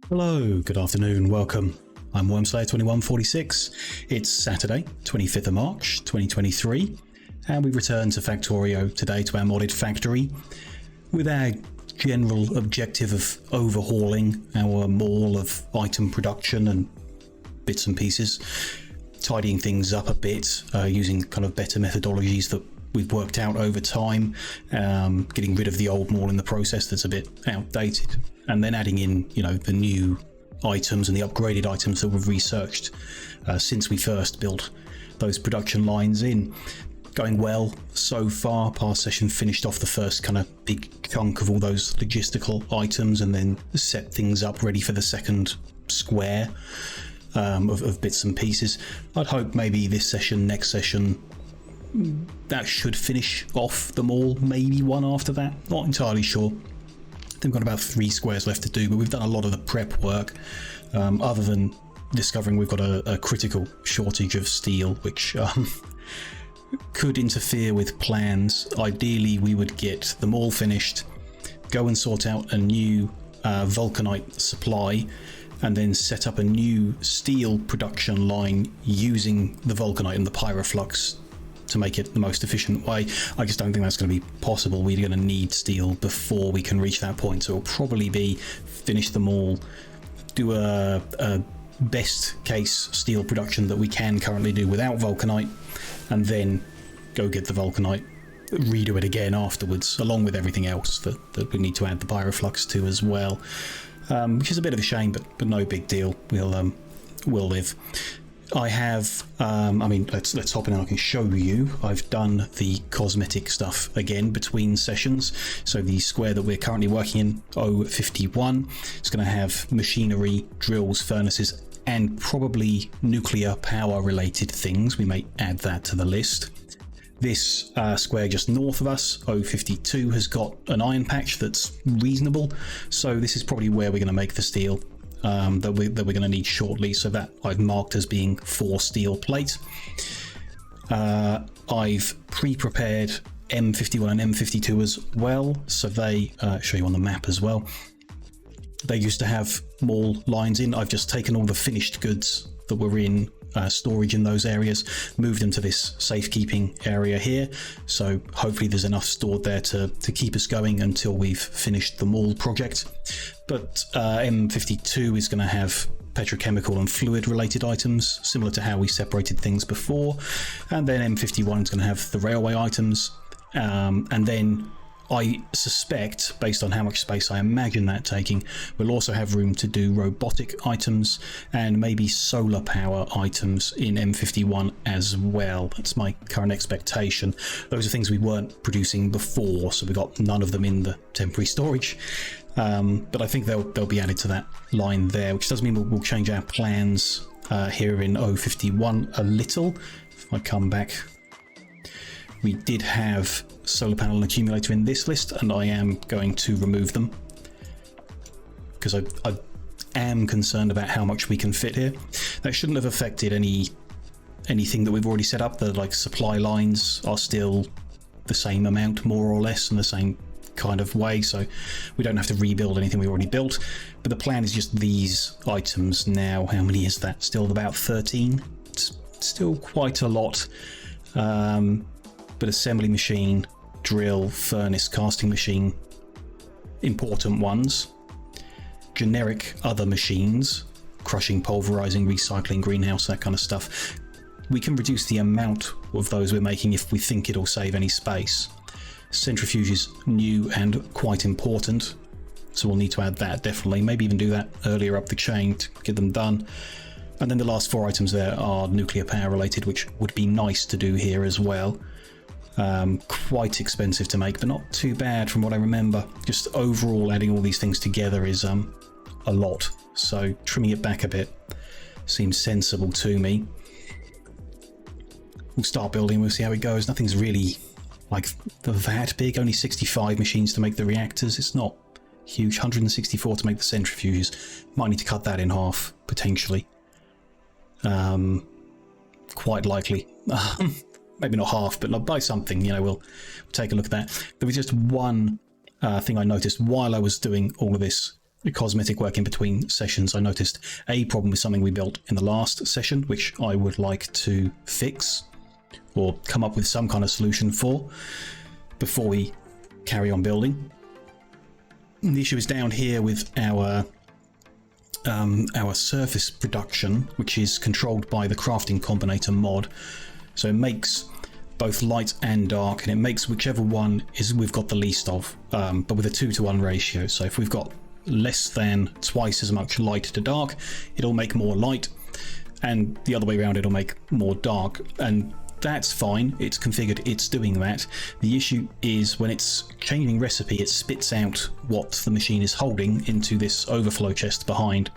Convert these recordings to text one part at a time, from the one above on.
Hello, good afternoon, welcome. I'm Wormslayer2146. It's Saturday, 25th of March, 2023, and we've returned to Factorio today to our modded factory with our general objective of overhauling our mall of item production and bits and pieces, tidying things up a bit, using kind of better methodologies that we've worked out over time, getting rid of the old mall in the process that's a bit outdated, and then adding in, the new items and the upgraded items that we've researched since we first built those production lines in. Going well so far. Past session finished off the first kind of big chunk of all those logistical items and then set things up ready for the second square of bits and pieces. I'd hope maybe this session, next session, that should finish off the mall, maybe one after that, not entirely sure. They've got about 3 squares left to do, but we've done a lot of the prep work, other than discovering we've got a critical shortage of steel, which could interfere with plans. Ideally, we would get them all finished, go and sort out a new vulcanite supply, and then set up a new steel production line using the vulcanite and the pyroflux to make it the most efficient way. I just don't think that's going to be possible. We're going to need steel before we can reach that point, so it'll probably be finish them all, do a best case steel production that we can currently do without vulcanite, and then go get the vulcanite, redo it again afterwards, along with everything else that we need to add the pyroflux to as well, which is a bit of a shame, but no big deal. We'll live. I have, let's hop in and I can show you. I've done the cosmetic stuff again between sessions. So the square that we're currently working in, O51, it's going to have machinery, drills, furnaces, and probably nuclear power related things. We may add that to the list. This square just north of us, O52, has got an iron patch that's reasonable. So this is probably where we're going to make the steel that we're going to need shortly, so that I've marked as being 4 steel plate. I've pre-prepared M51 and M52 as well, so they show you on the map as well. They used to have mall lines in. I've just taken all the finished goods that were in storage in those areas, moved them to this safekeeping area here, so hopefully there's enough stored there to keep us going until we've finished the mall project. But M52 is going to have petrochemical and fluid related items, similar to how we separated things before, and then M51 is going to have the railway items, and then I suspect, based on how much space I imagine that taking, we'll also have room to do robotic items and maybe solar power items in M51 as well. That's my current expectation. Those are things we weren't producing before, so we got none of them in the temporary storage. But I think they'll be added to that line there, which does mean we'll change our plans here in O51 a little. If I come back, we did have solar panel and accumulator in this list, and I am going to remove them because I am concerned about how much we can fit here. That shouldn't have affected anything that we've already set up. The supply lines are still the same amount, more or less, in the same kind of way, so we don't have to rebuild anything we already built. But the plan is just these items now. How many is that? Still about 13. It's still quite a lot. But assembly machine, drill, furnace, casting machine, important ones. Generic other machines, crushing, pulverizing, recycling, greenhouse, that kind of stuff. We can reduce the amount of those we're making if we think it'll save any space. Centrifuge is new and quite important, so we'll need to add that definitely. Maybe even do that earlier up the chain to get them done. And then the last 4 items there are nuclear power related, which would be nice to do here as well. Quite expensive to make, but not too bad from what I remember. Just overall adding all these things together is a lot, so trimming it back a bit seems sensible to me. We'll start building, we'll see how it goes. Nothing's really that big, only 65 machines to make the reactors. It's not huge. 164 to make the centrifuges. Might need to cut that in half potentially. Quite likely. Maybe not half, but by something, we'll take a look at that. There was just one thing I noticed while I was doing all of this cosmetic work in between sessions, I noticed a problem with something we built in the last session, which I would like to fix or come up with some kind of solution for before we carry on building. The issue is down here with our surface production, which is controlled by the crafting combinator mod. So it makes both light and dark, and it makes whichever one is we've got the least of, but with a 2-to-1 ratio. So if we've got less than twice as much light to dark, it'll make more light, and the other way around, it'll make more dark. And that's fine, it's configured, it's doing that. The issue is when it's changing recipe, it spits out what the machine is holding into this overflow chest behind.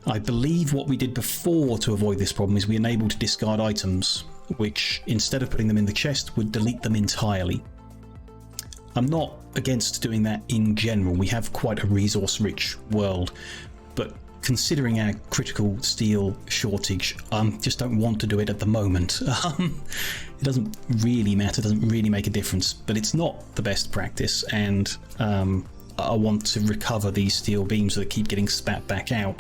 I believe what we did before to avoid this problem is we enabled discard items, which instead of putting them in the chest would delete them entirely. I'm not against doing that in general, we have quite a resource rich world, but considering our critical steel shortage, just don't want to do it at the moment. It doesn't really matter, doesn't really make a difference, but it's not the best practice, and I want to recover these steel beams that keep getting spat back out.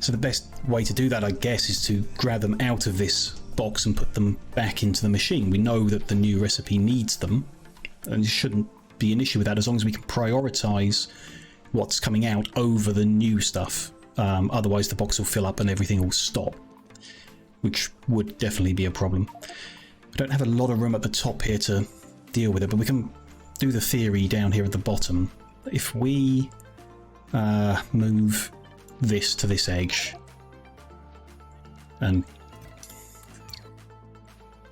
So the best way to do that, I guess, is to grab them out of this box and put them back into the machine. We know that the new recipe needs them, and it shouldn't be an issue with that as long as we can prioritize what's coming out over the new stuff. Otherwise the box will fill up and everything will stop, which would definitely be a problem. I don't have a lot of room at the top here to deal with it, but we can do the theory down here at the bottom. If we move this to this edge, and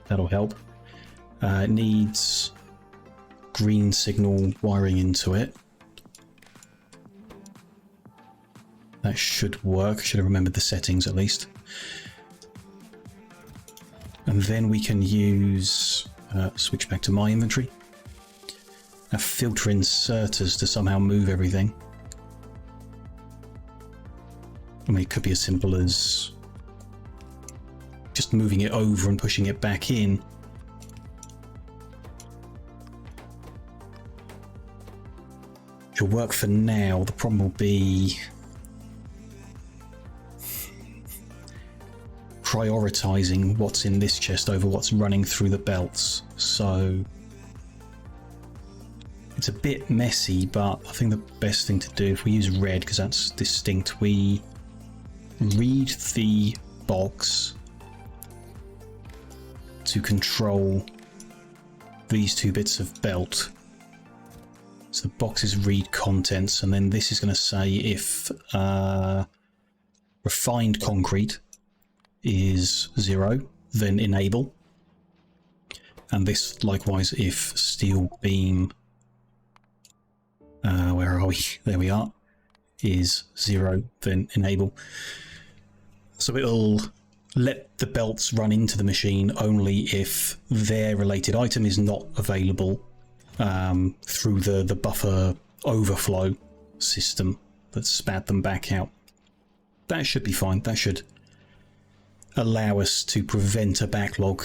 that'll help. It needs green signal wiring into it. That should work. Should have remembered the settings at least. And then we can use, switch back to my inventory, a filter inserters to somehow move everything. I mean, it could be as simple as just moving it over and pushing it back in. Which will work for now. The problem will be prioritizing what's in this chest over what's running through the belts. So it's a bit messy, but I think the best thing to do, if we use red because that's distinct, we read the box to control these two bits of belt. So the boxes read contents, and then this is going to say if refined concrete is 0, then enable. And this likewise if steel beam, where are we? There we are, is 0, then enable. So it'll let the belts run into the machine only if their related item is not available through the buffer overflow system that spat them back out. That should be fine. That should allow us to prevent a backlog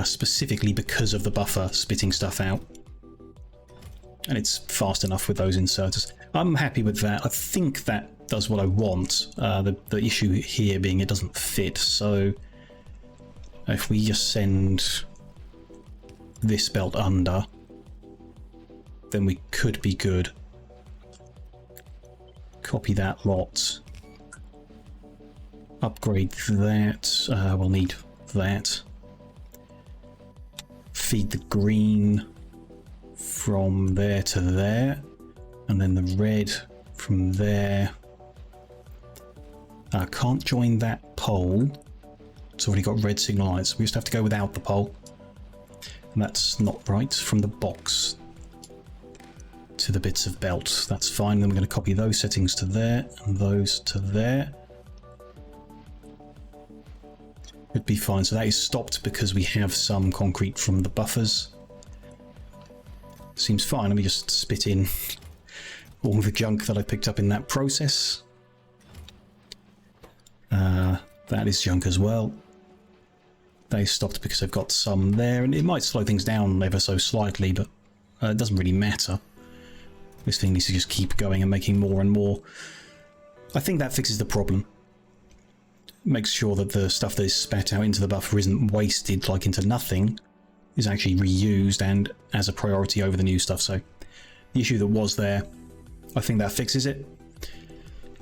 specifically because of the buffer spitting stuff out. And it's fast enough with those inserters. I'm happy with that. I think that does what I want. The issue here being it doesn't fit. So if we just send this belt under, then we could be good. Copy that lot. Upgrade that. We'll need that. Feed the green from there to there, and then the red from there. Can't join that pole. It's already got red signal lights. We just have to go without the pole, and that's not right. From the box to the bits of belt, that's fine. Then we're going to copy those settings to there and those to there. It'd be fine. So that is stopped because we have some concrete from the buffers. Seems fine. Let me just spit in all the junk that I picked up in that process. That is junk as well. They stopped because I've got some there, and it might slow things down ever so slightly, but it doesn't really matter. This thing needs to just keep going and making more and more. I think that fixes the problem. Makes sure that the stuff that is spat out into the buffer isn't wasted like into nothing, is actually reused and as a priority over the new stuff. So the issue that was there, I think that fixes it.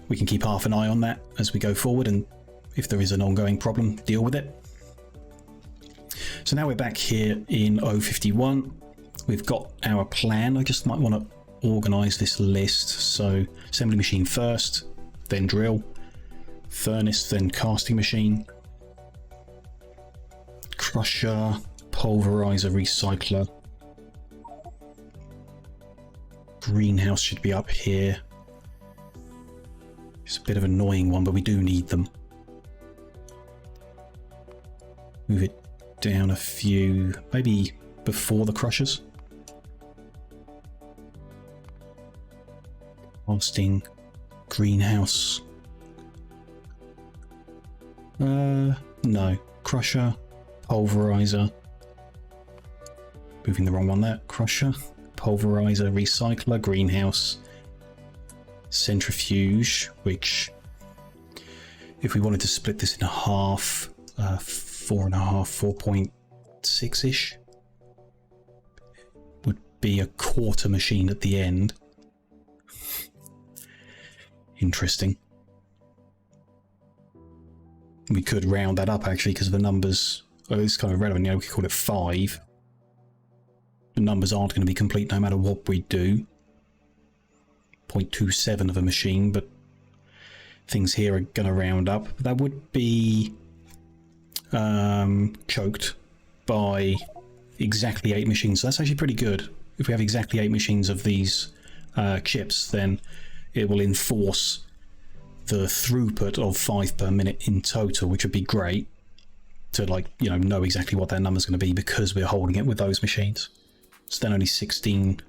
We can keep half an eye on that as we go forward, and if there is an ongoing problem, deal with it. So now we're back here in 051. We've got our plan. I just might want to organize this list. So assembly machine first, then drill, furnace, then casting machine, crusher, pulverizer, recycler, greenhouse should be up here. It's a bit of an annoying one, but we do need them. Move it down a few, maybe before the crushers. Casting, greenhouse. No. Crusher, pulverizer. Moving the wrong one there. Crusher, pulverizer, recycler, greenhouse, centrifuge, which, if we wanted to split this in half, 4.5, 4.6-ish, would be a quarter machine at the end. Interesting. We could round that up actually because of the numbers. Oh, it's kind of relevant. You know, we could call it 5. The numbers aren't going to be complete no matter what we do. 0.27 of a machine, but things here are going to round up. That would be choked by exactly 8 machines. So that's actually pretty good. If we have exactly 8 machines of these chips, then it will enforce the throughput of 5 per minute in total, which would be great to, like, you know exactly what that number is going to be because we're holding it with those machines. So then only 16,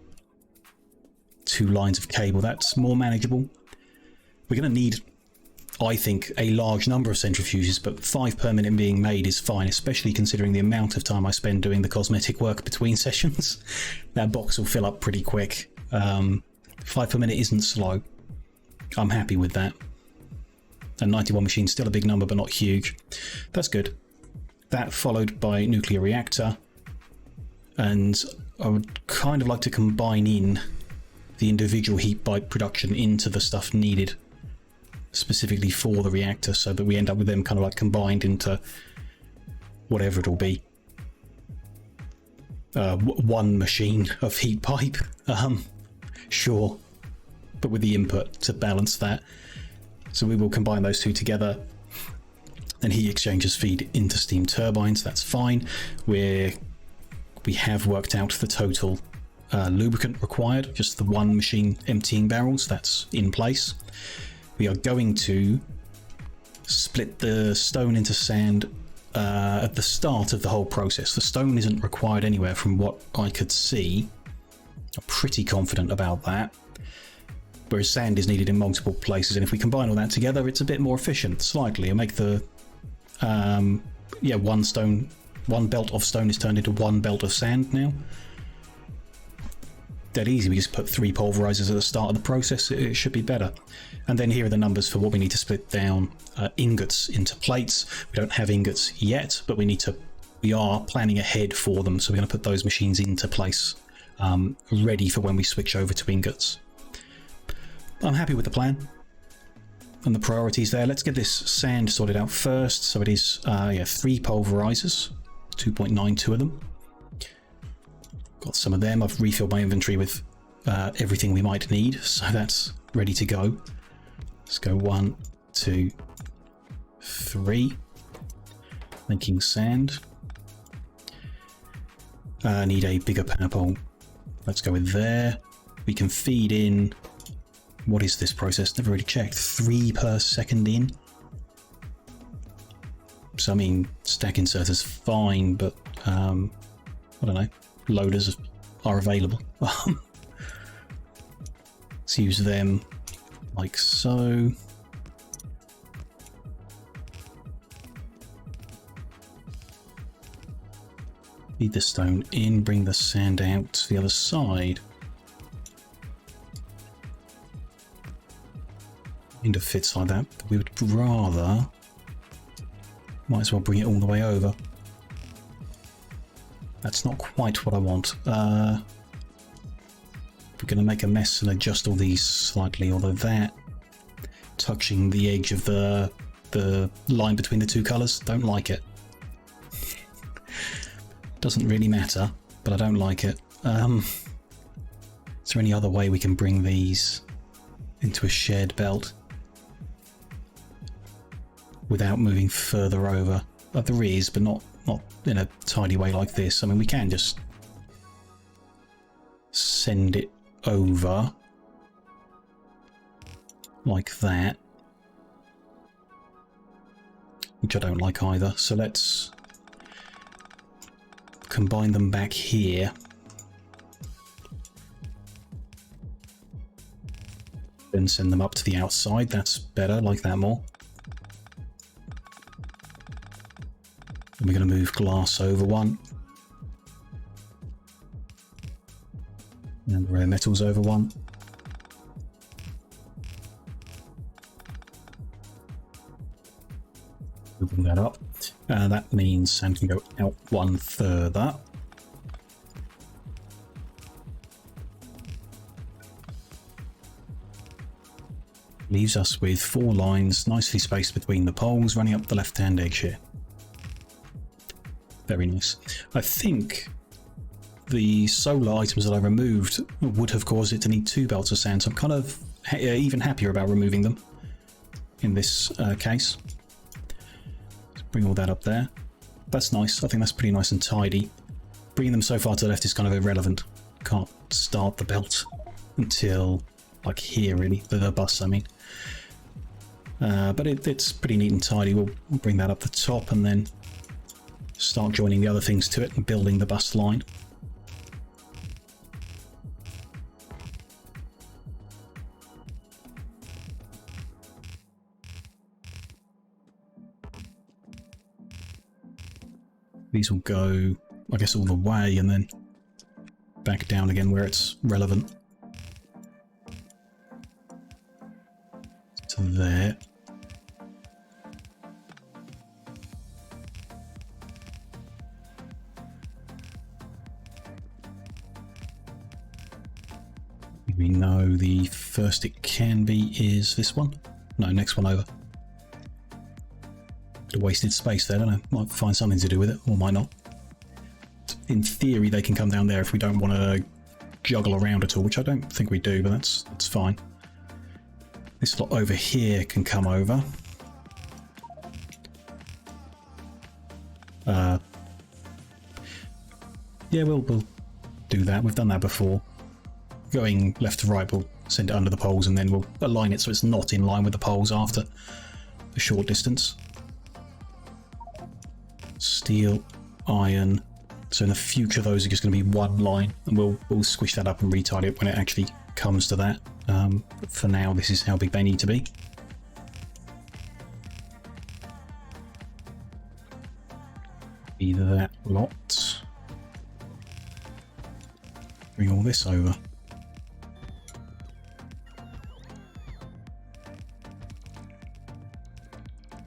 2 lines of cable. That's more manageable. We're going to need, I think, a large number of centrifuges, but 5 per minute being made is fine, especially considering the amount of time I spend doing the cosmetic work between sessions. That box will fill up pretty quick. 5 per minute isn't slow. I'm happy with that. And 91 machines, still a big number, but not huge. That's good. That followed by nuclear reactor. And I would kind of like to combine in the individual heat pipe production into the stuff needed specifically for the reactor, so that we end up with them kind of like combined into whatever it'll be. One machine of heat pipe. Sure. But with the input to balance that. So we will combine those two together. Then heat exchangers feed into steam turbines. That's fine. We have worked out the total lubricant required. Just the one machine emptying barrels. That's in place. We are going to split the stone into sand at the start of the whole process. The stone isn't required anywhere from what I could see. I'm pretty confident about that. Whereas sand is needed in multiple places, and if we combine all that together, it's a bit more efficient, slightly. And make the one belt of stone is turned into one belt of sand now. Dead easy. We just put 3 pulverizers at the start of the process. It should be better. And then here are the numbers for what we need to split down ingots into plates. We don't have ingots yet, but we are planning ahead for them. So we're going to put those machines into place, ready for when we switch over to ingots. I'm happy with the plan and the priorities there. Let's get this sand sorted out first. So it is 3 pulverizers, 2.92 of them. Got some of them. I've refilled my inventory with everything we might need, so that's ready to go. Let's go 1, 2, 3. Making sand. Need a bigger purple. Let's go with there. We can feed in. What is this process? Never really checked. 3 per second in. So I mean, stack inserters fine, but I don't know. Loaders are available. Let's use them like so. Feed the stone in, bring the sand out to the other side. Kind of fits like that, but we would rather... Might as well bring it all the way over. That's not quite what I want. We're going to make a mess and adjust all these slightly, although that touching the edge of the line between the two colours, don't like it. Doesn't really matter, but I don't like it. Is there any other way we can bring these into a shared belt without moving further over? There is, but not in a tidy way like this. I mean, we can just send it over like that, which I don't like either. So let's combine them back here. Then send them up to the outside. That's better, like that more. And we're going to move glass over one. And rare metals over one. Moving that up. That means sand can go out one further. Leaves us with 4 lines nicely spaced between the poles running up the left-hand edge here. Very nice. I think the solar items that I removed would have caused it to need 2 belts of sand, so I'm kind of even happier about removing them in this case. Let's bring all that up there. That's nice. I think that's pretty nice and tidy. Bringing them so far to the left is kind of irrelevant. Can't start the belt until like here, really. The bus, I mean. But it's pretty neat and tidy. We'll bring that up the top and then start joining the other things to it and building the bus line. These will go, I guess, all the way and then back down again where it's relevant. To there. We know the first it can be is this one. No, next one over. Bit of wasted space there, don't I? Might find something to do with it, or might not. In theory, they can come down there if we don't want to juggle around at all, which I don't think we do, but that's fine. This lot over here can come over. Yeah, we'll do that. We've done that before. Going left to right, we'll send it under the poles and then we'll align it so it's not in line with the poles after a short distance. Steel, iron. So in the future, those are just going to be one line, and we'll squish that up and retile it when it actually comes to that. But for now, this is how big they need to be. Either that lot. Bring all this over.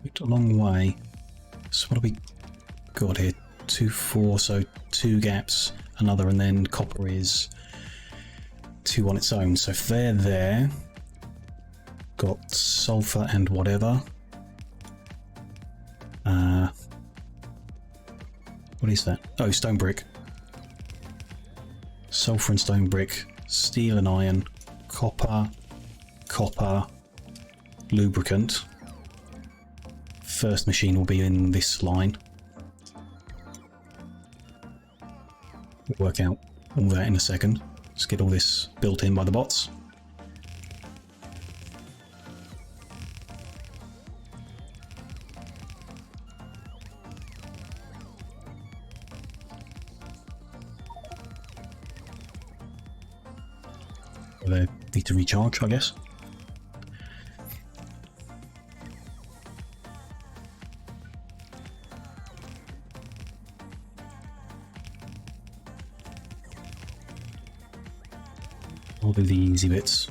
It's a long way. So what have we got here? 2, 4, so 2 gaps, another, and then copper is 2 on its own. So if they're there, got sulfur and whatever. What is that? Oh, stone brick. Sulfur and stone brick, steel and iron, copper, lubricant. First machine will be in this line. We'll work out all that in a second. Just get all this built in by the bots. They need to recharge, I guess. I'll do the easy bits.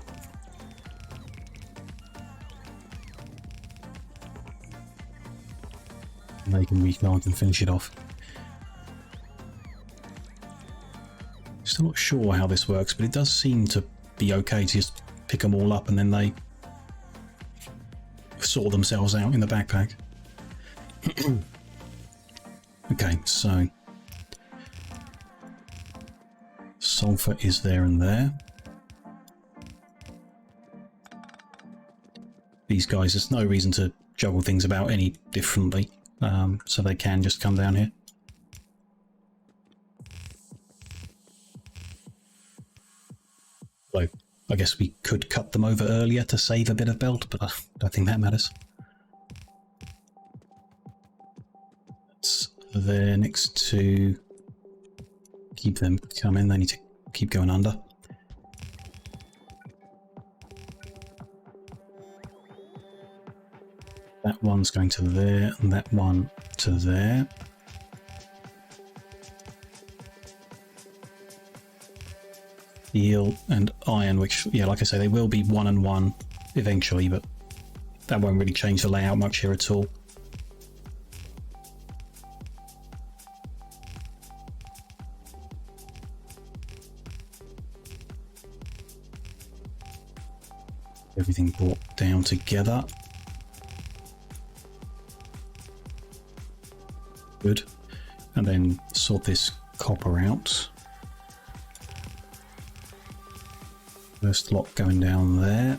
they can recharge and finish it off. Still not sure how this works, but it does seem to be okay to just pick them all up and then they sort themselves out in the backpack. Okay, so sulfur is there and there. These guys, there's no reason to juggle things about any differently, so they can just come down here. So I guess we could cut them over earlier to save a bit of belt, but I don't think that matters. That's there next to keep them coming. They need to keep going under. That one's going to there, and that one to there. Steel and iron, which, yeah, like I say, they will be 1 and 1 eventually, but that won't really change the layout much here at all. Everything brought down together. Good. And then sort this copper out. First lot going down there.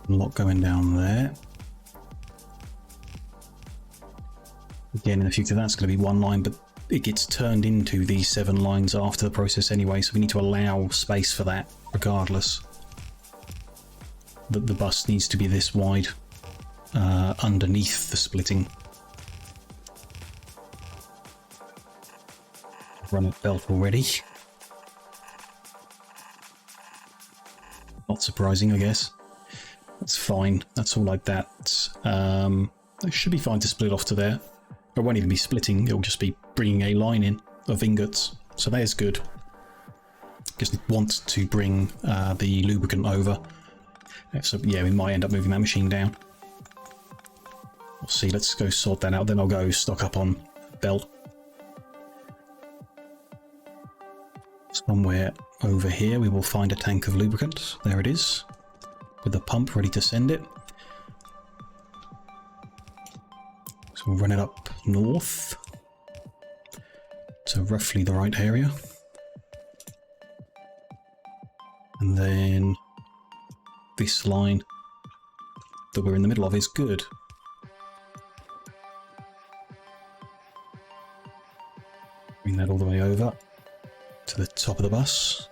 Lot going down there. Again, in the future, that's going to be 1 line, but it gets turned into these 7 lines after the process anyway, so we need to allow space for that regardless. But the bus needs to be this wide underneath the splitting. Run it belt already. Not surprising, I guess. That's fine. That's all like that. It should be fine to split off to there. It won't even be splitting. It'll just be bringing a line in of ingots. So there's good. Just want to bring the lubricant over. So yeah, we might end up moving that machine down. We'll see. Let's go sort that out. Then I'll go stock up on belt. Somewhere over here we will find a tank of lubricant. There it is, with the pump ready to send it. So we'll run it up north to roughly the right area. And then this line that we're in the middle of is good. Bring that all the way over to the top of the bus.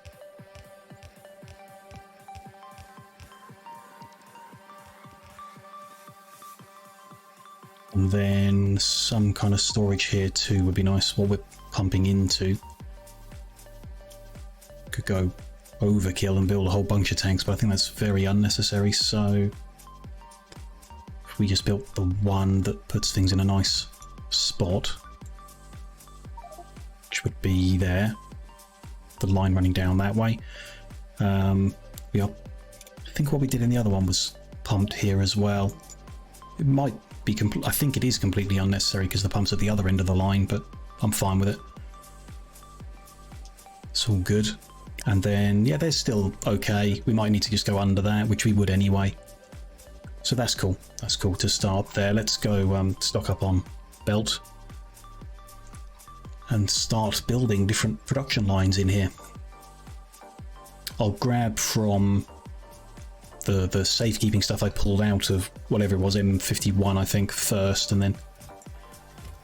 And then some kind of storage here too would be nice. What we're pumping into could go overkill and build a whole bunch of tanks, but I think that's very unnecessary. So if we just built the one that puts things in a nice spot, which would be there, the line running down that way. I think what we did in the other one was pumped here as well. It might be I think it is completely unnecessary because the pump's at the other end of the line, but I'm fine with it. It's all good. And then, yeah, they're still okay. We might need to just go under that, which we would anyway. So that's cool. That's cool to start there. Let's go stock up on belt and start building different production lines in here. I'll grab from the safekeeping stuff I pulled out of whatever it was, M51 I think, first, and then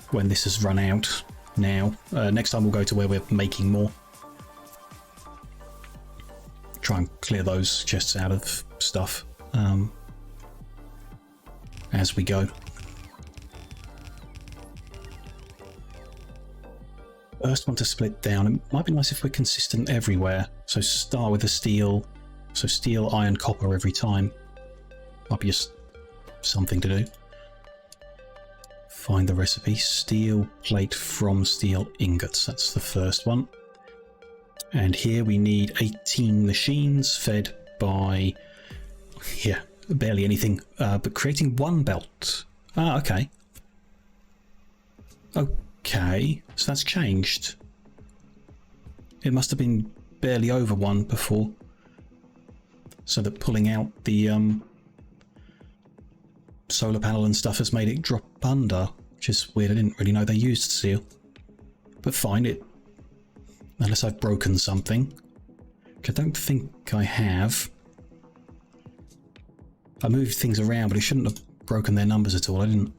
when this has run out now, next time we'll go to where we're making more. Try and clear those chests out of stuff as we go. First one to split down. It might be nice if we're consistent everywhere. So start with the steel. So steel, iron, copper every time. Might be just something to do. Find the recipe. Steel plate from steel ingots. That's the first one. And here we need 18 machines fed by, yeah, barely anything, but creating one belt. Ah, okay. Okay, so that's changed. It must have been barely over one before. So that pulling out the solar panel and stuff has made it drop under, which is weird. I didn't really know they used steel. But fine, unless I've broken something, which I don't think I have. I moved things around, but it shouldn't have broken their numbers at all. I didn't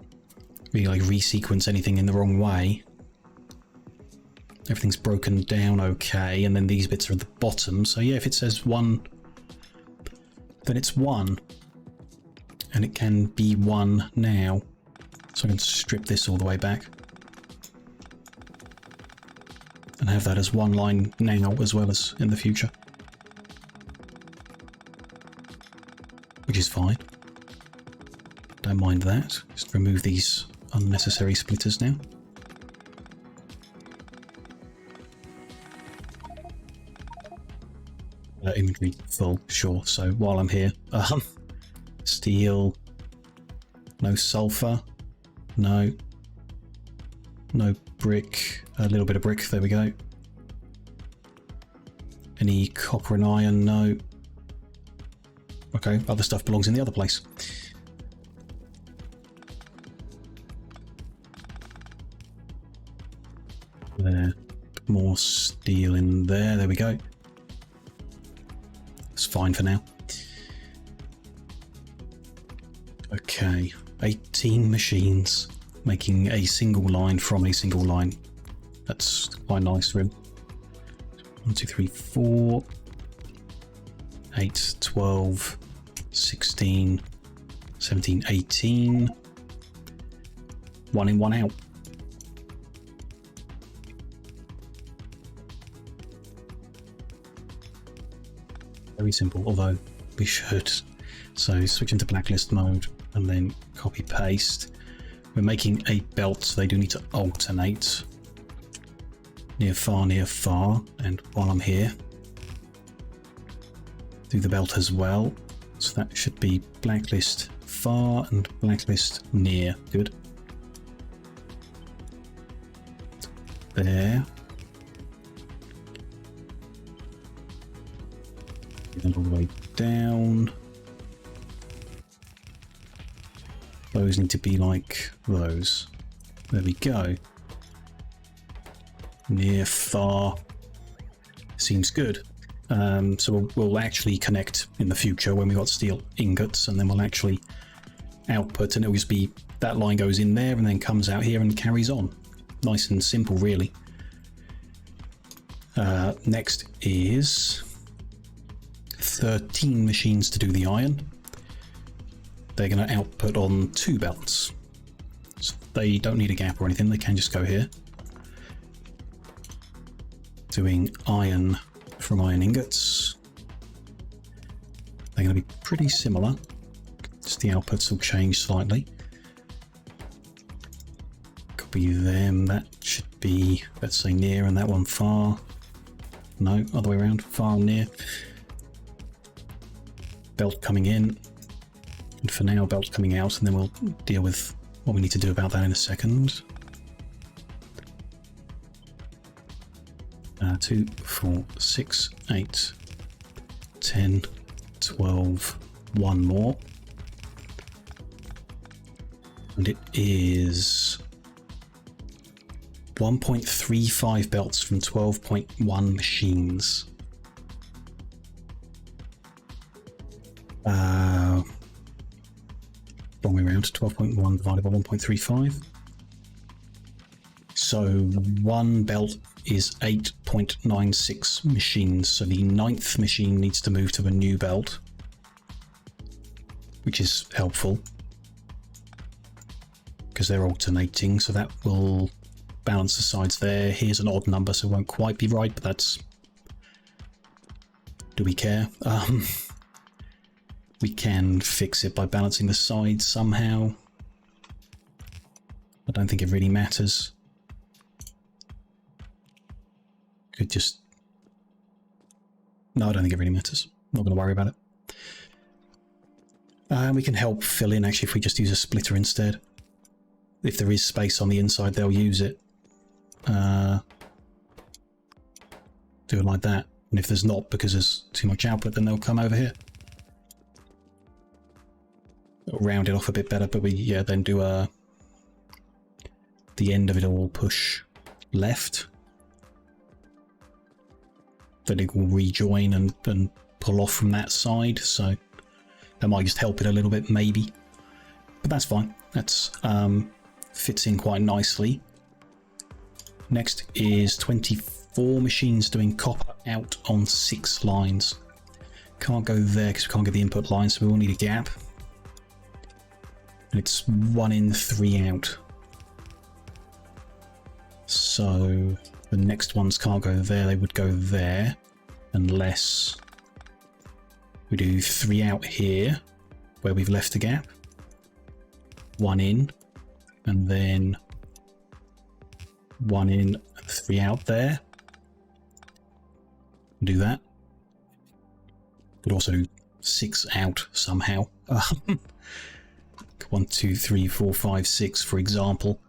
really like resequence anything in the wrong way. Everything's broken down okay, and then these bits are at the bottom. So yeah, if it says 1, then it's 1. And it can be 1 now. So I can strip this all the way back. And have that as 1 line now as well as in the future. Which is fine. Don't mind that. Just remove these unnecessary splitters now. Inventory full, sure. So while I'm here, steel, no sulfur, no brick, a little bit of brick, there we go. Any copper and iron, no. Okay, other stuff belongs in the other place. There, more steel in there, there we go. It's fine for now. Okay, 18 machines making a single line from a single line. That's quite nice, really. 1, 2, 3, 4, 8, 12, 16, 17, 18. 1 in, 1 out. Very simple, although we should. So switch into blacklist mode and then copy paste. We're making a belt, so they do need to alternate. Near far, and while I'm here, do the belt as well. So that should be blacklist far and blacklist near. Good. There. And all the way down. Those need to be like those. There we go. Near, far. Seems good. So we'll actually connect in the future when we got steel ingots, and then we'll actually output, and it'll just be that line goes in there and then comes out here and carries on. Nice and simple, really. Next is 13 machines to do the iron. They're going to output on 2 belts. So they don't need a gap or anything, they can just go here. Doing iron from iron ingots. They're going to be pretty similar, just the outputs will change slightly. Copy them, that should be, let's say near, and that one far. No, other way around, far and near. Belt coming in, and for now belt coming out, and then we'll deal with what we need to do about that in a second. 2, 4, 6, 8, 10, 12, 1 more. And it is 1.35 belts from 12.1 machines. Wrong way around, 12.1 divided by 1.35. So 1 belt is 8.96 machines, so the 9th machine needs to move to a new belt, which is helpful because they're alternating, so that will balance the sides there. Here's an odd number, so it won't quite be right, but that's... do we care? We can fix it by balancing the sides somehow. I don't think it really matters. Could just... no, I don't think it really matters. Not going to worry about it. We can help fill in actually if we just use a splitter instead. If there is space on the inside, they'll use it. Do it like that. And if there's not, because there's too much output, then they'll come over here. It'll round it off a bit better, but we, yeah, then do the end of it all push left. Then it will rejoin and pull off from that side, so that might just help it a little bit, maybe. But that's fine. That's fits in quite nicely. Next is 24 machines doing copper out on 6 lines. Can't go there because we can't get the input line, so we will need a gap. And it's 1 in, 3 out. So the next ones can't go there, they would go there, unless we do 3 out here, where we've left a gap, 1 in, and then 1 in, 3 out there. Do that. Could also do 6 out somehow. 1, 2, 3, 4, 5, 6, for example.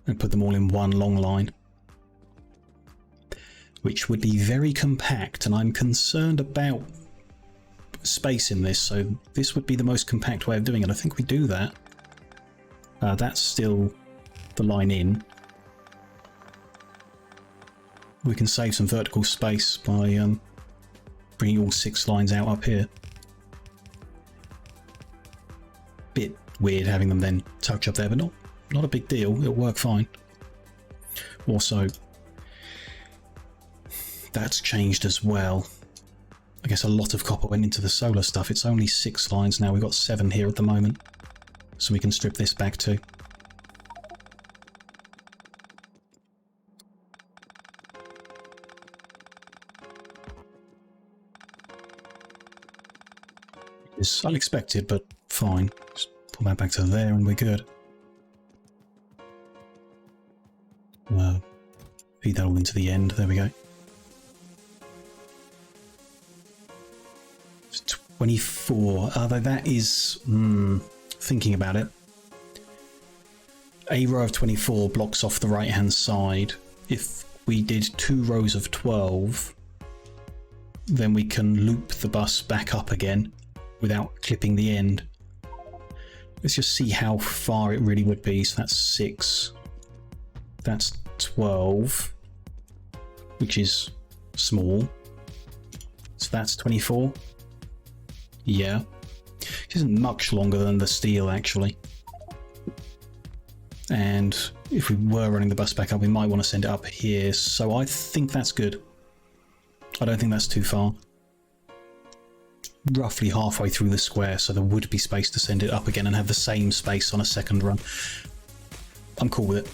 And put them all in one long line, which would be very compact, and I'm concerned about space in this, so this would be the most compact way of doing it. I think we do that. That's still the line in. We can save some vertical space by bringing all 6 lines out up here. Bit weird having them then touch up there, but not a big deal, it'll work fine. Also, that's changed as well. I guess a lot of copper went into the solar stuff. It's only 6 lines now, we've got 7 here at the moment. So we can strip this back too. It's unexpected, but fine. Just pull that back to there and we're good. Feed that all into the end. There we go. It's 24. Although that is... thinking about it. A row of 24 blocks off the right-hand side. If we did 2 rows of 12, then we can loop the bus back up again without clipping the end. Let's just see how far it really would be. So that's 6. That's 12, which is small. So that's 24. Yeah. It isn't much longer than the steel, actually. And if we were running the bus back up, we might want to send it up here. So I think that's good. I don't think that's too far. Roughly halfway through the square, so there would be space to send it up again and have the same space on a second run. I'm cool with it.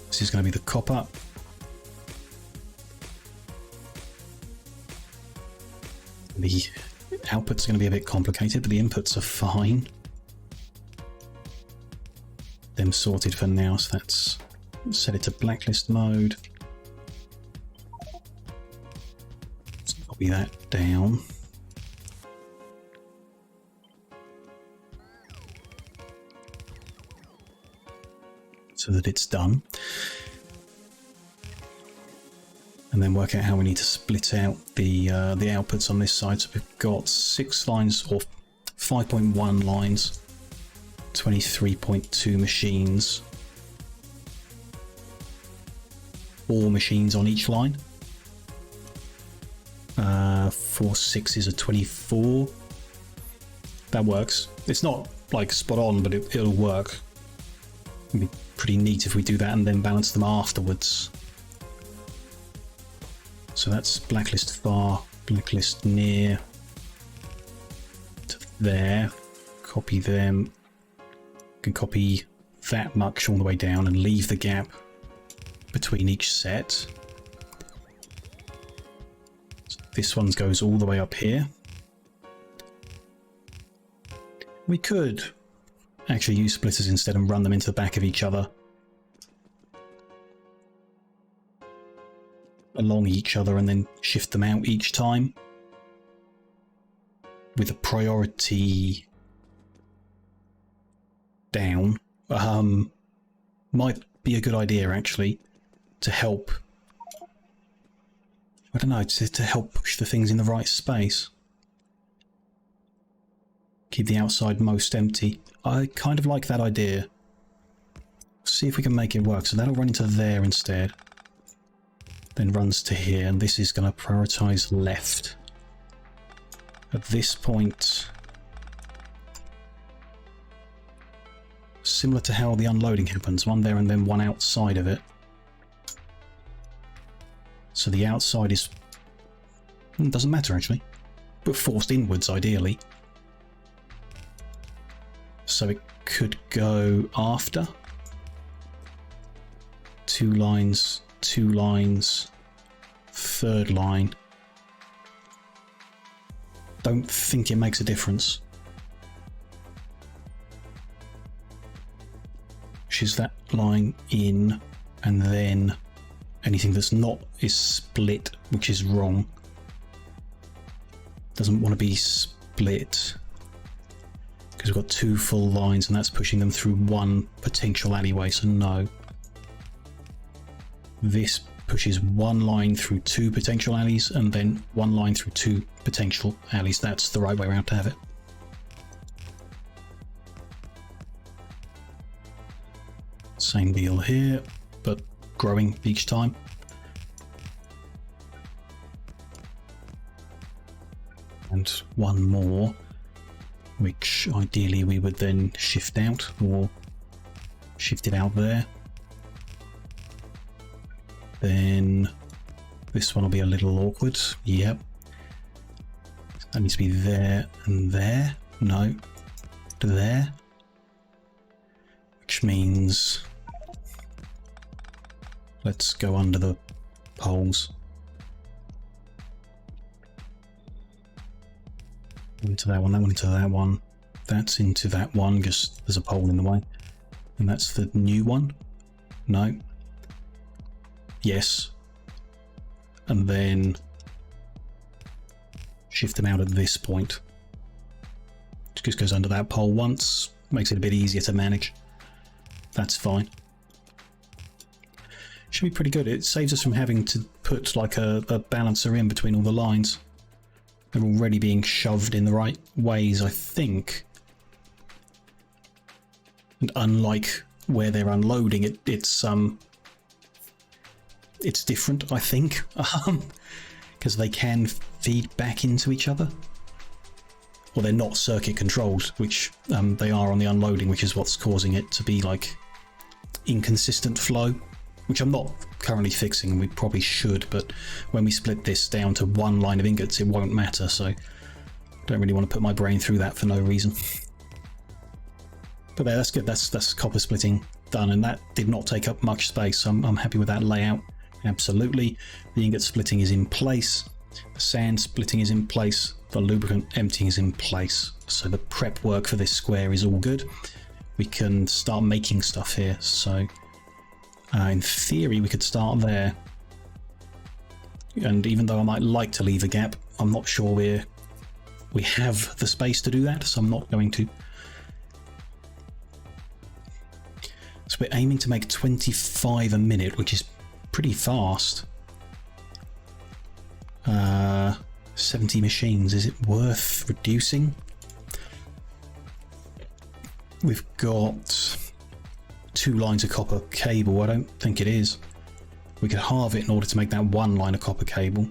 This is going to be the copper. The output's going to be a bit complicated, but the inputs are fine. Them sorted for now, so that's set it to blacklist mode. Let's copy that down. So that it's done. And then work out how we need to split out the outputs on this side. So we've got 6 lines, or 5.1 lines, 23.2 machines, 4 machines on each line. 4 6s are 24. That works. It's not like spot on, but it'll work. It'd be pretty neat if we do that and then balance them afterwards. So that's blacklist far, blacklist near to there. Copy them. Can copy that much all the way down and leave the gap between each set. So this one goes all the way up here. We could actually use splitters instead and run them into the back of each other. Along each other and then shift them out each time. with a priority down might be a good idea, actually, to help, I don't know, to help push the things in the right space. Keep the outside most empty. I kind of like that idea. See if we can make it work. So that'll run into there instead. Then runs to here, and this is going to prioritize left. At this point, similar to how the unloading happens, one there and then one outside of it. So the outside is, doesn't matter actually, but forced inwards ideally. So it could go after. 2 lines, 2 lines, 3rd line. Don't think it makes a difference. Pushes that line in, and then anything that's not is split, which is wrong. Doesn't want to be split because we've got 2 full lines and that's pushing them through 1 potential alleyway, so no. This pushes 1 line through 2 potential alleys and then 1 line through 2 potential alleys. That's the right way around to have it. Same deal here, but growing each time. And 1 more, which ideally we would then shift out or shift it out there. Then this one will be a little awkward. Yep. That needs to be there and there. No. To there. Which means let's go under the poles. Into that one, into that one. That's into that one because there's a pole in the way. And that's the new one. No. Yes. And then shift them out at this point. It just goes under that pole once, makes it a bit easier to manage. That's fine. Should be pretty good. It saves us from having to put like a balancer in between all the lines. They're already being shoved in the right ways, I think. And unlike where they're unloading, it's different, I think, because they can feed back into each other. Well, they're not circuit controlled, which they are on the unloading, which is what's causing it to be like inconsistent flow, which I'm not currently fixing, and we probably should, but when we split this down to 1 line of ingots, it won't matter, so I don't really want to put my brain through that for no reason. But there, that's good. That's copper splitting done, and that did not take up much space, so I'm happy with that layout. Absolutely. The ingot splitting is in place, the sand splitting is in place, the lubricant emptying is in place, so the prep work for this square is all good. We can start making stuff here, so in theory we could start there, and even though I might like to leave a gap, I'm not sure we have the space to do that, so I'm not going to. So we're aiming to make 25 a minute, which is pretty fast. 70 machines, is it worth reducing? We've got 2 lines of copper cable. I don't think it is. We could halve it in order to make that 1 line of copper cable.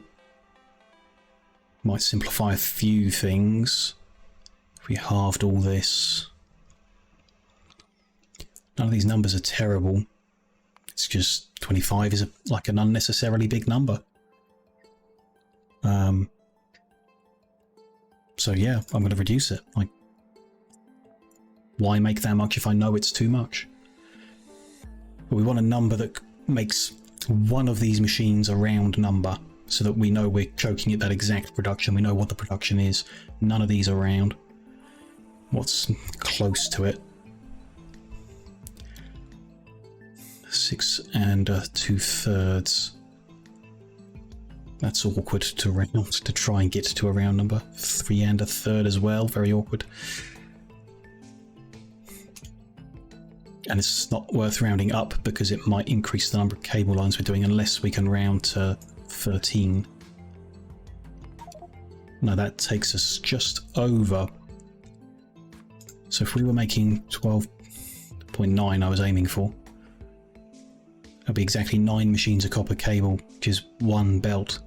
Might simplify a few things if we halved all this. None of these numbers are terrible. It's just 25 is like an unnecessarily big number. So yeah, I'm going to reduce it. Like, why make that much if I know it's too much? But we want a number that makes one of these machines a round number, so that we know we're choking at that exact production. We know what the production is. None of these are round. What's close to it? 6 2/3. That's awkward to round, to try and get to a round number. 3 and a third as well, very awkward. And it's not worth rounding up because it might increase the number of cable lines we're doing unless we can round to 13. No, that takes us just over. So if we were making 12.9 I was aiming for, that'd be exactly 9 machines of copper cable, which is 1 belt.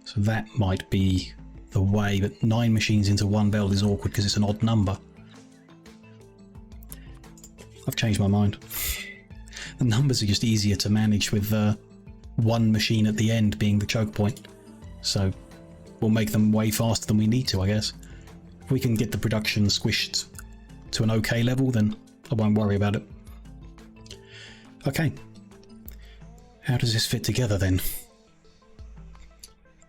So that might be the way, but 9 machines into 1 belt is awkward because it's an odd number. I've changed my mind. The numbers are just easier to manage with 1 machine at the end being the choke point. So we'll make them way faster than we need to, I guess. If we can get the production squished to an okay level, then I won't worry about it. Okay. How does this fit together then?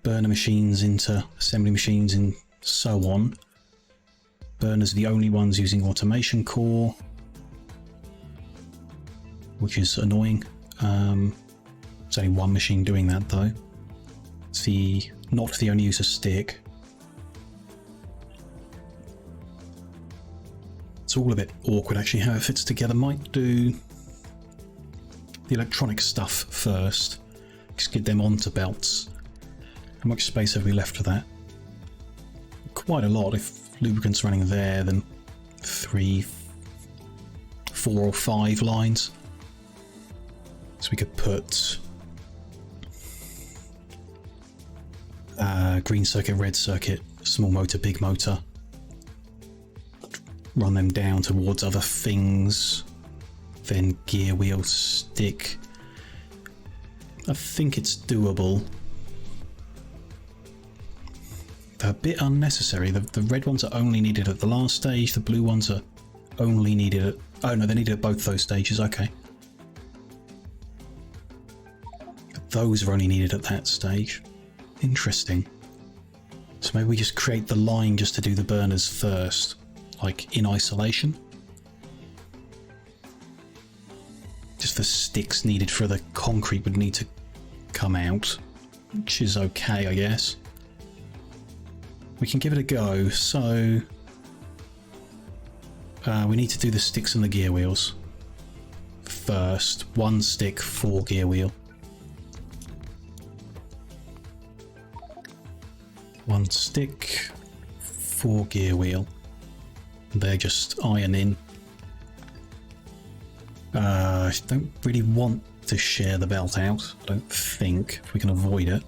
Burner machines into assembly machines and so on. Burners are the only ones using automation core, which is annoying. There's only 1 machine doing that though. It's not the only use of stick. It's all a bit awkward actually how it fits together. Might do the electronic stuff first. Just get them onto belts. How much space have we left for that? Quite a lot. If lubricant's running there, then 3, 4 or 5 lines. So we could put green circuit, red circuit, small motor, big motor. Run them down towards other things. Then gear wheel, stick. I think it's doable. They're a bit unnecessary. The red ones are only needed at the last stage. The blue ones are only needed at... Oh no, they're needed at both those stages. Okay. Those are only needed at that stage. Interesting. So maybe we just create the line just to do the burners first, like in isolation. Just the sticks needed for the concrete would need to come out, which is okay, I guess. We can give it a go. So we need to do the sticks and the gear wheels first. 1 stick, 4 gear wheel. 1 stick, 4 gear wheel. They're just iron in. I don't really want to share the belt out, I don't think, if we can avoid it.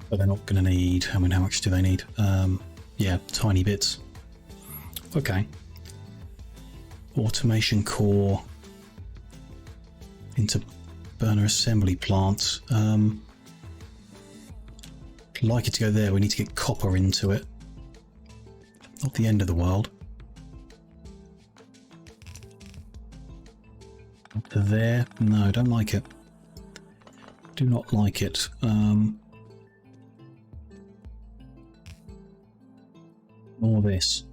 But they're not going to need... I mean, how much do they need? Yeah, tiny bits. Okay. Automation core into burner assembly plant. Like it to go there, we need to get copper into it. Not the end of the world. Up to there. No, don't like it. Do not like it. More this.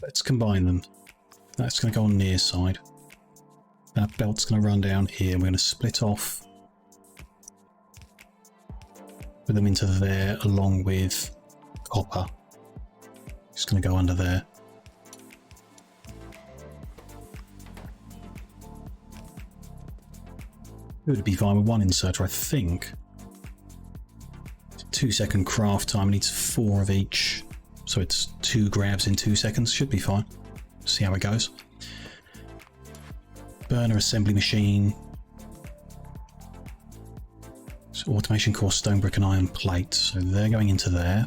Let's combine them. That's going to go on near side. That belt's going to run down here. We're going to split off. Put them into there along with copper. Just going to go under there. It would be fine with 1 inserter, I think. 2-second craft time needs 4 of each. So it's 2 grabs in 2 seconds. Should be fine. See how it goes. Burner assembly machine. So automation core, stone brick and iron plate. So they're going into there.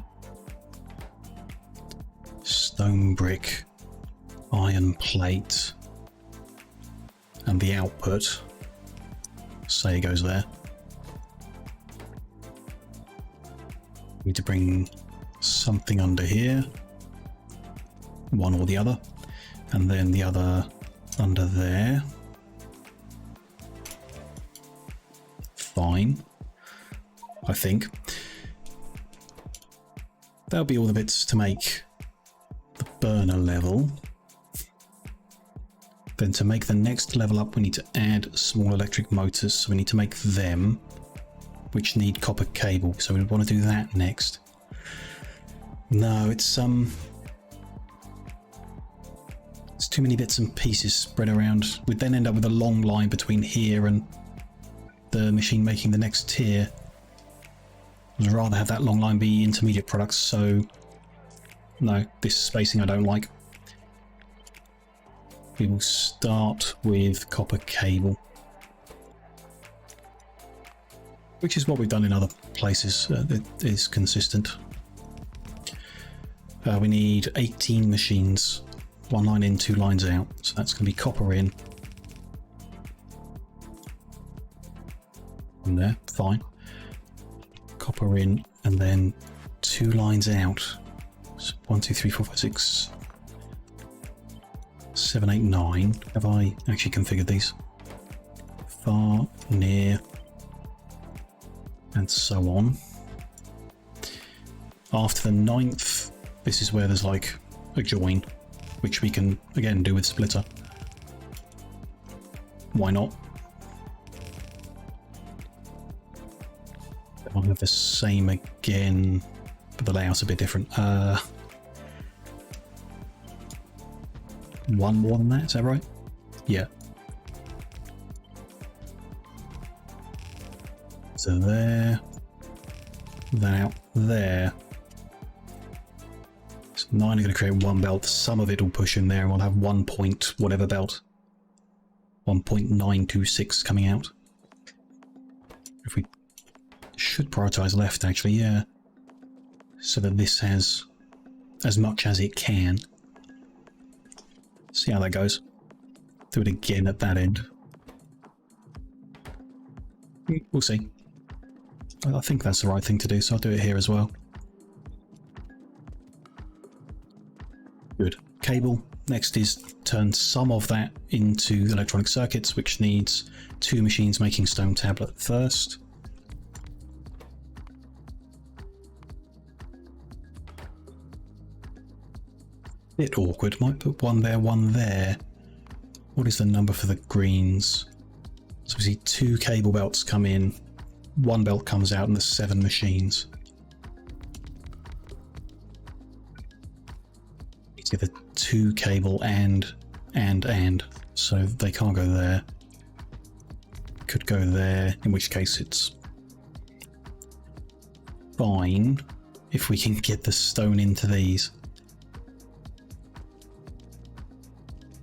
Stone brick, iron plate. And the output, say, goes there. Need to bring something under here. One or the other. And then the other under there. Fine, I think. That'll be all the bits to make burner level. Then to make the next level up, we need to add small electric motors. So we need to make them, which need copper cable. So we want to do that next. No, it's too many bits and pieces spread around. We'd then end up with a long line between here and the machine making the next tier. I'd rather have that long line be intermediate products, so no, this spacing I don't like. We will start with copper cable, which is what we've done in other places. It is consistent. We need 18 machines, 1 line in, 2 lines out, so that's going to be copper in. In there, fine. Copper in, and then 2 lines out. So 1, 2, 3, 4, 5, 6, 7, 8, 9. Have I actually configured these? Far, near, and so on. After the 9th, this is where there's like a join, which we can again do with splitter. Why not? I'll have the same again, but the layout's a bit different. One more than that, is that right? Yeah. So there, that out there. So 9 are going to create 1 belt. Some of it will push in there, and we'll have 1 point whatever belt. 1.926 coming out. If we should prioritize left, actually, yeah. So that this has as much as it can. See how that goes. Do it again at that end. We'll see. I think that's the right thing to do, so I'll do it here as well. Good. Cable. Next is turn some of that into electronic circuits, which needs 2 machines making stone tablet first. Bit awkward. Might put 1 there, 1 there. What is the number for the greens? So we see 2 cable belts come in, 1 belt comes out, and there's 7 machines. It's either 2 cable and, so they can't go there. Could go there, in which case it's fine if we can get the stone into these.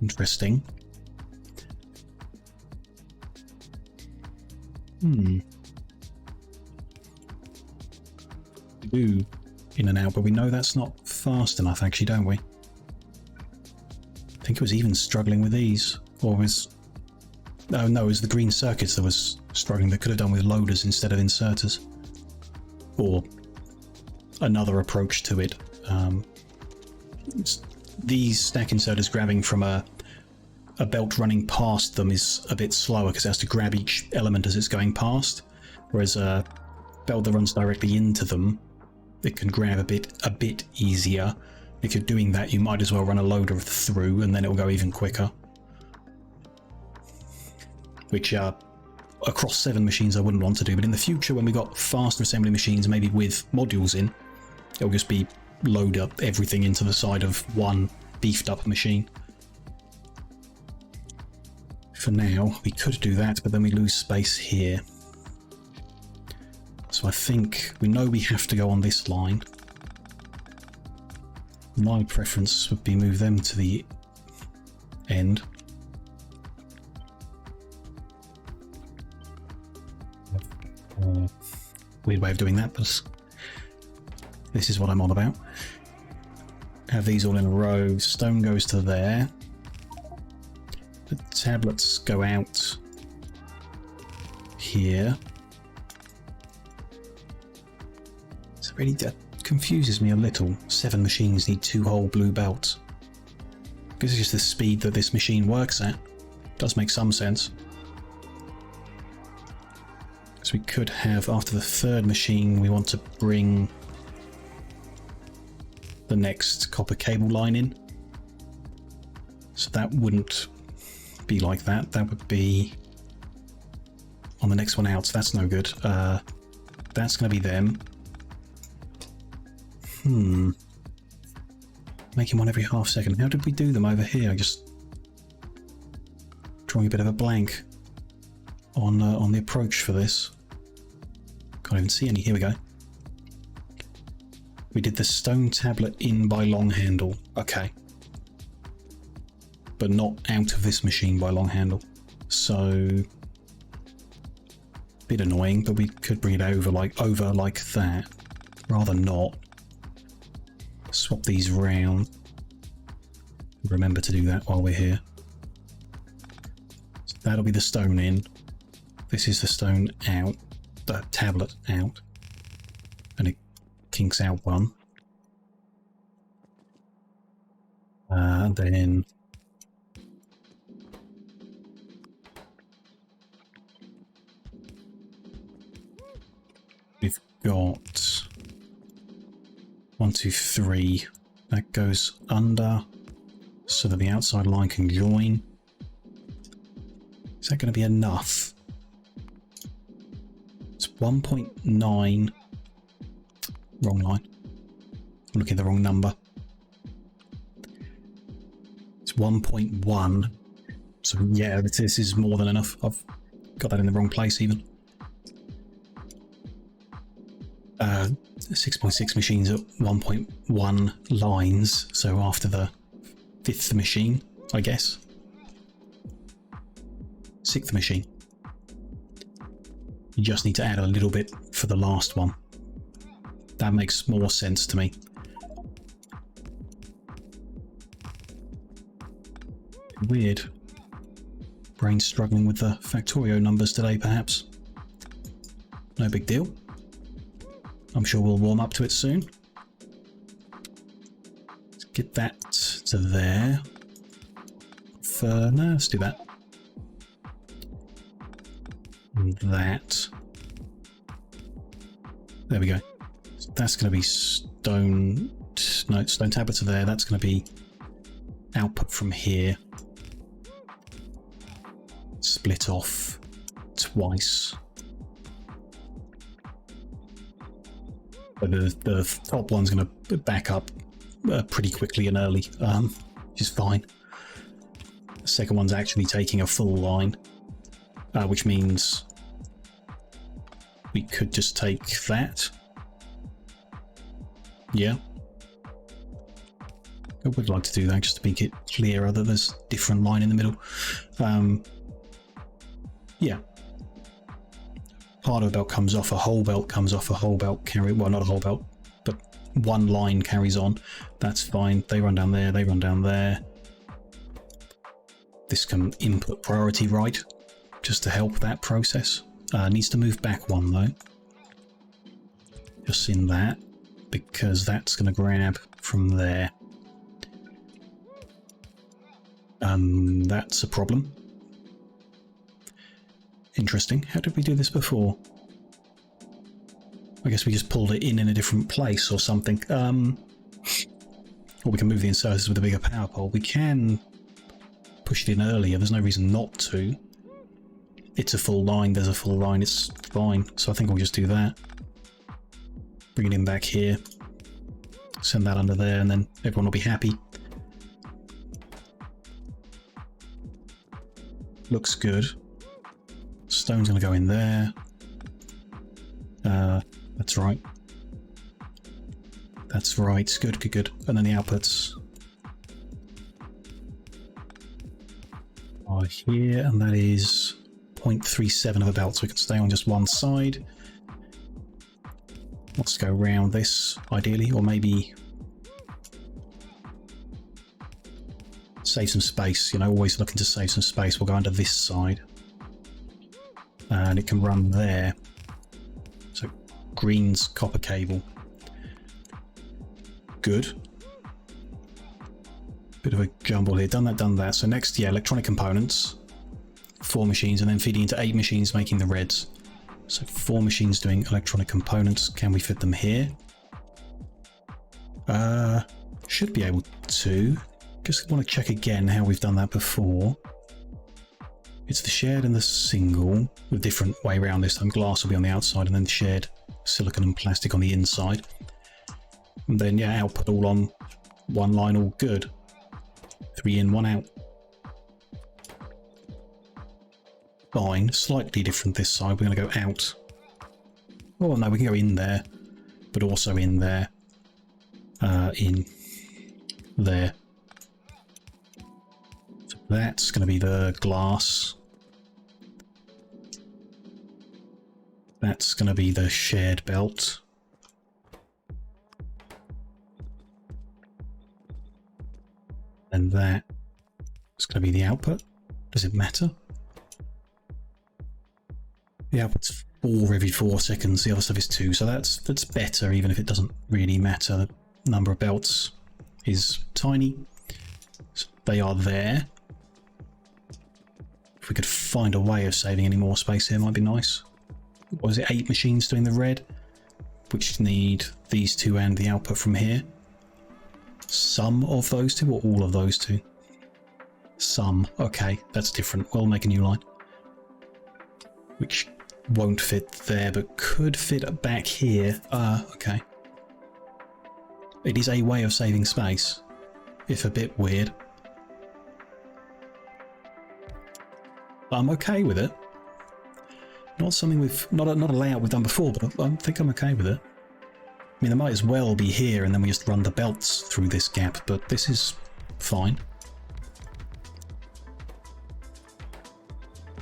Interesting. We do in and out, but we know that's not fast enough, actually, don't we? I think it was even struggling with these, or was... Oh no, it was the green circuits that was struggling. That could have done with loaders instead of inserters. Or another approach to it. These stack inserters grabbing from a belt running past them is a bit slower because it has to grab each element as it's going past, whereas a belt that runs directly into them, it can grab a bit easier. If you're doing that, you might as well run a loader through, and then it will go even quicker. Which across 7 machines I wouldn't want to do, but in the future when we got faster assembly machines, maybe with modules in, it'll just be load up everything into the side of one beefed up machine. For now, we could do that, but then we lose space here. So I think we know we have to go on this line. My preference would be move them to the end. Weird way of doing that, but this is what I'm on about. Have these all in a row. Stone goes to there. The tablets go out here. So really that confuses me a little. 7 machines need 2 whole blue belts. This is just the speed that this machine works at. Does make some sense. So we could have, after the 3rd machine, we want to bring the next copper cable line in. So that wouldn't be like that. That would be on the next one out. So that's no good. That's going to be them. Making one every half second. How did we do them over here? I just drawing a bit of a blank on the approach for this. Can't even see any. Here we go. We did the stone tablet in by long handle. Okay. But not out of this machine by long handle. So bit annoying, but we could bring it over like that. Rather not. Swap these round. Remember to do that while we're here. So that'll be the stone in. This is the stone out. The tablet out. And it kinks out one. And then we've got 1, 2, 3. That goes under so that the outside line can join. Is that going to be enough? It's 1.9. Wrong line. I'm looking at the wrong number. It's 1.1. So yeah, this is more than enough. I've got that in the wrong place even. 6.6 machines at 1.1 lines, so after the 5th machine, I guess. 6th machine. You just need to add a little bit for the last one. That makes more sense to me. Weird. Brain's struggling with the Factorio numbers today, perhaps. No big deal. I'm sure we'll warm up to it soon. Let's get that to there. No, let's do that. And that. There we go. So that's going to be stone. No, stone tablets are there. That's going to be output from here. Split off twice. The top one's going to back up pretty quickly and early, which is fine. The second one's actually taking a full line, which means we could just take that. Yeah. I would like to do that just to make it clearer that there's a different line in the middle. Yeah. Part of a belt comes off, a whole belt comes off, a whole belt carry, well, not a whole belt, but one line carries on. That's fine. They run down there, they run down there. This can input priority right, just to help that process. Needs to move back one though. Just in that, because that's going to grab from there. That's a problem. Interesting. How did we do this before? I guess we just pulled it in a different place or something. Or we can move the inserters with a bigger power pole. We can push it in earlier. There's no reason not to. It's a full line. There's a full line. It's fine. So I think we'll just do that. Bring it in back here. Send that under there and then everyone will be happy. Looks good. Stone's going to go in there. That's right. That's right. Good, good, good. And then the outputs are here, and that is 0.37 of a belt, so we can stay on just one side. Let's go around this, ideally, or maybe save some space. You know, always looking to save some space. We'll go under this side. And it can run there. So green's copper cable. Good. Bit of a jumble here. Done that. So next, yeah, electronic components. 4 machines, and then feeding into 8 machines, making the reds. So 4 machines doing electronic components. Can we fit them here? Should be able to. Just want to check again how we've done that before. It's the shared and the single, a different way around this time. Glass will be on the outside and then shared silicon and plastic on the inside. And then, yeah, output all on one line, all good. 3 in, 1 out. Fine, slightly different this side. We're going to go out. Oh no, we can go in there, but also in there. In there. So that's going to be the glass. That's going to be the shared belt. And that is going to be the output. Does it matter? The output's 4 every 4 seconds, the other stuff is 2, so that's better, even if it doesn't really matter. The number of belts is tiny. So they are there. If we could find a way of saving any more space here, might be nice. What was it, 8 machines doing the red, which need these 2 and the output from here. Some of those 2 or all of those 2? Some. Okay, that's different. We'll make a new line. Which won't fit there, but could fit back here. Okay. It is a way of saving space, if a bit weird. But I'm okay with it. Not something not a layout we've done before, but I think I'm okay with it. I mean, they might as well be here and then we just run the belts through this gap, but this is fine.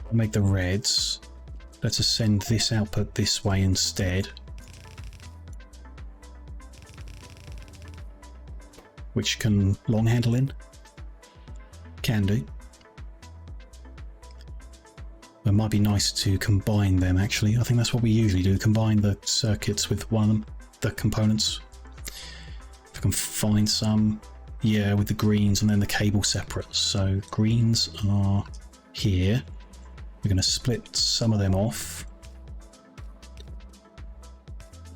I'll make the reds. Let's just send this output this way instead. Which can long handle in? Can do. It might be nice to combine them actually. I think that's what we usually do, combine the circuits with one of them, the components. If I can find some, yeah, with the greens and then the cable separate. So greens are here. We're going to split some of them off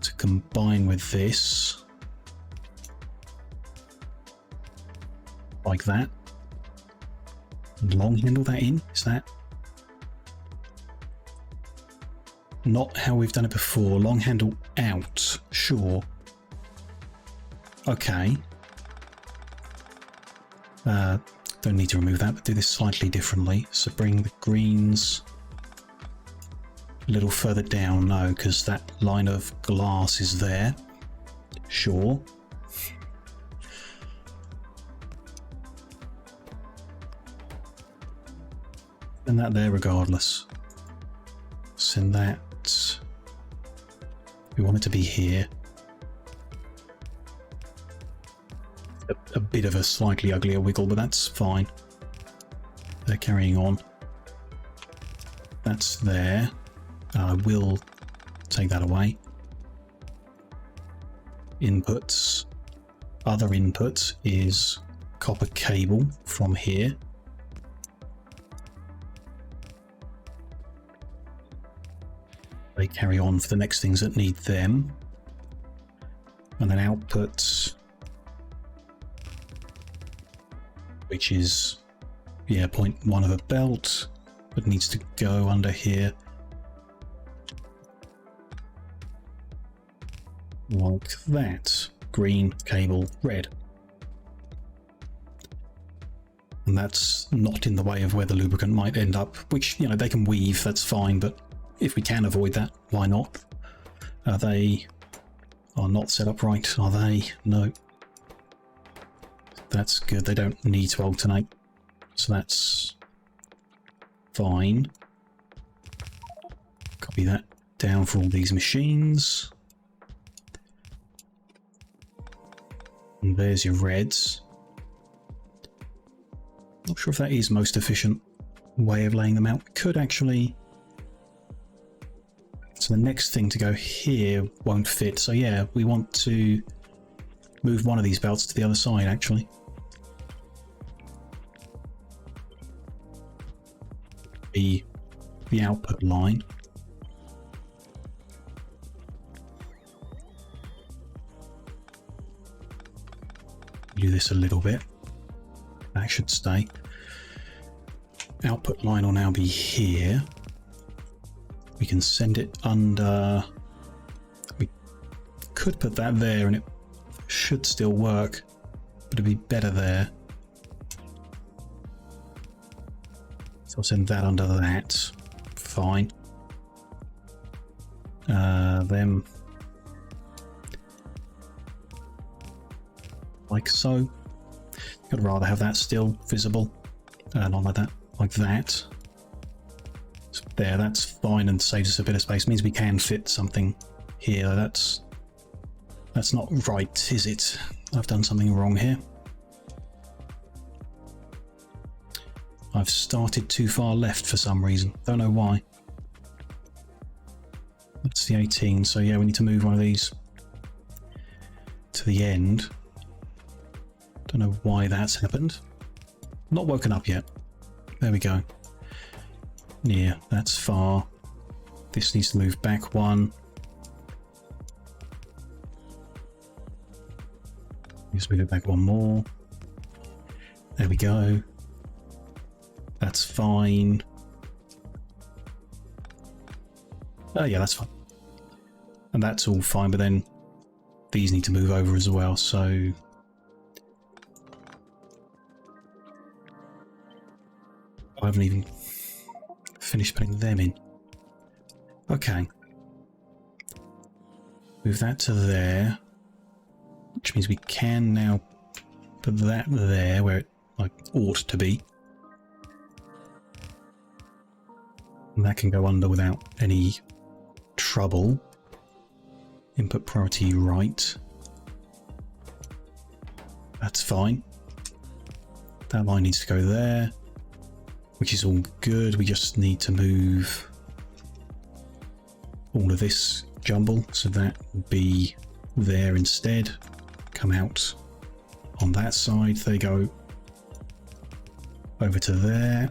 to combine with this, like that. And long handle that in, is that? Not how we've done it before. Long handle out, sure. Okay. Don't need to remove that, but do this slightly differently. So bring the greens a little further down. No, because that line of glass is there. Sure. Send that there regardless. Send that. We want it to be here. A bit of a slightly uglier wiggle, but that's fine. They're carrying on. That's there. I will take that away. Inputs. Other input is copper cable from here. They carry on for the next things that need them. And then outputs, which is, yeah, 0.1 of a belt, but needs to go under here. Like that. Green, cable, red. And that's not in the way of where the lubricant might end up, which, you know, they can weave, that's fine, but if we can avoid that, why not? They are not set up right, are they? No. That's good, they don't need to alternate, so that's fine. Copy that down for all these machines. And there's your reds. Not sure if that is most efficient way of laying them out. Could actually... So the next thing to go here won't fit. So yeah, we want to move one of these belts to the other side actually. The output line. Do this a little bit. should stay. Output line will now be here. We can send it under... We could put that there and it should still work, but it'd be better there. So I'll send that under that. Fine. Them like so. I'd rather have that still visible. Not like that. Like that. So there, that's fine and saves us a bit of space. It means we can fit something here. That's not right, is it? I've done something wrong here. I've started too far left for some reason. Don't know why. That's the 18, so yeah, we need to move one of these to the end. Don't know why that's happened. Not woken up yet. There we go. Yeah, that's far. This needs to move back one. Needs to move it back one more. There we go. That's fine. Oh yeah, that's fine. And that's all fine, but then these need to move over as well, so... I haven't even finished putting them in. Okay. Move that to there, which means we can now put that there where it like ought to be. And that can go under without any trouble. Input priority right. That's fine. That line needs to go there, which is all good. We just need to move all of this jumble, so that will be there instead. Come out on that side. They go over to there.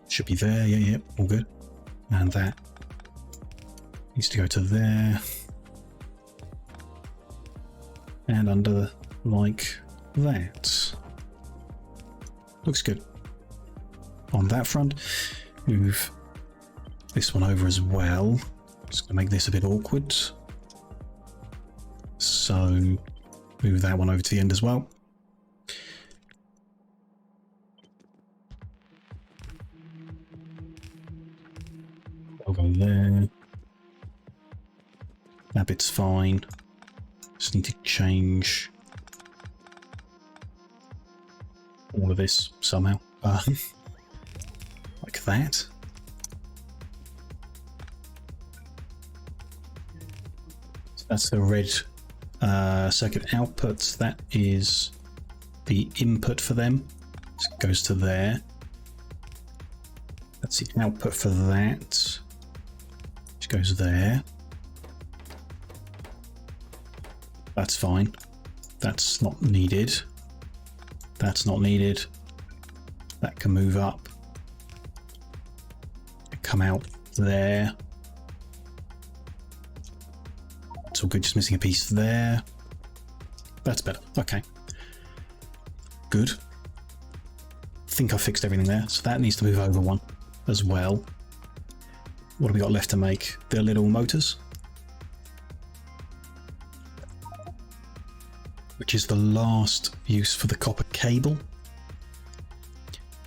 Should be there. Yeah, all good. And that needs to go to there. And under like that. Looks good. On that front, move this one over as well. Just gonna make this a bit awkward. So move that one over to the end as well. I'll go there. That bit's fine. Just need to change all of this somehow. Like that. So that's the red circuit outputs. That is the input for them. So it goes to there. That's the output for that, which goes there. That's fine. That's not needed. That's not needed. That can move up. Come out there. It's all good, just missing a piece there. That's better. Okay. Good. I think I fixed everything there. So that needs to move over one as well. What have we got left to make? The little motors. Which is the last use for the copper cable.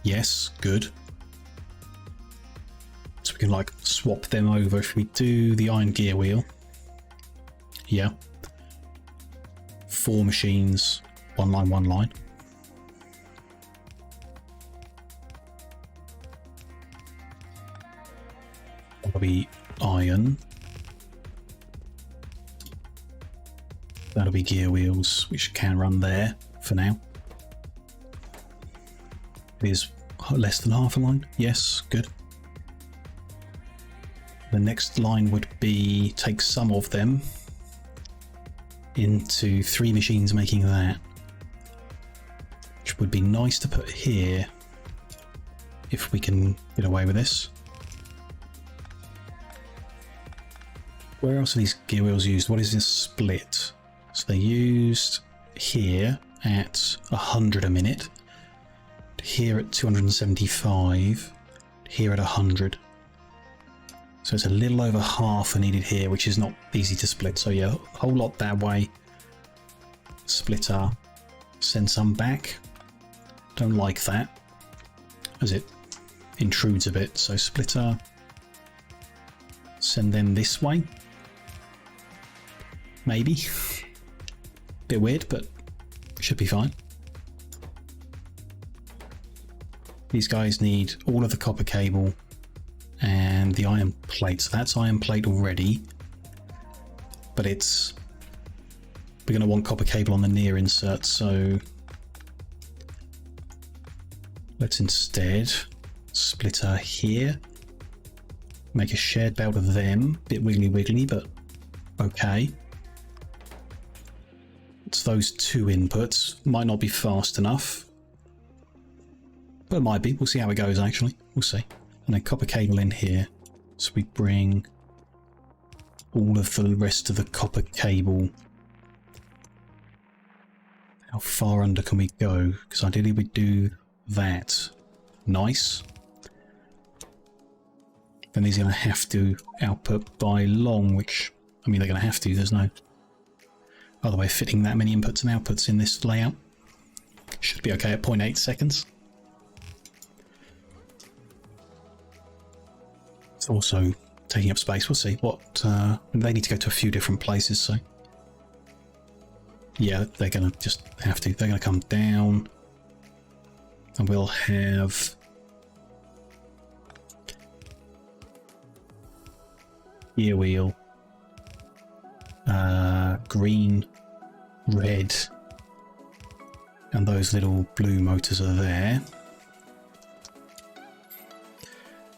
Yes, good. So we can like swap them over if we do the iron gear wheel. Yeah. 4 machines, one line, one line. That'll be iron. That'll be gear wheels, which can run there for now. It is less than half a line. Yes, good. The next line would be take some of them into 3 machines making that, which would be nice to put here if we can get away with this. Where else are these gear wheels used? What is this split? So they're used here at 100 a minute, here at 275, here at 100. So it's a little over half are needed here, which is not easy to split. So yeah, a whole lot that way. Splitter, send some back. Don't like that, as it intrudes a bit. So splitter, send them this way. Maybe. Bit weird, but should be fine. These guys need all of the copper cable and the iron plate. So that's iron plate already, but we're going to want copper cable on the near insert. So let's instead splitter here, make a shared belt of them. Bit wiggly wiggly, but okay. It's those two inputs. Might not be fast enough, but it might be. We'll see how it goes, actually. We'll see. And then copper cable in here. So we bring all of the rest of the copper cable. How far under can we go? Because ideally we do that. Nice. Then he's going to have to output by long, which, I mean, they're going to have to. There's no other way of fitting that many inputs and outputs in this layout. Should be okay at 0.8 seconds. It's also taking up space. We'll see what they need to go to a few different places. So yeah, they're gonna just have to. They're gonna come down, and we'll have gear wheel, green, red, and those little blue motors are there.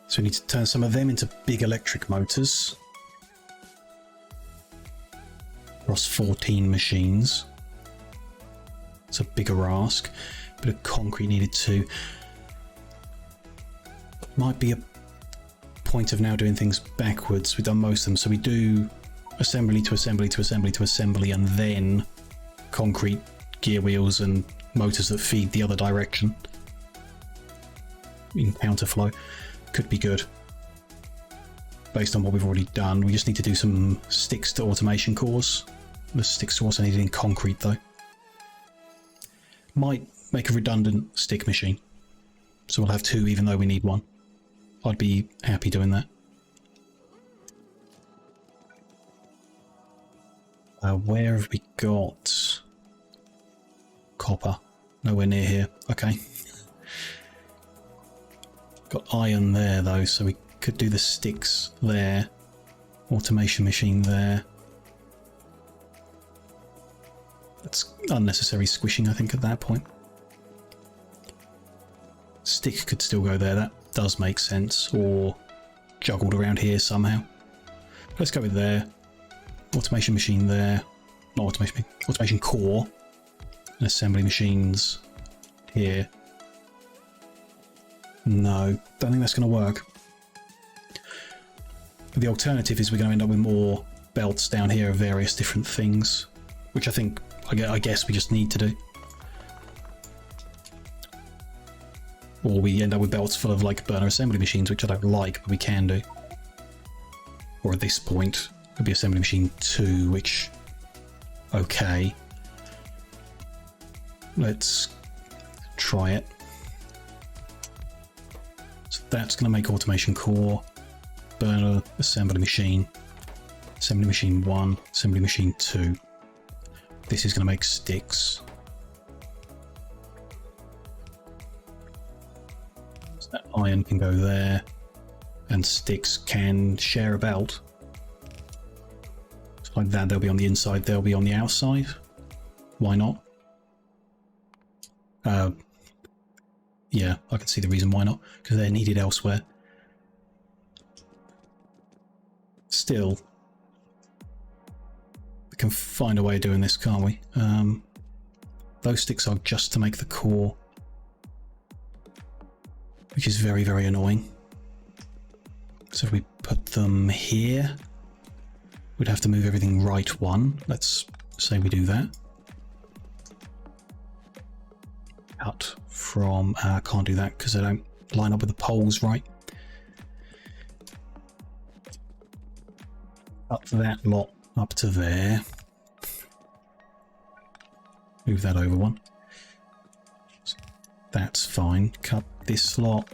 So we need to turn some of them into big electric motors across 14 machines. It's a bigger ask. A bit of concrete needed too. Might be a point of now doing things backwards. We've done most of them, so we do assembly to assembly to assembly to assembly, and then concrete, gear wheels and motors that feed the other direction in counterflow. Could be good based on what we've already done. We just need to do some sticks to automation cores. The sticks are also needed in concrete though. Might make a redundant stick machine, so we'll have two even though we need one. I'd be happy doing that. Where have we got copper? Nowhere near here. Okay. Got iron there though, so we could do the sticks there. Automation machine there. That's unnecessary squishing, I think, at that point. Stick could still go there, that does make sense, or juggled around here somehow. Let's go with there. Automation machine there. Not automation, automation core. And assembly machines here. No, don't think that's going to work. The alternative is we're going to end up with more belts down here of various different things, which I guess we just need to do. Or we end up with belts full of like burner assembly machines, which I don't like, but we can do. Or at this point, it'll be assembly machine 2, which, okay. Let's try it. So that's going to make automation core, burner assembly machine 1, assembly machine 2. This is going to make sticks. So that iron can go there, and sticks can share a belt. So like that, they'll be on the inside, they'll be on the outside. Why not? Yeah, I can see the reason why not, because they're needed elsewhere. Still, we can find a way of doing this, can't we? Those sticks are just to make the core, which is very, very annoying. So if we put them here, we'd have to move everything right 1. Let's say we do that. cut from, can't do that because they don't line up with the poles right. Up that lot up to there. Move that over one. That's fine. Cut this slot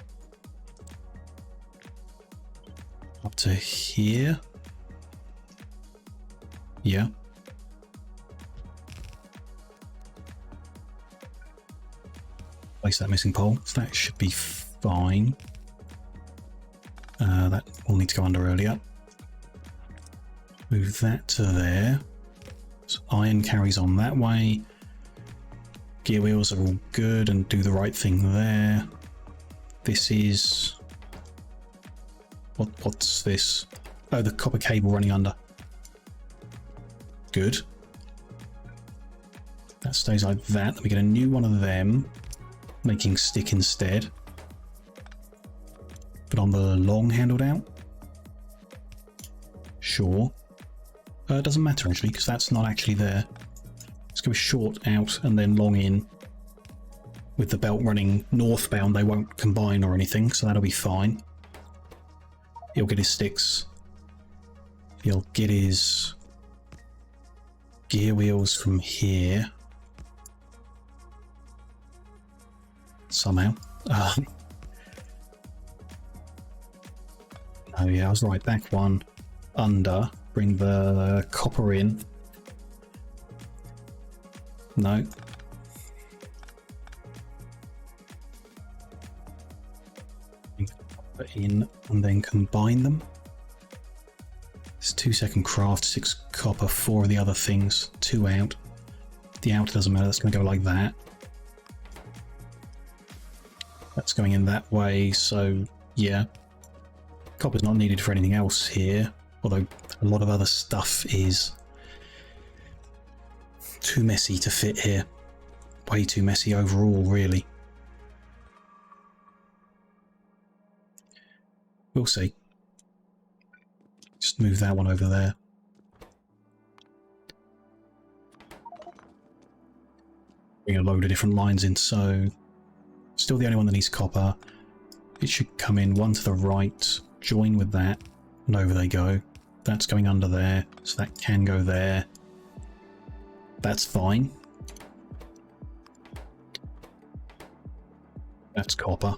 up to here. Yeah. Place that missing pole. So that should be fine. That will need to go under earlier. Move that to there. So iron carries on that way. Gear wheels are all good and do the right thing there. This is... What's this? Oh, the copper cable running under. Good. That stays like that. Let me get a new one of them, making stick instead. But on the long handled out? Sure. It doesn't matter actually, because that's not actually there. Let's go short out and then long in. With the belt running northbound, they won't combine or anything, so that'll be fine. He'll get his sticks. He'll get his gear wheels from here. Somehow. Oh yeah, I was right. Back one. Under. Bring the copper in. No. Bring the copper in and then combine them. It's 2-second craft, 6 copper, 4 of the other things, 2 out. The outer doesn't matter, that's going to go like that. That's going in that way, so yeah. Copper's not needed for anything else here, although a lot of other stuff is too messy to fit here. Way too messy overall, really. We'll see. Just move that one over there. Bring a load of different lines in, so still the only one that needs copper. It should come in one to the right, join with that, and over they go. That's going under there, so that can go there. That's fine. That's copper.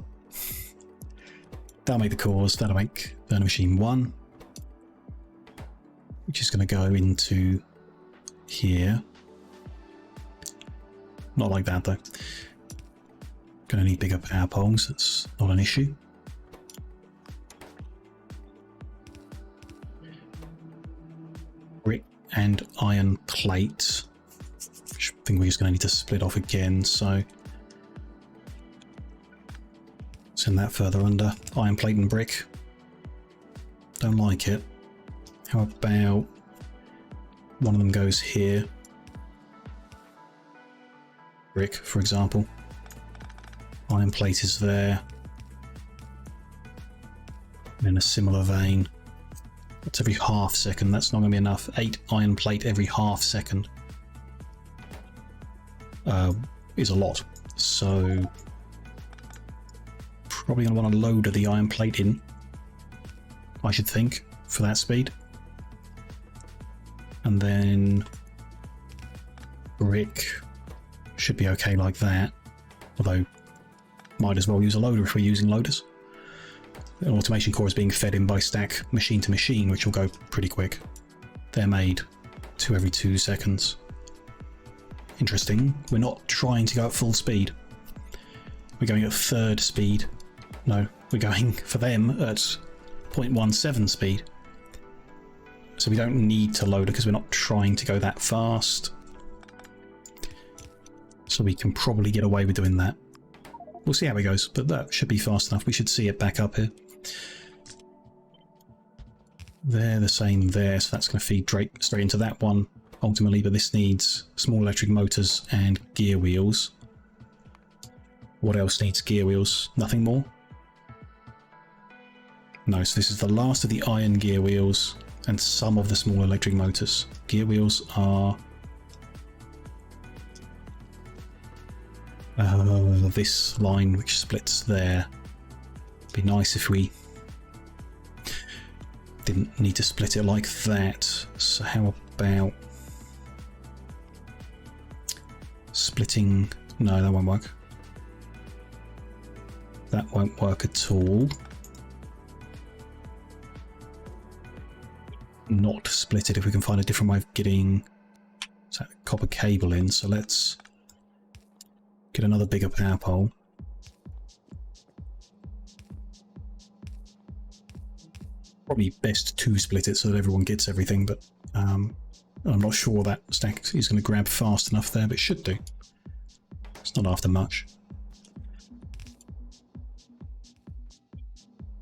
That'll make the cores, that'll make burner machine 1. Which is going to go into here. Not like that though. Going to need bigger power poles, that's not an issue. Brick and iron plate. Which I think we're just going to need to split off again, so send that further under. Iron plate and brick. Don't like it. How about one of them goes here? Brick, for example. Iron plate is there. And in a similar vein. That's every half second. That's not going to be enough. 8 iron plate every half second. Is a lot. So probably going to want to load the iron plate in. I should think, for that speed. And then brick should be okay like that. Although might as well use a loader if we're using loaders. The automation core is being fed in by stack machine to machine, which will go pretty quick. They're made 2 every 2 seconds. Interesting. We're not trying to go at full speed. We're going at third speed. No, we're going for them at 0.17 speed. So we don't need to load it because we're not trying to go that fast. So we can probably get away with doing that. We'll see how it goes, but that should be fast enough. We should see it back up here. They're the same there, so that's going to feed straight into that one ultimately, but this needs small electric motors and gear wheels. What else needs gear wheels? Nothing more? No, so this is the last of the iron gear wheels and some of the small electric motors. Gear wheels are This line which splits there. Be nice if we didn't need to split it like that. So how about splitting? No, that won't work. That won't work at all. Not split it if we can find a different way of getting that copper cable in. So let's get another bigger power pole. Probably best to split it so that everyone gets everything, but I'm not sure that stack is going to grab fast enough there, but it should do. It's not after much.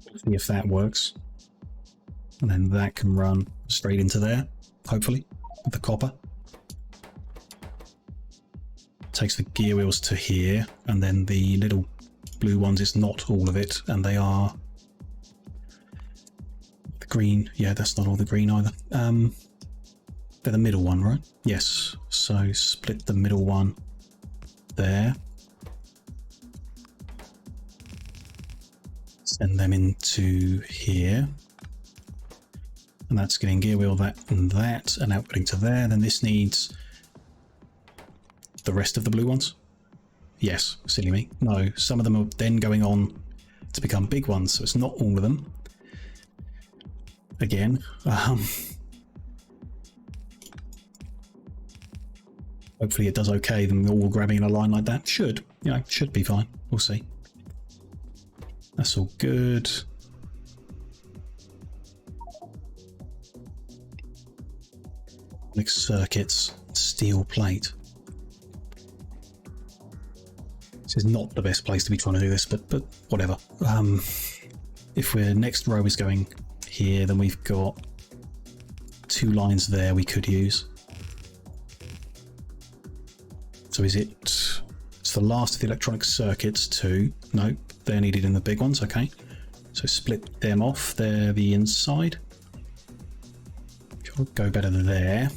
See if that works. And then that can run straight into there, hopefully, with the copper. Takes the gear wheels to here, and then the little blue ones is not all of it, and they are the green. Yeah, that's not all the green either. They're the middle one, right? Yes. So split the middle one there. Send them into here. And that's getting gear wheel that and that, and outputting to there. Then this needs the rest of the blue ones. Yes, silly me. No, some of them are then going on to become big ones, so it's not all of them. Again, hopefully it does okay. Them all grabbing in a line like that should be fine. We'll see. That's all good. Next circuits, steel plate. This is not the best place to be trying to do this, but whatever. If we're next row is going here, then we've got 2 lines there we could use. So is it? It's the last of the electronic circuits. 2. No, they're needed in the big ones. Okay, so split them off. They're the inside. Should go better there.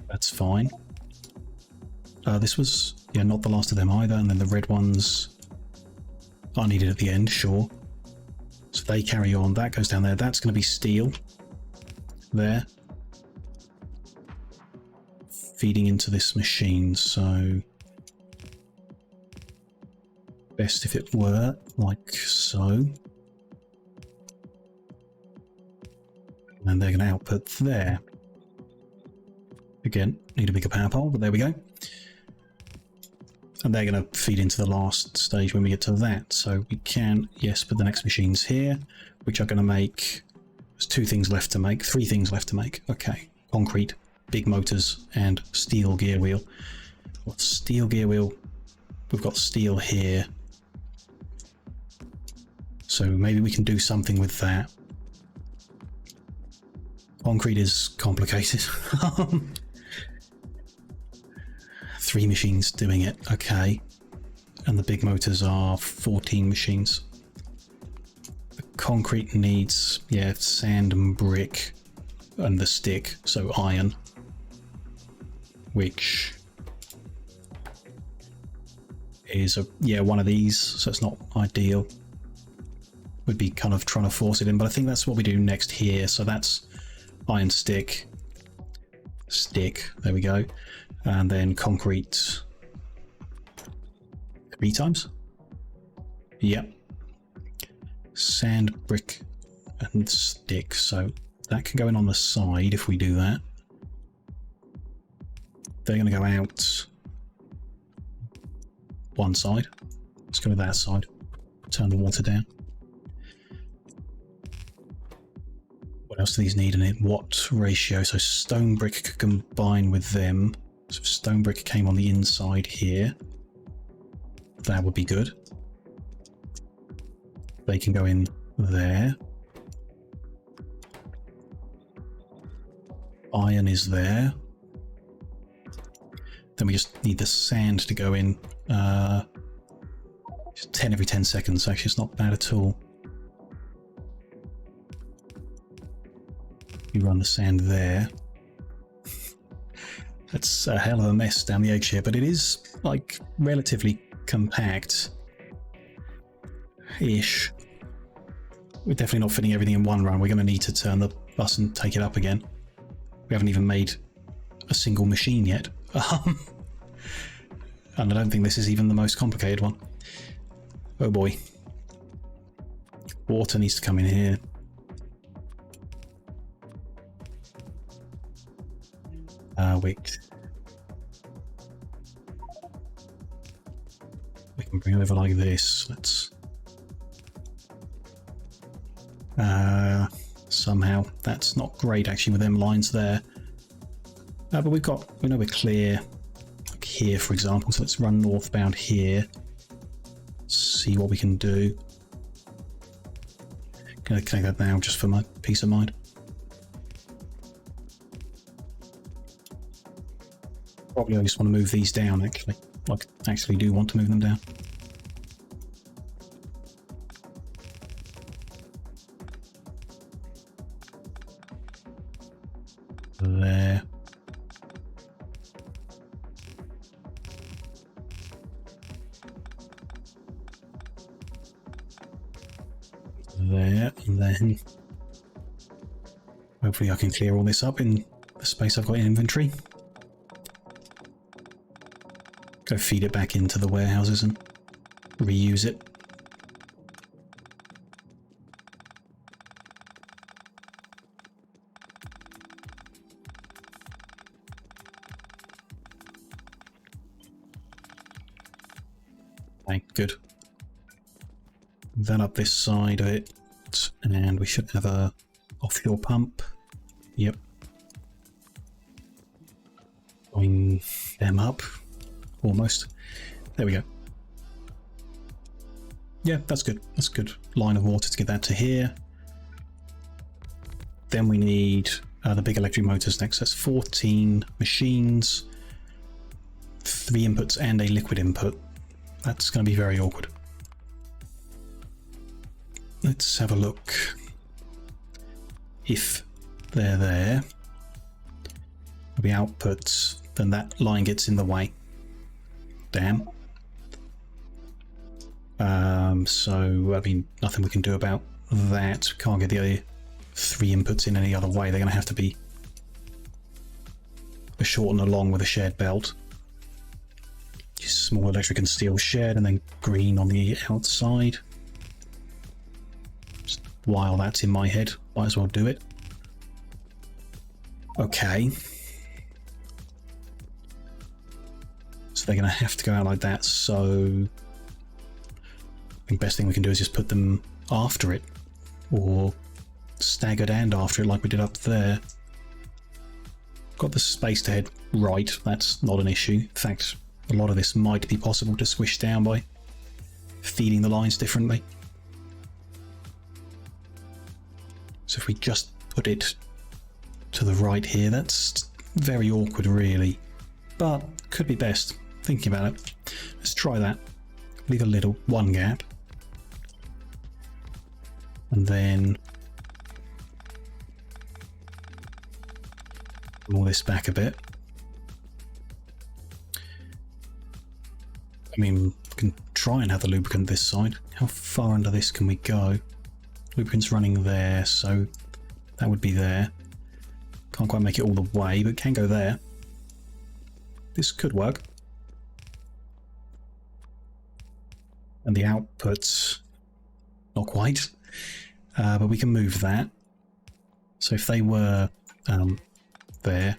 That's fine. This was, yeah, not the last of them either. And then the red ones are needed at the end, sure. So they carry on. That goes down there. That's going to be steel. There. Feeding into this machine. So best if it were like so. And they're going to output there. Again, need a bigger power pole, but there we go. And they're going to feed into the last stage when we get to that. So we can, yes, put the next machines here, which are going to make, there's 2 things left to make, 3 things left to make. Okay, concrete, big motors, and steel gear wheel. What steel gear wheel? We've got steel here. So maybe we can do something with that. Concrete is complicated. 3 machines doing it, okay. And the big motors are 14 machines. The concrete needs, yeah, sand and brick and the stick, so iron, which is one of these, so it's not ideal. Would be kind of trying to force it in, but I think that's what we do next here. So that's iron stick, there we go. And then concrete 3 times. Yep. Sand, brick, and stick. So that can go in on the side if we do that. They're going to go out one side. Let's go to that side. Turn the water down. What else do these need in it? What ratio? So stone brick could combine with them. So if stone brick came on the inside here, that would be good. They can go in there. Iron is there. Then we just need the sand to go in. 10 every 10 seconds. Actually, it's not bad at all. You run the sand there. That's a hell of a mess down the edge here, but it is, like, relatively compact-ish. We're definitely not fitting everything in one run. We're going to need to turn the bus and take it up again. We haven't even made a single machine yet. And I don't think this is even the most complicated one. Oh boy. Water needs to come in here. Wait. We can bring it over like this. Let's... somehow. That's not great actually with them lines there. But we know we're clear. Like here, for example. So let's run northbound here. See what we can do. Gonna connect that now just for my peace of mind. Probably I just want to move these down actually. Like, actually do want to move them down. There. There, and then hopefully I can clear all this up in the space I've got in inventory. Go feed it back into the warehouses and reuse it. Okay, good. Then up this side of it, and we should have a offshore pump. Yep. Going them up. Almost. There we go. Yeah, that's good. That's a good line of water to get that to here. Then we need the big electric motors next. That's 14 machines, 3 inputs and a liquid input. That's going to be very awkward. Let's have a look. If they're there, the outputs, then that line gets in the way. Damn. So, I mean, nothing we can do about that. Can't get the other 3 inputs in any other way. They're going to have to be shortened along with a shared belt. Just small electric and steel shared, and then green on the outside. Just while that's in my head, might as well do it. Okay. So they're going to have to go out like that, so I think best thing we can do is just put them after it, or staggered and after it like we did up there. Got the space to head right, that's not an issue. In fact, a lot of this might be possible to squish down by feeding the lines differently. So if we just put it to the right here, that's very awkward really, but could be best. Thinking about it, let's try that. Leave a little, one gap, and then pull this back a bit. I mean, we can try and have the lubricant this side. How far under this can we go? Lubricant's running there, so that would be there. Can't quite make it all the way, but can go there. This could work. And the outputs, not quite, but we can move that. So if they were there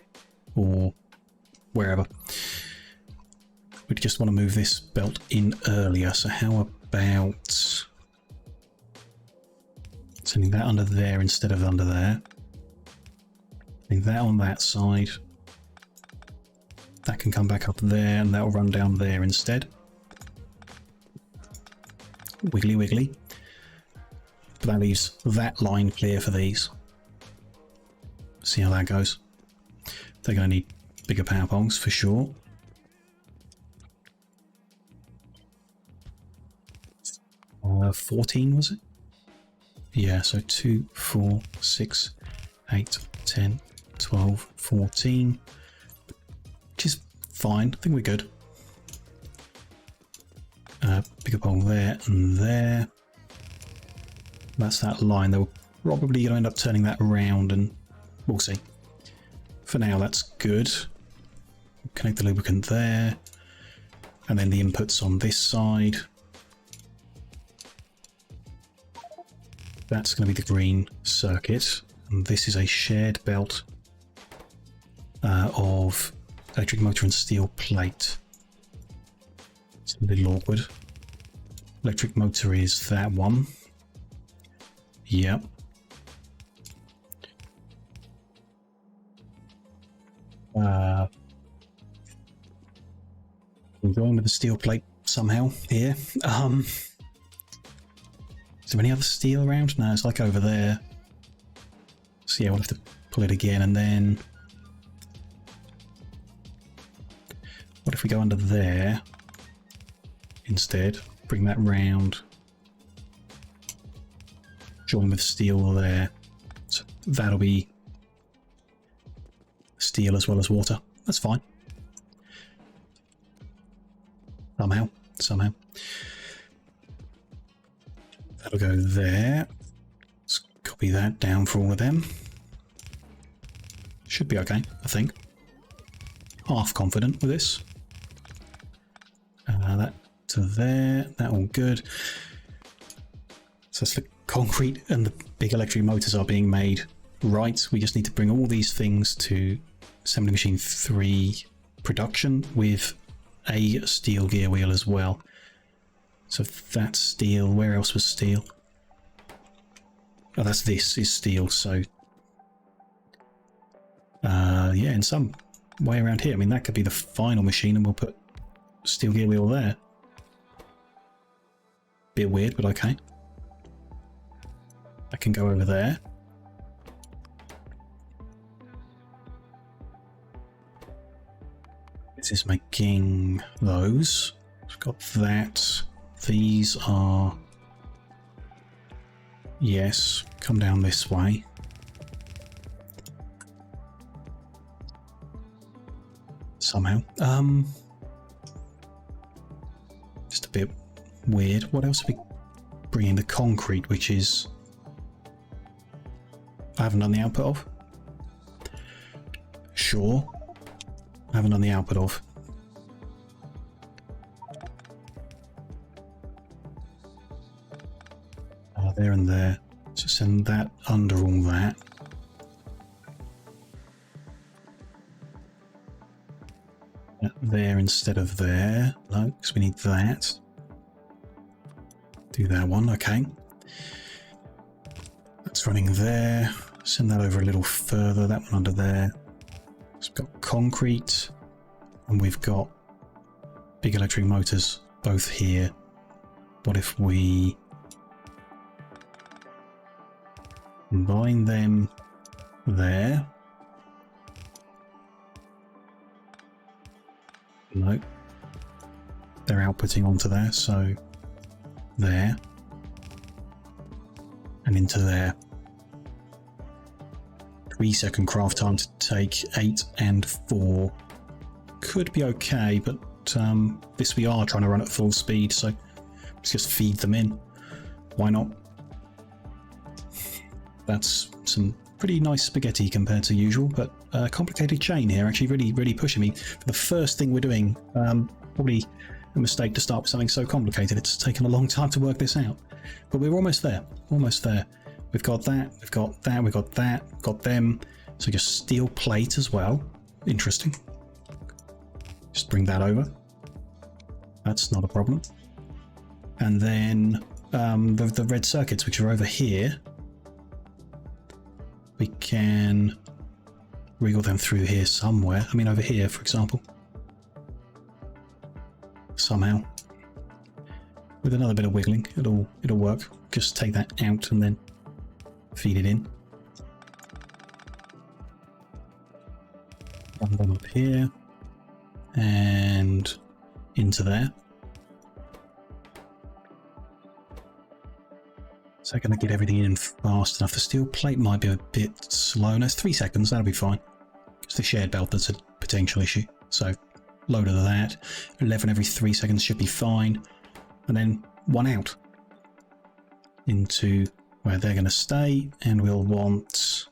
or wherever, we'd just want to move this belt in earlier. So how about sending that under there instead of under there? Putting that on that side. That can come back up there, and that'll run down there instead. Wiggly wiggly. But that leaves that line clear for these. See how that goes. They're going to need bigger power pongs for sure. Uh, 14 was it? Yeah, so 2, 4, 6, 8, 10, 12, 14. which is fine. I think we're good. Bigger pole there and there. That's that line. They're probably going to end up turning that around, and we'll see. For now, that's good. Connect the lubricant there. And then the inputs on this side. That's going to be the green circuit. And this is a shared belt of electric motor and steel plate. It's a little awkward. Electric motor is that one. Yep. I'm going with the steel plate somehow here. Is there any other steel around? No, it's like over there. So yeah, we'll have to pull it again, and then what if we go under there instead? Bring that round. Join with steel there. So that'll be steel as well as water. That's fine. Somehow. That'll go there. Let's copy that down for all of them. Should be okay, I think. Half confident with this. That to there. That all good. So it's the concrete and the big electric motors are being made right. We just need to bring all these things to assembly machine 3 production with a steel gear wheel as well. So that's steel. Where else was steel? Oh, this is steel. So yeah, in some way around here. I mean, that could be the final machine, and we'll put steel gear wheel there. Bit weird, but okay. I can go over there. This is making those. We've got that. These are... Yes, come down this way. Somehow. Just a bit weird. What else are we bringing? The concrete, which is... I haven't done the output of. Sure. I haven't done the output of. There and there. So send that under all that. There instead of there. No, because we need that. Do that one, okay. That's running there. Send that over a little further. That one under there. So we've got concrete, and we've got big electric motors both here. What if we combine them there? No. They're outputting onto there, so there. And into there. 3-second craft time to take 8 and 4. Could be okay, but this we are trying to run at full speed, so let's just feed them in. Why not? That's some pretty nice spaghetti compared to usual, but complicated chain here, actually really pushing me. For the first thing we're doing, probably a mistake to start with something so complicated. It's taken a long time to work this out, but we're almost there. We've got that, we've got that, we've got that, we've got them. So just steel plate as well. Interesting. Just bring that over. That's not a problem. And then the red circuits, which are over here, we can wriggle them through here somewhere. I mean, over here, for example. Somehow. With another bit of wiggling, it'll work. Just take that out and then feed it in. Run them up here and into there. Is that going to get everything in fast enough? The steel plate might be a bit slow. No, it's 3 seconds. That'll be fine. It's the shared belt that's a potential issue. So load of that. 11 every 3 seconds should be fine. And then 1 out into where they're going to stay. And we'll want...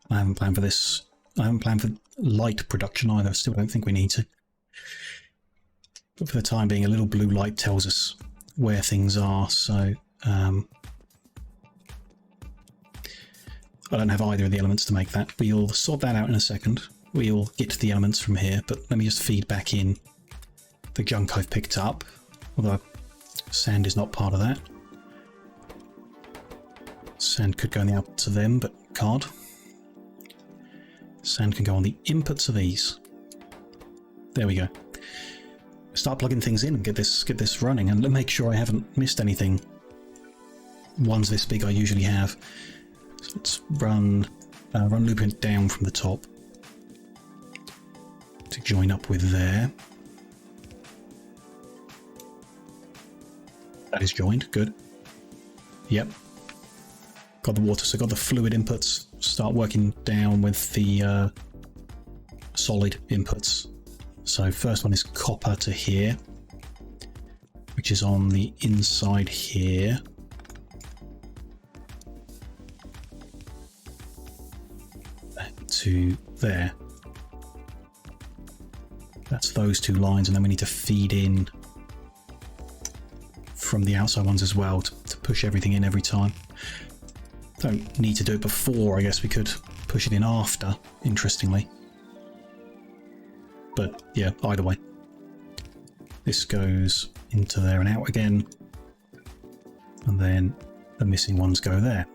I haven't planned for this. I haven't planned for light production either. Still don't think we need to. But for the time being, a little blue light tells us where things are. So I don't have either of the elements to make that. We'll sort that out in a second. We'll get to the elements from here, but let me just feed back in the junk I've picked up, although sand is not part of that. Sand could go on the output to them, but can't. Sand can go on the inputs of these. There we go. Start plugging things in and get this running, and make sure I haven't missed anything. Ones this big I usually have. So let's run looping down from the top to join up with there. That is joined, good. Yep. Got the water, so got the fluid inputs. Start working down with the solid inputs. So first one is copper to here, which is on the inside here. To there. That's those 2 lines, and then we need to feed in from the outside ones as well to push everything in every time. Don't need to do it before. I guess we could push it in after, interestingly. But yeah, either way. This goes into there and out again, and then the missing ones go there.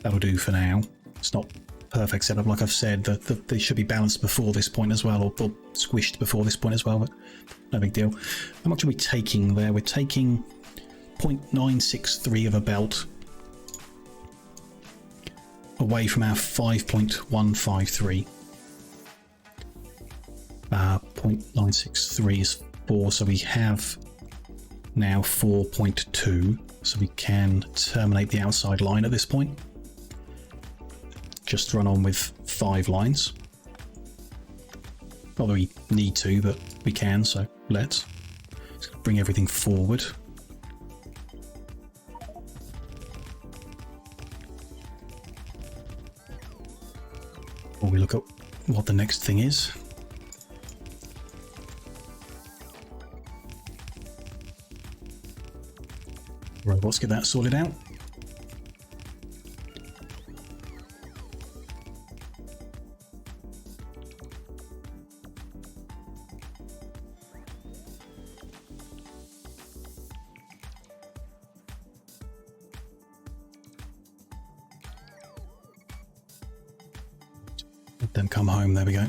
That'll do for now. It's not perfect setup, like I've said. They should be balanced before this point as well, or squished before this point as well, but no big deal. How much are we taking there? We're taking 0.963 of a belt away from our 5.153. 0.963 is 4, so we have now 4.2, so we can terminate the outside line at this point. Just run on with 5 lines. Not that we need to, but we can, so let's bring everything forward. Or we look at what the next thing is. Robots, get that sorted out. Let them come home, there we go.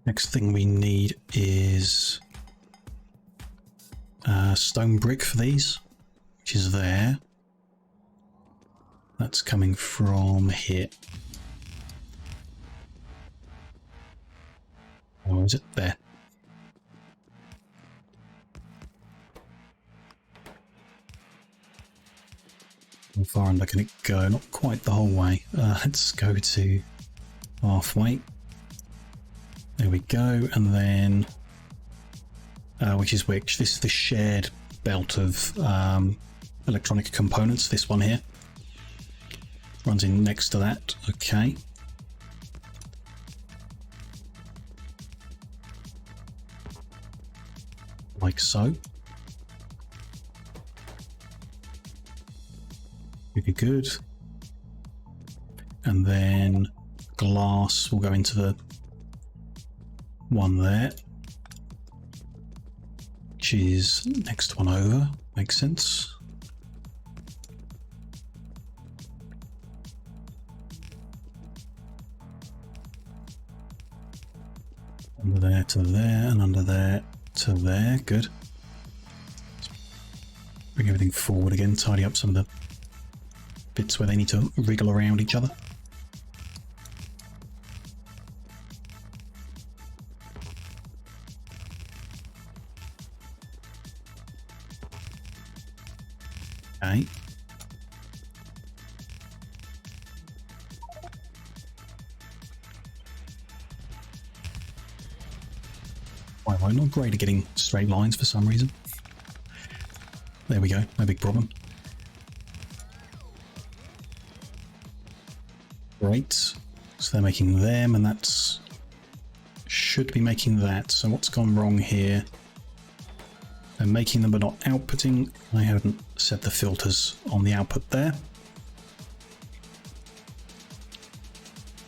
Next thing we need is stone brick for these, which is there. That's coming from here. Or is it there? How far under can it go? Not quite the whole way. Let's go to halfway. There we go, and then which is which? This is the shared belt of electronic components. This one here runs in next to that. Okay. Like so. Pretty good. And then glass will go into the one there, which is next one over. Makes sense. Under there to there, and under there to there. Good. Bring everything forward again, tidy up some of the bits where they need to wriggle around each other. Okay. I'm not great at getting straight lines for some reason. There we go, no big problem. Great. So they're making them, and that's should be making that. So what's gone wrong here? They're making them but not outputting. I haven't set the filters on the output there.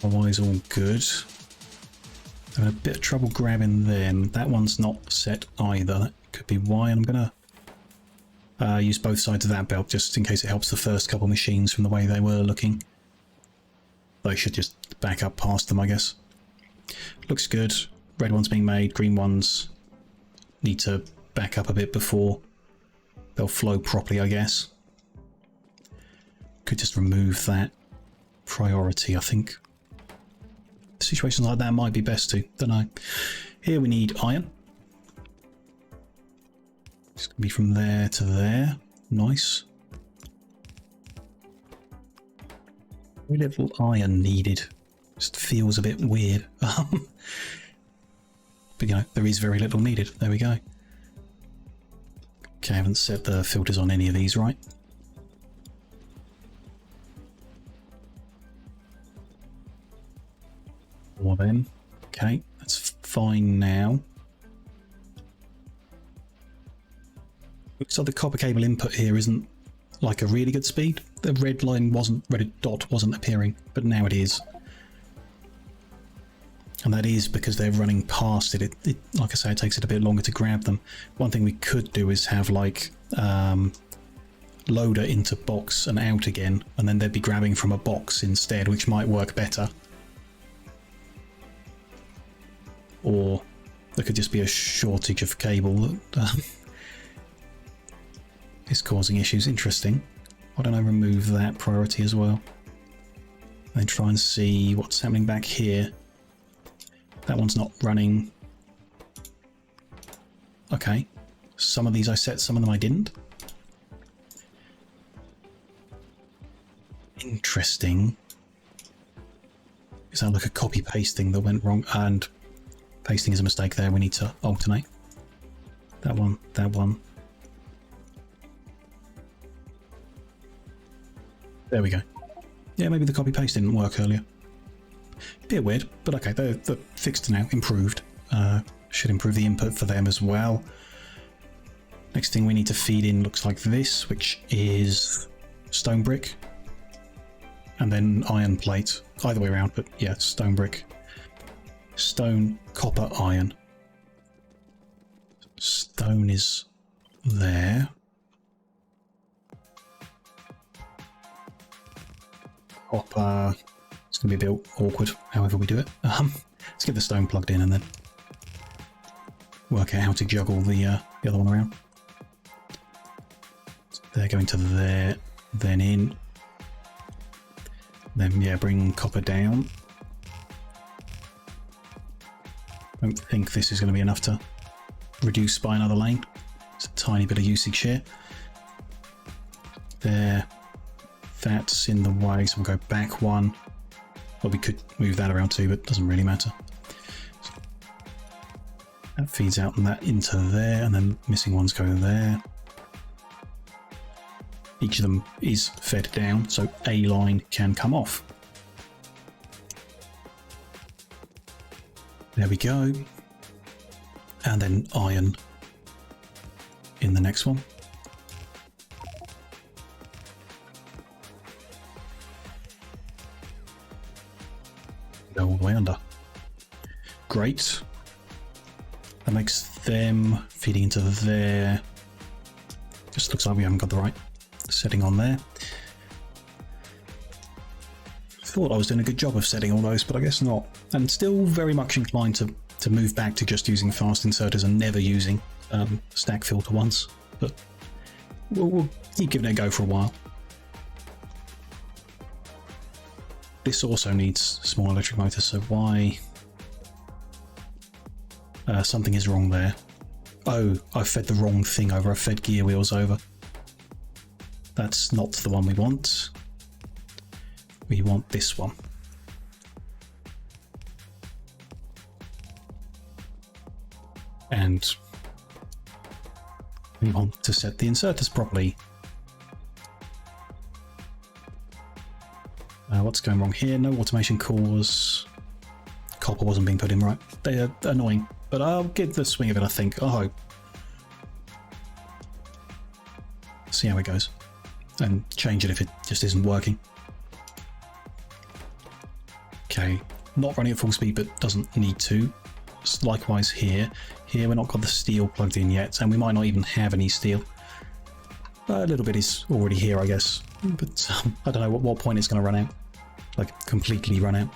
Otherwise all good. Having a bit of trouble grabbing them. That one's not set either. That could be why. And I'm gonna use both sides of that belt just in case it helps the first couple machines from the way they were looking. They should just back up past them, I guess. Looks good. Red one's being made, green ones need to back up a bit before they'll flow properly, I guess. Could just remove that priority, I think. Situations like that might be best to, don't know. Here we need iron. It's going to be from there to there. Nice. Very little iron needed. Just feels a bit weird. But you know, there is very little needed. There we go. Okay, I haven't set the filters on any of these, right? Or then. Okay, that's fine now. Looks like the copper cable input here isn't like a really good speed. The red line wasn't, red dot wasn't appearing, but now it is. And that is because they're running past it. It, like I say, it takes it a bit longer to grab them. One thing we could do is have like loader into box and out again, and then they'd be grabbing from a box instead, which might work better. Or there could just be a shortage of cable that is causing issues. Interesting. Why don't I remove that priority as well? And try and see what's happening back here. That one's not running. Okay. Some of these I set, some of them I didn't. Interesting. Is that like a copy pasting that went wrong? And pasting is a mistake there. We need to alternate. That one, that one. There we go. Yeah, maybe the copy paste didn't work earlier. Bit weird, but okay, they're fixed now, improved. Should improve the input for them as well. Next thing we need to feed in looks like this, which is stone brick. And then iron plate. Either way around, but yeah, stone brick. Stone, copper, iron. Stone is there. Copper. It's going to be a bit awkward, however we do it. Let's get the stone plugged in and then work out how to juggle the other one around. So they're going to there, then in. Then, yeah, bring copper down. Don't think this is going to be enough to reduce by another lane. It's a tiny bit of usage here. There. That's in the way, so we'll go back one. Well, we could move that around too, but it doesn't really matter. That feeds out and that into there, and then missing ones go there. Each of them is fed down, so a line can come off. There we go. And then iron in the next one. Go all the way under. Great. That makes them feeding into there. Just looks like we haven't got the right setting on there. Thought I was doing a good job of setting all those, but I guess not. And still very much inclined to move back to just using fast inserters and never using stack filter ones. But we'll keep giving it a go for a while. This also needs small electric motors, so why? Something is wrong there. Oh, I've fed the wrong thing over. I've fed gear wheels over. That's not the one we want. We want this one. And we want to set the inserters properly. What's going wrong here? No automation cores. Copper wasn't being put in right. They are annoying, but I'll get the swing of it, I think. I hope. See how it goes. And change it if it just isn't working. Okay, not running at full speed, but doesn't need to. Likewise here. Here we're not got the steel plugged in yet, and we might not even have any steel. A little bit is already here, I guess. But I don't know at what point it's going to run out. Like, completely run out.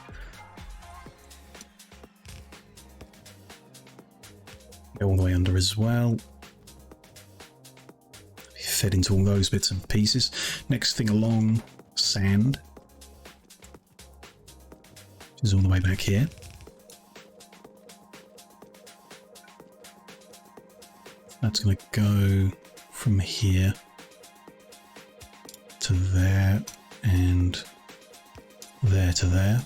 Go all the way under as well. Fed into all those bits and pieces. Next thing along, sand. Which is all the way back here. That's going to go from here to there and there to there.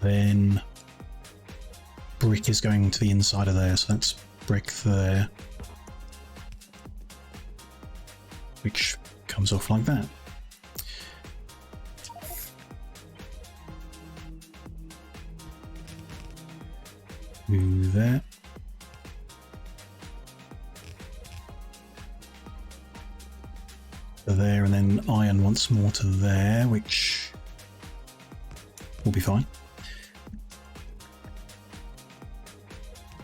Then brick is going to the inside of there, so that's brick there, which comes off like that. Do that. To there, and then iron once more to there, which will be fine.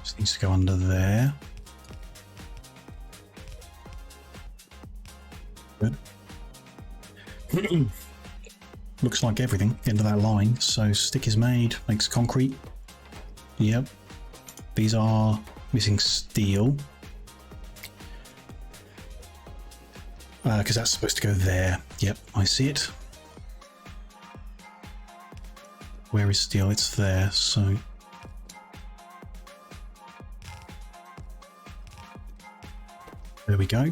Just needs to go under there. Good. Looks like everything into that line. So stick is made, makes concrete. Yep. These are missing steel. Because that's supposed to go there. Yep, I see it. Where is steel? It's there, so... There we go.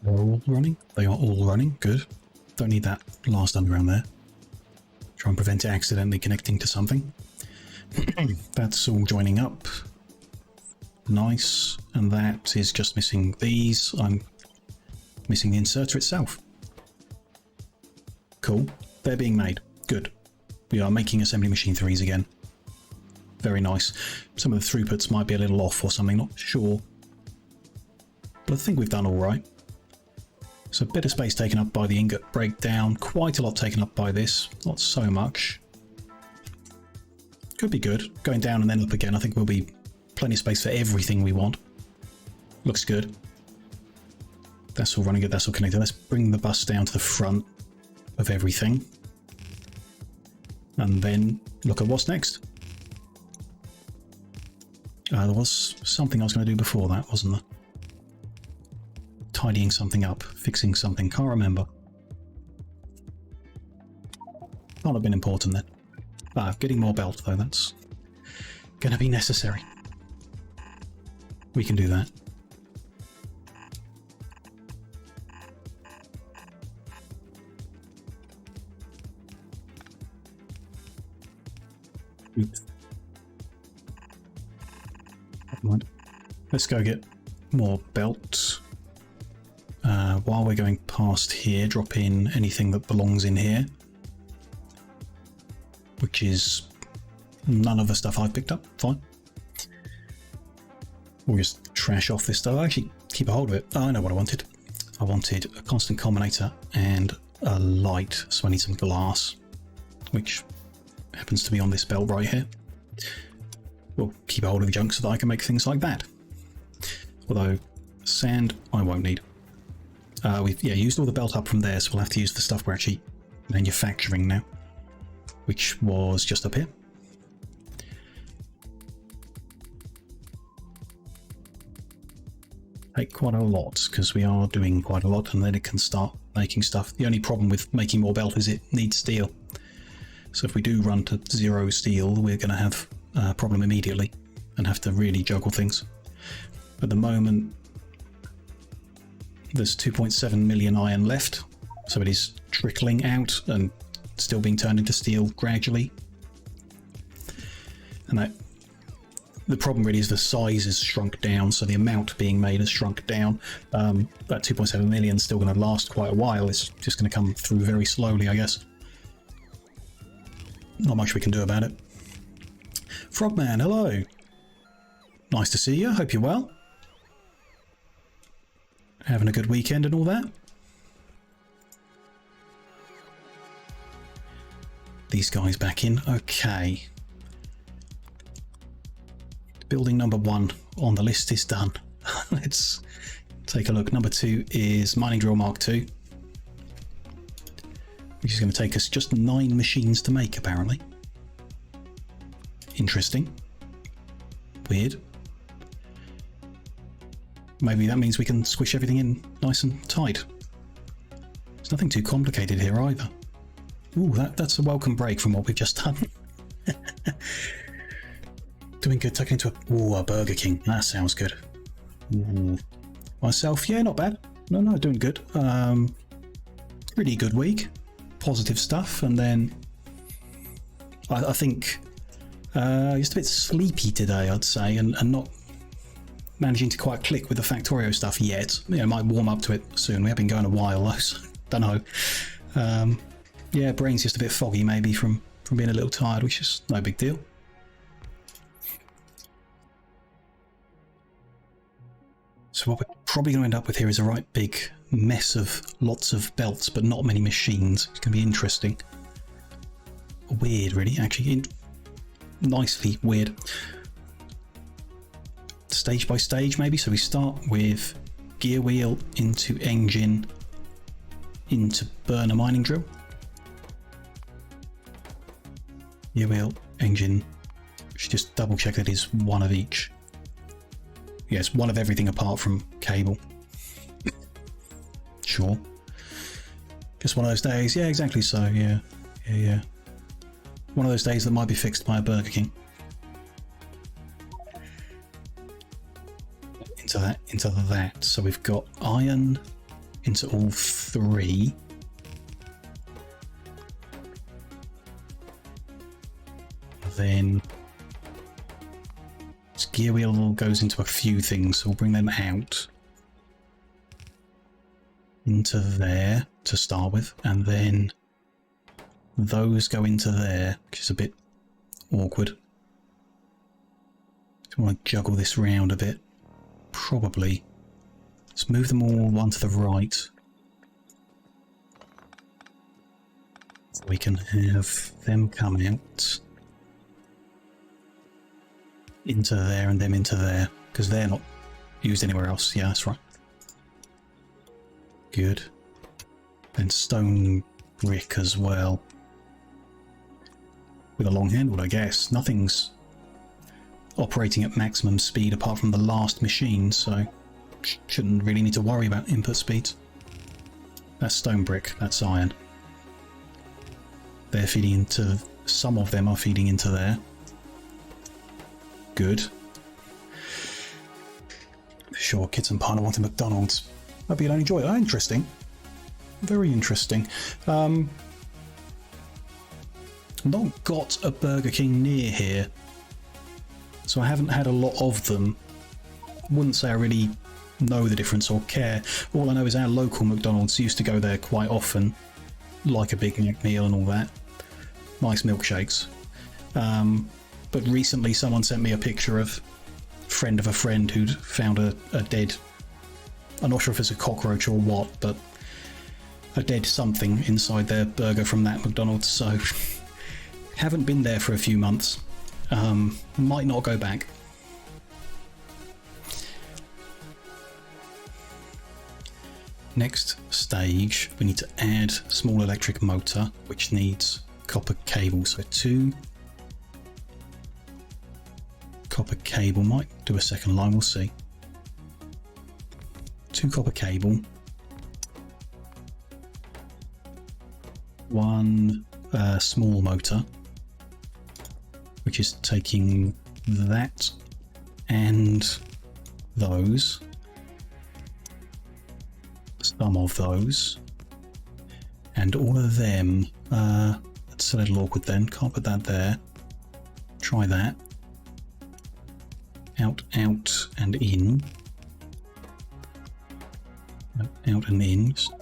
They're all running. They are all running. Good. Don't need that last underground there. Try and prevent it accidentally connecting to something. That's all joining up. Nice. And that is just missing these. I'm missing the inserter itself. Cool. They're being made. Good. We are making assembly machine 3s again. Very nice. Some of the throughputs might be a little off or something, not sure. But I think we've done all right. So a bit of space taken up by the ingot breakdown, quite a lot taken up by this, not so much. Could be good. Going down and then up again, I think we'll be plenty of space for everything we want. Looks good. That's all running good, that's all connected. Let's bring the bus down to the front of everything. And then look at what's next. There was something I was going to do before that, wasn't there? Tidying something up, fixing something, can't remember. Can't have been important then. Getting more belt though, that's going to be necessary. We can do that. Oops. Never mind. Let's go get more belt. While we're going past here, drop in anything that belongs in here, which is none of the stuff I've picked up. Fine. We'll just trash off this stuff. I'll actually keep a hold of it. Oh, I know what I wanted. I wanted a constant combinator and a light, so I need some glass, which happens to be on this belt right here. We'll keep a hold of the junk so that I can make things like that. Although sand I won't need. We've used all the belt up from there, so we'll have to use the stuff we're actually manufacturing now, which was just up here. take quite a lot, because we are doing quite a lot, and then it can start making stuff. The only problem with making more belt is it needs steel. So if we do run to 0 steel, we're going to have a problem immediately and have to really juggle things. At the moment, there's 2.7 million iron left, so it is trickling out and still being turned into steel gradually. And the problem really is the size has shrunk down, so the amount being made has shrunk down. That 2.7 million is still going to last quite a while. It's just going to come through very slowly, I guess. Not much we can do about it. Frogman, hello. Nice to see you. Hope you're well. Having a good weekend and all that. These guys back in. Okay. Building number 1 on the list is done. Let's take a look. Number 2 is Mining Drill Mark II, which is going to take us just 9 machines to make, apparently. Interesting. Weird. Maybe that means we can squish everything in nice and tight. There's nothing too complicated here either. Ooh, that's a welcome break from what we've just done. Doing good, tucking into a Burger King. That sounds good. Ooh. Myself, yeah, not bad. No, doing good. Pretty good week. Positive stuff, and then I think just a bit sleepy today, I'd say, and not managing to quite click with the Factorio stuff yet. You know, might warm up to it soon. We have been going a while though, so don't know. Yeah, brain's just a bit foggy maybe from being a little tired, which is no big deal. So what we're probably going to end up with here is a right big mess of lots of belts, but not many machines. It's going to be interesting. Weird, really. Actually, nicely weird. Stage by stage, maybe. So we start with gear wheel into engine into burner mining drill. Gear wheel, engine. Should just double check that is one of each. Yes, one of everything apart from cable. Sure. Just one of those days. Yeah, exactly so. Yeah. One of those days that might be fixed by a Burger King. Into that. So we've got iron into all 3. Then gear wheel goes into a few things, so we'll bring them out into there to start with, and then those go into there, which is a bit awkward. I want to juggle this round a bit. Probably. Let's move them all one to the right. So we can have them come out into there and them into there, because they're not used anywhere else. Yeah, that's right. Good. Then stone brick as well. With a long handle, I guess. Nothing's operating at maximum speed apart from the last machine, so shouldn't really need to worry about input speeds. That's stone brick, that's iron. They're feeding into... some of them are feeding into there. Good. Sure, kids and partner wanting McDonald's. Maybe you'll enjoy it. Oh, interesting. Very interesting. Not got a Burger King near here, so I haven't had a lot of them. Wouldn't say I really know the difference or care. All I know is our local McDonald's used to go there quite often, like a Big Mac meal and all that. Nice milkshakes. But recently someone sent me a picture of a friend of a friend who'd found a dead, I'm not sure if it's a cockroach or what, but a dead something inside their burger from that McDonald's, so haven't been there for a few months. Might not go back. Next stage, we need to add small electric motor, which needs copper cable, so 2 copper cable. Might do a second line, we'll see. 2 copper cable, 1 small motor, which is taking that and those, some of those, and all of them. That's a little awkward then, can't put that there. Try that. Out, out, and in. Out and in. Just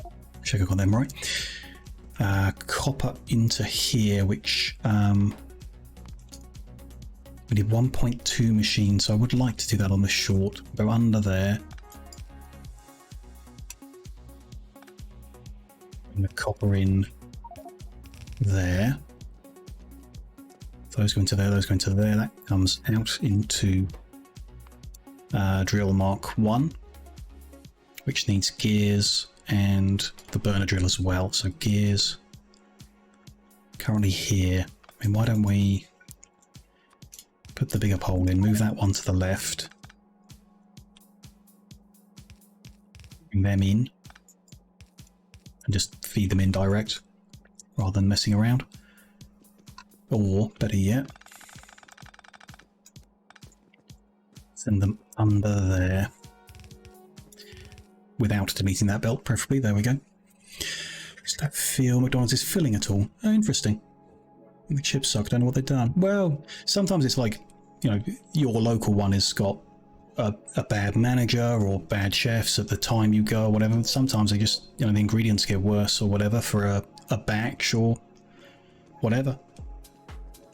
check I got them right. Copper into here, which we need 1.2 machines, so I would like to do that on the short. Go under there. And the copper in there. Those go into there, those go into there. That comes out into drill mark 1, which needs gears and the burner drill as well. So gears currently here. I mean, why don't we put the bigger pole in, move that one to the left, bring them in, and just feed them in direct rather than messing around. Or better yet, send them under there without deleting that belt, preferably. There we go. Does that feel McDonald's is filling at all? Oh, interesting. The chips suck. Don't know what they've done. Well, sometimes it's like, you know, your local one has got a bad manager or bad chefs at the time you go or whatever. Sometimes they just, you know, the ingredients get worse or whatever for a batch or whatever.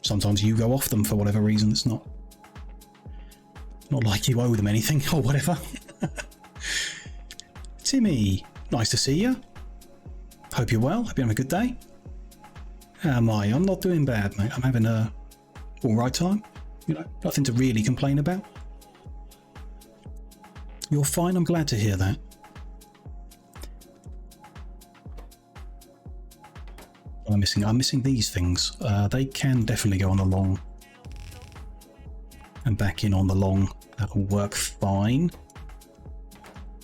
Sometimes you go off them for whatever reason. It's not like you owe them anything or whatever. Timmy, nice to see you. Hope you're well. Hope you're having a good day. How am I? I'm not doing bad, mate. I'm having a alright time. You know, nothing to really complain about. You're fine. I'm glad to hear that. I'm missing these things. They can definitely go on the long and back in on the long. That'll work fine.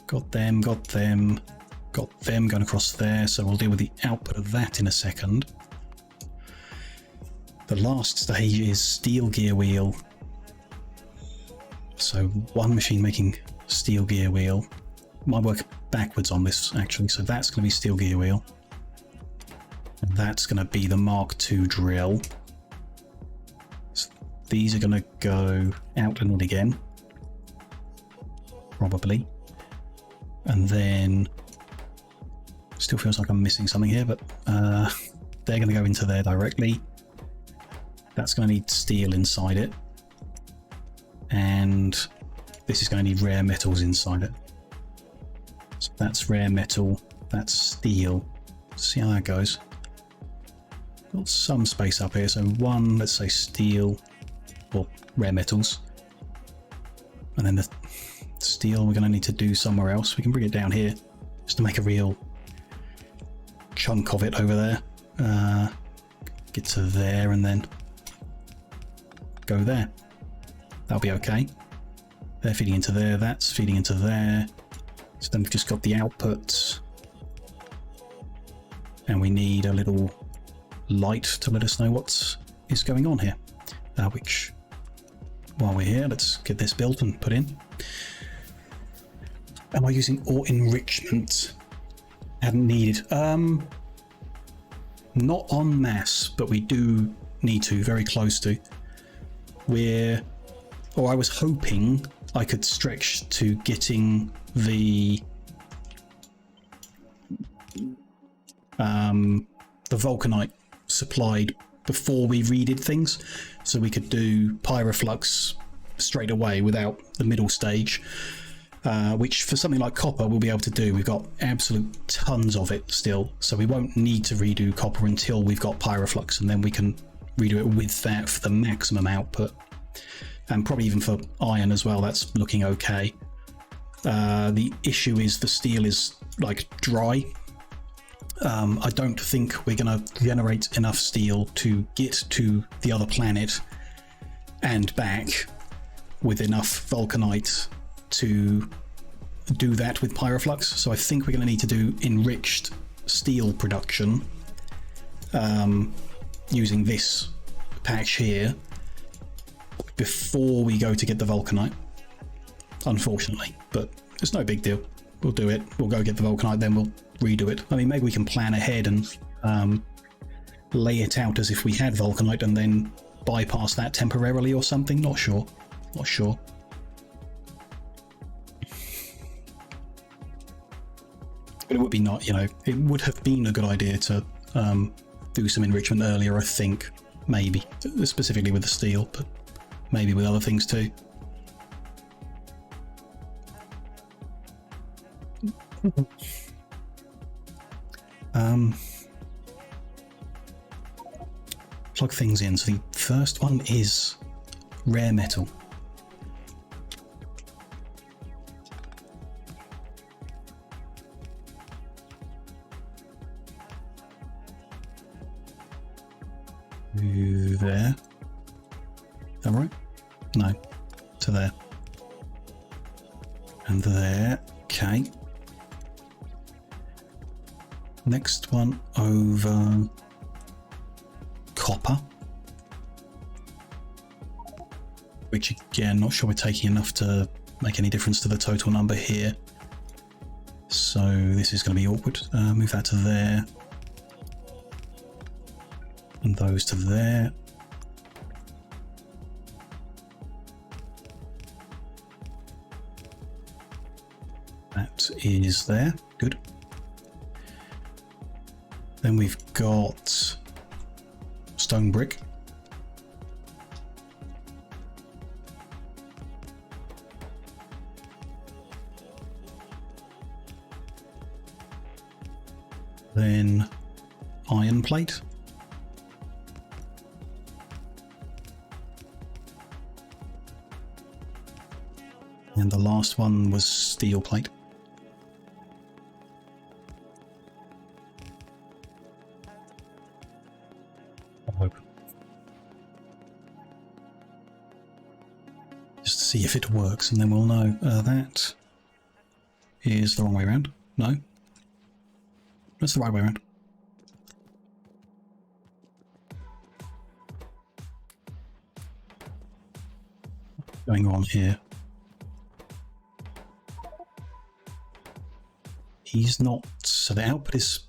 Got them going across there. So we'll deal with the output of that in a second. The last stage is steel gear wheel. So one machine making steel gear wheel. Might work backwards on this actually. So that's going to be steel gear wheel. And that's going to be the Mark II drill. So these are going to go out and in again. Probably. And then still feels like I'm missing something here, but they're going to go into there directly. That's going to need steel inside it. And this is going to need rare metals inside it. So that's rare metal, that's steel. See how that goes. Got some space up here, so one, let's say steel, or rare metals. And then the steel we're going to need to do somewhere else. We can bring it down here, just to make a real chunk of it over there. Get to there and then go there. That'll be okay. They're feeding into there, that's feeding into there. So then we've just got the outputs. And we need a little light to let us know what is going on here. Which, while we're here, let's get this built and put in. Am I using ore enrichment? Hadn't needed. Not en masse, but we do need to, very close to. I was hoping I could stretch to getting the vulcanite supplied before we redid things, so we could do pyroflux straight away without the middle stage, which for something like copper we'll be able to do. We've got absolute tons of it still, so we won't need to redo copper until we've got pyroflux, and then we can redo it with that for the maximum output. And probably even for iron as well, that's looking okay. The issue is the steel is like dry. I don't think we're going to generate enough steel to get to the other planet and back with enough vulcanite to do that with Pyroflux. So I think we're going to need to do enriched steel production using this patch here before we go to get the Vulcanite, unfortunately, but it's no big deal. We'll do it. We'll go get the Vulcanite, then we'll redo it. I mean, maybe we can plan ahead and lay it out as if we had Vulcanite and then bypass that temporarily or something. Not sure. Not sure. But it would be not, you know, it would have been a good idea to do some enrichment earlier, I think. Maybe. Specifically with the steel, but maybe with other things too. Plug things in. So the first one is rare metal. There. Is that right? No. To there. And there. Okay. Next one over copper. Which again, not sure we're taking enough to make any difference to the total number here. So this is going to be awkward. Move that to there. And those to there. That is there. Good. Then we've got stone brick. Then iron plate. And the last one was steel plate. I hope. Just to see if it works, and then we'll know. That is the wrong way around. No. That's the right way around. What's going on here? He's not, so the output is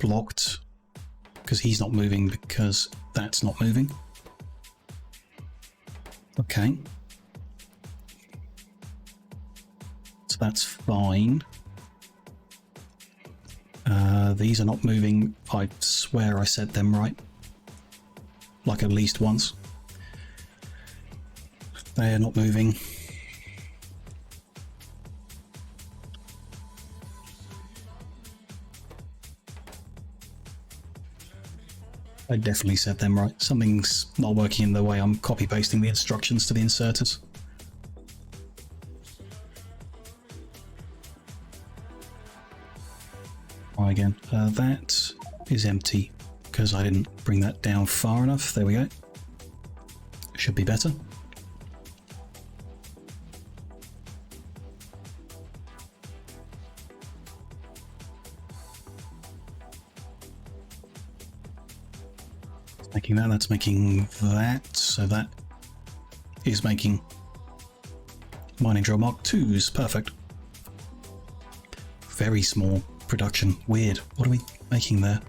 blocked because he's not moving because that's not moving. Okay. So that's fine. These are not moving. I swear I said them right. Like at least once. They are not moving. I definitely said them right. Something's not working in the way I'm copy-pasting the instructions to the inserters. Try again. That is empty because I didn't bring that down far enough. There we go. Should be better. Making that, that's making that, so that is making mining drill Mark 2s. Perfect. Very small production. Weird. What are we making there?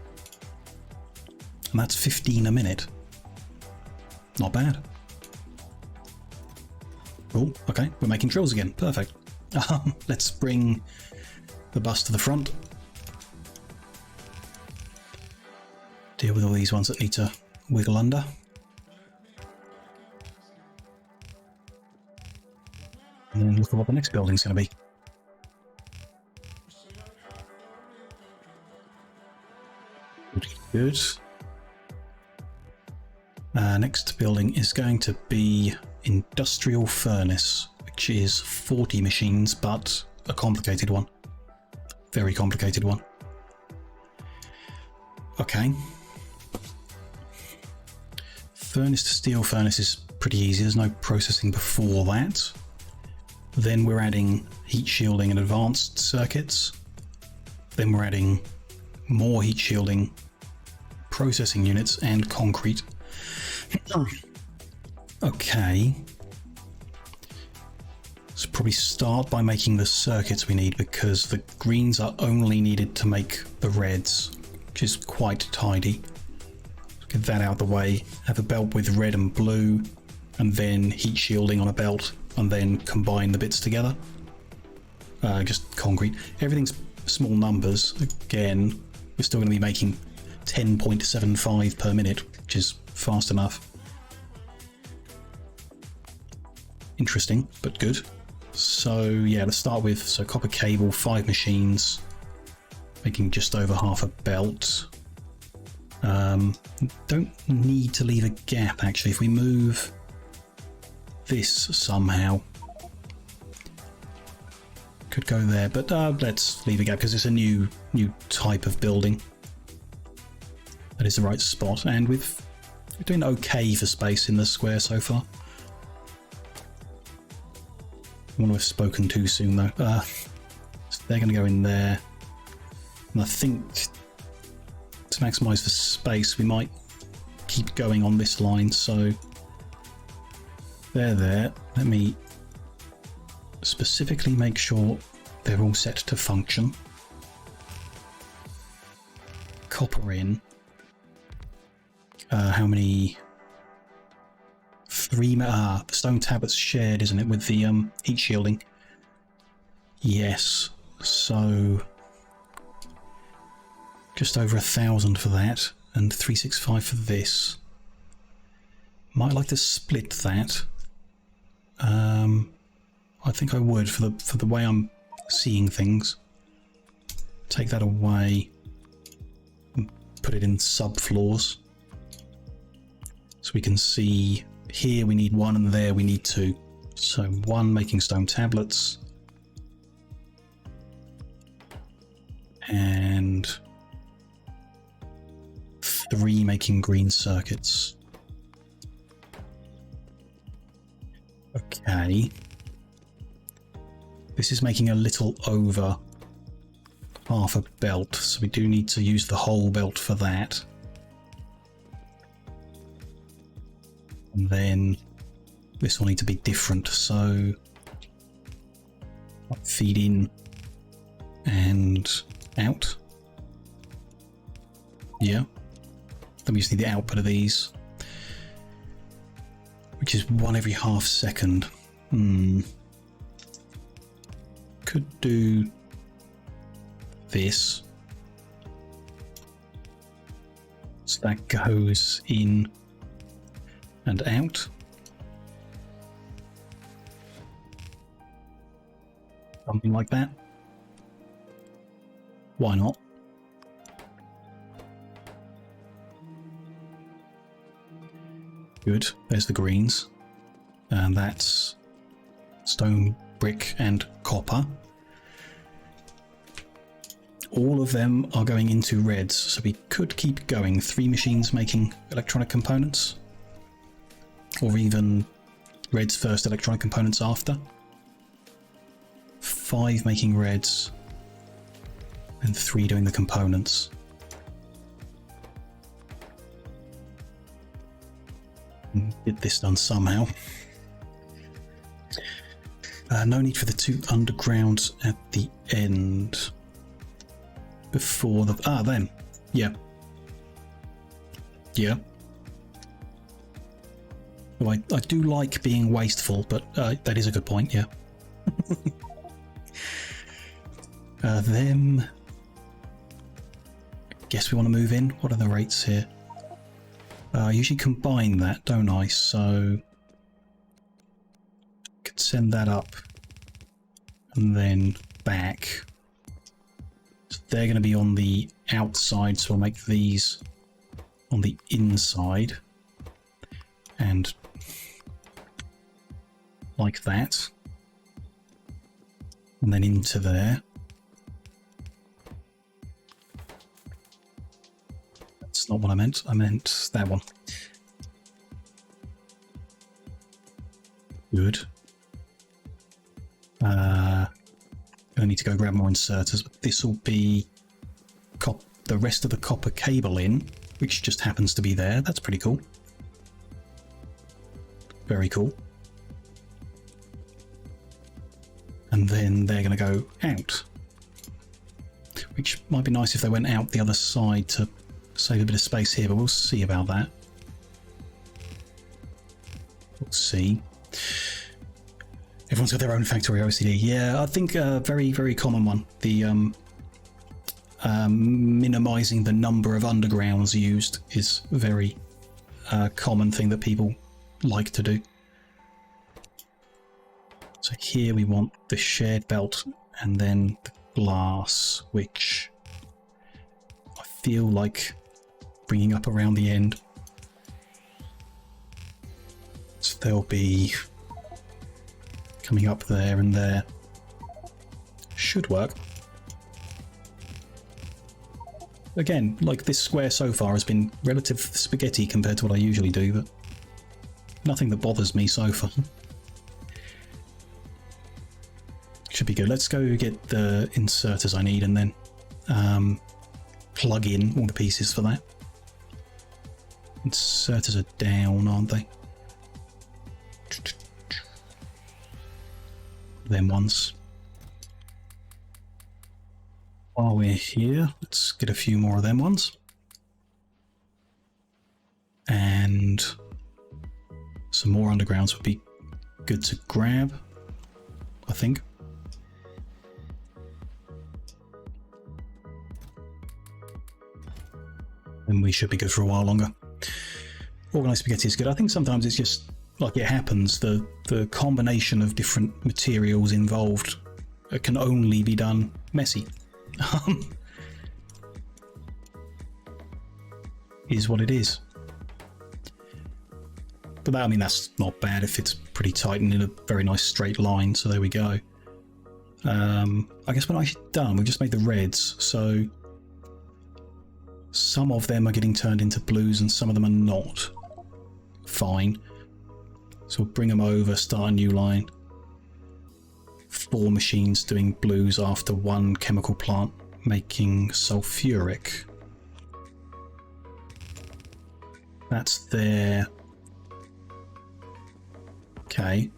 And that's 15 a minute. Not bad. Oh, okay. We're making drills again. Perfect. Let's bring the bus to the front. Deal with all these ones that need to wiggle under. And then look at what the next building's going to be. Good. Next building is going to be industrial furnace, which is 40 machines, but a complicated one. Very complicated one. Okay. Furnace to steel furnace is pretty easy. There's no processing before that. Then we're adding heat shielding and advanced circuits. Then we're adding more heat shielding, processing units, and concrete. Okay. Let's probably start by making the circuits we need, because the greens are only needed to make the reds, which is quite tidy. Let's get that out of the way. Have a belt with red and blue, and then heat shielding on a belt, and then combine the bits together. Just concrete. Everything's small numbers. Again, we're still going to be making 10.75 per minute, which is fast enough. Interesting, but good. So yeah, let's start with copper cable, 5 machines, making just over half a belt. Don't need to leave a gap actually. If we move this somehow, could go there, but let's leave a gap because it's a new type of building. That is the right spot, and we're doing okay for space in the square so far. I want to have spoken too soon though. So they're going to go in there, and I think to maximise the space we might keep going on this line. So they're there. Let me specifically make sure they're all set to function. Copper in. How many? 3. The stone tablets shared, isn't it, with the heat shielding? Yes. So just over 1,000 for that, and 365 for this. Might like to split that. I think I would for the way I'm seeing things. Take that away and put it in subfloors, so we can see here we need 1 and there we need 2. So 1 making stone tablets, and 3 making green circuits. Okay. This is making a little over half a belt, so we do need to use the whole belt for that. And then this will need to be different, so feed in and out. Yeah. Then we just need the output of these, which is 1 every half second. Could do this. So that goes in and out. Something like that. Why not? Good. There's the greens. And that's stone, brick, and copper. All of them are going into reds, so we could keep going. 3 machines making electronic components, or even reds first, electronic components after. 5 making reds, and 3 doing the components. Get this done somehow. No need for the 2 undergrounds at the end. Before the... them. Yeah. Yeah. Well, I do like being wasteful, but that is a good point, yeah. Them... Guess we want to move in. What are the rates here? I usually combine that, don't I? So... Could send that up. And then back. So they're going to be on the outside, so we'll make these on the inside. And like that. And then into there. That's not what I meant. I meant that one. Good. Gonna need to go grab more inserters, but this will be the rest of the copper cable in, which just happens to be there. That's pretty cool. Very cool. And then they're going to go out, which might be nice if they went out the other side to save a bit of space here, but we'll see about that. We'll see. Everyone's got their own Factorio OCD. Yeah, I think a very, very common one. The minimizing the number of undergrounds used is a very common thing that people like to do. So here we want the shared belt and then the glass, which I feel like bringing up around the end. So they'll be coming up there and there. Should work. Again, like this square so far has been relative spaghetti compared to what I usually do, but nothing that bothers me so far. Should be good. Let's go get the inserters I need and then plug in all the pieces for that. Inserters are down, aren't they? Them ones. While we're here, let's get a few more of them ones. And some more undergrounds would be good to grab, I think. And we should be good for a while longer. Organised spaghetti is good. I think sometimes it's just like it happens. The combination of different materials involved can only be done messy. Is what it is. But that, I mean, that's not bad if it's pretty tight and in a very nice straight line. So there we go. I guess when I done, we just made the reds. So some of them are getting turned into blues and some of them are not. Fine. So we'll bring them over, start a new line. 4 machines doing blues after 1 chemical plant making sulfuric. That's there. Okay.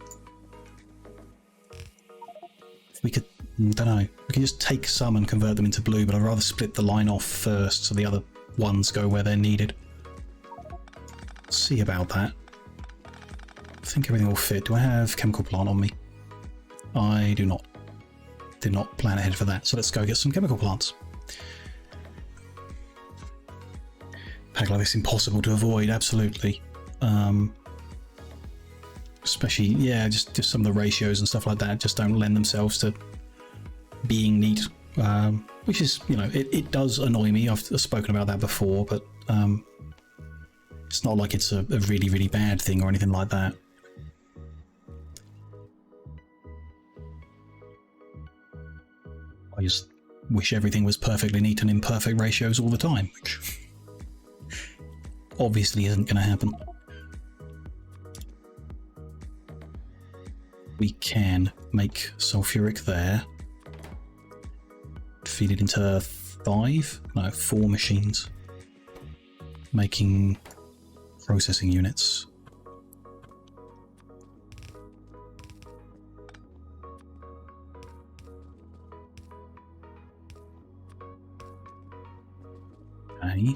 If we could, I don't know, we can just take some and convert them into blue, but I'd rather split the line off first so the other ones go where they're needed. See about that. I think everything will fit. Do I have chemical plant on me? I do not. Did not plan ahead for that. So let's go get some chemical plants. Pack like this impossible to avoid, absolutely. Especially, yeah, just some of the ratios and stuff like that just don't lend themselves to being neat. Which is, you know, it does annoy me. I've spoken about that before, but it's not like it's a really, really bad thing or anything like that. I just wish everything was perfectly neat and in perfect ratios all the time, which obviously isn't going to happen. We can make sulfuric there. Feed it into 4 machines. Making processing units. Okay,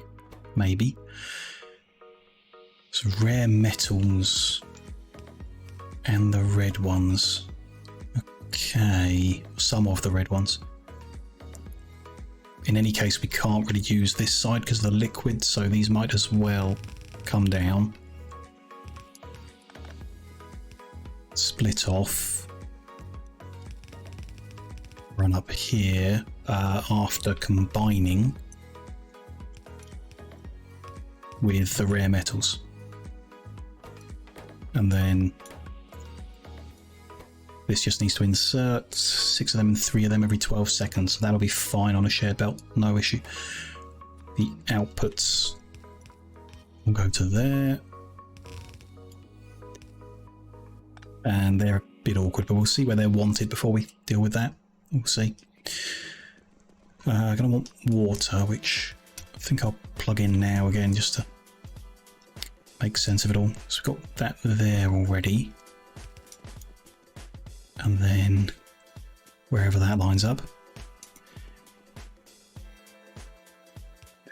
maybe. So rare metals and the red ones. Okay, some of the red ones. In any case, we can't really use this side because of the liquid, so these might as well come down. Split off. Run up here after combining with the rare metals. And then this just needs to insert 6 of them and 3 of them every 12 seconds. So that'll be fine on a shared belt, no issue. The outputs will go to there. And they're a bit awkward, but we'll see where they're wanted before we deal with that. We'll see. I'm going to want water, which I think I'll plug in now again just to make sense of it all. So we've got that there already. And then wherever that lines up.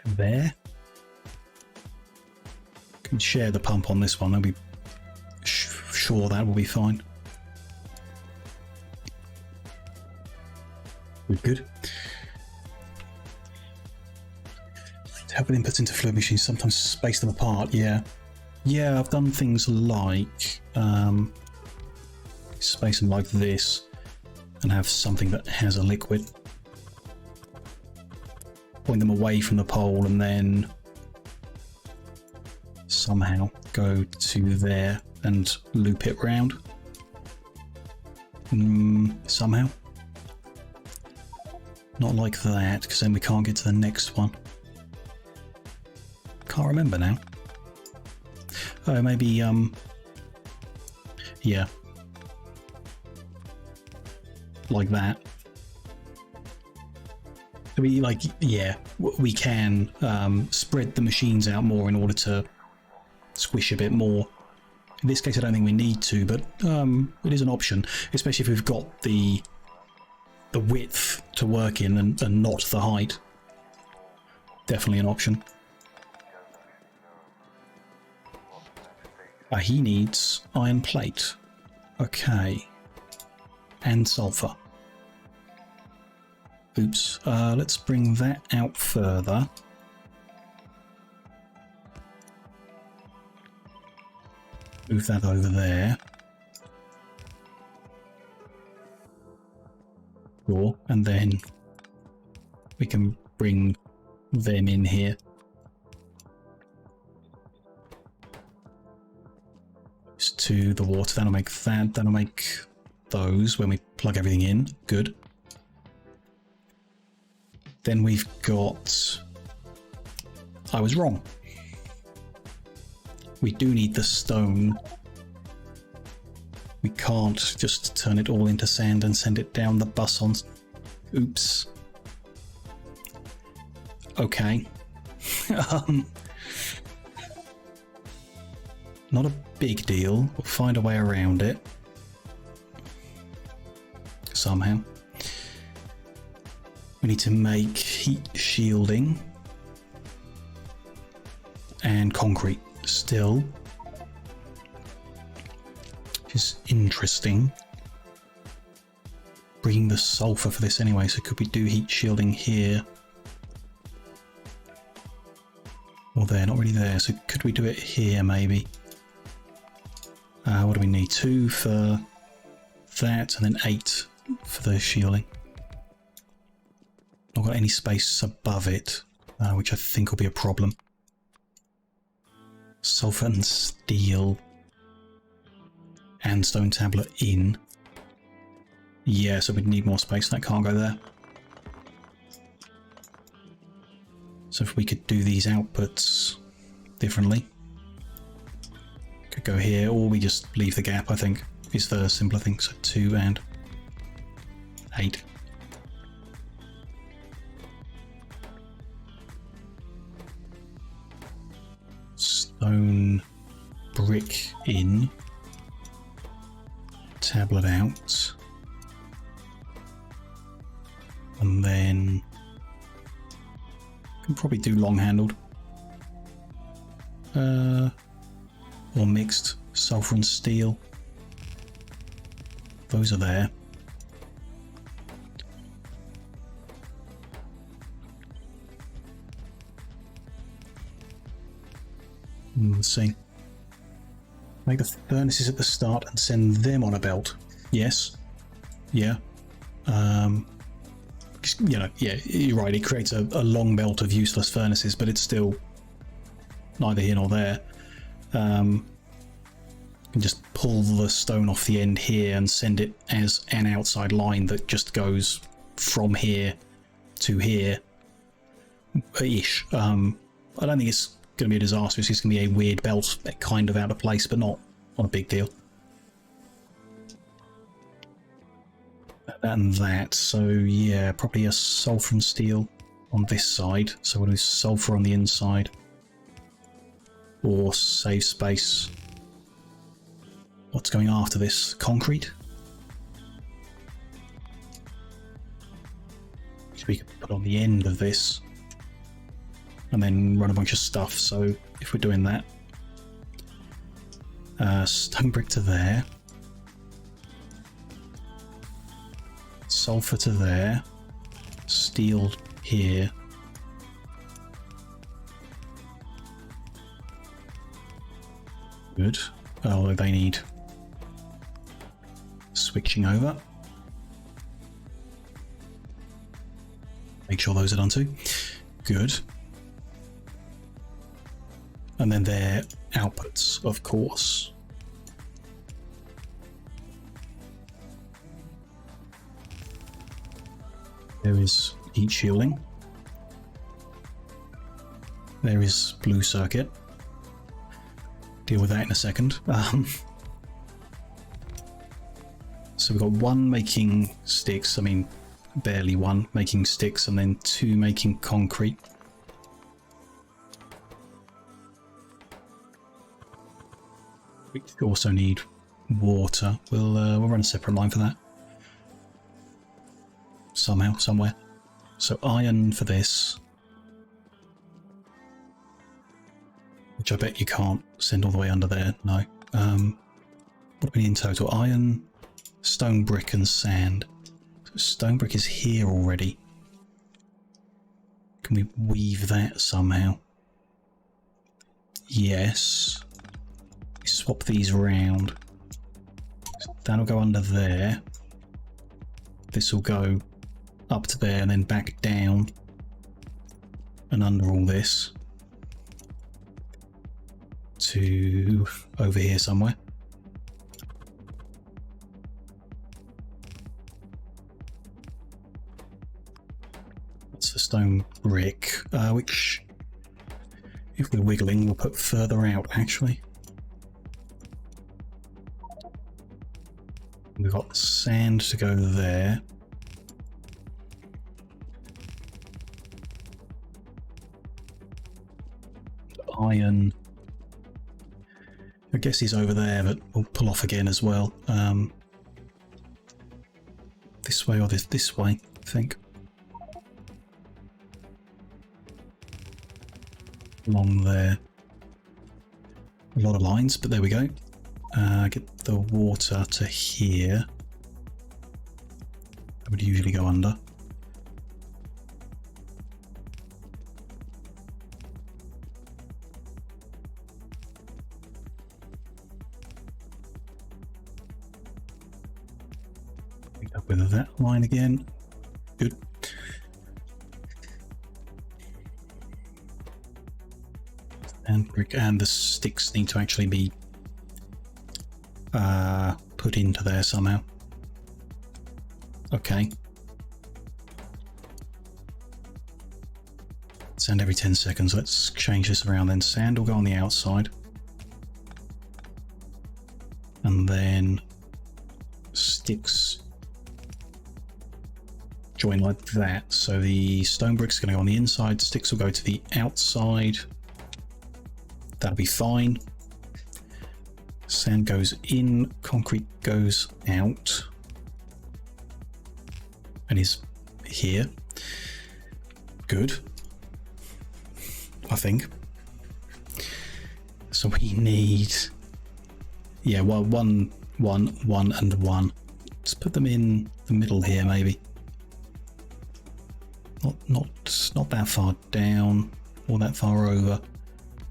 There. Can share the pump on this one. I'll be sure that will be fine. Good. To help with inputs into fluid machines, sometimes space them apart. Yeah, I've done things like space them like this and have something that has a liquid. Point them away from the pole and then somehow go to there and loop it round. Somehow. Not like that, because then we can't get to the next one. Can't remember now. Oh, maybe, yeah. Like that. We, like, yeah, we can spread the machines out more in order to squish a bit more. In this case, I don't think we need to, but it is an option, especially if we've got the width to work in and not the height. Definitely an option. He needs iron plate. Okay. And sulfur. Oops. Let's bring that out further. Move that over there. Sure. And then we can bring them in here. To the water. That'll make that. That'll make those when we plug everything in. Good. Then we've got... I was wrong. We do need the stone. We can't just turn it all into sand and send it down the bus on... Oops. Okay. Not a big deal. We'll find a way around it. Somehow. We need to make heat shielding. And concrete still. Which is interesting. Bringing the sulfur for this anyway, so could we do heat shielding here? Well, they're not really there, so could we do it here maybe? What do we need? 2 for that, and then 8 for the shielding. Not got any space above it, which I think will be a problem. Sulfur and steel. And stone tablet in. Yeah, so we'd need more space. That can't go there. So if we could do these outputs differently. Could go here, or we just leave the gap, I think, is the simpler thing. So 2 and 8. Stone brick in. Tablet out. And then can probably do long-handled. Or mixed sulfur and steel. Those are there. Let's see. Make the furnaces at the start and send them on a belt. Yes. Yeah. You know, yeah, you're right. It creates a long belt of useless furnaces, but it's still neither here nor there. And just pull the stone off the end here and send it as an outside line that just goes from here to here ish. I don't think it's going to be a disaster. It's just going to be a weird belt, kind of out of place, but not a big deal. that and that. So yeah, probably a sulfur and steel on this side. So we'll do sulfur on the inside, or save space. What's going after this? Concrete? Which we could put on the end of this and then run a bunch of stuff. So if we're doing that, stone brick to there, sulfur to there, steel here, good. Oh, they need switching over. Make sure those are done too. Good. And then their outputs, of course. There is heat shielding. There is blue circuit. Deal with that in a second. So we've got one making sticks, I mean barely one making sticks, and then two making concrete. We also need water. We'll run a separate line for that. Somehow, somewhere. So iron for this. Which I bet you can't send all the way under there, no. What do we need in total? Iron, stone brick and sand. So stone brick is here already. Can we weave that somehow? Yes. We swap these around. So that'll go under there. This will go up to there and then back down and under all this to over here somewhere. That's the stone brick, which if we're wiggling we'll put further out actually. We've got sand to go there. Iron, I guess he's over there, but we'll pull off again as well. This way or this way, I think. Along there. A lot of lines, but there we go. Get the water to here. That would usually go under. Pick up with that line again. Good. And brick, and the sticks need to actually be put into there somehow. Okay. Sand every 10 seconds. Let's change this around then. Sand will go on the outside. And then sticks join like that. So the stone brick's going to go on the inside. Sticks will go to the outside. That'll be fine. Sand goes in, concrete goes out, and is here. Good, I think. So we need, yeah, well, one, and one. Let's put them in the middle here, maybe. Not that far down or that far over.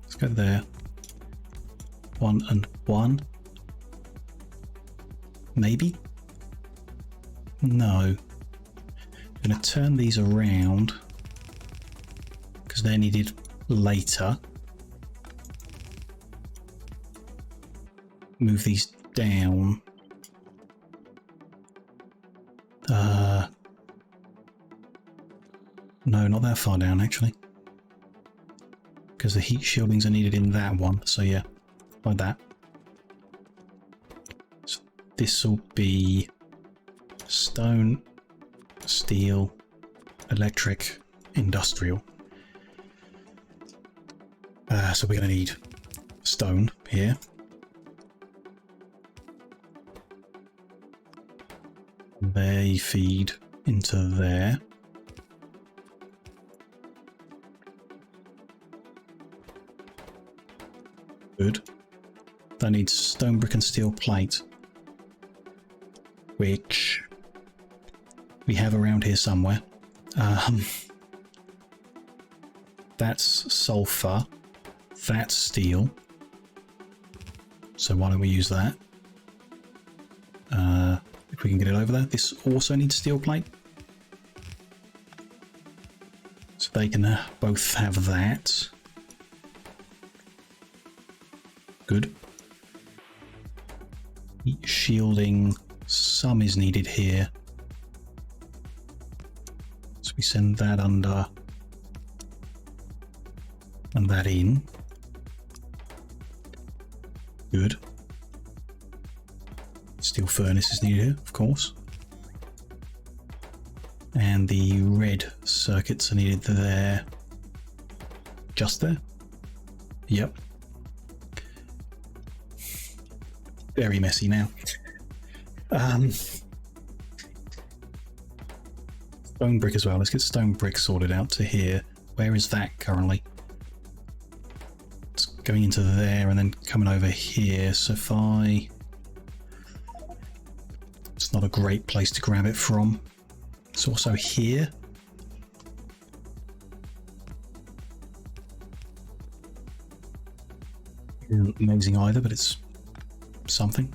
Let's go there. 1 and 1. Maybe? No. I'm going to turn these around because they're needed later. Move these down. No, not that far down actually. Because the heat shieldings are needed in that one. So yeah. Like that. So this will be stone, steel, electric, industrial. So we're going to need stone here. They feed into there. Good. That needs stone, brick and steel plate, which we have around here somewhere. That's sulfur. That's steel. So why don't we use that? If we can get it over there. This also needs steel plate. So they can both have that. Good. Heat shielding, some is needed here. So we send that under and that in. Good. Steel furnace is needed here, of course. And the red circuits are needed there. Just there? Yep. Very messy now. Stone brick as well. Let's get stone brick sorted out to here. Where is that currently? It's going into there and then coming over here. So if I... It's not a great place to grab it from. It's also here. Isn't amazing either, but it's something.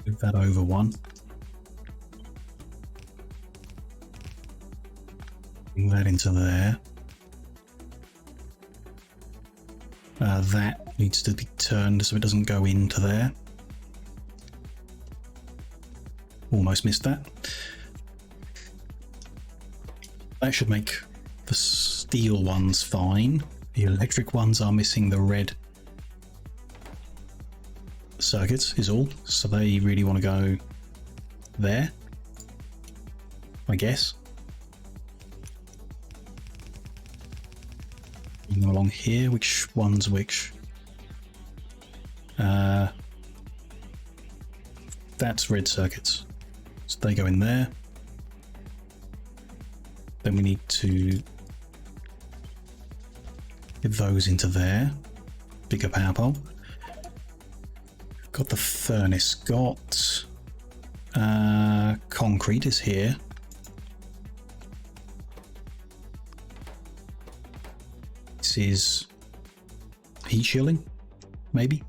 Move that over one. Bring that into there. That needs to be turned so it doesn't go into there. Almost missed that. That should make the steel ones fine. The electric ones are missing the red circuits is all, so they really want to go there, I guess. Moving along here, which one's which? That's red circuits, so they go in there. Then we need to get those into there. Bigger power pole. Got the furnace. Got concrete is here. This is heat shielding, maybe.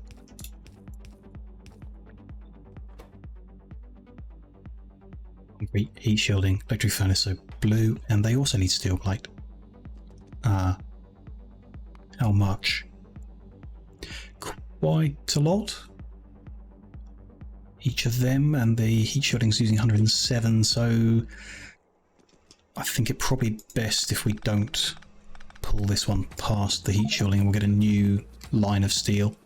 Concrete, heat shielding, electric furnace, so blue, and they also need steel plate. How much? Quite a lot. Each of them, and the heat shielding is using 107, so I think it probably best if we don't pull this one past the heat shielding. We'll get a new line of steel.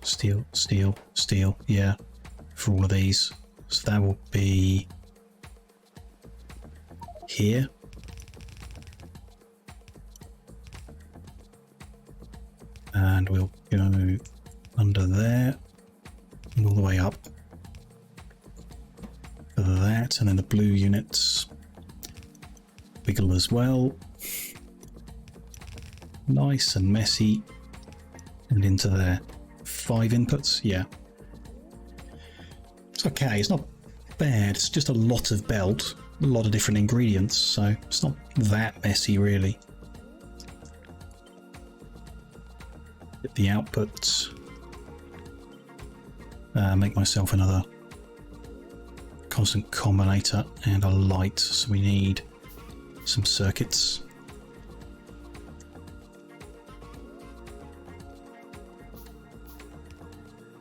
Steel, steel, steel, yeah, for all of these. So that will be here. And we'll go under there and all the way up for that, and then the blue units wiggle as well. Nice and messy, and into there. 5 inputs, yeah. It's okay, it's not bad, it's just a lot of belt, a lot of different ingredients, so it's not that messy really. Get the outputs. Make myself another constant combinator and a light, so we need some circuits.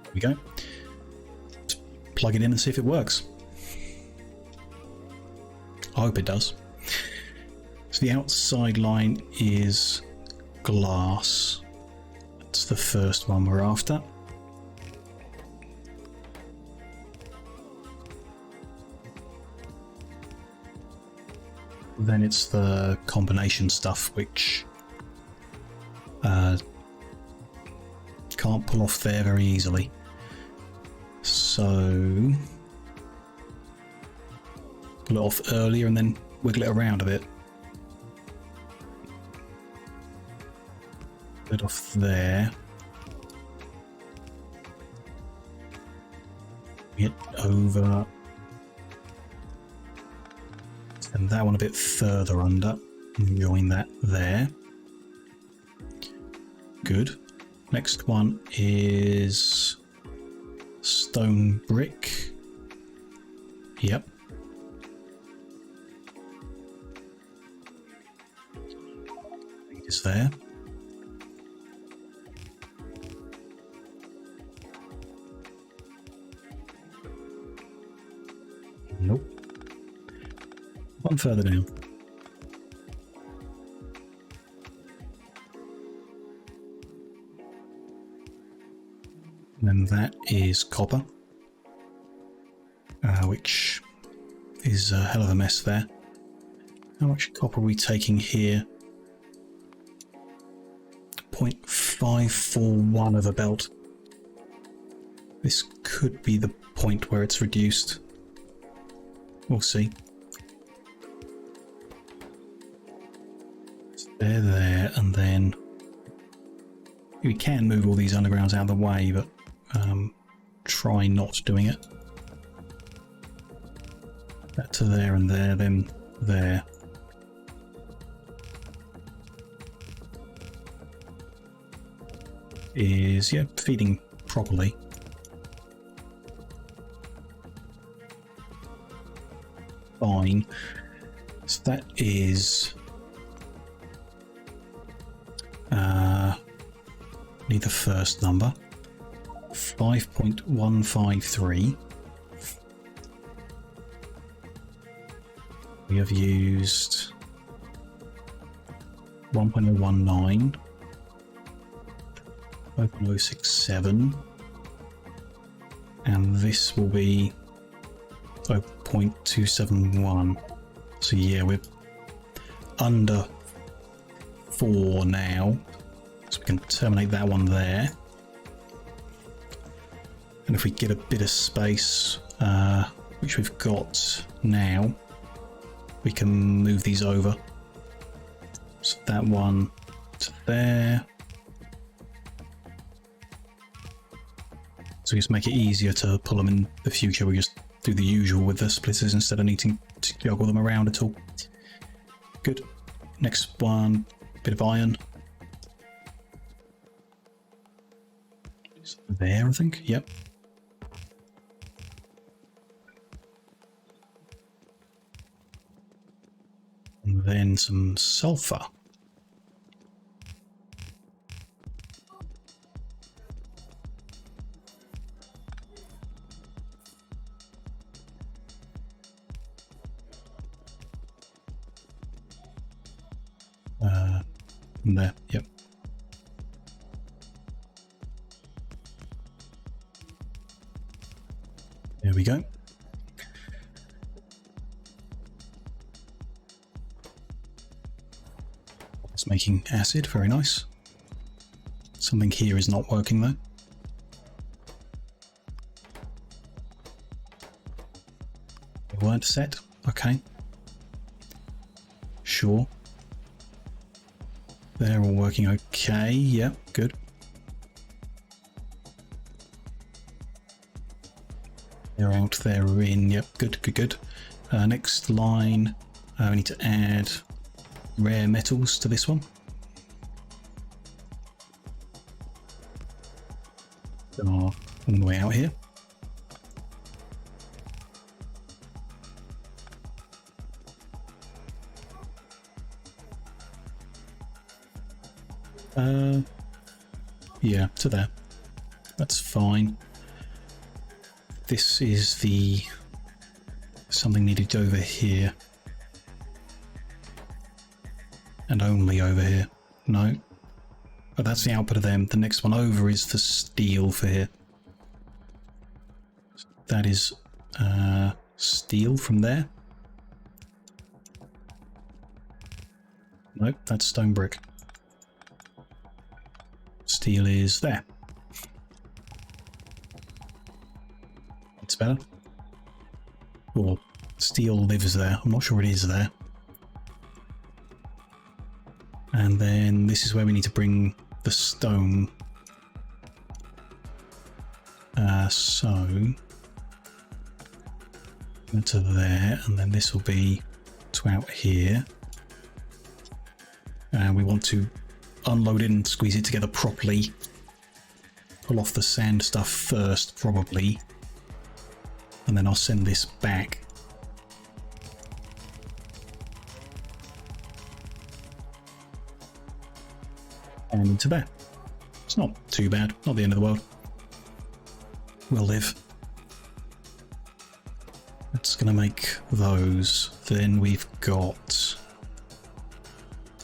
There we go. Let's plug it in and see if it works. I hope it does. So the outside line is glass. Let's That's the first one we're after. Then it's the combination stuff, which can't pull off there very easily. So pull it off earlier and then wiggle it around a bit. Put it off there. Get over. And that one a bit further under. Join that there. Good. Next one is stone brick. Yep. It's there. Nope. One further down. And that is copper, which is a hell of a mess there. How much copper are we taking here? 0.541 of a belt. This could be the point where it's reduced. We'll see. There, and then we can move all these undergrounds out of the way, but try not doing it. That to there and there, then there. Is, yeah, feeding properly. Fine. So that is need the first number. 5.153. We have used 1.019, 5.067, and this will be 0.271. So yeah, we're under 4 now. So we can terminate that one there. And if we get a bit of space, which we've got now, we can move these over. So that one to there. So just make it easier to pull them in the future. We just do the usual with the splitters instead of needing to juggle them around at all. Good. Next one, bit of iron. There, I think. Yep. And then some sulfur. There, yep. There we go. It's making acid, very nice. Something here is not working though. They weren't set, okay. Sure. They're all working okay, yep, good. They're out, they're in, yep, good, good, good. Next line, we need to add rare metals to this one. They are all the way out here. Yeah, to there. That's fine. This is the something needed over here. And only over here. No. Oh, that's the output of them. The next one over is the steel for here. That is steel from there. Nope, that's stone brick. Steel is there. It's better. Or steel lives there. I'm not sure it is there. And then this is where we need to bring the stone. So to there, and then this will be to out here. And we want to unload it and squeeze it together properly. Pull off the sand stuff first, probably. And then I'll send this back. And into there. It's not too bad, not the end of the world. We'll live. That's going to make those. Then we've got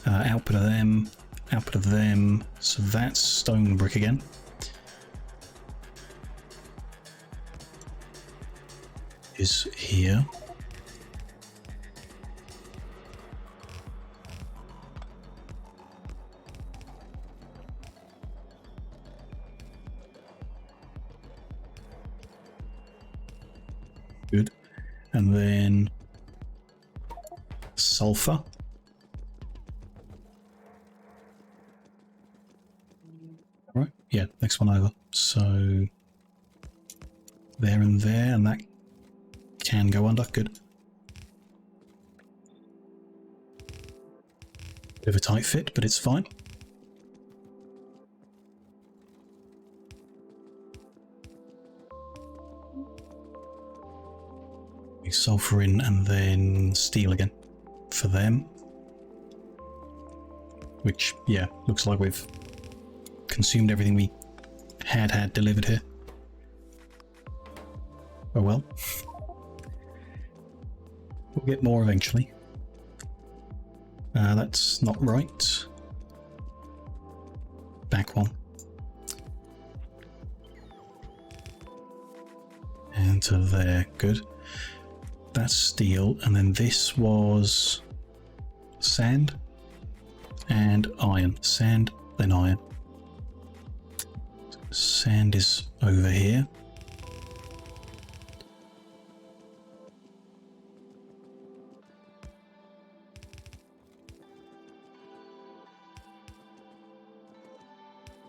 output of them, output of them. So that's stone brick again. Is here. Good. And then sulfur. All right. Yeah, next one over. So there and there, and that can go under. Good. Bit of a tight fit, but it's fine. Sulfur in and then steel again for them, which, yeah, looks like we've consumed everything we had delivered here. Oh well, we'll get more eventually. That's not right. Back one. And to there. Good. That's steel, and then this was sand and iron. Sand, then iron. Sand is over here.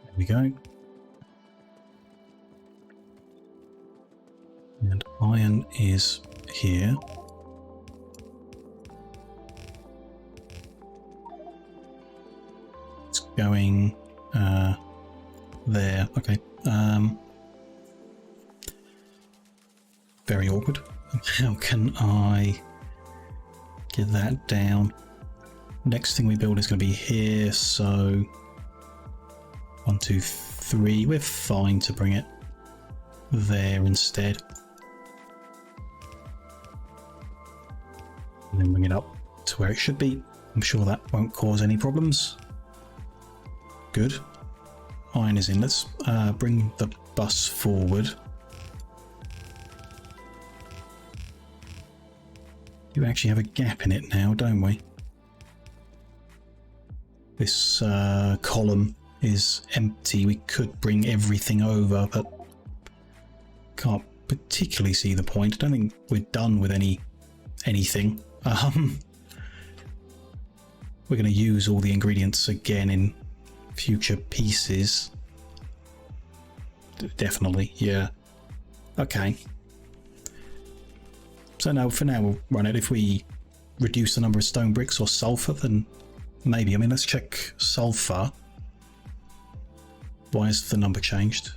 There we go. And iron is here. It's going there. Okay. Very awkward. How can I get that down? Next thing we build is going to be here, so 1, 2, 3. We're fine to bring it there instead. And then bring it up to where it should be. I'm sure that won't cause any problems. Good. Iron is in. Let's bring the bus forward. You actually have a gap in it now, don't we? This column is empty. We could bring everything over, but can't particularly see the point. I don't think we're done with anything. We're going to use all the ingredients again in future pieces. Definitely, yeah. Okay. So now, for now, we'll run it. If we reduce the number of stone bricks or sulfur, then maybe. I mean, let's check sulfur. Why has the number changed?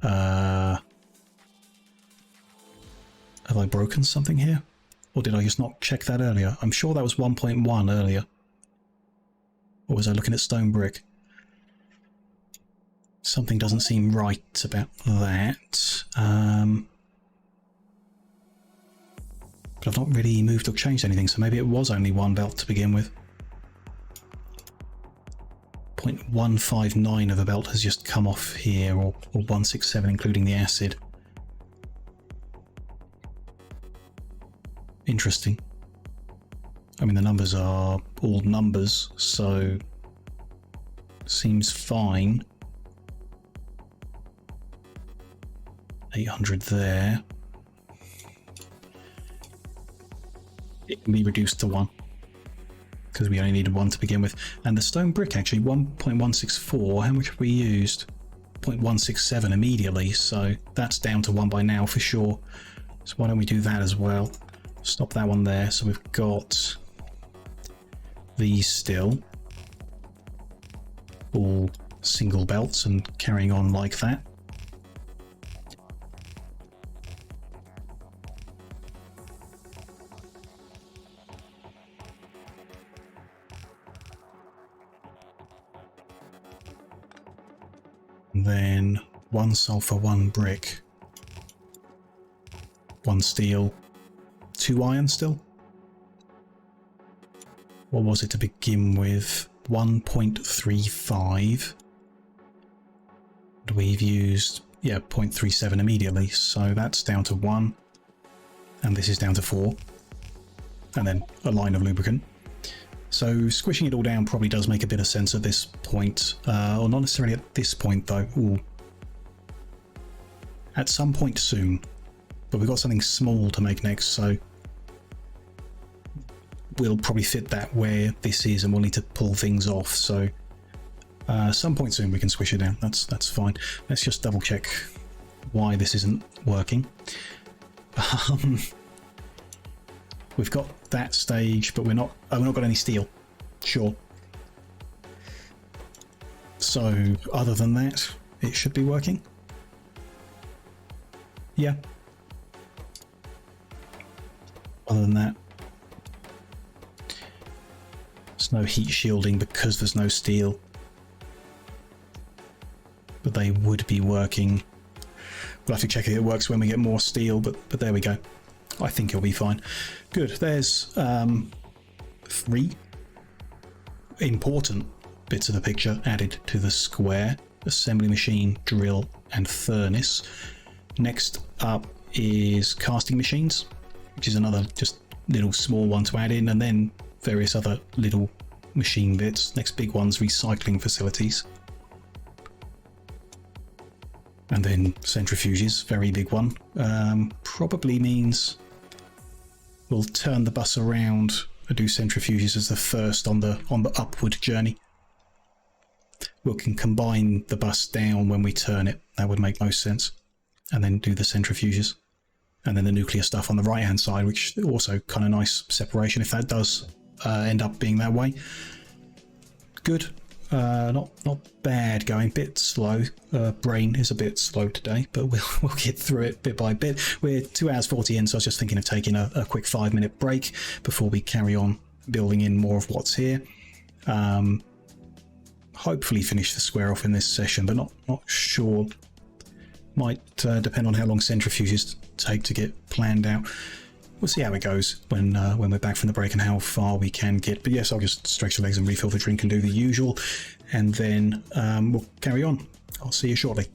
Have I broken something here? Or did I just not check that earlier? I'm sure that was 1.1 earlier. Or was I looking at stone brick? Something doesn't seem right about that. But I've not really moved or changed anything, so maybe it was only one belt to begin with. 0.159 of a belt has just come off here, or 167 including the acid. Interesting. I mean, the numbers are all numbers, so seems fine. 800 there. It can be reduced to 1 because we only needed 1 to begin with. And the stone brick actually 1.164. How much have we used? 0.167 immediately, so that's down to 1 by now for sure. So why don't we do that as well? Stop that one there. So we've got these still all single belts and carrying on like that. And then 1 sulfur, 1 brick, 1 steel, 2 iron still. What was it to begin with? 1.35. We've used, 0.37 immediately, so that's down to 1. And this is down to 4. And then a line of lubricant. So squishing it all down probably does make a bit of sense at this point, or not necessarily at this point though. Ooh. At some point soon, but we've got something small to make next, so we'll probably fit that where this is, and we'll need to pull things off. So some point soon we can squish it down. That's fine. Let's just double check why this isn't working. We've got that stage, but we're not got any steel. Sure. So other than that, it should be working. Yeah. Other than that, there's no heat shielding because there's no steel. But they would be working. We'll have to check if it works when we get more steel, but there we go. I think it'll be fine. Good. There's 3 important bits of the picture added to the square: assembly machine, drill, and furnace. Next up is casting machines, which is another just little small one to add in, and then various other little machine bits. Next big one's recycling facilities. And then centrifuges, very big one. Probably means we'll turn the bus around and do centrifuges as the first on the upward journey. We can combine the bus down when we turn it. That would make most sense. And then do the centrifuges. And then the nuclear stuff on the right hand side, which also kind of nice separation if that does end up being that way. Good. Not bad going, bit slow. Brain is a bit slow today, but we'll get through it bit by bit. We're 2 hours 40 in, so I was just thinking of taking a quick 5-minute break before we carry on building in more of what's here. Hopefully finish the square off in this session, but not sure. Might depend on how long centrifuges take to get planned out. We'll see how it goes when we're back from the break and how far we can get. But yes, I'll just stretch the legs and refill the drink and do the usual, and then we'll carry on. I'll see you shortly.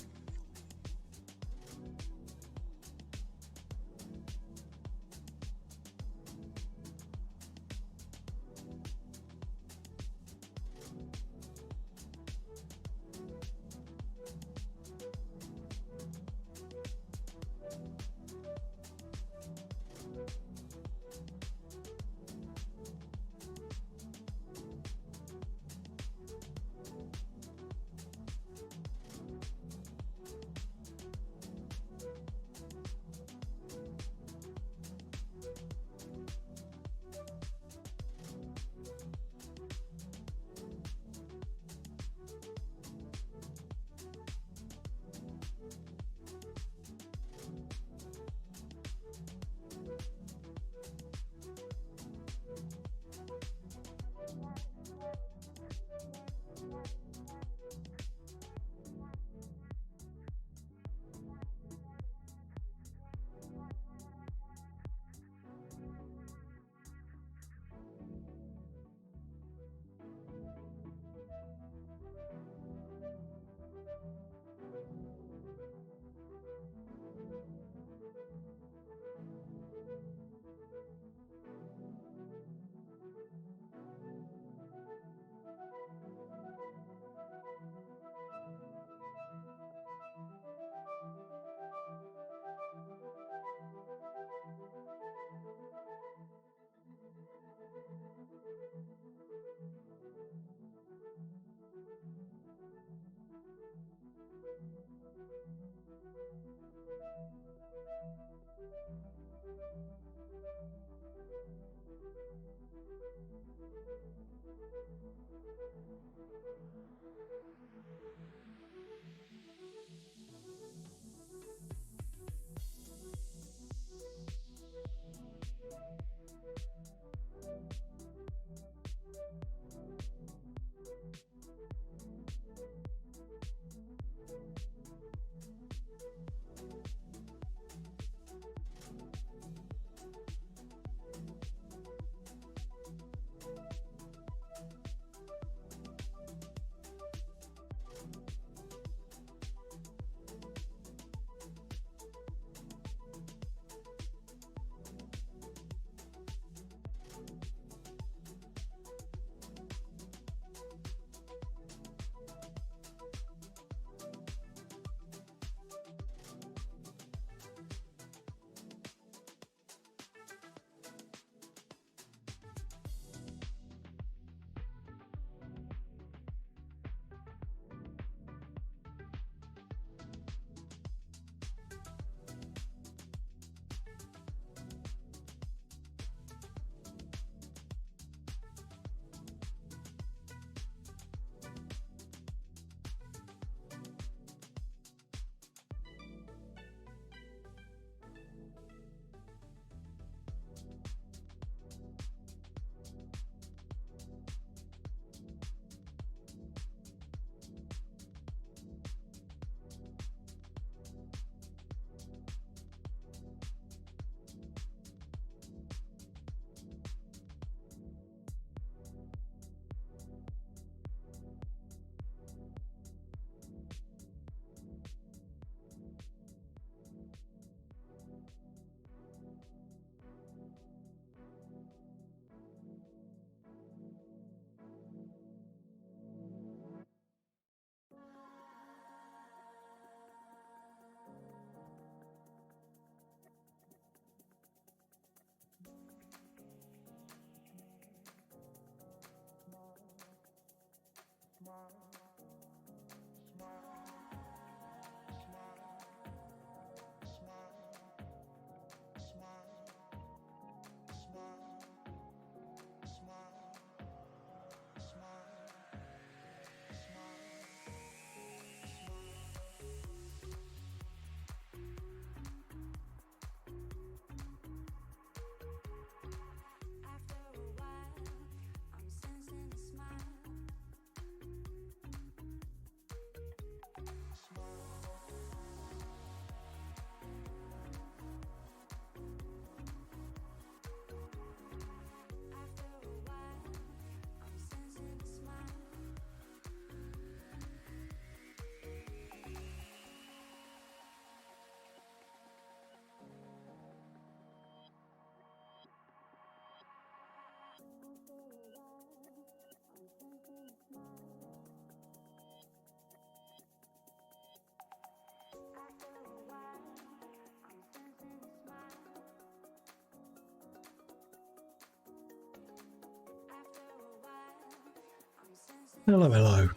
Hello, hello.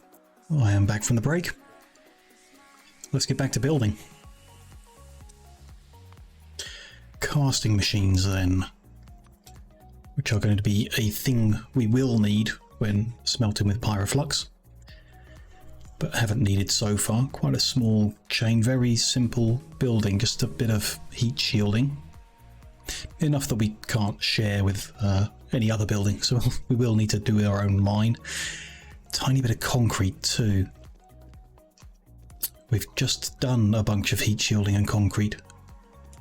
I am back from the break. Let's get back to building. Casting machines then, which are going to be a thing we will need when smelting with pyroflux, but haven't needed so far. Quite a small chain, very simple building, just a bit of heat shielding. Enough that we can't share with any other building, so we will need to do our own mine. Tiny bit of concrete too. We've just done a bunch of heat shielding and concrete.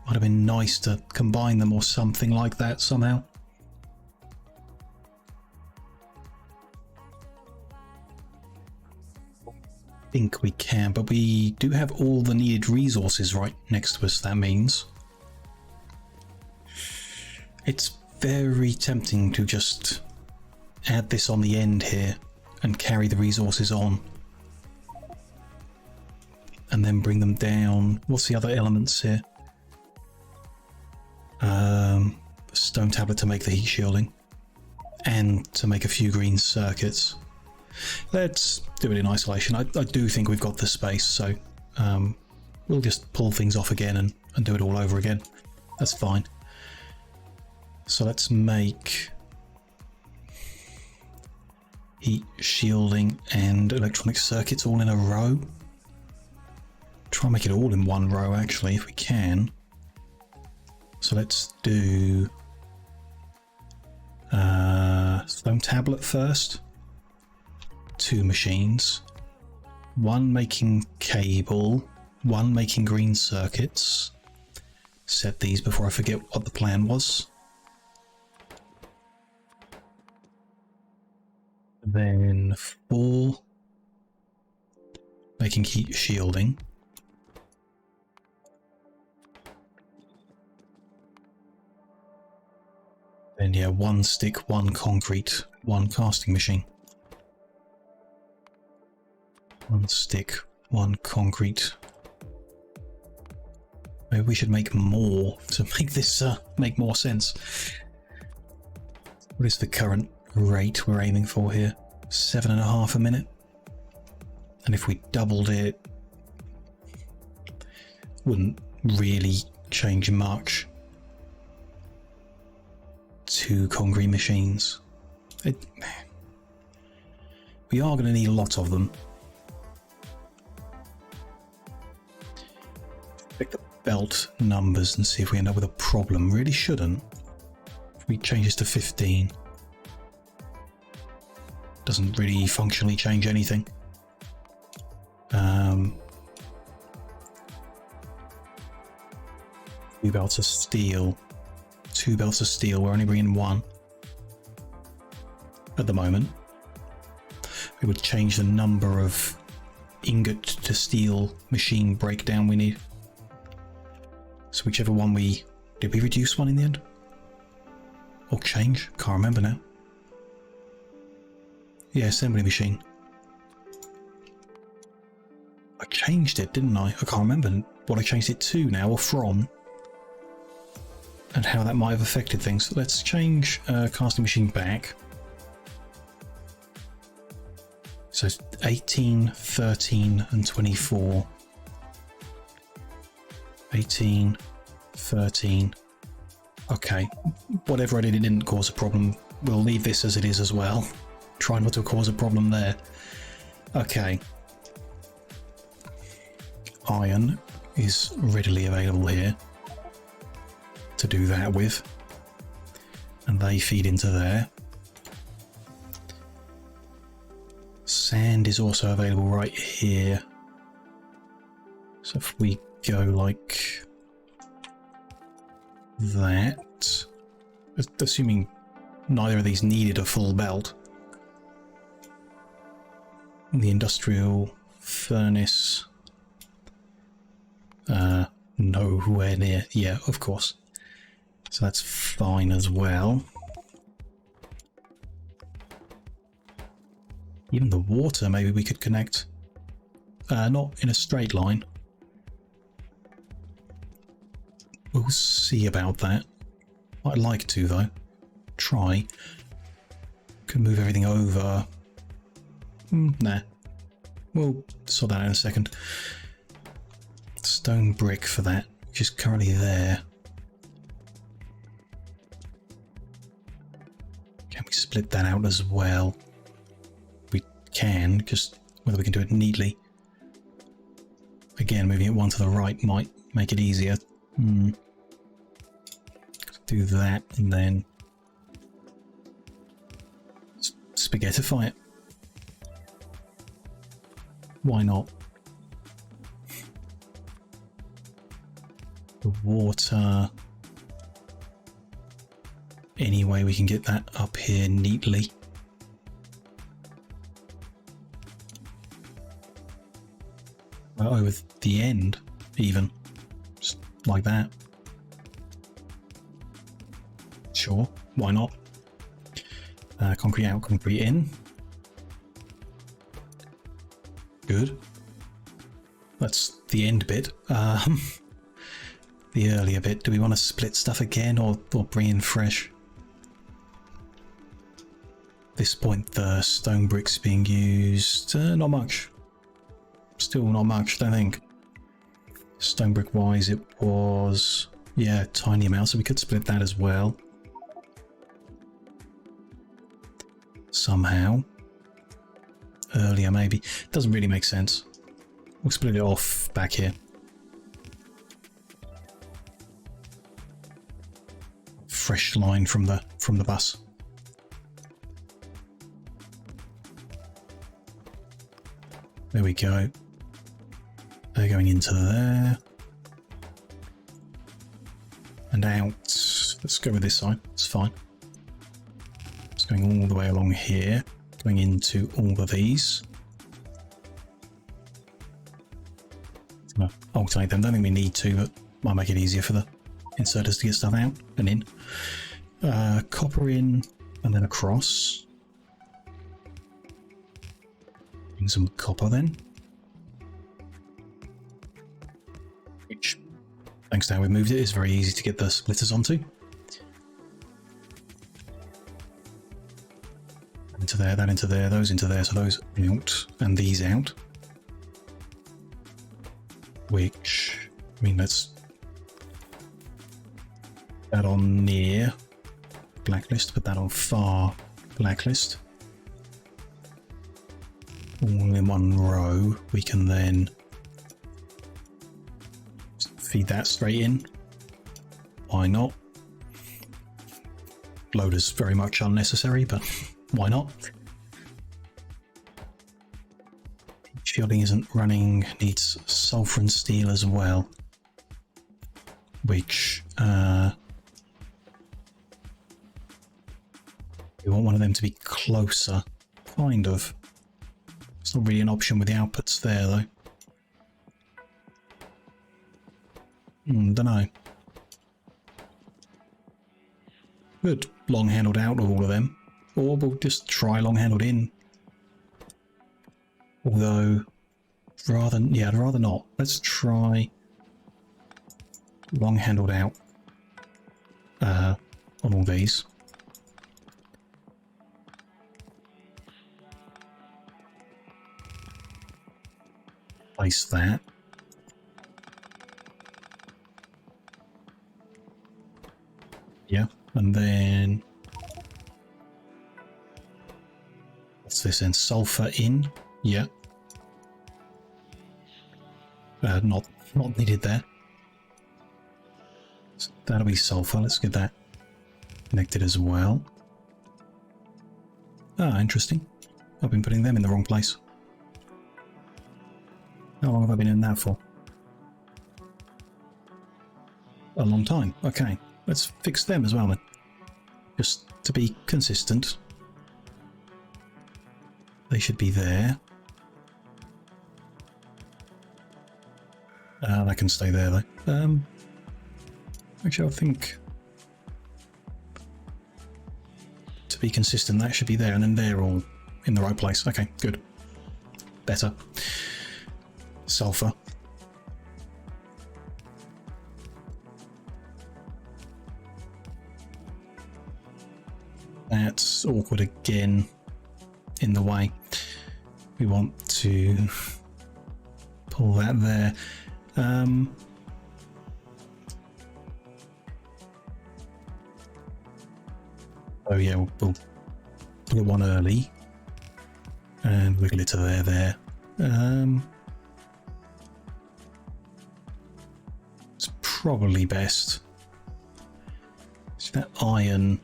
Might have been nice to combine them or something like that somehow. I think we can, but we do have all the needed resources right next to us, that means. It's very tempting to just add this on the end here and carry the resources on. And then bring them down. What's the other elements here? Stone tablet to make the heat shielding. And to make a few green circuits. Let's do it in isolation. I do think we've got the space, so we'll just pull things off again and do it all over again. That's fine. So let's make heat shielding and electronic circuits all in a row. Try and make it all in one row actually if we can. So let's do stone tablet first. 2 machines. 1 making cable, 1 making green circuits. Set these before I forget what the plan was. Then 4 making heat shielding. Then yeah, 1 stick, 1 concrete, 1 casting machine. 1 stick, 1 concrete. Maybe we should make more to make this make more sense. What is the current rate we're aiming for here? 7.5 a minute. And if we doubled it, wouldn't really change much. 2 concrete machines. We are going to need a lot of them. Pick the belt numbers and see if we end up with a problem. Really shouldn't. If we change this to 15. Doesn't really functionally change anything. 2 belts of steel. 2 belts of steel. We're only bringing 1 at the moment. We would change the number of ingot to steel machine breakdown we need. So whichever one did we reduce 1 in the end? Or change? Can't remember now. Yeah, assembly machine. I changed it, didn't I? I can't remember what I changed it to now, or from. And how that might have affected things. So let's change casting machine back. So 18, 13 and 24. 18, 13. Okay, whatever I did, it didn't cause a problem. We'll leave this as it is as well. Try not to cause a problem there. Okay. Iron is readily available here to do that with. And they feed into there. Sand is also available right here. So if we go like that, assuming neither of these needed a full belt. The industrial furnace, nowhere near. Yeah, of course. So that's fine as well. Even the water, maybe we could connect. Not in a straight line. We'll see about that. I'd like to, though. Try. Could move everything over. Nah. We'll sort that out in a second. Stone brick for that, which is currently there. Can we split that out as well? We can, just whether we can do it neatly. Again, moving it 1 to the right might make it easier. Do that and then spaghettify it. Why not? The water. Any way we can get that up here neatly. Well, over the end, even. Just like that. Sure, why not? Concrete out, concrete in. Good. That's the end bit. The earlier bit. Do we want to split stuff again or bring in fresh? This point the stone bricks being used. Not much. Still not much, don't think. Stone brick wise it was, yeah, tiny amount, so we could split that as well. Somehow. earlier maybe. Doesn't really make sense. We'll split it off back here. Fresh line from the bus. There we go. They're going into there. And out. Let's go with this side. It's fine. It's going all the way along here. Going into all of these. I'm going to alternate them. Don't think we need to, but might make it easier for the inserters to get stuff out and in. Copper in and then across. Bring some copper then. Which, thanks to how we moved it, is very easy to get the splitters onto. Into there, that into there, those into there, so those out and these out. Which, I mean, let's that on near blacklist, put that on far blacklist. All in one row. We can then feed that straight in. Why not? Loader's very much unnecessary, but why not? Shielding isn't running, needs sulfur and steel as well. Which, we want one of them to be closer, kind of. It's not really an option with the outputs there, though. Don't know. Good. Long-handled out of all of them. Or we'll just try long-handled in. Although, I'd rather not. Let's try long-handled out on all these. Place that. Yeah, and then what's this then? Sulfur in. Yeah. Not needed there. So that'll be sulfur. Let's get that connected as well. Ah, interesting. I've been putting them in the wrong place. How long have I been in that for? A long time. Okay, let's fix them as well then. Just to be consistent. They should be there. That can stay there though. Actually, I think to be consistent, that should be there, and then they're all in the right place. Okay, good. Better. Sulfur. That's awkward again in the way. We want to pull that there. Oh yeah, we'll pull one early and wiggle it to there. It's probably best. So that iron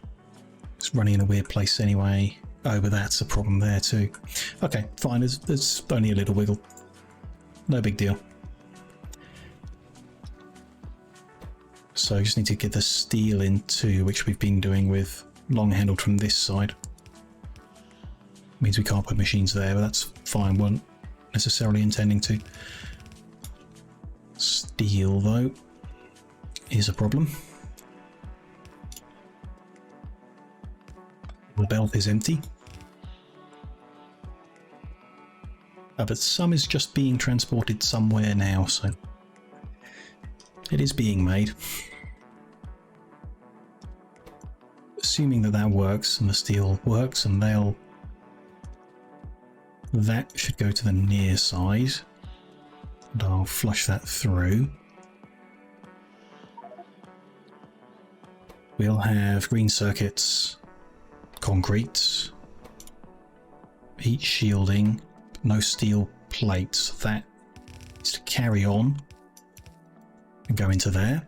is running in a weird place anyway. Oh, but that's a problem there too. Okay, fine. There's only a little wiggle. No big deal. So I just need to get the steel in too, which we've been doing with long-handled from this side. Means we can't put machines there, but that's fine. Weren't necessarily intending to. Steel, though, is a problem. The belt is empty. But some is just being transported somewhere now, so it is being made. Assuming that works and the steel works, and that should go to the near side, and I'll flush that through. We'll have green circuits, concrete, heat shielding, no steel plates. That is to carry on and go into there.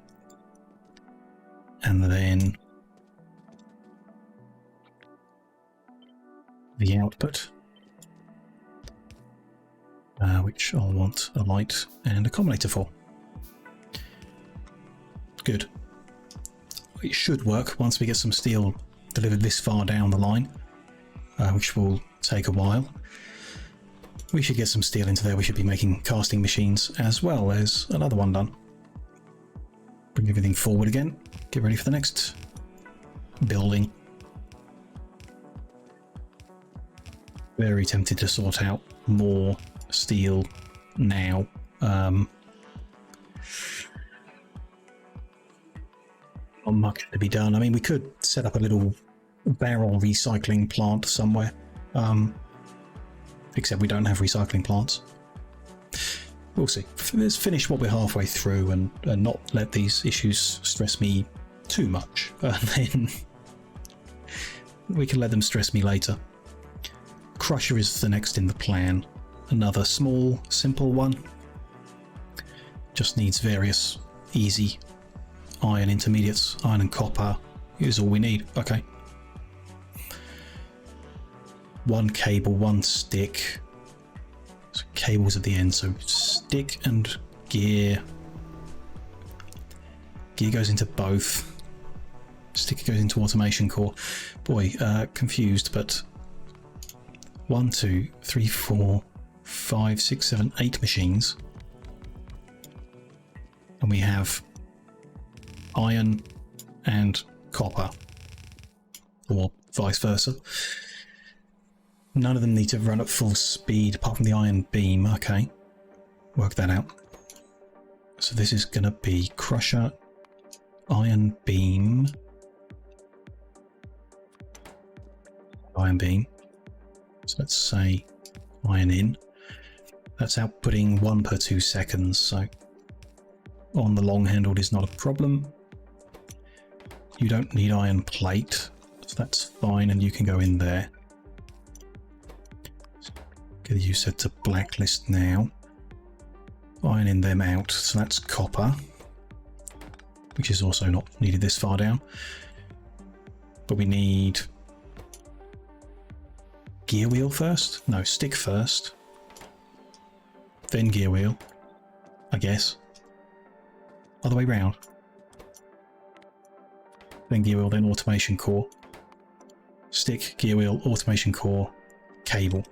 And then the output, which I'll want a light and a combinator for. Good. It should work once we get some steel delivered this far down the line, which will take a while. We should get some steel into there. We should be making casting machines as well. There's another one done. Bring everything forward again. Get ready for the next building. Very tempted to sort out more steel now. Not much to be done. I mean, we could set up a little barrel recycling plant somewhere. Except we don't have recycling plants. We'll see. Let's finish what we're halfway through and not let these issues stress me too much. Then we can let them stress me later. Crusher is the next in the plan. Another small, simple one. Just needs various easy iron intermediates. Iron and copper is all we need. Okay. One cable, one stick. So cables at the end, so stick and gear. Gear goes into both. Stick goes into automation core. Boy, confused, but 1, 2, 3, 4, 5, 6, 7, 8 machines. And we have iron and copper, or vice versa. None of them need to run at full speed apart from the iron beam. Okay, work that out. So this is going to be crusher, iron beam, iron beam. So let's say iron in. That's outputting 1 per 2 seconds. So on the long handled is not a problem. You don't need iron plate, so that's fine, and you can go in there. Get you set to blacklist now. Ironing them out, so that's copper, which is also not needed this far down. But we need gear wheel first? No, stick first. Then gear wheel, I guess. Other way round. Then gear wheel, then automation core. Stick, gear wheel, automation core, cable.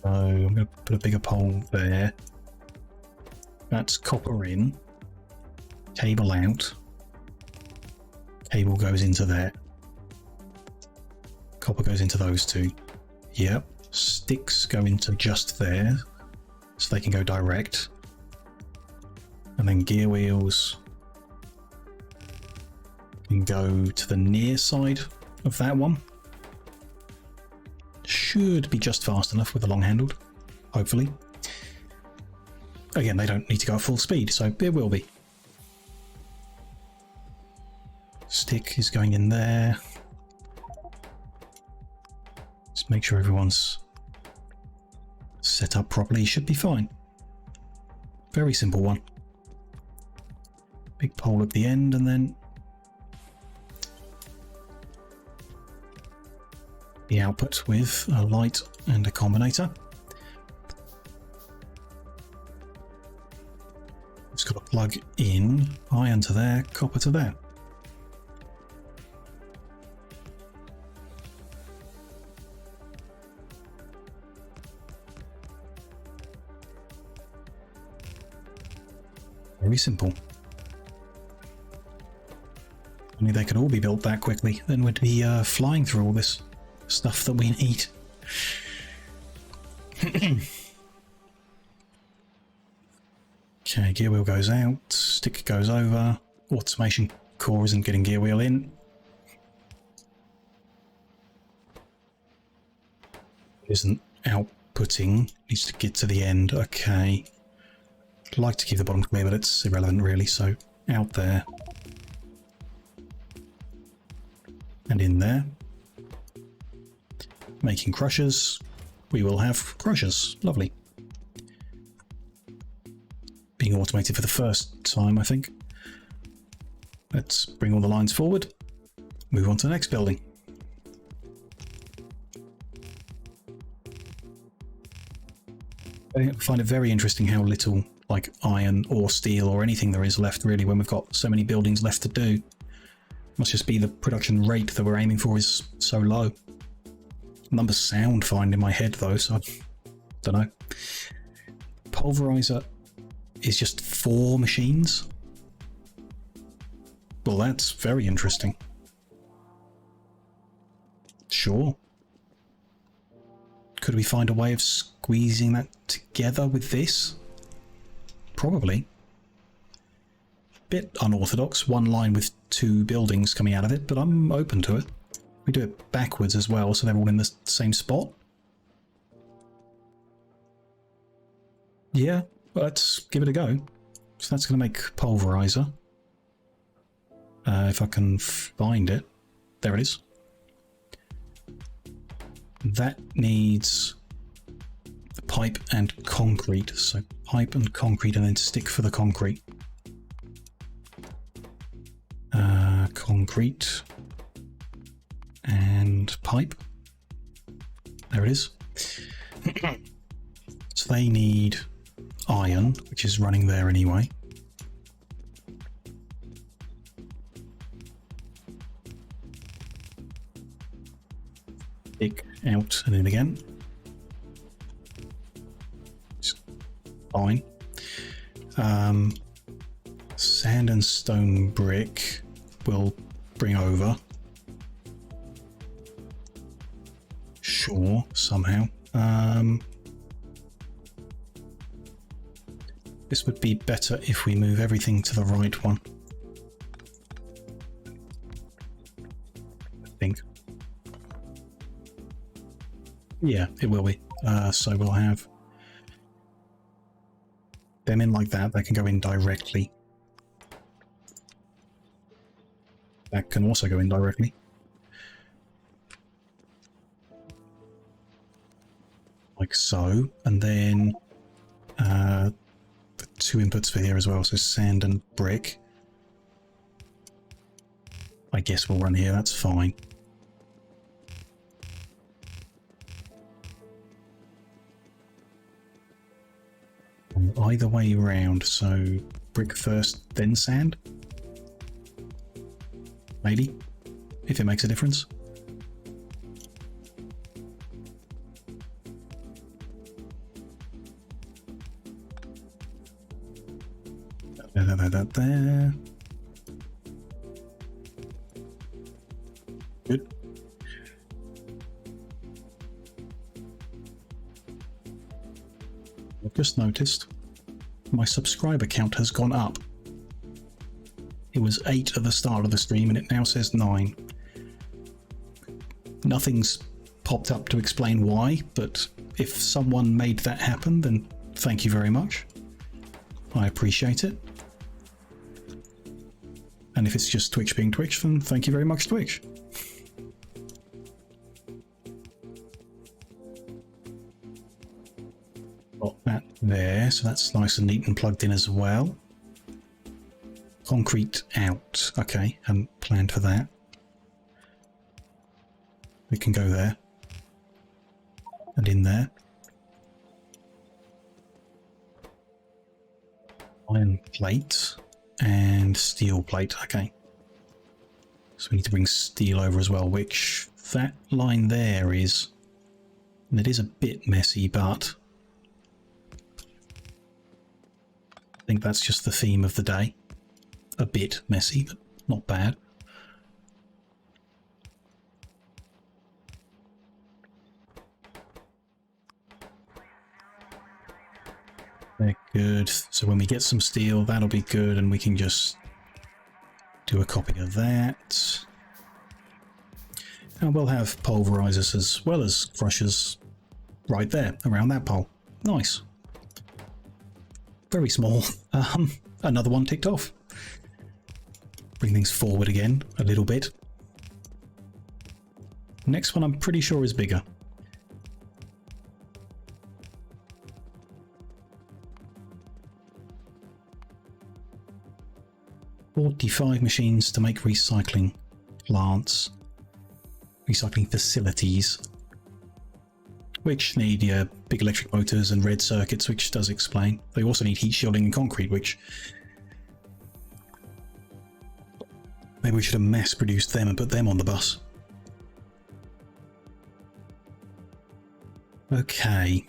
So I'm going to put a bigger pole there. That's copper in. Cable out. Cable goes into there. Copper goes into those two. Yep. Sticks go into just there, so they can go direct. And then gear wheels can go to the near side of that one. Should be just fast enough with the long handled, hopefully. Again, they don't need to go at full speed, so it will be. Stick is going in there. Just make sure everyone's set up properly. Should be fine. Very simple one. Big pole at the end, and then the output with a light and a combinator. Just got to plug in iron to there, copper to there. Very simple. Only they could all be built that quickly, then we'd be flying through all this stuff that we need. Okay, gear wheel goes out, stick goes over, automation core isn't getting gear wheel in. Isn't outputting, needs to get to the end. Okay. I'd like to keep the bottom clear, but it's irrelevant really, so out there. And in there, making crushers, we will have crushers. Lovely. Being automated for the first time, I think. Let's bring all the lines forward. Move on to the next building. I find it very interesting how little like iron or steel or anything there is left really when we've got so many buildings left to do. Must just be the production rate that we're aiming for is so low. Numbers sound fine in my head though, so I don't know. Pulverizer is just 4 machines. Well, that's very interesting. Sure. Could we find a way of squeezing that together with this? Probably. Bit unorthodox, one line with 2 buildings coming out of it, but I'm open to it. We do it backwards as well, so they're all in the same spot. Yeah, let's give it a go. So that's going to make pulverizer. If I can find it. There it is. That needs pipe and concrete. So pipe and concrete and then stick for the concrete. Concrete and pipe. There it is. So they need iron, which is running there anyway. Stick out and in again. It's fine. Sand and stone brick will bring over. Sure, somehow. This would be better if we move everything to the right one. I think. Yeah, it will be. So we'll have them in like that. They can go in directly. That can also go in directly. Like so. And then the 2 inputs for here as well. So sand and brick. I guess we'll run here. That's fine. Either way round, so brick first, then sand? Maybe, if it makes a difference. There. Good. I've just noticed my subscriber count has gone up. It was 8 at the start of the stream and it now says 9. Nothing's popped up to explain why, but if someone made that happen, then thank you very much. I appreciate it. And if it's just Twitch being Twitch, then thank you very much, Twitch. Got that there, so that's nice and neat and plugged in as well. Concrete out. Okay, hadn't planned for that. We can go there. And in there. Iron plate and steel plate. Okay. So we need to bring steel over as well, which that line there is... And it is a bit messy, but... I think that's just the theme of the day. A bit messy, but not bad. They're good. So when we get some steel, that'll be good, and we can just do a copy of that. And we'll have pulverizers as well as crushers right there around that pole. Nice. Very small. Another one ticked off. Bring things forward again a little bit. Next one I'm pretty sure is bigger. "45 machines to make recycling plants, recycling facilities, which need big electric motors and red circuits," which does explain. They also need heat shielding and concrete, which maybe we should have mass produced them and put them on the bus. Okay.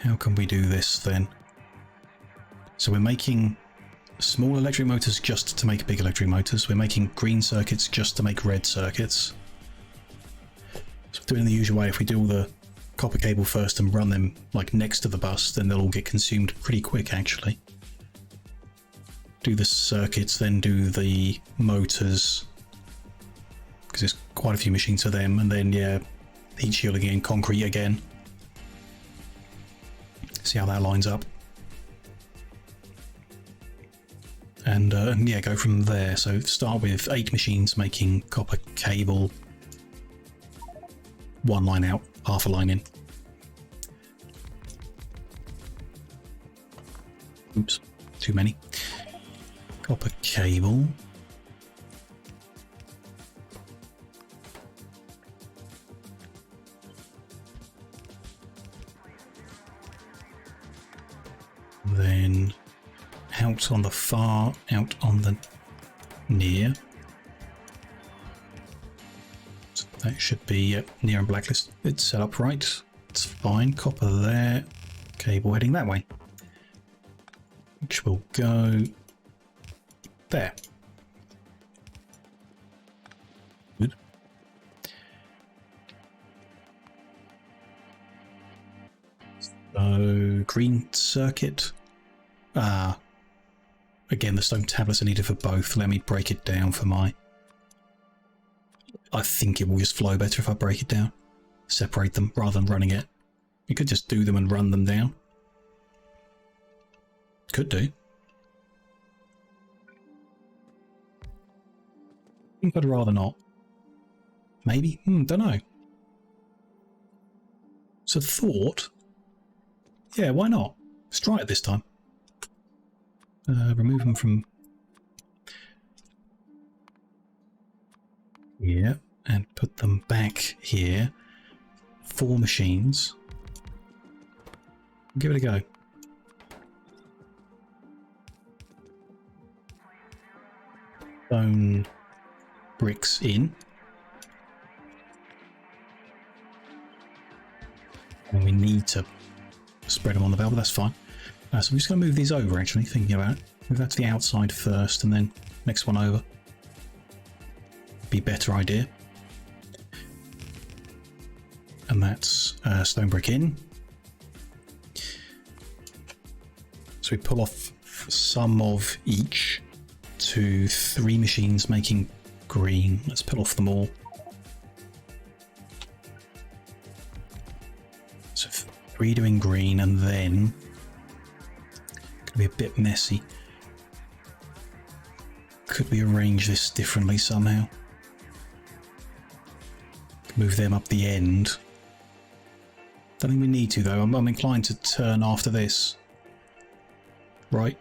How can we do this then? So we're making small electric motors just to make big electric motors. We're making green circuits just to make red circuits. So doing it the usual way, if we do all the copper cable first and run them like next to the bus, then they'll all get consumed pretty quick actually. Do the circuits, then do the motors, because there's quite a few machines for them, and then yeah, heat shielding and concrete again. See how that lines up. And yeah, go from there. So start with 8 machines making copper cable, 1 line out, half a line in. Oops, too many. Copper cable. Then out on the far, out on the near. So that should be near and blacklist. It's set up right. It's fine. Copper there. Cable heading that way, which will go there. Good. So green circuit. Again, the stone tablets are needed for both. Let me break it down for my... I think it will just flow better if I break it down. Separate them rather than running it. You could just do them and run them down. Could do. I think I'd rather not. Maybe? Don't know. So thought... Yeah, why not? Let's try it this time. Remove them from here and put them back here. 4 machines. Give it a go. Stone bricks in. And we need to spread them on the belt, but that's fine. So I'm just going to move these over, actually, thinking about it. Move that to the outside first, and then next one over. Be a better idea. And that's stone brick in. So we pull off some of each to 3 machines making green. Let's pull off them all. So 3 doing green, and then... be a bit messy. Could we arrange this differently somehow? Move them up the end. Don't think we need to though. I'm inclined to turn after this. Right.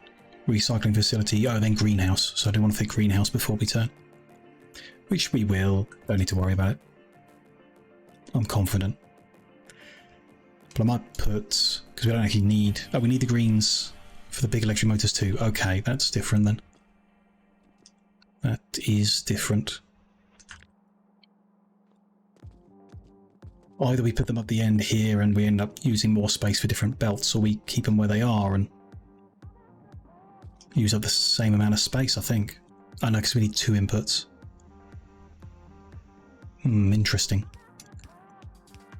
Recycling facility. Oh, then greenhouse. So I do want to think greenhouse before we turn. Which we will. Don't need to worry about it. I'm confident. But I might put... because we don't actually need... oh, we need the greens... for the big electric motors too. Okay, that's different then. That is different. Either we put them up the end here and we end up using more space for different belts, or we keep them where they are and use up the same amount of space, I think. Oh no, because we need 2 inputs. Interesting.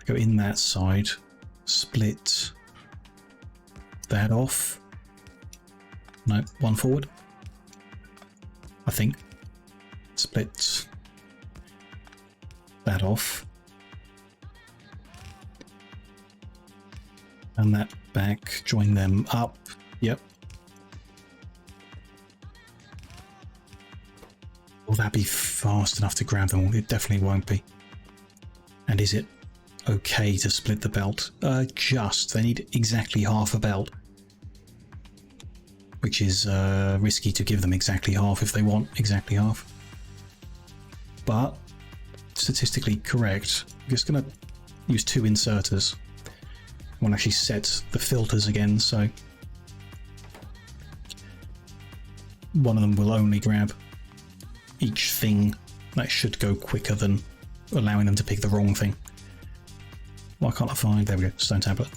Go in that side, split that off. No, 1 forward. I think. Split that off. And that back, join them up. Yep. Will that be fast enough to grab them all? It definitely won't be. And is it okay to split the belt? Just. They need exactly half a belt. Which is risky to give them exactly half if they want exactly half. But statistically correct. I'm just going to use 2 inserters. I want to actually set the filters again, so one of them will only grab each thing. That should go quicker than allowing them to pick the wrong thing. Why can't I find... There we go, stone tablet.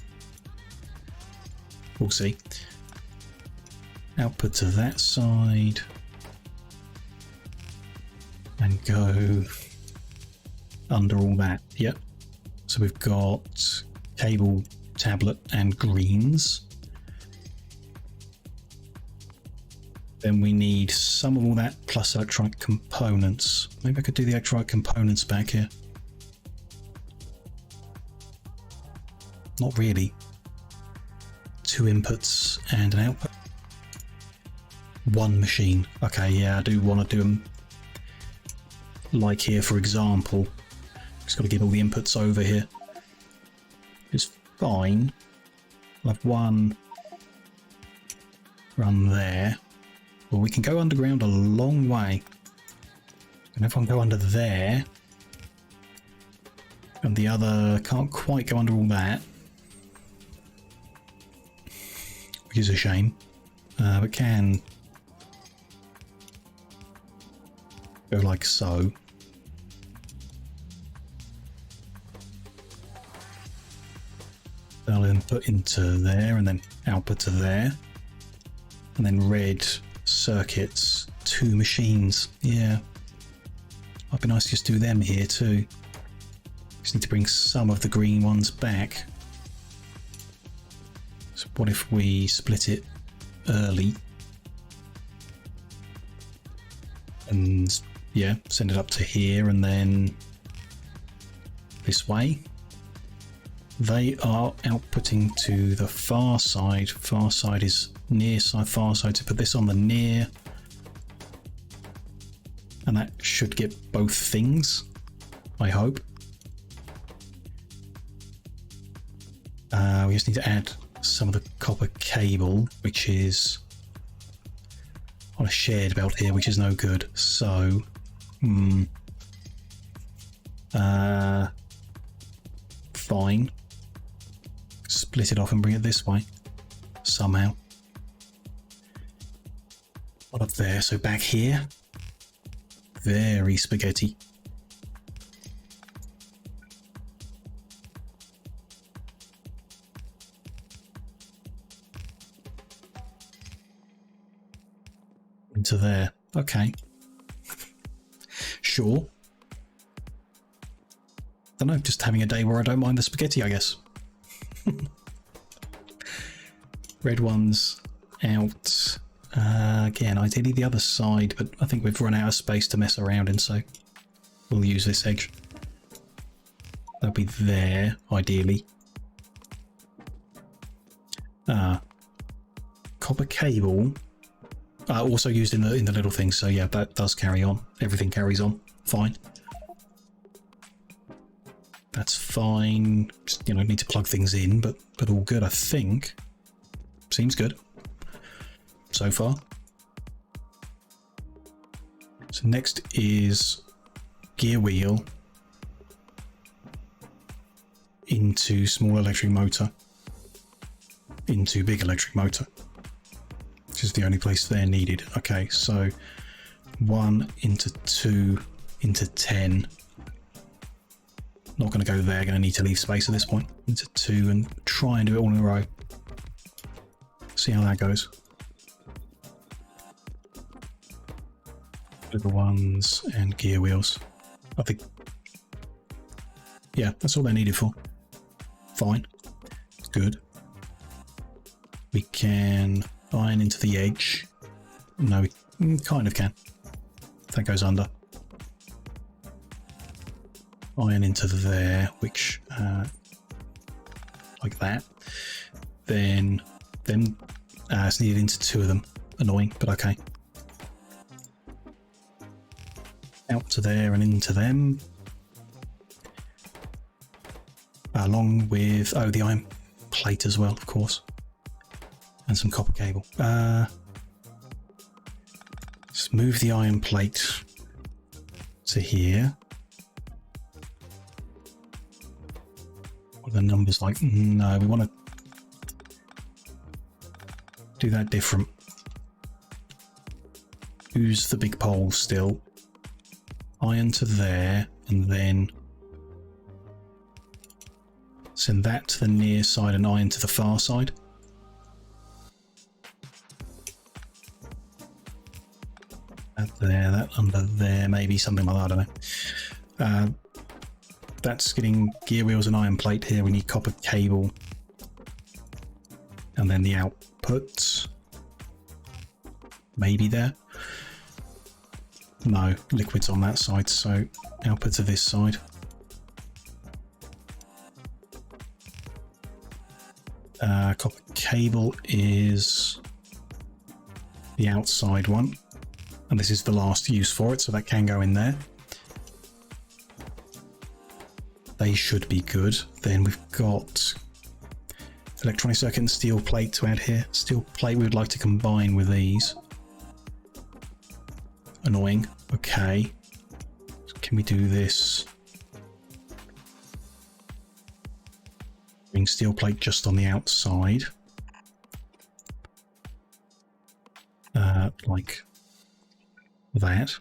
We'll see. Output to that side. And go under all that. Yep. So we've got cable, tablet, and greens. Then we need some of all that plus electronic components. Maybe I could do the electronic components back here. Not really. 2 inputs and an output. 1 machine. Okay, yeah, I do want to do them like here, for example. Just got to get all the inputs over here. It's fine. I'll have 1 run there. Well, we can go underground a long way. And if I can go under there, and the other can't quite go under all that, which is a shame, but can go like so. I'll input into there and then output to there. And then red circuits, 2 machines. Yeah. Might be nice to just do them here too. Just need to bring some of the green ones back. So what if we split it early? And yeah, send it up to here and then this way. They are outputting to the far side. Far side is near side, far side. So put this on the near. And that should get both things, I hope. We just need to add some of the copper cable, which is on a shared belt here, which is no good. So, fine. Split it off and bring it this way somehow. What up there? So back here. Very spaghetti. Into there. Okay. Sure. Don't know, just having a day where I don't mind the spaghetti, I guess. Red ones out. Again, ideally the other side, but I think we've run out of space to mess around in, so we'll use this edge. That'll be there, ideally. Copper cable, also used in the little thing, so yeah, that does carry on. Everything carries on, fine. That's fine. Just, need to plug things in, but all good, I think. Seems good so far. So next is gear wheel into small electric motor into big electric motor, which is the only place they're needed. Okay, so 1 into 2 into 10. Not going to go there, going to need to leave space at this point. Into 2 and try and do it all in a row. See how that goes. Little ones and gear wheels. I think, yeah, that's all they're needed for. Fine. Good. We can iron into the edge. No, we kind of can. That goes under. Iron into there, which like that. Then it's needed into 2 of them. Annoying, but okay. out to there and into them. Along with, oh, the iron plate as well, of course. And some copper cable. Let's move the iron plate to here. What are the numbers like? No, we want to do that different. Use the big pole still. Iron to there, and then send that to the near side and iron to the far side. That there, that under there, maybe something like that, I don't know. That's getting gear wheels and iron plate here. We need copper cable. And then the outputs. Maybe there. No, liquid's on that side, so output to this side. Copper cable is the outside one, and this is the last use for it, so that can go in there. They should be good. Then we've got electronic circuit and steel plate to add here. Steel plate we would like to combine with these. Annoying. Okay. Can we do this? Bring steel plate just on the outside. Like that.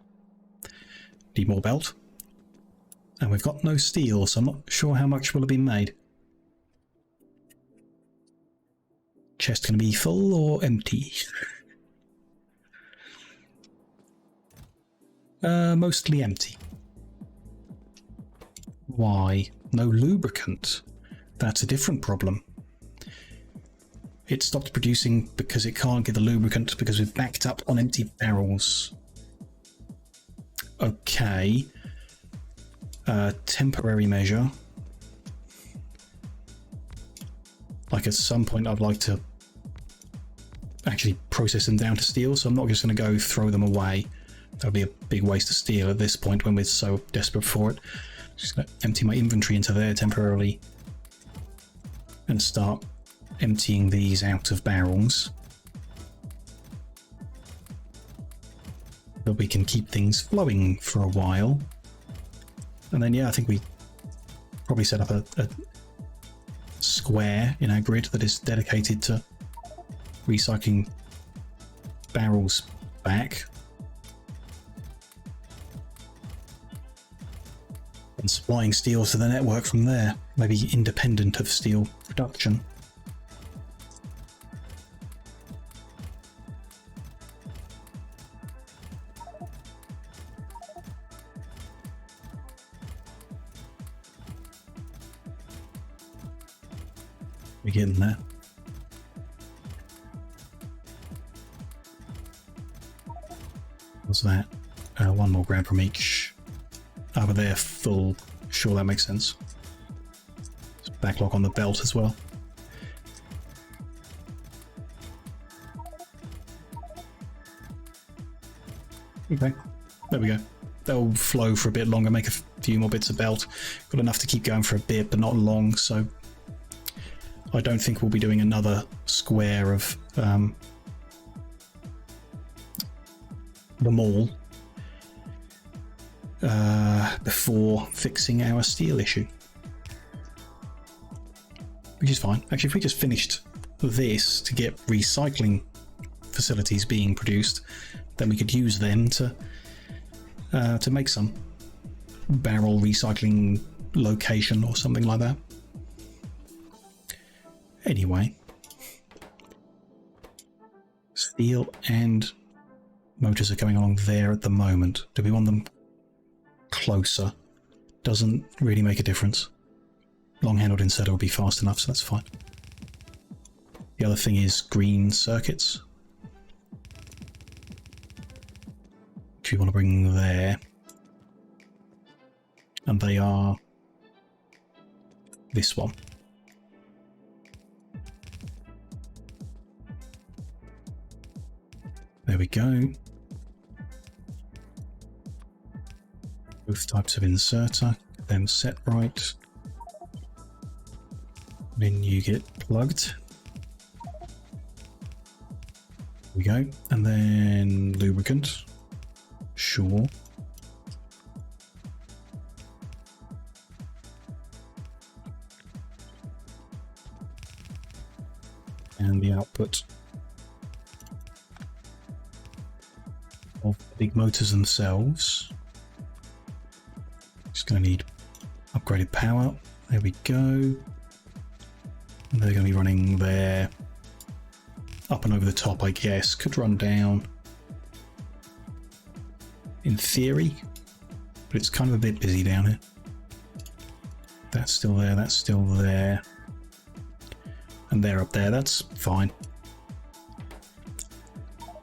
Need more belt. And we've got no steel, so I'm not sure how much will have been made. Chest going to be full or empty? Mostly empty. Why? No lubricant. That's a different problem. It stopped producing because it can't get the lubricant because we've backed up on empty barrels. Okay. Temporary measure. Like at some point I'd like to actually process them down to steel, so I'm not just going to go throw them away. That would be a big waste of steel at this point when we're so desperate for it. Just going to empty my inventory into there temporarily and start emptying these out of barrels. But we can keep things flowing for a while. And then, yeah, I think we probably set up a square in our grid that is dedicated to recycling barrels back. And supplying steel to the network from there, maybe independent of steel production. We're getting there. What's that? One more gram from each. But they're full. Sure, that makes sense. There's backlog on the belt as well. Okay, there we go. They'll flow for a bit longer, make a few more bits of belt. Got enough to keep going for a bit, but not long, so I don't think we'll be doing another square of the mall before fixing our steel issue. Which is fine. Actually, if we just finished this to get recycling facilities being produced, then we could use them to make some barrel recycling location or something like that. Anyway, steel and motors are going along there at the moment. Do we want them closer? Doesn't really make a difference. Long-handled inserter will be fast enough, so that's fine. The other thing is green circuits, which we want to bring there. And they are this one. There we go. both types of inserter, then set right. Then you get plugged. There we go. And then lubricant. Sure. And the output of the big motors themselves. Just going to need upgraded power. There we go. And they're going to be running there up and over the top, I guess. Could run down in theory, but it's kind of a bit busy down here. That's still there, that's still there. And they're up there, that's fine.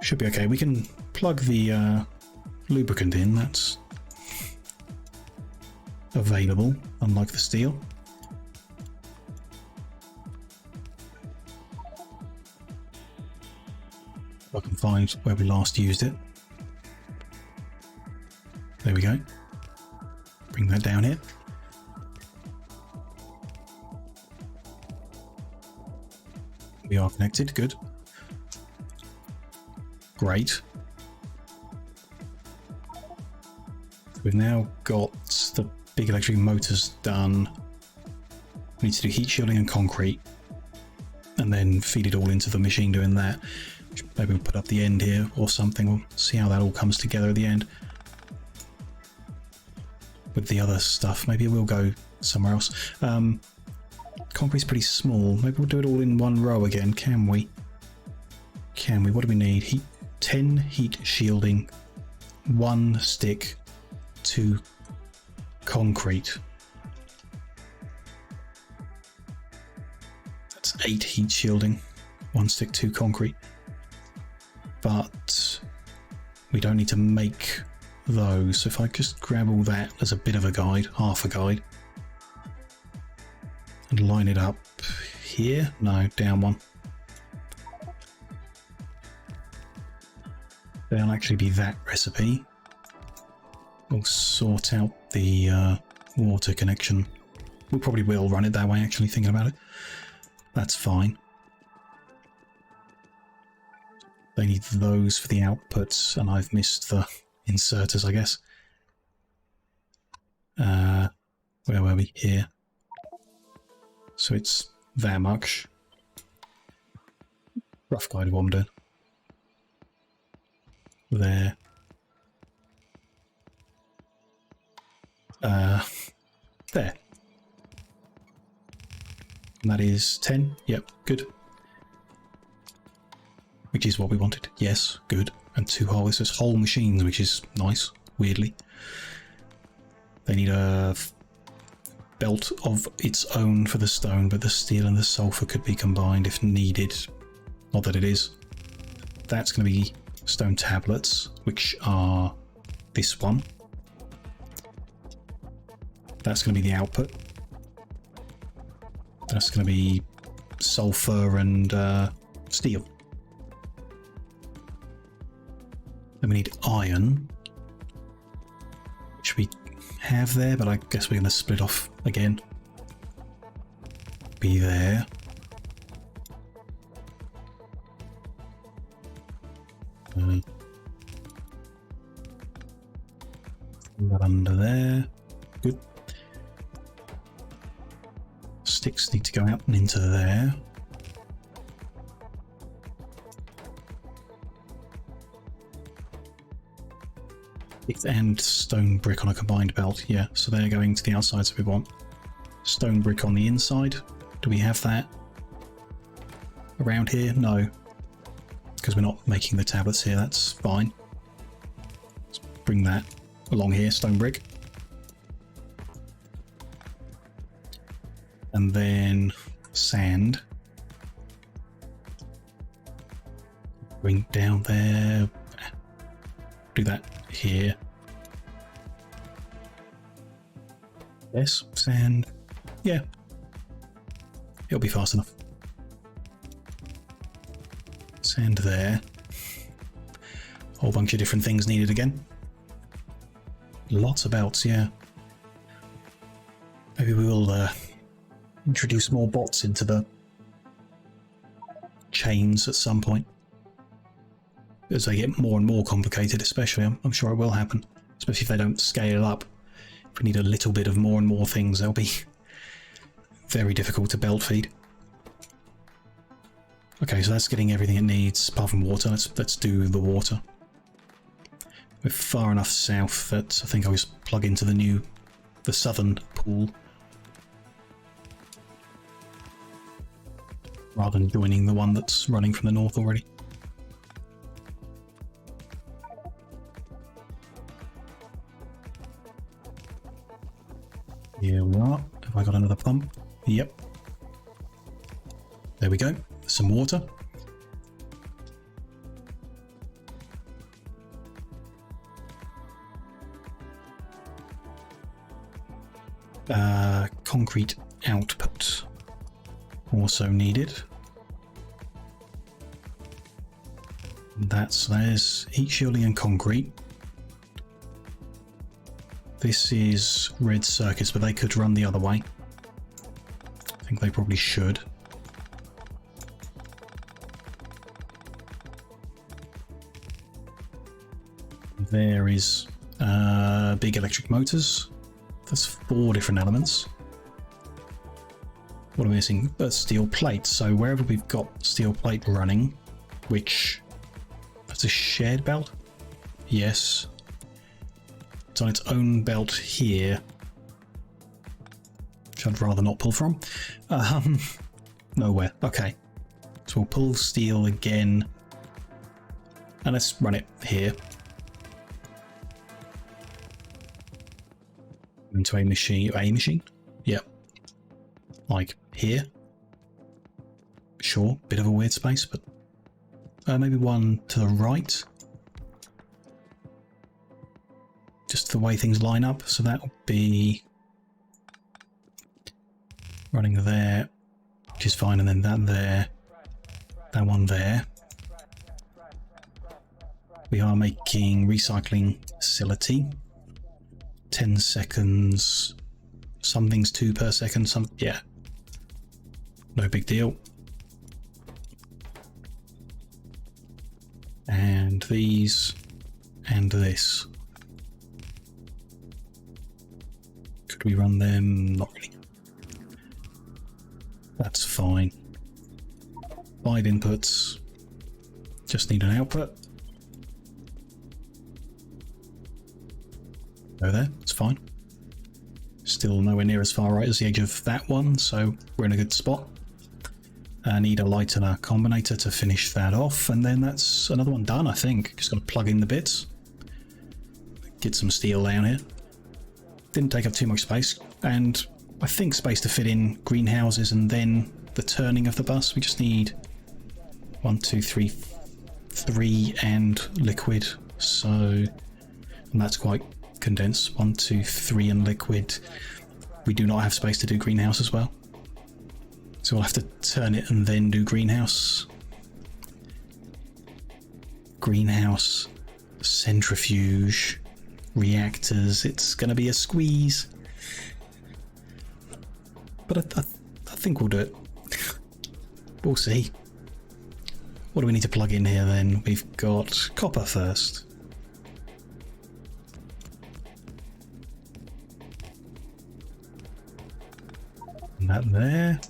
Should be okay. We can plug the lubricant in, that's available, unlike the steel. I can find where we last used it. There we go. Bring that down here. We are connected, good. Great. We've now got the big electric motors done. We need to do heat shielding and concrete, and then feed it all into the machine doing that. Maybe we'll put up the end here or something. We'll see how that all comes together at the end. With the other stuff, maybe we'll go somewhere else. Concrete's pretty small. Maybe we'll do it all in one row again, can we? Can we? What do we need? Heat, 10 heat shielding, 1 stick, 2 concrete. That's 8 heat shielding, 1 stick, 2 concrete. But we don't need to make those. So if I just grab all that as a bit of a guide, half a guide, and line it up here. No, down one. There'll actually be that recipe. We'll sort out the water connection. We probably will run it that way, actually, thinking about it. That's fine. They need those for the outputs, and I've missed the inserters, I guess. Where were we? Here. So it's that much. Rough guide of what I'm doing. There. There. And that is 10. Yep, good. Which is what we wanted. Yes, good. And 2 whole. This is whole machines, which is nice, weirdly. They need a belt of its own for the stone, but the steel and the sulfur could be combined if needed. Not that it is. That's going to be stone tablets, which are this one. That's going to be the output. That's going to be sulfur and steel. Then we need iron, which we have there, but I guess we're going to split off again. Be there. That under there. Good. Sticks need to go out and into there. And stone brick on a combined belt, yeah, so they're going to the outside, so we want stone brick on the inside. Do we have that around here? No, because we're not making the tablets here, that's fine. Let's bring that along here, stone brick. And then sand. Bring down there. Do that here. Yes, sand. Yeah. It'll be fast enough. Sand there. Whole bunch of different things needed again. Lots of belts, yeah. Maybe we will introduce more bots into the chains at some point. As they get more and more complicated, especially, I'm sure it will happen. Especially if they don't scale up. If we need a little bit of more and more things, they'll be very difficult to belt feed. Okay, so that's getting everything it needs, apart from water. Let's do the water. We're far enough south that I think I'll just plug into the southern pool, rather than joining the one that's running from the north already. Here we are. Have I got another pump? Yep. There we go. Some water. Concrete output also needed. There's heat shielding and concrete. This is red circuits, but they could run the other way. I think they probably should. There is big electric motors. That's 4 different elements. What are we missing? Steel plate. So wherever we've got steel plate running, which that's a shared belt? Yes. It's on its own belt here, which I'd rather not pull from. Nowhere. Okay. So we'll pull steel again. And let's run it here. Into a machine. Yep. Like here. Sure, bit of a weird space, but maybe one to the right. Just the way things line up, so that will be running there, which is fine, and then that there, that one there. We are making recycling facility. 10 seconds. Some things 2 per second, some, yeah. No big deal. And these, and this. Could we run them? Not really. That's fine. 5 inputs. Just need an output. Go there, it's fine. Still nowhere near as far right as the edge of that one, so we're in a good spot. I need a light and a combinator to finish that off, and then that's another one done, I think. Just got to plug in the bits. Get some steel down here. Didn't take up too much space, and I think space to fit in greenhouses and then the turning of the bus. We just need 1, 2, 3, 3 and liquid, so, and that's quite condensed. 1, 2, 3 and liquid. We do not have space to do greenhouse as well, so we'll have to turn it and then do greenhouse. Greenhouse, centrifuge, reactors. It's going to be a squeeze, but I think we'll do it. We'll see. What do we need to plug in here then? We've got copper first. And that there.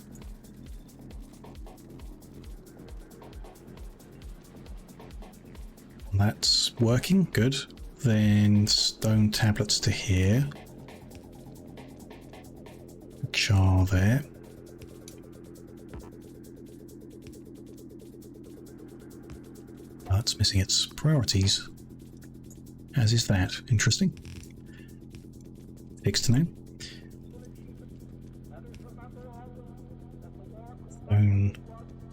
That's working, good. Then stone tablets to here. Char there. That's missing its priorities. As is that. Interesting. Fixed now. Stone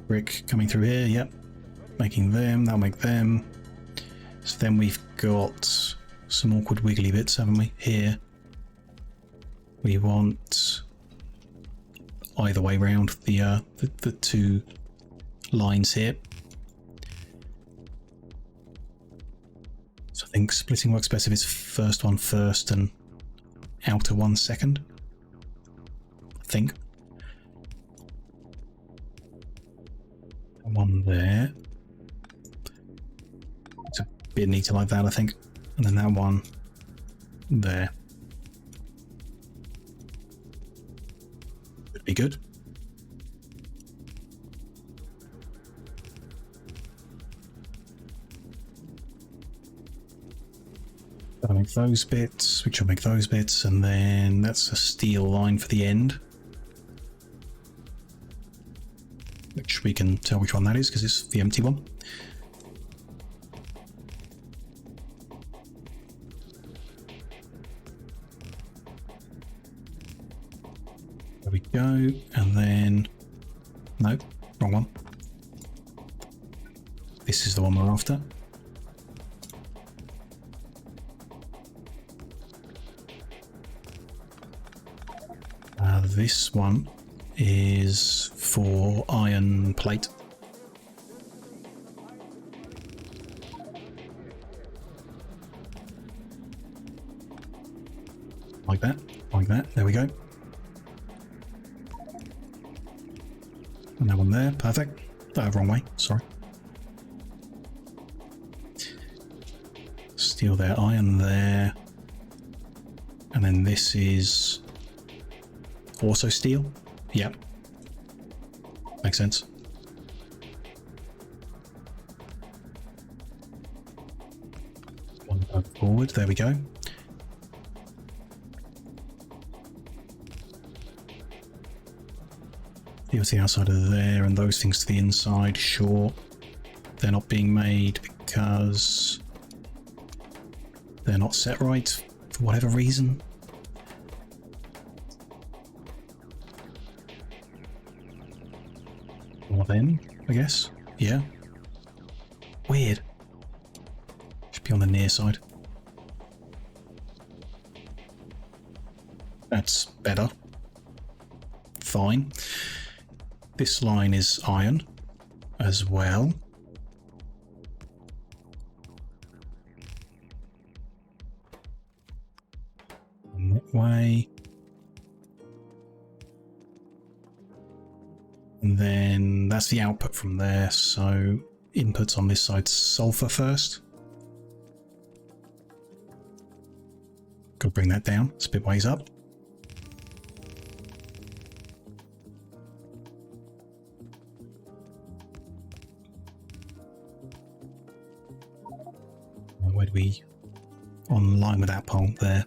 brick coming through here, yep. Making them, that'll make them. So then we've got some awkward wiggly bits, haven't we? Here. We want either way round the 2 lines here. So think splitting works best if it's first one first and outer one second. I think. One there. It's a bit neater like that, I think. And then that one there. Would be good. I'll make those bits, which will make those bits, and then that's a steel line for the end. Which we can tell which one that is because it's the empty one. There we go, and then no, wrong one. This is the one we're after. This one is for iron plate. Like that, like that. There we go. And that one there, perfect. Wrong way, sorry. Steel there, iron there. And then this is also steel. Yep. Makes sense. One forward, there we go. Steel to the outside of there and those things to the inside, sure. They're not being made because they're not set right for whatever reason. Or then, I guess. Yeah. Weird. Should be on the near side. That's better. Fine. This line is iron as well. And that way. And then that's the output from there, so inputs on this side, sulfur first. Go bring that down, it's a bit ways up. Where do we, on line with that pole there,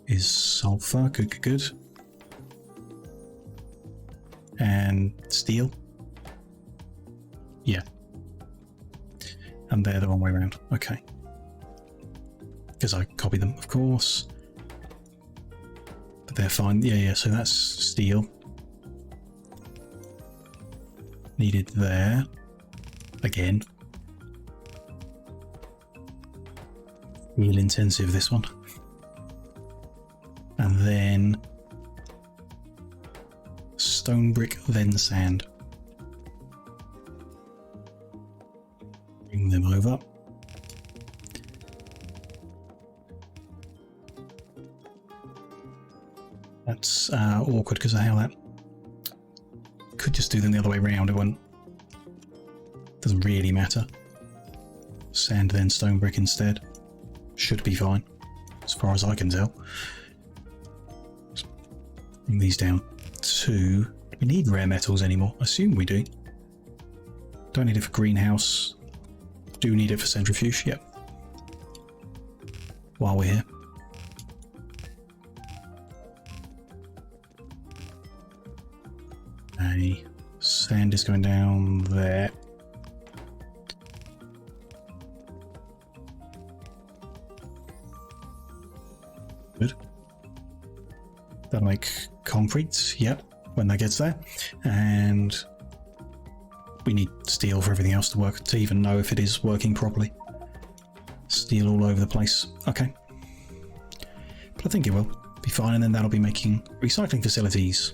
is sulfur, good, good, good. And steel. Yeah. And they're the wrong way around. Okay. Because I copied them, of course. But they're fine. Yeah, yeah, so that's steel. Needed there. Again. Real intensive, this one. And then stone brick, then sand. Bring them over. That's awkward because of how that could just do them the other way around. It wouldn't. Doesn't really matter. Sand then stone brick instead. Should be fine, as far as I can tell. Bring these down. Do we need rare metals anymore? I assume we do. Don't need it for greenhouse. Do need it for centrifuge, yep. While we're here. Okay, sand is going down there. Good. That'll make concrete, yep, when that gets there. And we need steel for everything else to work, to even know if it is working properly. Steel all over the place. Okay. But I think it will be fine, and then that'll be making recycling facilities.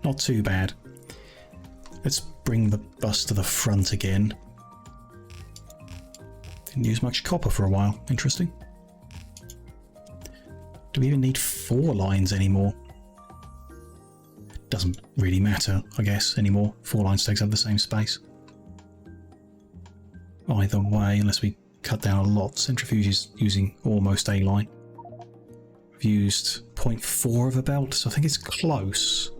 Not too bad. Let's bring the bus to the front again. Didn't use much copper for a while. Interesting. Do we even need 4 lines anymore? Doesn't really matter, I guess, anymore. 4 lines takes up the same space. Either way, unless we cut down a lot. Centrifuge is using almost a line. We've used 0.4 of a belt, so I think it's close.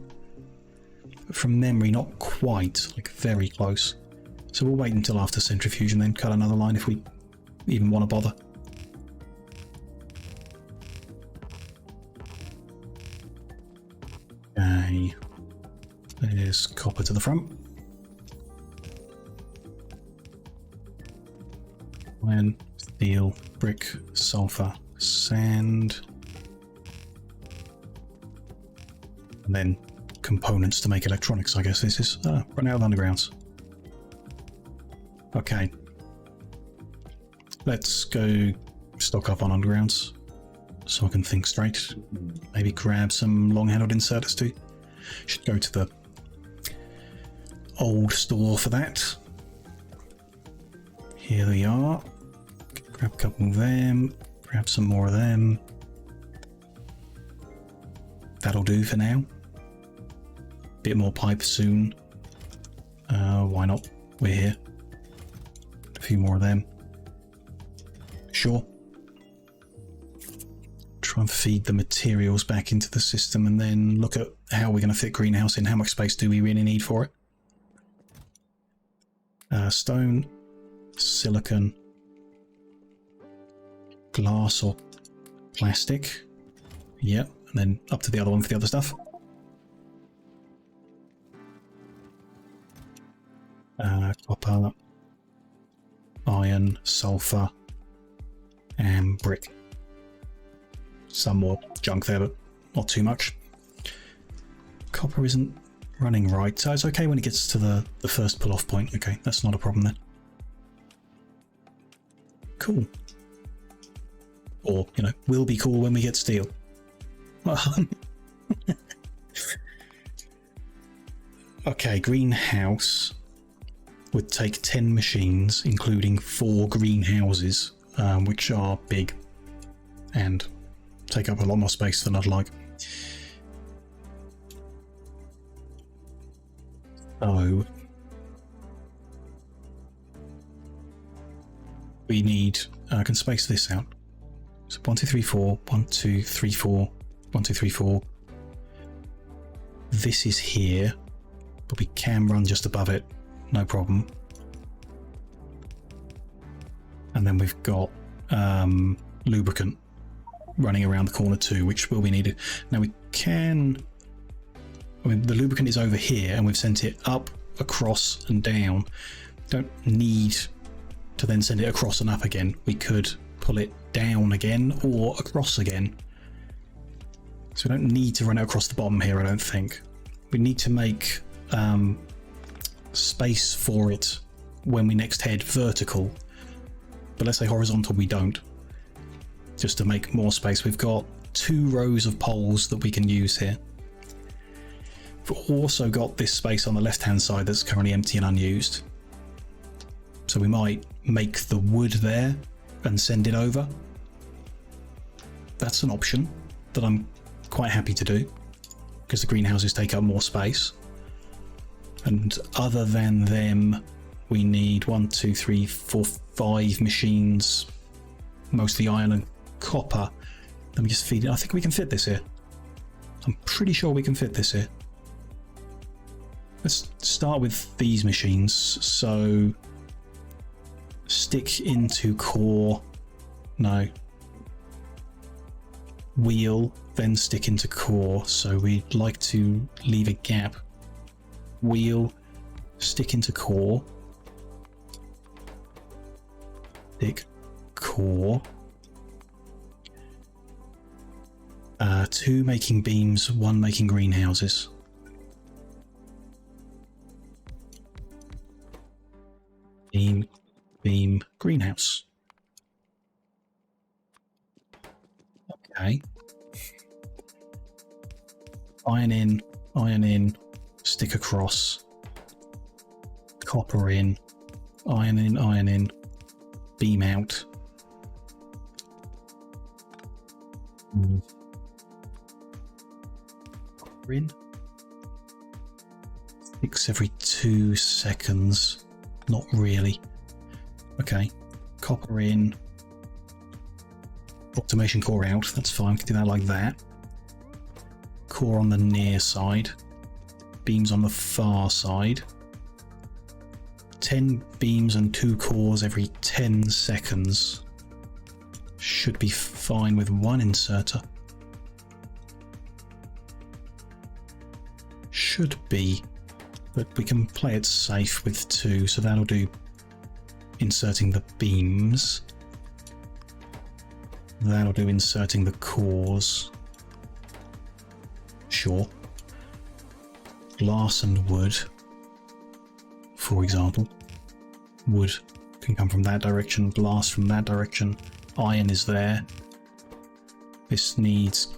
But from memory, not quite, like very close. So we'll wait until after centrifuge and then cut another line if we even want to bother. Okay, there's copper to the front. Iron, steel, brick, sulfur, sand. And then components to make electronics, I guess this is. Run out of undergrounds. Okay. Let's go stock up on undergrounds so I can think straight. Maybe grab some long-handled inserters too. Should go to the old store for that. Here they are. Grab a couple of them. Grab some more of them. That'll do for now. Bit more pipe soon. Why not? We're here. A few more of them. Sure. Try and feed the materials back into the system and then look at how we're going to fit greenhouse in. How much space do we really need for it? Stone, silicon, glass or plastic. Yep. And then up to the other one for the other stuff. Copper, iron, sulfur, and brick. Some more junk there, but not too much. Copper isn't running right, so it's okay when it gets to the first pull-off point. Okay, that's not a problem then. Cool. Or, you know, will be cool when we get steel. Okay, greenhouse would take 10 machines, including 4 greenhouses, which are big and take up a lot more space than I'd like. So we need, I can space this out. So 1, 2, 3, 4, 1, 2, 3, 4, 1, 2, 3, 4. This is here, but we can run just above it, no problem. And then we've got lubricant running around the corner too, which will be needed. Now we can, I mean, the lubricant is over here and we've sent it up, across and down. Don't need to then send it across and up again. We could pull it down again or across again. So we don't need to run it across the bottom here, I don't think. We need to make space for it when we next head vertical. But let's say horizontal we don't. Just to make more space, we've got 2 rows of poles that we can use here. We've also got this space on the left hand side that's currently empty and unused. So we might make the wood there and send it over. That's an option that I'm quite happy to do, because the greenhouses take up more space. And other than them, we need 1, 2, 3, 4, 5 machines, mostly iron and copper. Let me just feed it. I think we can fit this here. I'm pretty sure we can fit this here. Let's start with these machines. So stick into core, no, wheel, then stick into core. So we'd like to leave a gap. Wheel, stick into core, stick core. 2 making beams, 1 making greenhouses. Beam, beam, greenhouse. Okay. Iron in, stick across. Copper in, iron in, beam out. In. 6 every 2 seconds. Not really. Okay. Copper in. Automation core out. That's fine. We can do that like that. Core on the near side. Beams on the far side. 10 beams and 2 cores every 10 seconds. Should be fine with one inserter. Should be, but we can play it safe with 2, so that'll do inserting the beams. That'll do inserting the cores. Sure. Glass and wood, for example. Wood can come from that direction, glass from that direction. Iron is there. This needs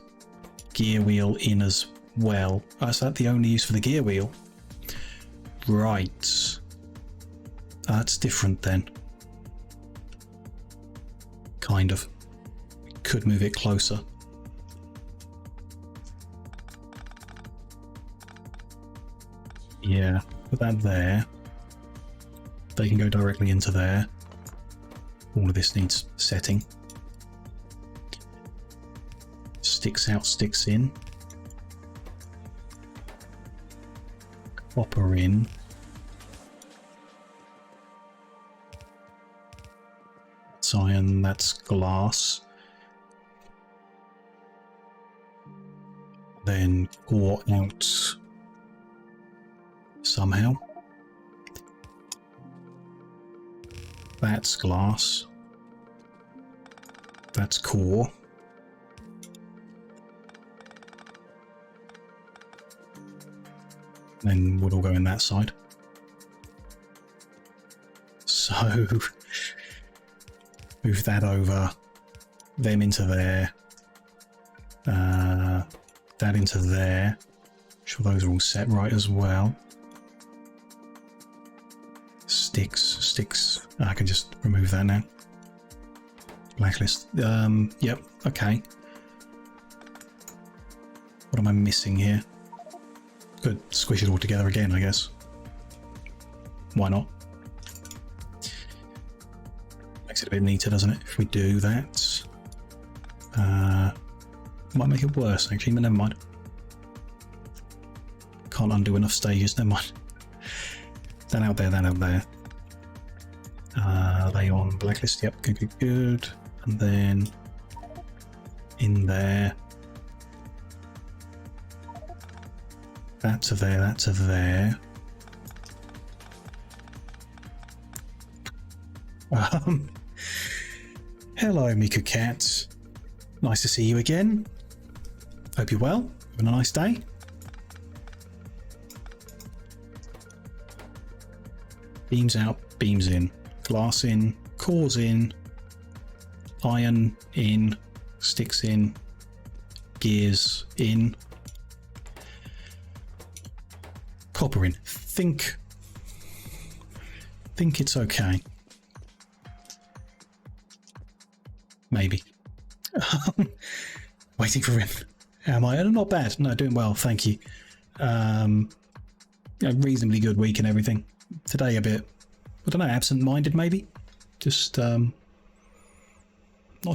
gear wheel in as well. Oh, is that the only use for the gear wheel? Right. That's different then. Kind of. Could move it closer. Yeah, put that there. They can go directly into there. All of this needs setting. Sticks out, sticks in. Copper in. That's iron, that's glass. Then core out somehow. That's glass. That's core. Then wood will go in that side. So move that over, them into there, that into there. Sure those are all set right as well. Sticks. I can just remove that now. Blacklist. Yep. Okay. What am I missing here? Could squish it all together again, I guess. Why not? Makes it a bit neater, doesn't it? If we do that, might make it worse actually, but never mind. Can't undo enough stages. Never mind. That out there. That out there. They on blacklist. Yep. Good. And then in there. That to there, that to there. Hello, Miku Cat. Nice to see you again. Hope you're well. Having a nice day. Beams out, beams in. Glass in, cores in. Iron in, sticks in. Gears in. Copper in. Think it's okay. Maybe. Waiting for him. Am I? Not bad. No, doing well. Thank you. A reasonably good week and everything. Today a bit, I don't know, absent-minded maybe. Just not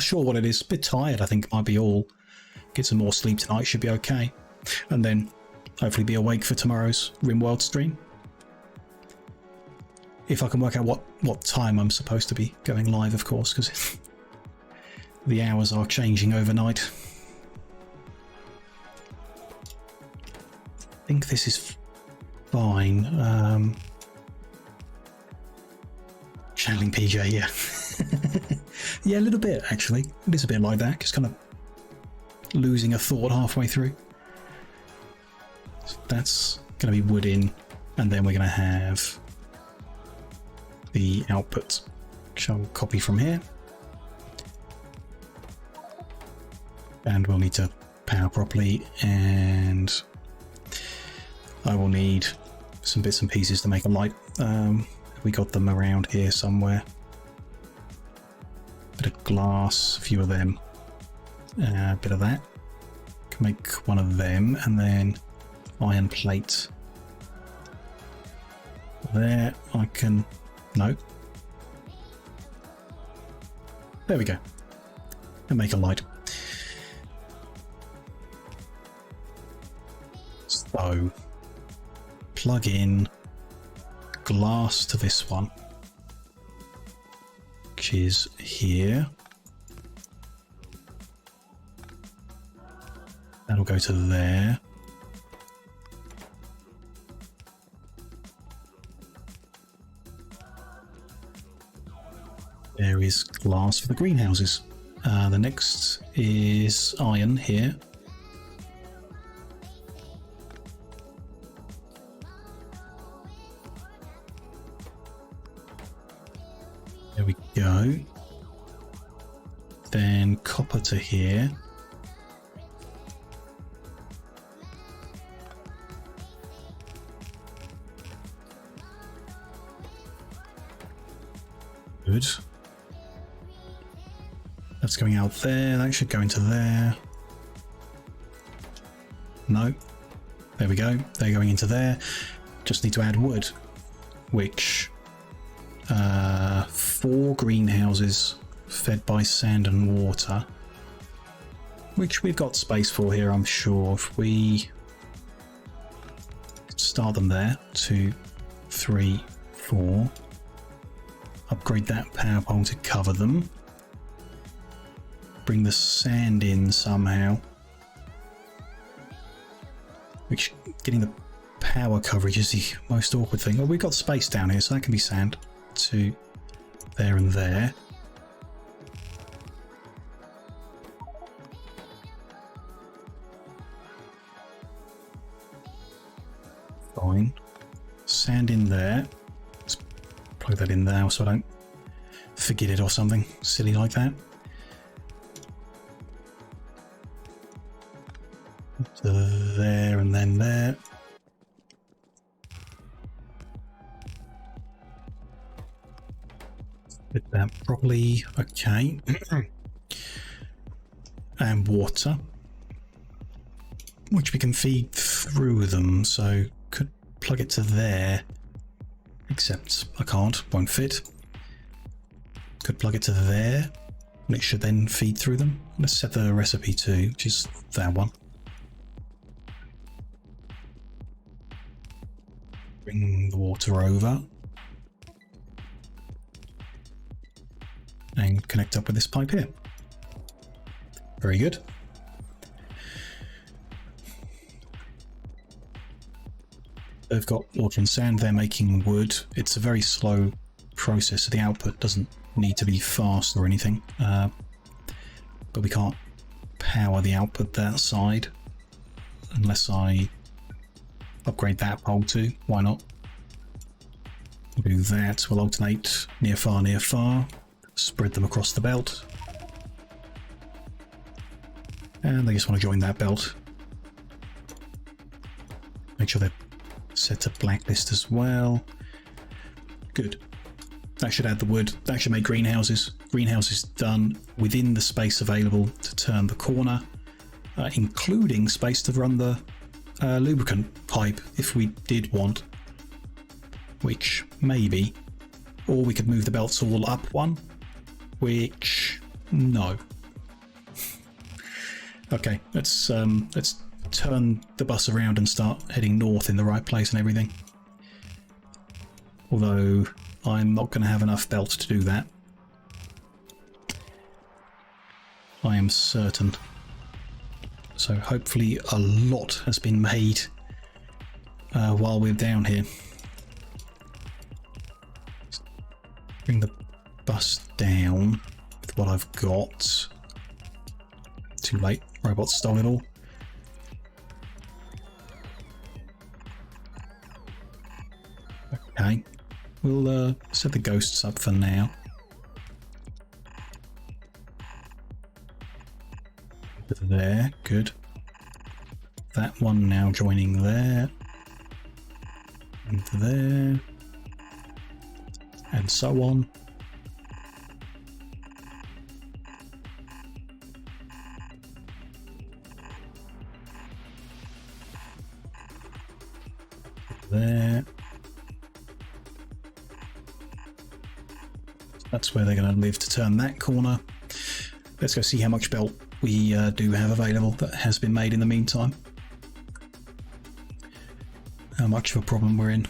sure what it is. A bit tired, I think might be all. Get some more sleep tonight. Should be okay. And then hopefully be awake for tomorrow's RimWorld stream. If I can work out what time I'm supposed to be going live, of course, because the hours are changing overnight. I think this is fine. Channeling PJ, yeah. Yeah, a little bit, actually. It is a bit like that, just kind of losing a thought halfway through. So that's going to be wood in, and then we're going to have the output, which I'll copy from here. And we'll need to power properly, and I will need some bits and pieces to make a light. We got them around here somewhere. glass, a few of them, a bit of that. Can make one of them, and then iron plate. There, I can... no. There we go. And make a light. So, plug in glass to this one, which is here. That'll go to there. There is glass for the greenhouses. The next is iron here. There we go. Then copper to here. Good. That's going out there. That should go into there. No. There we go. They're going into there. Just need to add wood, which 4 greenhouses fed by sand and water, which we've got space for here, I'm sure. If we start them there, 2, 3, 4. Upgrade that power pole to cover them. Bring the sand in somehow. Which, getting the power coverage is the most awkward thing. Oh, we've got space down here, so that can be sand. To there and there. Fine. Sand in there. Let's plug that in there so I don't forget it or something silly like that. To there and then there. Fit that properly. Okay. And water, which we can feed through them, so could plug it to there, except I can't, won't fit. Could plug it to there, and it should then feed through them. Let's set the recipe to, which is that one. Bring the water over. And connect up with this pipe here. Very good. They've got water and sand, they're making wood. It's a very slow process, so the output doesn't need to be fast or anything. But we can't power the output that side unless I upgrade that pole too. Why not? We'll do that. We'll alternate near far. Spread them across the belt. And they just want to join that belt. Make sure they're set to blacklist as well. Good. That should add the wood. That should make greenhouses. Greenhouses done within the space available to turn the corner, including space to run the lubricant pipe if we did want, which maybe. Or we could move the belts all up one, which no. Okay, let's turn the bus around and start heading north in the right place and everything. Although I'm not going to have enough belts to do that. I am certain. So hopefully a lot has been made while we're down here. Bring the bus down with what I've got. Too late, robots stole it all. Okay, we'll set the ghosts up for now. There, good. That one now joining there. And there. And so on. That's where they're going to live to turn that corner. Let's go see how much belt we do have available that has been made in the meantime. How much of a problem we're in.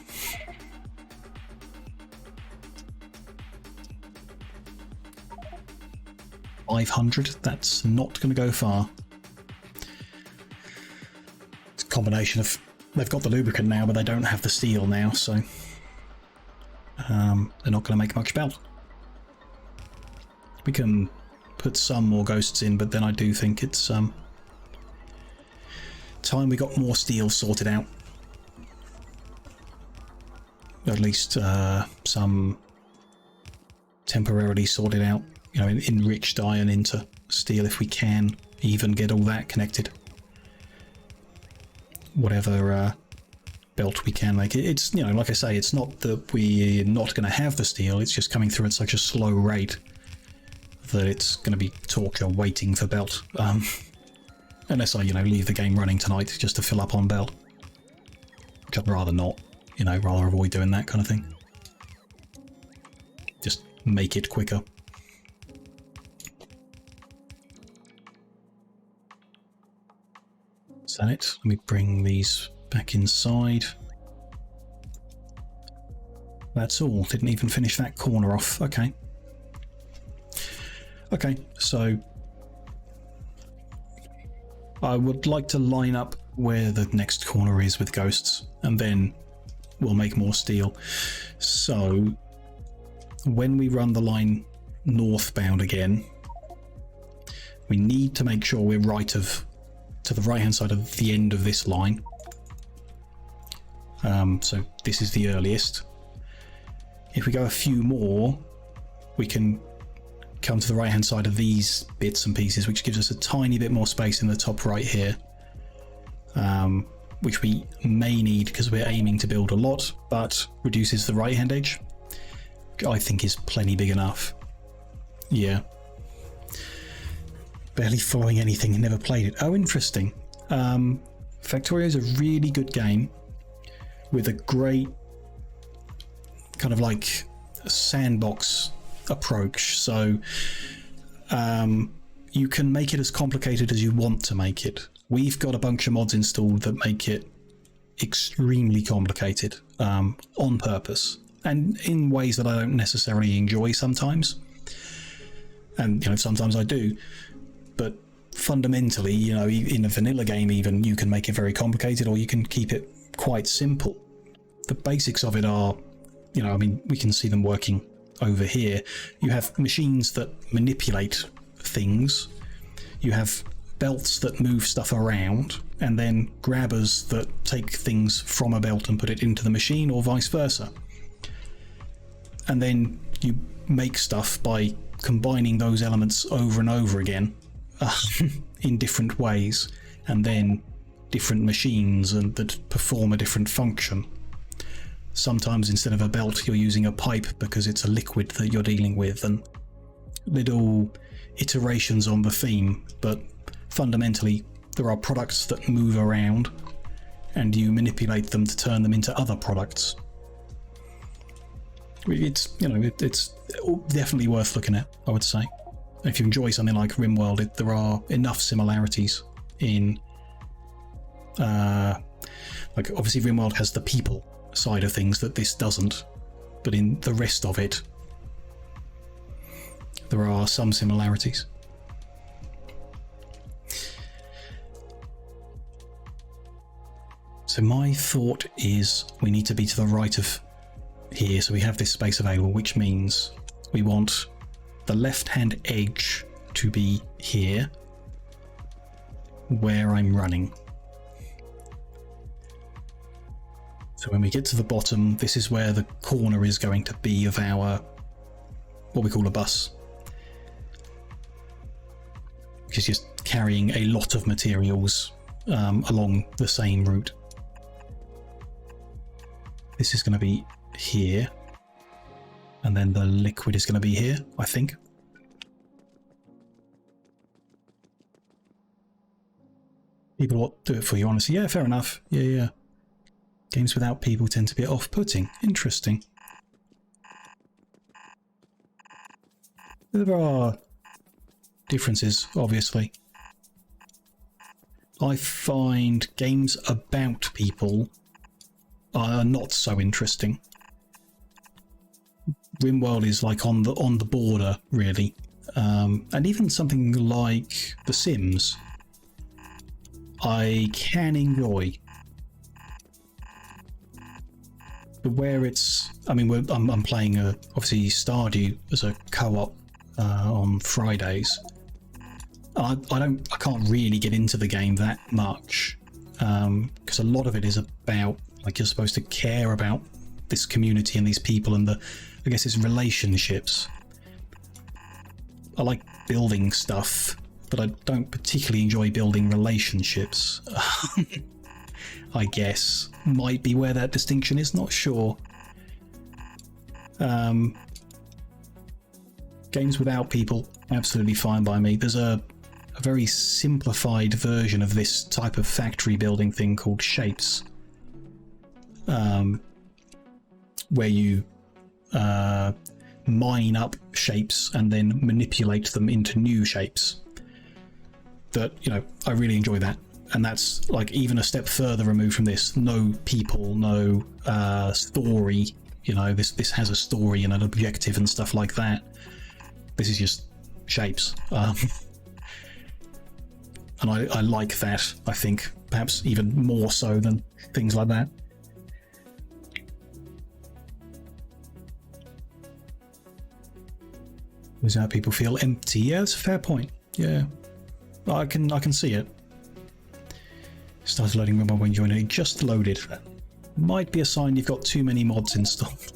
$500, that's not going to go far. It's a combination of, they've got the lubricant now, but they don't have the steel now, so they're not going to make much belt. We can put some more ghosts in, but then I do think it's time we got more steel sorted out. At least some temporarily sorted out, you know, enriched iron into steel if we can even get all that connected. Whatever belt we can make. It's, you know, like I say, it's not that we're not going to have the steel, it's just coming through at such a slow rate that it's going to be torture waiting for belt. Unless I, you know, leave the game running tonight just to fill up on belt. Which I'd rather not, you know, rather avoid doing that kind of thing. Just make it quicker. Is that it? Let me bring these back inside. That's all. Didn't even finish that corner off. Okay. Okay, so I would like to line up where the next corner is with ghosts, and then we'll make more steel. So when we run the line northbound again, we need to make sure we're to the right hand side of the end of this line. So this is the earliest. If we go a few more, we can come to the right hand side of these bits and pieces, which gives us a tiny bit more space in the top right here, which we may need because we're aiming to build a lot, but reduces the right hand edge. I think is plenty big enough. Yeah. Barely following anything, never played it. Oh, interesting. Factorio is a really good game with a great kind of like sandbox approach. So you can make it as complicated as you want to make it. We've got a bunch of mods installed that make it extremely complicated on purpose, and in ways that I don't necessarily enjoy sometimes. And, you know, sometimes I do. But fundamentally, you know, in a vanilla game even, you can make it very complicated or you can keep it quite simple. The basics of it are, you know, I mean, we can see them working over here. You have machines that manipulate things. You have belts that move stuff around, and then grabbers that take things from a belt and put it into the machine, or vice versa. And then you make stuff by combining those elements over and over again in different ways, and then different machines and that perform a different function. Sometimes instead of a belt you're using a pipe because it's a liquid that you're dealing with, and little iterations on the theme, but fundamentally there are products that move around and you manipulate them to turn them into other products. It's, you know, it's definitely worth looking at, I would say. If you enjoy something like RimWorld, there are enough similarities in like obviously RimWorld has the people side of things that this doesn't, but in the rest of it there are some similarities. So my thought is we need to be to the right of here, so we have this space available, which means we want the left hand edge to be here where I'm running. So when we get to the bottom, this is where the corner is going to be of our, what we call a bus, which is just carrying a lot of materials along the same route. This is going to be here, and then the liquid is going to be here, I think. People will do it for you, honestly. Yeah, fair enough. Yeah. Games without people tend to be off-putting. Interesting. There are differences, obviously. I find games about people are not so interesting. RimWorld is like on the border, really, and even something like The Sims, I can enjoy. But where it's, I mean, I'm playing obviously Stardew as a co-op on Fridays. I can't really get into the game that much because a lot of it is about, like, you're supposed to care about this community and these people and I guess it's relationships. I like building stuff, but I don't particularly enjoy building relationships. I guess might be where that distinction is, not sure. Games without people, absolutely fine by me. There's a very simplified version of this type of factory building thing called shapes, where you mine up shapes and then manipulate them into new shapes. That, you know, I really enjoy that. And that's like even a step further removed from this. No people, no story. You know, this has a story and an objective and stuff like that. This is just shapes. And I like that, I think, perhaps even more so than things like that. Is how people feel empty. Yeah, that's a fair point. Yeah, I can see it. Started loading RimWorld when joining. It just loaded. That might be a sign you've got too many mods installed.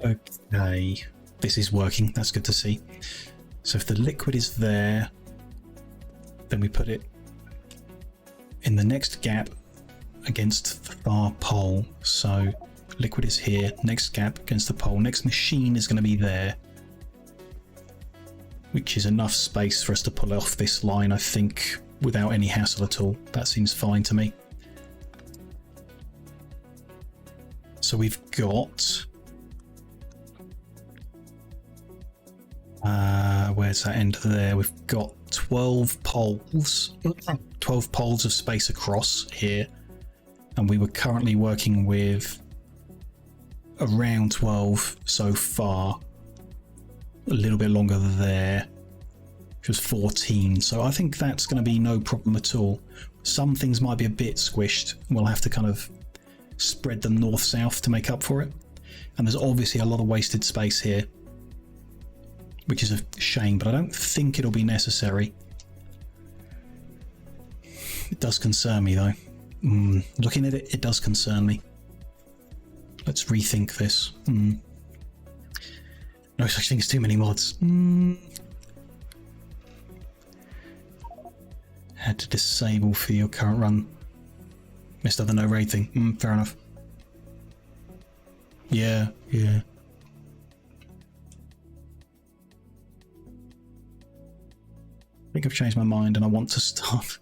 Okay, this is working. That's good to see. So if the liquid is there, then we put it in the next gap against the far pole. So liquid is here, next gap against the pole, next machine is going to be there, which is enough space for us to pull off this line, I think, without any hassle at all. That seems fine to me. So we've got where's that end there? We've got 12 poles, 12 poles of space across here, and we were currently working with around 12 so far. A little bit longer there, which was 14, so I think that's going to be no problem at all. Some things might be a bit squished, we'll have to kind of spread them north-south to make up for it, and there's obviously a lot of wasted space here, which is a shame, but I don't think it'll be necessary. It does concern me though. Looking at it, it does concern me. Let's rethink this. No such thing as too many mods. Had to disable for your current run. Missed out the no raid thing. Fair enough. Yeah. I think I've changed my mind and I want to start.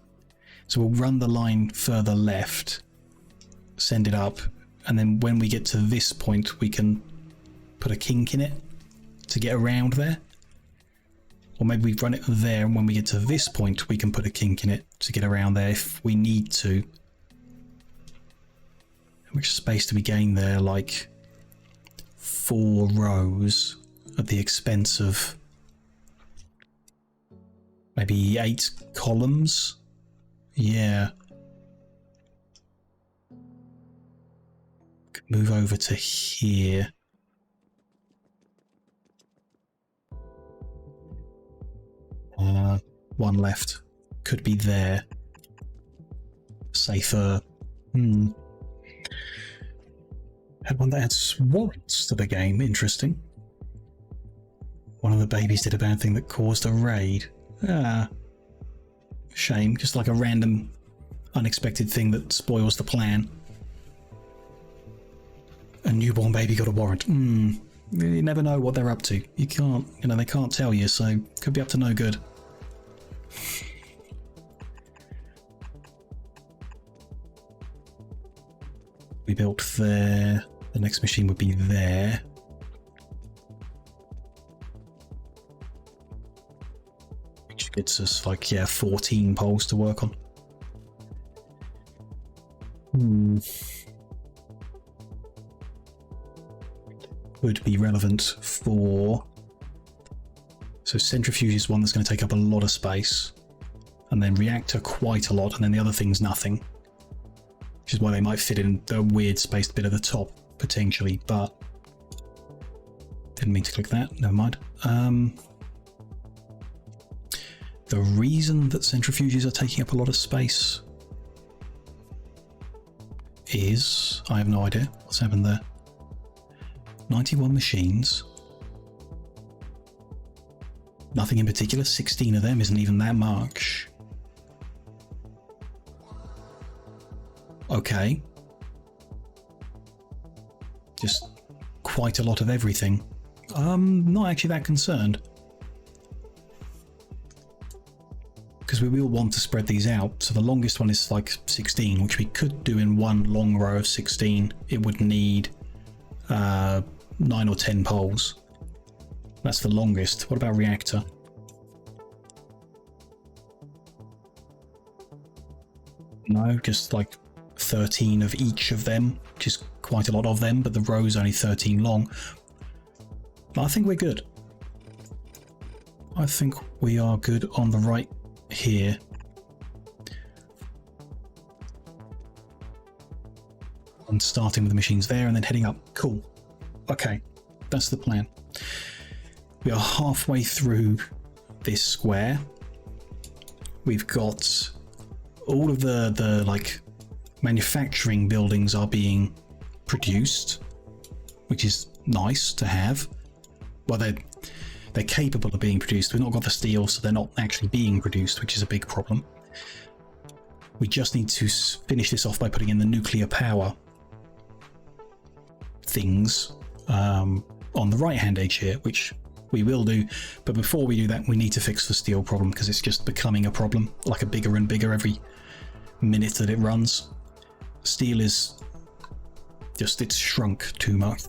So we'll run the line further left, send it up, and then when we get to this point we can put a kink in it to get around there. Or maybe we run it there and when we get to this point we can put a kink in it to get around there if we need to. How much space do we gain there? Like 4 rows at the expense of maybe 8 columns? Yeah. Could move over to here. One left. Could be there. Safer. Had one that adds warrants to the game. Interesting. One of the babies did a bad thing that caused a raid. Shame. Just like a random, unexpected thing that spoils the plan. A newborn baby got a warrant. You never know what they're up to. You can't, they can't tell you, so could be up to no good. We built there. The next machine would be there. Which gets us like, yeah, 14 poles to work on. Would be relevant for... So centrifuge is one that's going to take up a lot of space. And then reactor quite a lot, and then the other thing's nothing. Which is why they might fit in the weird spaced bit at the top, potentially, but... Didn't mean to click that, never mind. The reason that centrifuges are taking up a lot of space is... I have no idea what's happened there. 91 machines. Nothing in particular, 16 of them isn't even that much. Okay. Just quite a lot of everything. Not actually that concerned. Because we will want to spread these out. So the longest one is like 16, which we could do in one long row of 16. It would need 9 or 10 poles. That's the longest. What about reactor? No, just like 13 of each of them, which is quite a lot of them, but the row's only 13 long. But I think we're good. I think we are good on the right here. And starting with the machines there and then heading up. Cool. Okay, that's the plan. We are halfway through this square. We've got all of the like manufacturing buildings are being produced, which is nice to have. Well, they're capable of being produced. We've not got the steel, so they're not actually being produced, which is a big problem. We just need to finish this off by putting in the nuclear power things on the right hand edge here, which we will do, but before we do that we need to fix the steel problem, because it's just becoming a problem, like a bigger and bigger every minute that it runs. Steel is just, it's shrunk too much.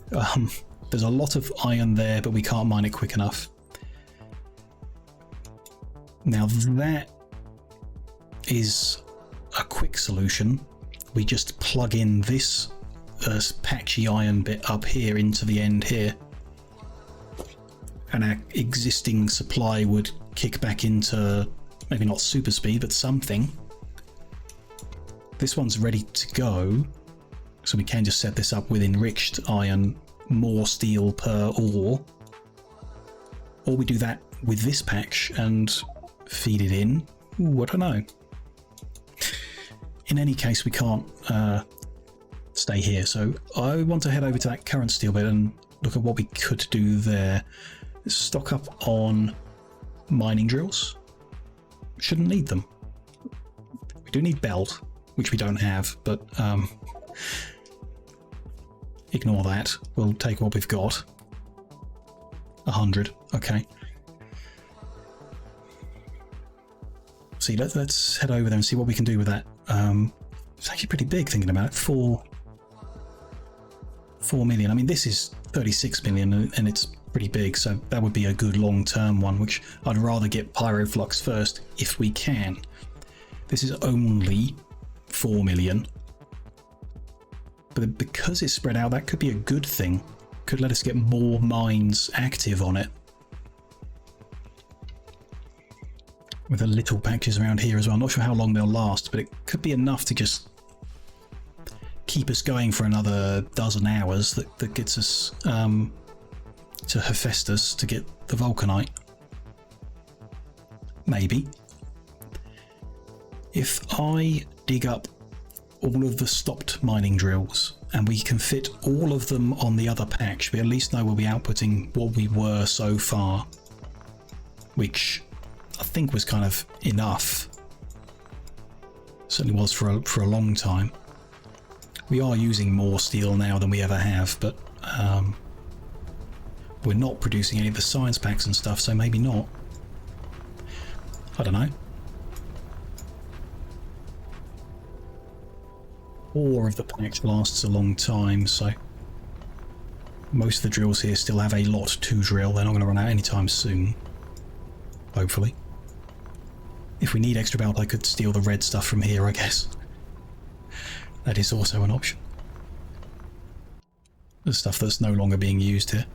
There's a lot of iron there, but we can't mine it quick enough. Now that is a quick solution. We just plug in this patchy iron bit up here into the end here, and our existing supply would kick back into, maybe not super speed, but something. This one's ready to go, so we can just set this up with enriched iron, more steel per ore. Or we do that with this patch and feed it in. Ooh, I don't know. In any case, we can't stay here, so I want to head over to that current steel bit and look at what we could do there. Stock up on mining drills. Shouldn't need them. We do need belt, which we don't have, but ignore that. We'll take what we've got. 100, okay. See, let's head over there and see what we can do with that. It's actually pretty big, thinking about it. 4 million. I mean, this is 36 million and it's pretty big, so that would be a good long-term one, which I'd rather get Pyroflux first if we can. This is only 4 million, but because it's spread out, that could be a good thing. Could let us get more mines active on it. With the little patches around here as well. I'm not sure how long they'll last, but it could be enough to just keep us going for another dozen hours. That gets us to Hephaestus to get the Vulcanite. Maybe. If I dig up all of the stopped mining drills and we can fit all of them on the other patch, we at least know we'll be outputting what we were so far, which I think was kind of enough. Certainly was for a long time. We are using more steel now than we ever have, but we're not producing any of the science packs and stuff, so maybe not. I don't know. core of the patch lasts a long time, so most of the drills here still have a lot to drill. They're not going to run out anytime soon, hopefully. If we need extra belt, I could steal the red stuff from here, I guess. That is also an option. The stuff that's no longer being used here.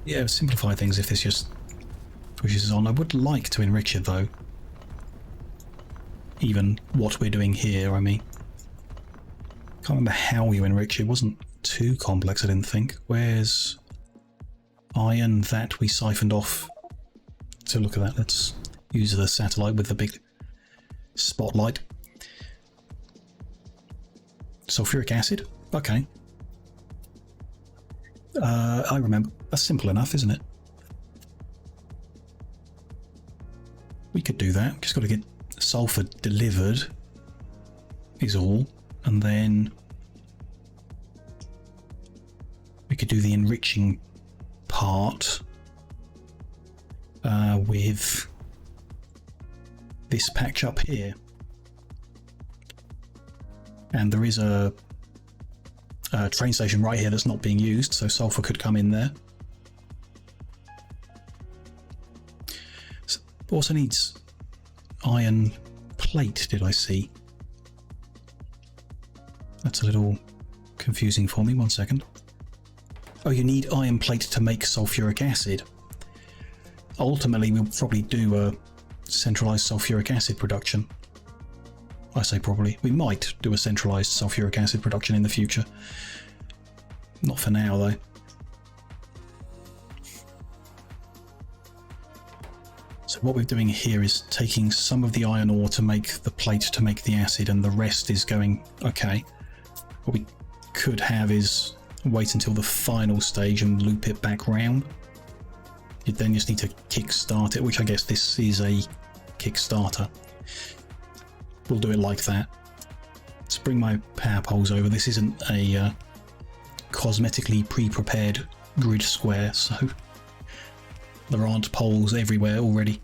Yeah, simplify things if this just pushes us on. I would like to enrich it though. Even what we're doing here, I mean. Can't remember how you enrich it. It wasn't too complex, I didn't think. Where's iron that we siphoned off? So look at that. Let's use the satellite with the big spotlight. Sulfuric acid? Okay. I remember. That's simple enough, isn't it? We could do that. Just got to get sulfur delivered is all. And then we could do the enriching part with this patch up here. And there is a train station right here that's not being used, so sulfur could come in there. Also needs iron plate, did I see? That's a little confusing for me. 1 second. Oh, you need iron plate to make sulfuric acid. Ultimately, we'll probably do a centralized sulfuric acid production. I say probably. We might do a centralized sulfuric acid production in the future. Not for now, though. So what we're doing here is taking some of the iron ore to make the plate to make the acid, and the rest is going... Okay. What we could have is wait until the final stage and loop it back round. You then just need to kickstart it, which I guess this is a Kickstarter. We'll do it like that. Let's bring my power poles over. This isn't a cosmetically pre-prepared grid square, so there aren't poles everywhere already.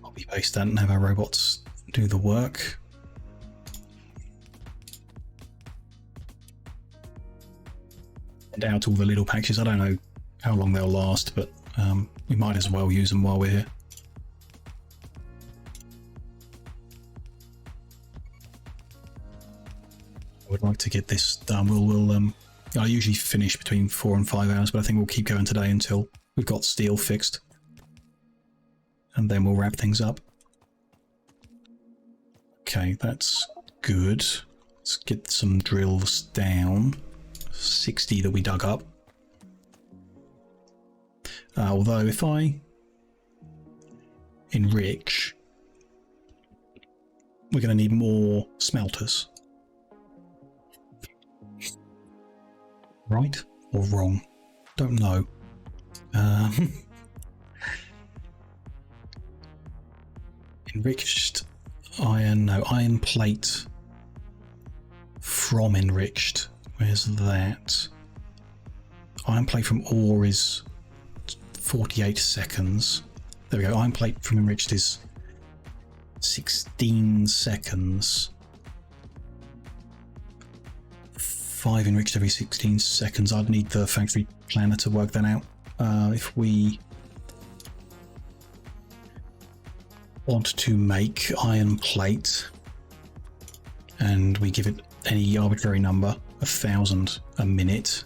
Copy paste that and have our robots do the work. And out all the little patches. I don't know how long they'll last, but we might as well use them while we're here. I would like to get this done. I usually finish between 4 and 5 hours, but I think we'll keep going today until we've got steel fixed. And then we'll wrap things up. Okay, that's good. Let's get some drills down. 60 that we dug up. Although if I enrich, we're going to need more smelters. Right or wrong? Don't know. Enriched iron, no, iron plate from enriched. Where's that? Iron plate from ore is 48 seconds. There we go. Iron plate from enriched is 16 seconds. 5 enriched every 16 seconds. I'd need the factory planner to work that out. If we want to make iron plate and we give it any arbitrary number, 1,000 a minute,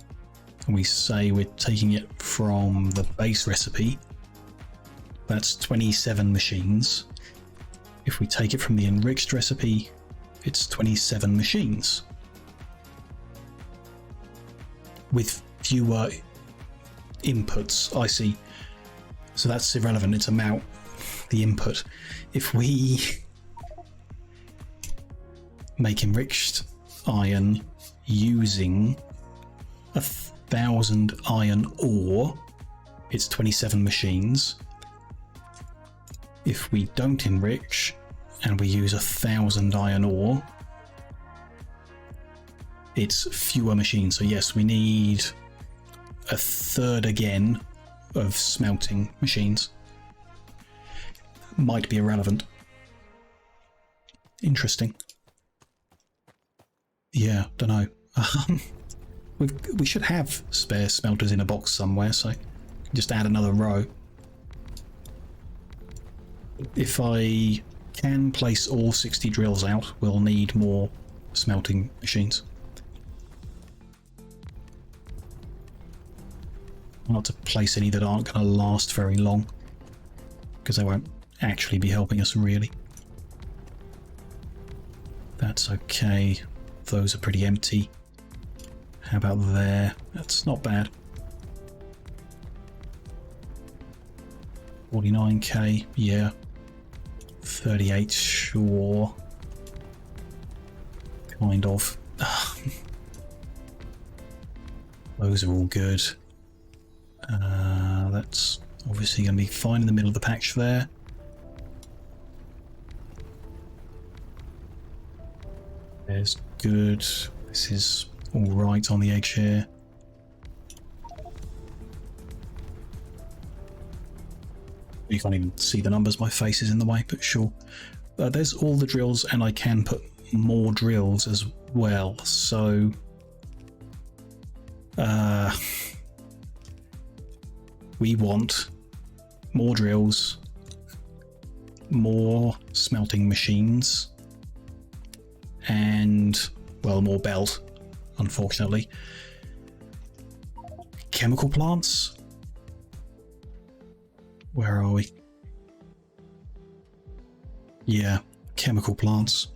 and we say we're taking it from the base recipe, that's 27 machines. If we take it from the enriched recipe, it's 27 machines. With fewer inputs, I see. So that's irrelevant, it's about the input. If we make enriched iron using 1,000 iron ore, it's 27 machines. If we don't enrich and we use 1,000 iron ore, it's fewer machines. So yes, we need a third again of smelting machines. Might be irrelevant. Interesting. Yeah, don't know. We should have spare smelters in a box somewhere, so just add another row. If I can place all 60 drills out, we'll need more smelting machines. Not to place any that aren't going to last very long, because they won't actually be helping us really. That's okay. Those are pretty empty. How about there? That's not bad. 49k, yeah. 38, sure. Kind of. Those are all good. That's obviously going to be fine in the middle of the patch there. There's good. This is all right on the edge here. You can't even see the numbers, my face is in the way, but sure. There's all the drills, and I can put more drills as well, so we want more drills, more smelting machines, and, well, more belt, unfortunately. Chemical plants? Where are we? Yeah, chemical plants.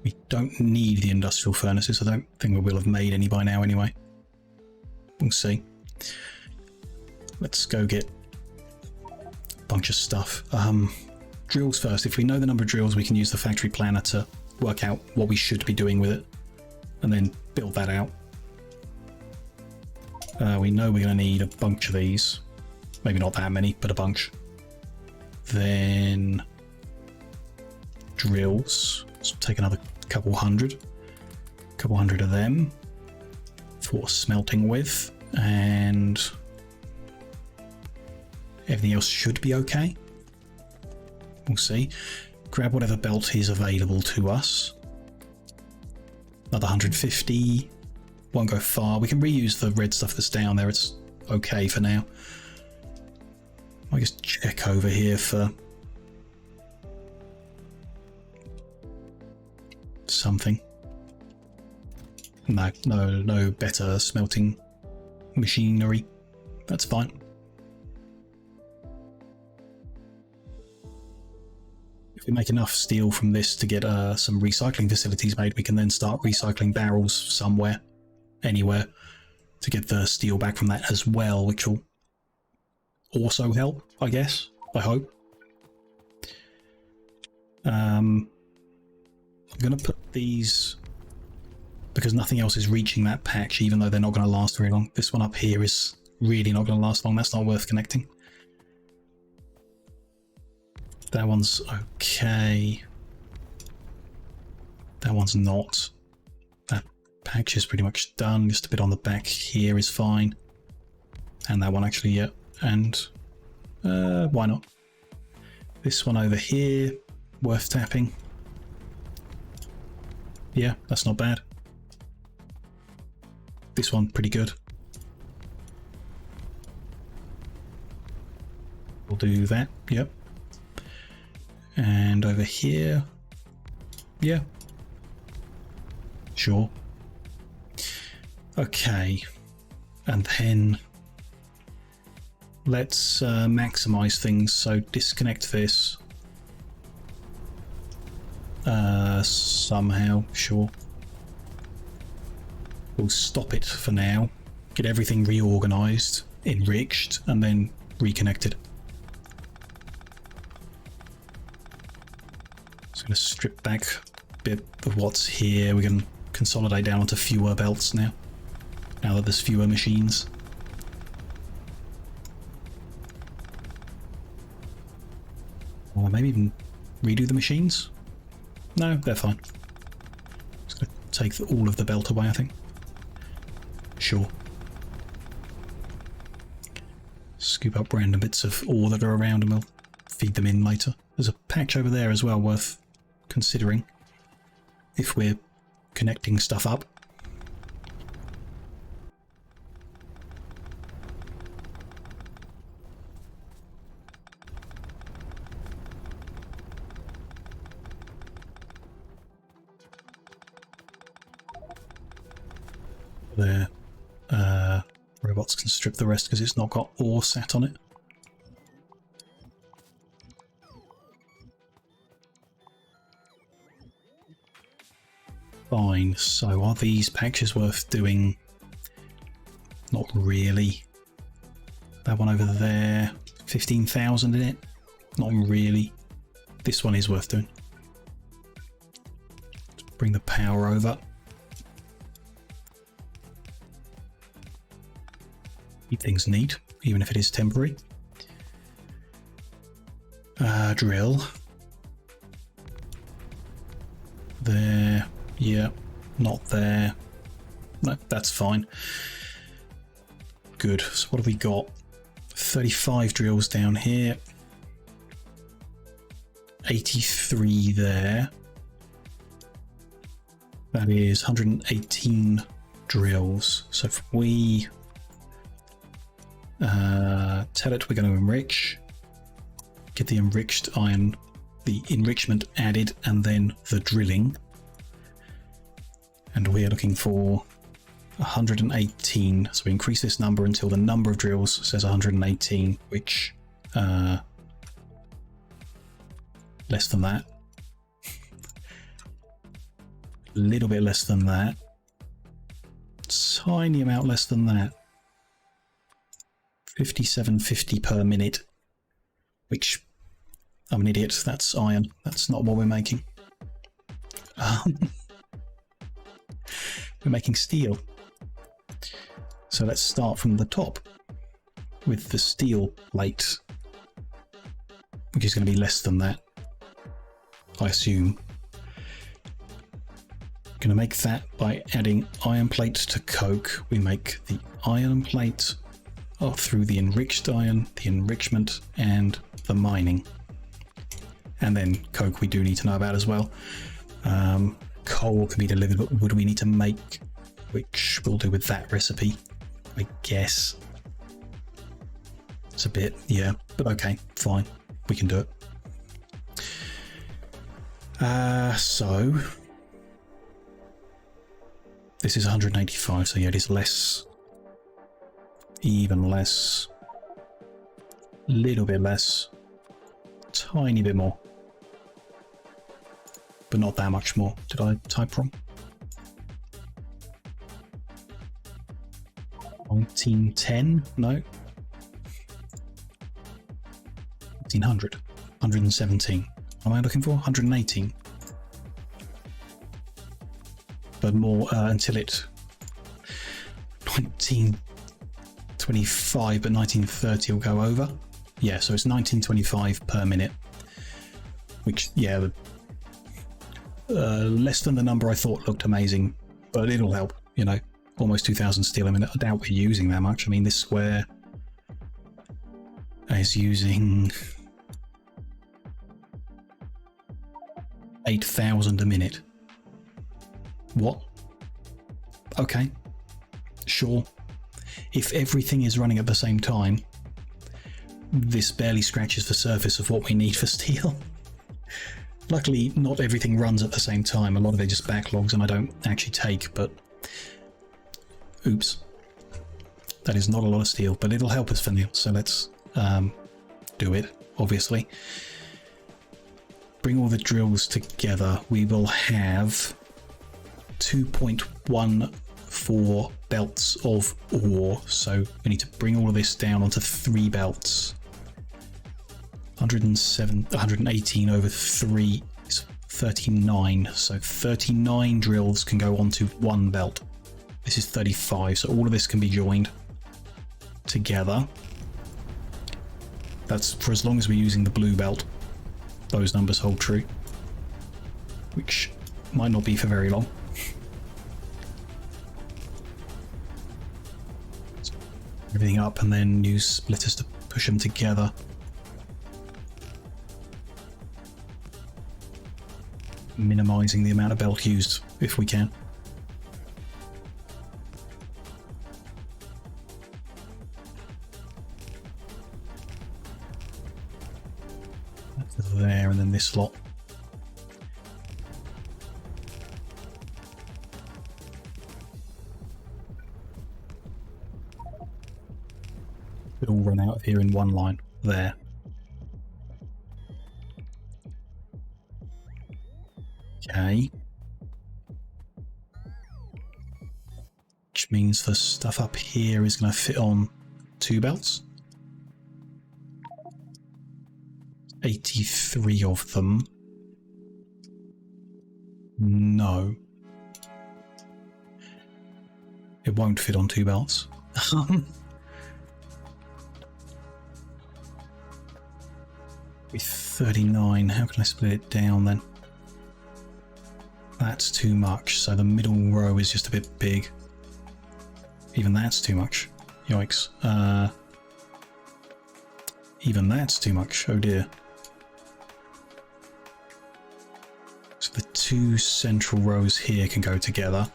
We don't need the industrial furnaces. I don't think we will have made any by now anyway. We'll see. Let's go get a bunch of stuff. Drills first. If we know the number of drills, we can use the factory planner to work out what we should be doing with it, and then build that out. We know we're going to need a bunch of these. Maybe not that many, but a bunch. Then drills. Let's take another couple hundred. Couple hundred of them for smelting with, and everything else should be okay. We'll see. Grab whatever belt is available to us. Another 150. Won't go far. We can reuse the red stuff that's down there. It's okay for now. I'll just check over here for something. No better smelting machinery. That's fine. If we make enough steel from this to get some recycling facilities made, we can then start recycling barrels somewhere, anywhere, to get the steel back from that as well, which will also help, I guess. I hope. I'm going to put these, because nothing else is reaching that patch, even though they're not going to last very long. This one up here is really not going to last long. That's not worth connecting. That one's okay. That one's not. That patch is pretty much done. Just a bit on the back here is fine. And that one actually, yeah. And why not? This one over here, worth tapping. Yeah, that's not bad. This one, pretty good. We'll do that, yep. And over here, yeah, sure. Okay, and then let's maximize things. So disconnect this somehow, sure. We'll stop it for now, get everything reorganized, enriched, and then reconnected. Just going to strip back a bit of what's here. We can consolidate down onto fewer belts now that there's fewer machines. Or maybe even redo the machines? No, they're fine. take all of the belt away, I think. Sure. Scoop up random bits of ore that are around and we'll feed them in later. There's a patch over there as well worth considering if we're connecting stuff up. There. Robots can strip the rest because it's not got ore sat on it. Fine, so are these patches worth doing? Not really. That one over there, 15,000 in it? Not really. This one is worth doing. Let's bring the power over. Keep things neat, even if it is temporary. Drill. There. Yeah. Not there. No, that's fine. Good. So what have we got? 35 drills down here. 83 there. That is 118 drills. So if we tell it we're going to enrich, get the enriched iron, the enrichment added, and then the drilling. And we're looking for 118. So we increase this number until the number of drills says 118, which less than that. A little bit less than that. Tiny amount less than that. 57.50 per minute, which I'm an idiot. That's iron. That's not what we're making. We're making steel. So let's start from the top with the steel plate, which is going to be less than that, I assume. Going to make that by adding iron plate to coke. We make the iron plate through the enriched iron, the enrichment, and the mining. And then coke we do need to know about as well. Coal can be delivered, but wood we need to make, which we'll do with that recipe, I guess. It's a bit, yeah, but okay, fine, we can do it. So this is 185, so yeah, it is less, even less, little bit less, tiny bit more. But not that much more. Did I type wrong? 1910? No. 1900. 117. What am I looking for? 118. But more until it 1925, but 1930 will go over. Yeah, so it's 1925 per minute. Which, yeah, less than the number I thought looked amazing, but it'll help, you know. Almost 2,000 steel a minute. I doubt we're using that much. I mean, this square is using 8,000 a minute. What? Okay, sure. If everything is running at the same time, this barely scratches the surface of what we need for steel. Luckily, not everything runs at the same time. A lot of it just backlogs and I don't actually take, but oops. That is not a lot of steel, but it'll help us for now. So let's do it, obviously. Bring all the drills together. We will have 2.14 belts of ore. So we need to bring all of this down onto 3 belts. 118 over 3 is 39. So 39 drills can go onto 1 belt. This is 35, so all of this can be joined together. That's for as long as we're using the blue belt. Those numbers hold true. Which might not be for very long. everything up and then use splitters to push them together. Minimizing the amount of belt used if we can. That's there, and then this lot. It all run out of here in one line. There. Okay. Which means the stuff up here is going to fit on 2 belts. 83 of them. No. It won't fit on 2 belts. With 39, how can I split it down then? That's too much, so the middle row is just a bit big. Even that's too much. Yikes. Even that's too much, oh dear. So the 2 central rows here can go together.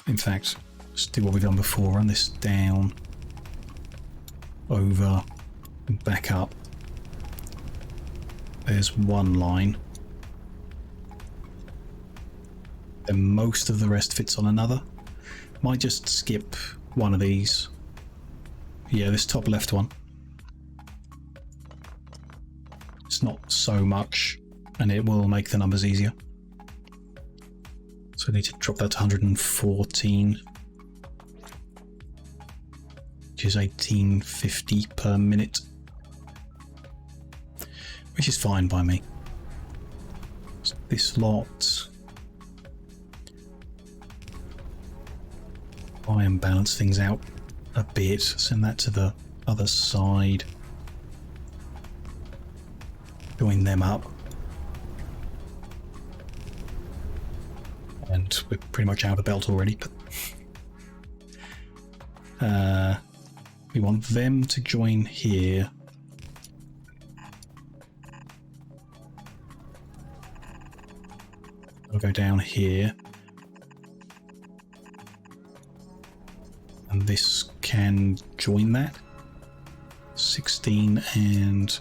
In fact, let's do what we've done before, run this down, over, and back up. There's one line. Then most of the rest fits on another. Might just skip one of these. Yeah, this top left one. It's not so much, and it will make the numbers easier. So I need to drop that to 114, which is 1850 per minute, which is fine by me. So this lot, try and balance things out a bit. Send that to the other side. Join them up. And we're pretty much out of belt already, but we want them to join here. I'll go down here. And this can join that. 16 and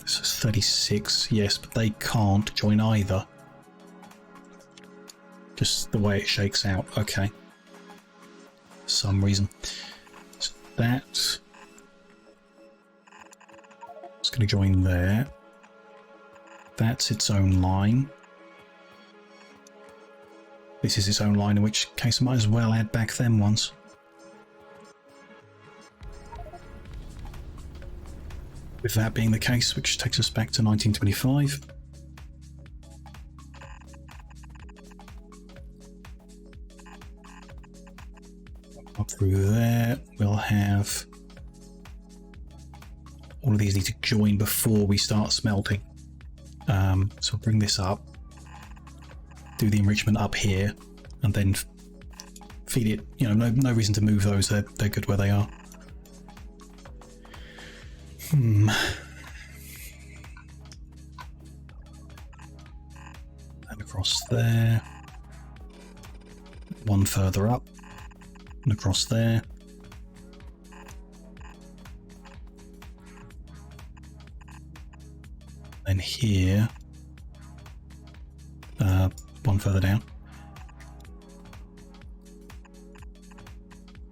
this is 36, yes, but they can't join either. Just the way it shakes out, okay. For some reason. So that it's going to join there. That's its own line. This is its own line, in which case I might as well add back them ones. With that being the case, which takes us back to 1925. Up through there, we'll have all of these need to join before we start smelting. So I'll bring this up, do the enrichment up here, and then feed it. You know, no reason to move those. They're good where they are. And across there, one further up, and across there. And here, one further down.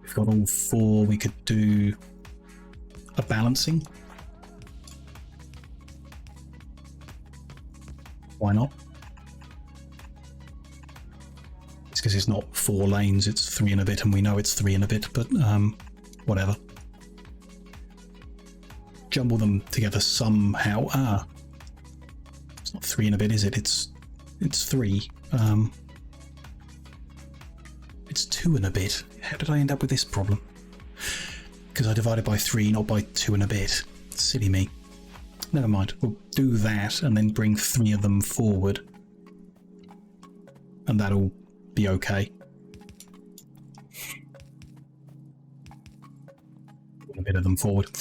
We've got all 4. We could do a balancing. Why not? It's because it's not 4 lanes, it's 3 and a bit, and we know it's 3 and a bit, but whatever. Jumble them together somehow. It's not 3 and a bit, is it? It's 3. It's 2 and a bit. How did I end up with this problem? Because I divided by 3, not by 2 and a bit. Silly me. Never mind, we'll do that and then bring 3 of them forward. And that'll be okay. bit of them forward.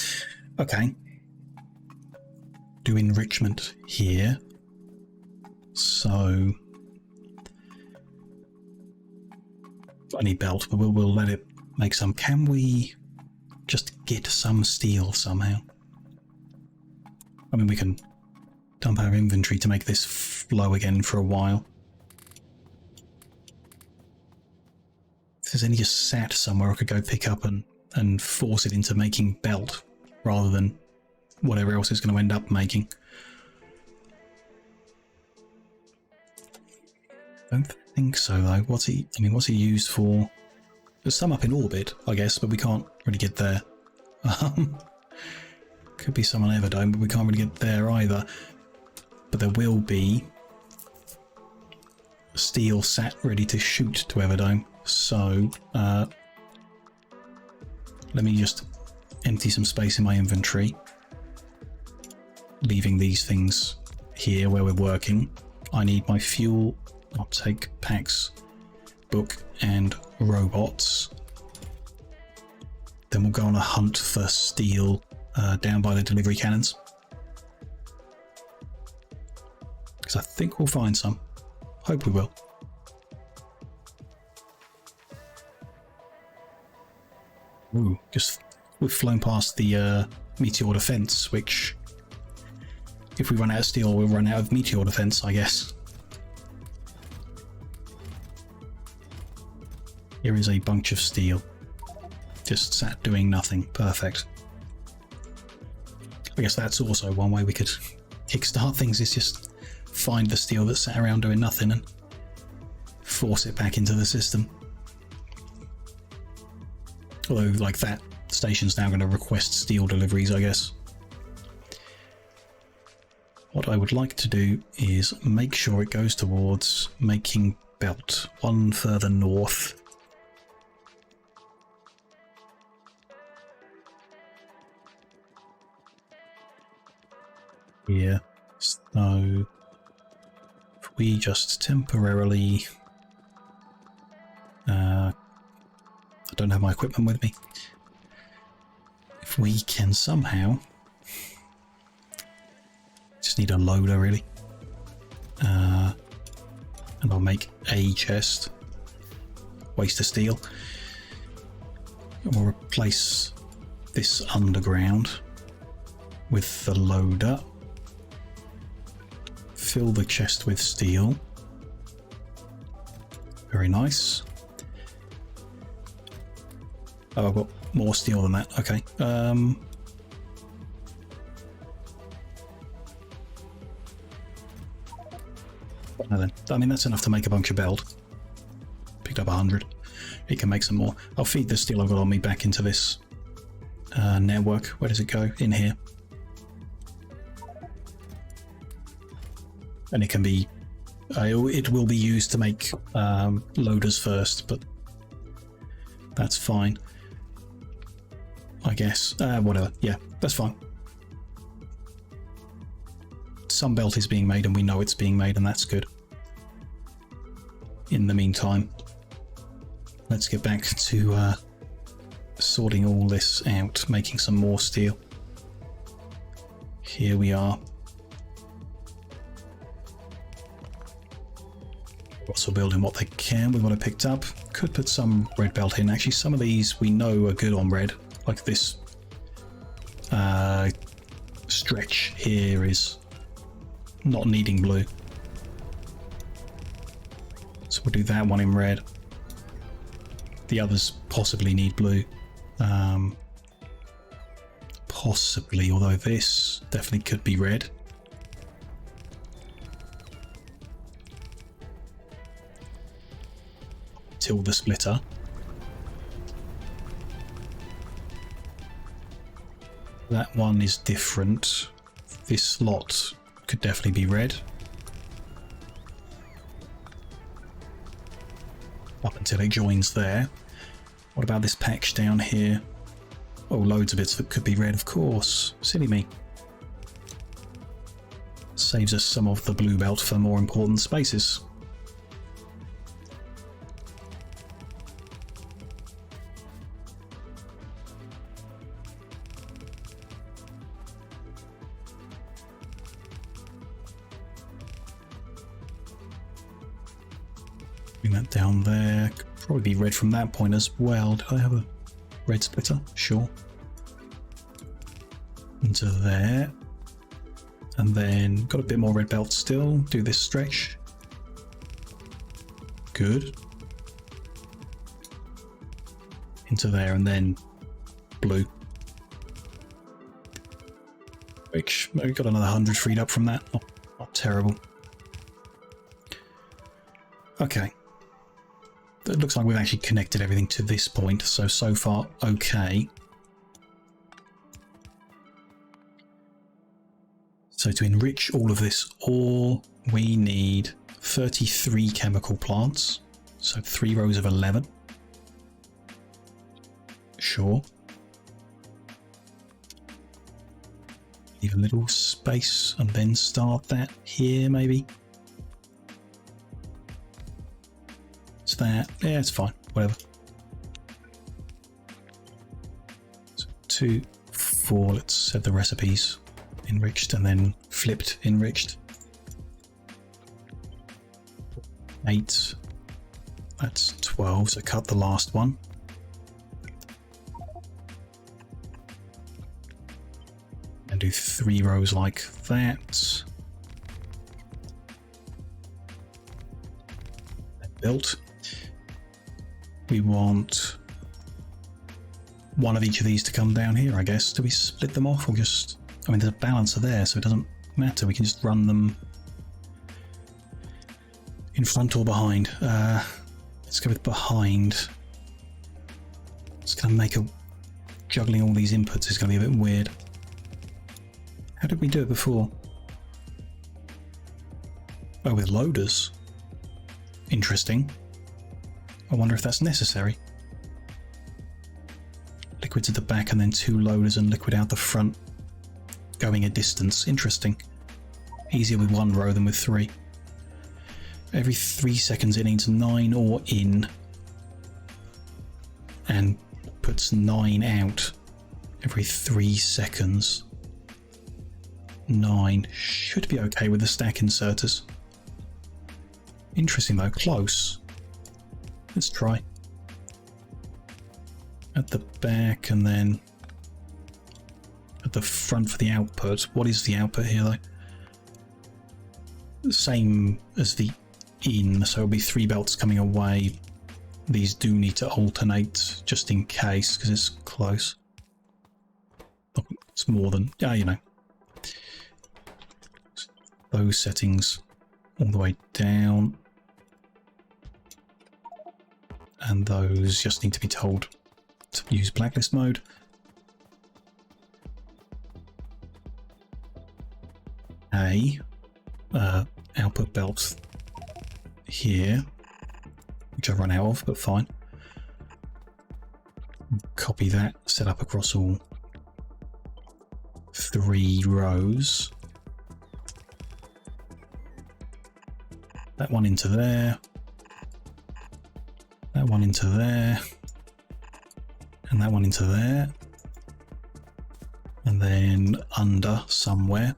Okay. Do enrichment here. So I need belt, but we'll let it make some. Can we just get some steel somehow? I mean, we can dump our inventory to make this flow again for a while. If there's any just sat somewhere I could go pick up and force it into making belt rather than whatever else it's going to end up making. I don't think so though. What's he used for? There's some up in orbit, I guess, but we can't really get there. Could be some on Everdome, but we can't really get there either. But there will be steel sat ready to shoot to Everdome. So let me just empty some space in my inventory, leaving these things here where we're working. I need my fuel. I'll take packs, book, and robots. Then we'll go on a hunt for steel down by the delivery cannons, because I think we'll find some. Hope we will. Ooh, we've flown past the meteor defense, which if we run out of steel, we'll run out of meteor defense, I guess. Here is a bunch of steel. Just sat doing nothing. Perfect. I guess that's also one way we could kickstart things, is just find the steel that sat around doing nothing and force it back into the system. Although, like, that station's now going to request steel deliveries, I guess. What I would like to do is make sure it goes towards making belt one further north. Here. So if we just temporarily I don't have my equipment with me. If we can somehow just need a loader really, and I'll make a chest, waste of steel, and we'll replace this underground with the loader. Fill the chest with steel. Very nice. Oh, I've got more steel than that. Okay. Now then, I mean, that's enough to make a bunch of belt. Picked up 100. It can make some more. I'll feed the steel I've got on me back into this network. Where does it go? In here. And it can be, it will be used to make loaders first, but that's fine, I guess. Whatever, yeah, that's fine. Some belt is being made and we know it's being made, and that's good. In the meantime, let's get back to sorting all this out, making some more steel. Here we are. Also building what they can with what I picked up. Could put some red belt in. Actually, some of these we know are good on red. Like this stretch here is not needing blue. So we'll do that one in red. The others possibly need blue. Possibly, although this definitely could be red. Till the splitter. That one is different. This slot could definitely be red. Up until it joins there. What about this patch down here? Oh, loads of bits that could be red, of course. Silly me. Saves us some of the blue belt for more important spaces. Bring that down there. Could probably be red from that point as well. Do I have a red splitter? Sure. Into there. And then got a bit more red belt still. Do this stretch. Good. Into there and then blue. Which we got another 100 freed up from that. Not terrible. Okay. It looks like we've actually connected everything to this point, so far okay. So to enrich all of this ore, we need 33 chemical plants. So 3 rows of 11. Sure. Leave a little space and then start that here maybe. It's that. Yeah, it's fine. Whatever. So 2, 4. Let's set the recipes. Enriched and then flipped enriched. 8. That's 12. So cut the last one. And do 3 rows like that. Built. We want one of each of these to come down here, I guess. Do we split them off or just... I mean, there's a balancer there, so it doesn't matter. We can just run them in front or behind. Let's go with behind. It's going to make a... Juggling all these inputs is going to be a bit weird. How did we do it before? Oh, with loaders. Interesting. I wonder if that's necessary. Liquids at the back and then 2 loaders and liquid out the front. Going a distance. Interesting. Easier with 1 row than with 3. Every 3 seconds it needs 9 ore in. And puts 9 out. Every 3 seconds. 9. Should be okay with the stack inserters. Interesting though. Close. Let's try. At the back and then at the front for the output. What is the output here though? The same as the in, so it'll be 3 belts coming away. These do need to alternate just in case because it's close. It's more than, you know. Those settings all the way down. And those just need to be told to use blacklist mode. Output belts here, which I've run out of, but fine. Copy that, set up across all 3 rows. That one into there. That one into there. And that one into there. And then under somewhere.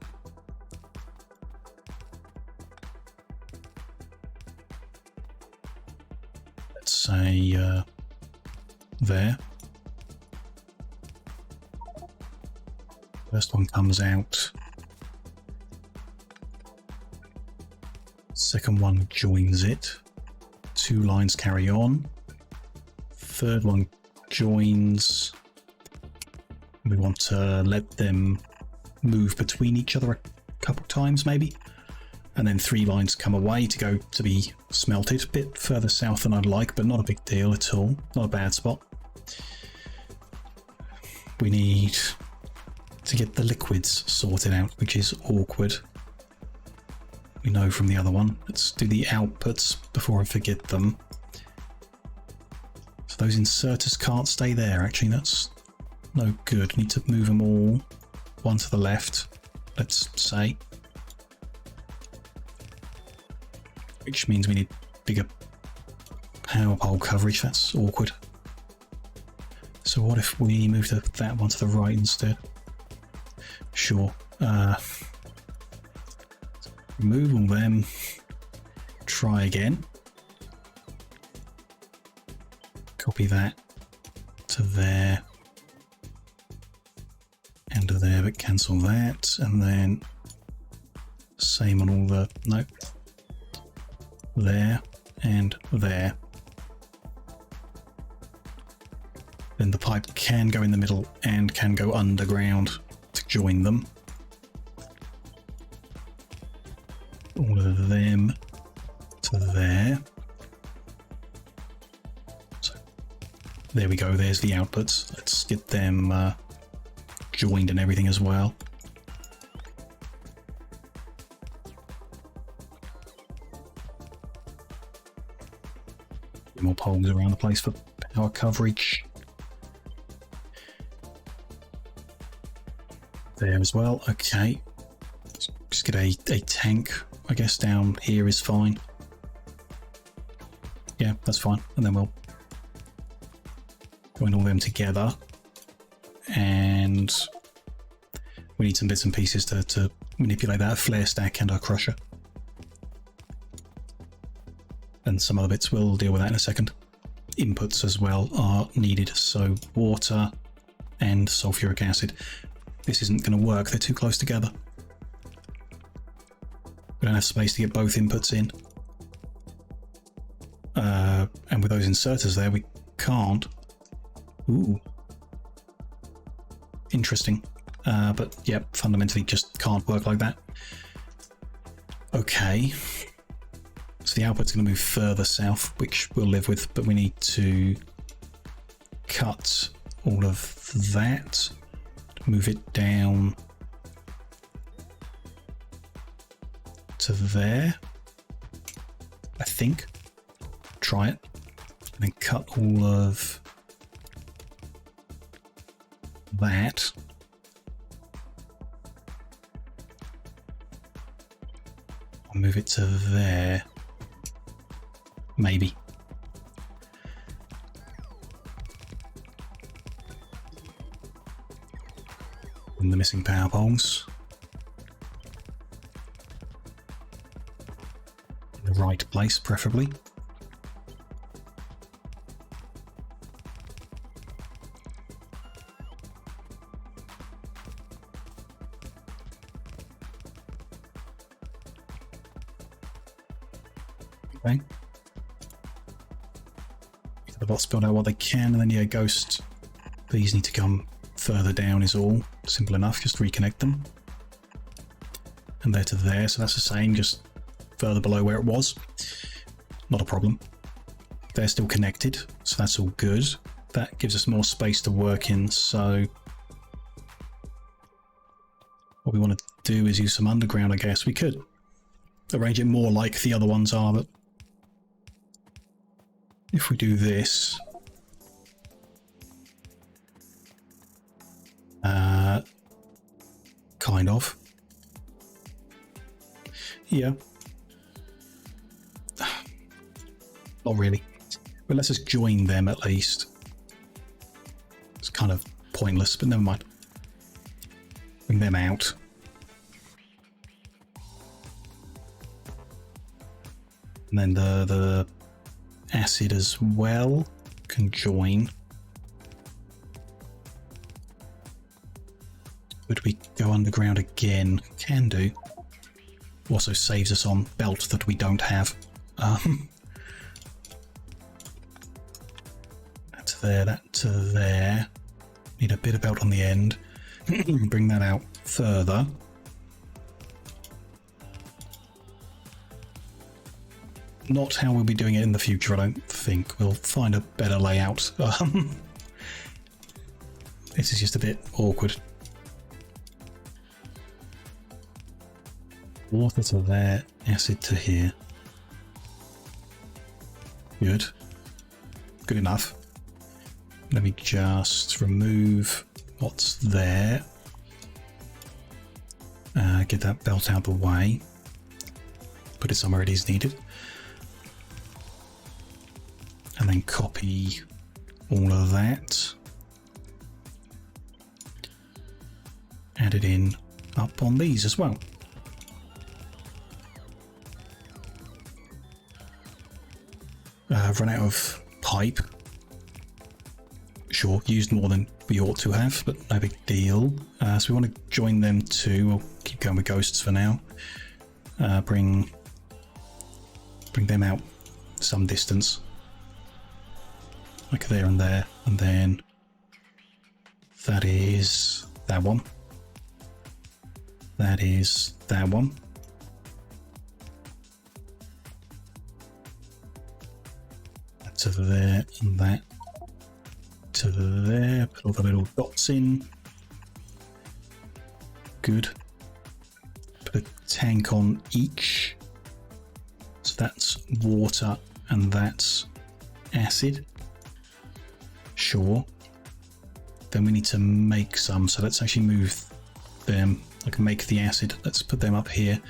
Let's say there. First one comes out. Second one joins it. 2 lines carry on. Third one joins. We want to let them move between each other a couple times maybe. And then 3 lines come away to go to be smelted. A bit further south than I'd like, but not a big deal at all. Not a bad spot. We need to get the liquids sorted out, which is awkward. We know from the other one. Let's do the outputs before I forget them. So those inserters can't stay there. Actually, that's no good. Need to move them all one to the left, let's say. Which means we need bigger power pole coverage. That's awkward. So what if we move that one to the right instead? Sure. Remove all them. Try again. Copy that to there and to there, but cancel that, and then same on all the, no, there and there. Then the pipe can go in the middle and can go underground to join them. All of them to there. So there we go, there's the outputs. Let's get them joined and everything as well. More poles around the place for power coverage. There as well. Okay, just get a tank, I guess, down here is fine. Yeah, that's fine. And then we'll join all them together, and we need some bits and pieces to manipulate that flare stack and our crusher. And some other bits, we'll deal with that in a second. Inputs as well are needed, so water and sulfuric acid. This isn't going to work, they're too close together. We don't have space to get both inputs in. And with those inserters there, we can't. Ooh. Interesting. But yeah, fundamentally just can't work like that. Okay. So the output's going to move further south, which we'll live with, but we need to cut all of that. Move it down to there, I think. Try it. And then cut all of that. I'll move it to there. Maybe. And the missing power poles. In the right place, preferably. Okay. The bots build out what they can, and then yeah, ghost. These need to come further down is all. Simple enough, just reconnect them. And they're to there, so that's the same, just further below where it was. Not a problem. They're still connected, so that's all good. That gives us more space to work in, so what we want to do is use some underground, I guess. We could arrange it more like the other ones are, but if we do this, kind of. Yeah. Not really. But let's just join them at least. It's kind of pointless, but never mind. Bring them out. And then the acid as well can join. Would we go underground again? Can do. Also saves us on belt that we don't have. That to there, that to there. Need a bit of belt on the end. Bring that out further. Not how we'll be doing it in the future, I don't think. We'll find a better layout. This is just a bit awkward. Water to there, acid to here. Good. Good enough. Let me just remove what's there. Get that belt out of the way. Put it somewhere it is needed. And then copy all of that. Add it in up on these as well. I've run out of pipe. Sure, used more than we ought to have, but no big deal. So we want to join them too. We'll keep going with ghosts for now. Bring them out some distance. Like there, and then that is that one. That is that one. That to there, and that to there. Put all the little dots in. Good. Put a tank on each. So that's water and that's acid. Sure. Then we need to make some, so let's actually move them. I can make the acid. Let's put them up here.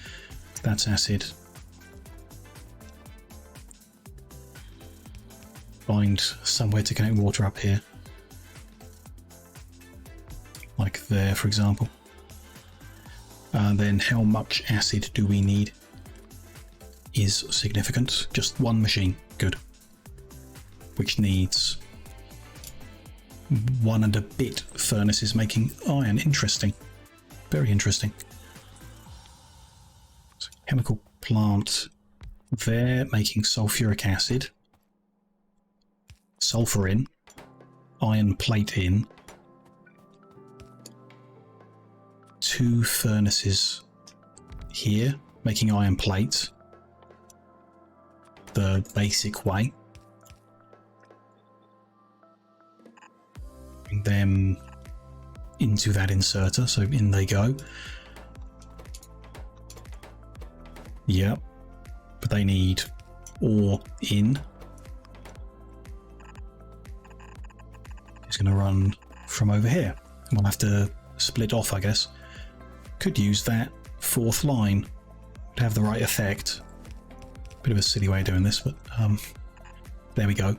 That's acid. Find somewhere to connect water up here. Like there, for example. Then how much acid do we need? Is significant. Just one machine. Good. Which needs 1 and a bit furnaces making iron. Interesting. Very interesting. So chemical plant there making sulfuric acid. Sulfur in. Iron plate in. 2 furnaces here making iron plate. The basic way. Bring them into that inserter, so in they go. Yep, but they need ore in. It's going to run from over here. We'll have to split off, I guess. Could use that 4th line to have the right effect. Bit of a silly way of doing this, but there we go.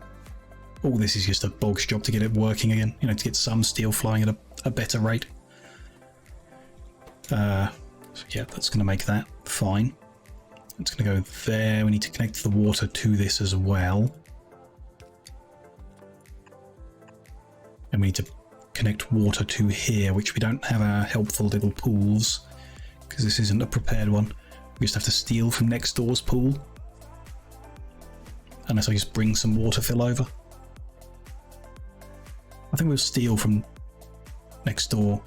All this is just a bog's job to get it working again, you know, to get some steel flying at a better rate. So yeah, that's going to make that fine. It's going to go there. We need to connect the water to this as well. And we need to connect water to here, which we don't have our helpful little pools, because this isn't a prepared one. We just have to steal from next door's pool. Unless I just bring some water fill over. I think we'll steal from next door.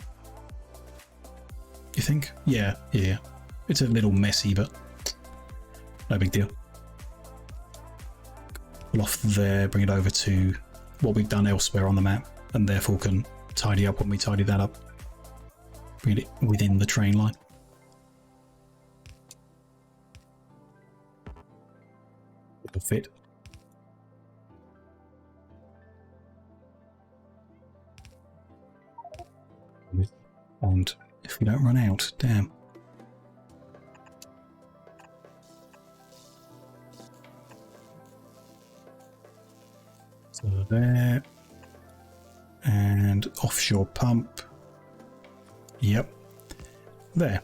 You think? Yeah. It's a little messy, but no big deal. Pull off there, bring it over to what we've done elsewhere on the map, and therefore can tidy up when we tidy that up. Bring it within the train line. It'll fit. And if we don't run out, damn. So there. And offshore pump. Yep. There.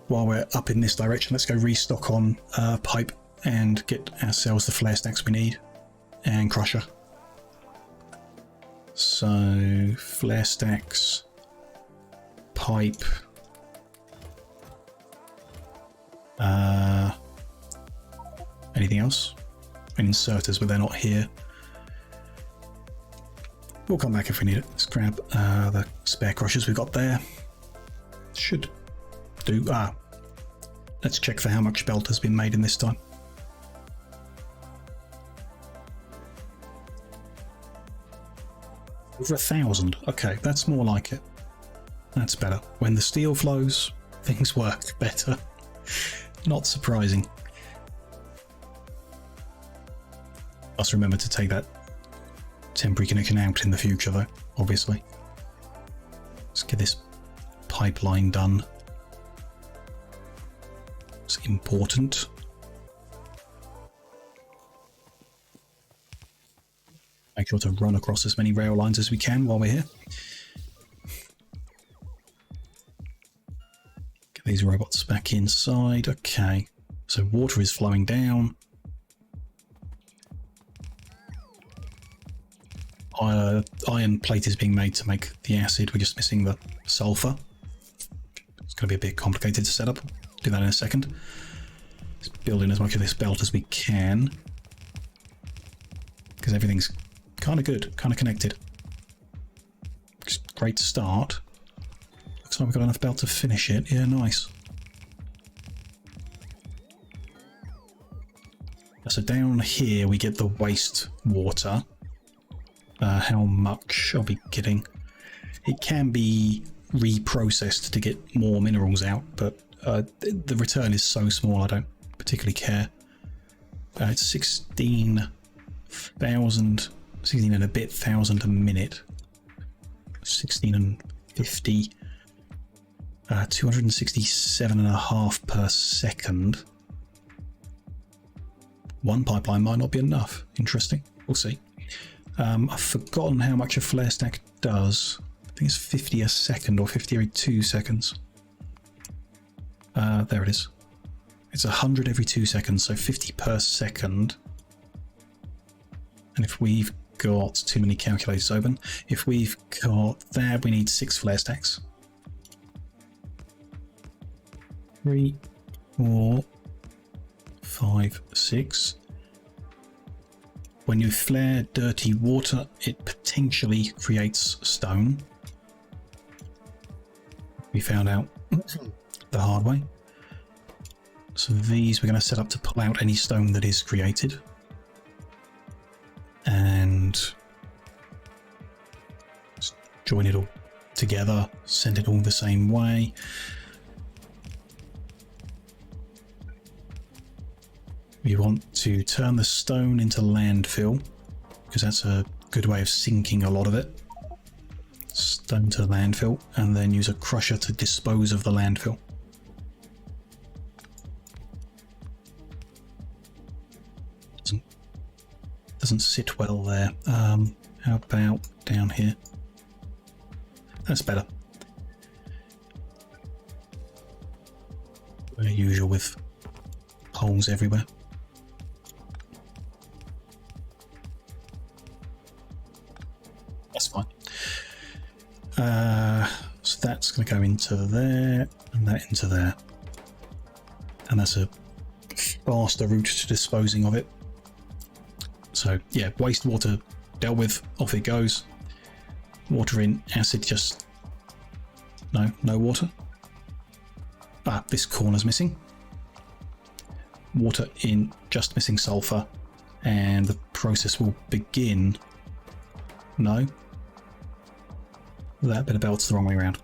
While we're up in this direction, let's go restock on pipe and get ourselves the flare stacks we need. And crusher. So, flare stacks. Pipe. Anything else? And inserters, but they're not here. We'll come back if we need it. Let's grab the spare crushers we've got there. Should do. Let's check for how much belt has been made in this time. Over 1,000. Okay, that's more like it. That's better. When the steel flows, things work better. Not surprising. Must remember to take that temporary connection out in the future, though, obviously. Let's get this pipeline done. It's important. Make sure to run across as many rail lines as we can while we're here. Get these robots back inside. Okay, so water is flowing down. iron plate is being made to make the acid. We're just missing the sulfur. It's going to be a bit complicated to set up. Do that in a second. Let's build in as much of this belt as we can, because everything's kind of good, kind of connected. Great start. Looks like we've got enough belt to finish it. Yeah, nice. So down here we get the waste water. How much I'll be getting? It can be reprocessed to get more minerals out, but the return is so small I don't particularly care. It's 16,000, 16 and a bit thousand a minute. 16 and 50. 267.5 per second. One pipeline might not be enough. Interesting. We'll see. I've forgotten how much a flare stack does. I think it's 50 a second or 50 every 2 seconds. There it is. It's 100 every 2 seconds, so 50 per second. And if we've got too many calculators open, if we've got that, we need 6 flare stacks. 3, 4, 5, 6. When you flare dirty water, it potentially creates stone. We found out the hard way. So these we're going to set up to pull out any stone that is created. And just join it all together, send it all the same way. We want to turn the stone into landfill, because that's a good way of sinking a lot of it. Stone to landfill, and then use a crusher to dispose of the landfill. Doesn't sit well there. How about down here? That's better. Very usual with holes everywhere. That's fine. So that's going to go into there, and that into there. And that's a faster route to disposing of it. So yeah, wastewater dealt with, off it goes. Water in, acid just... No water. Ah, this corner's missing. Water in, just missing sulfur. And the process will begin. No. That bit of belt's the wrong way around.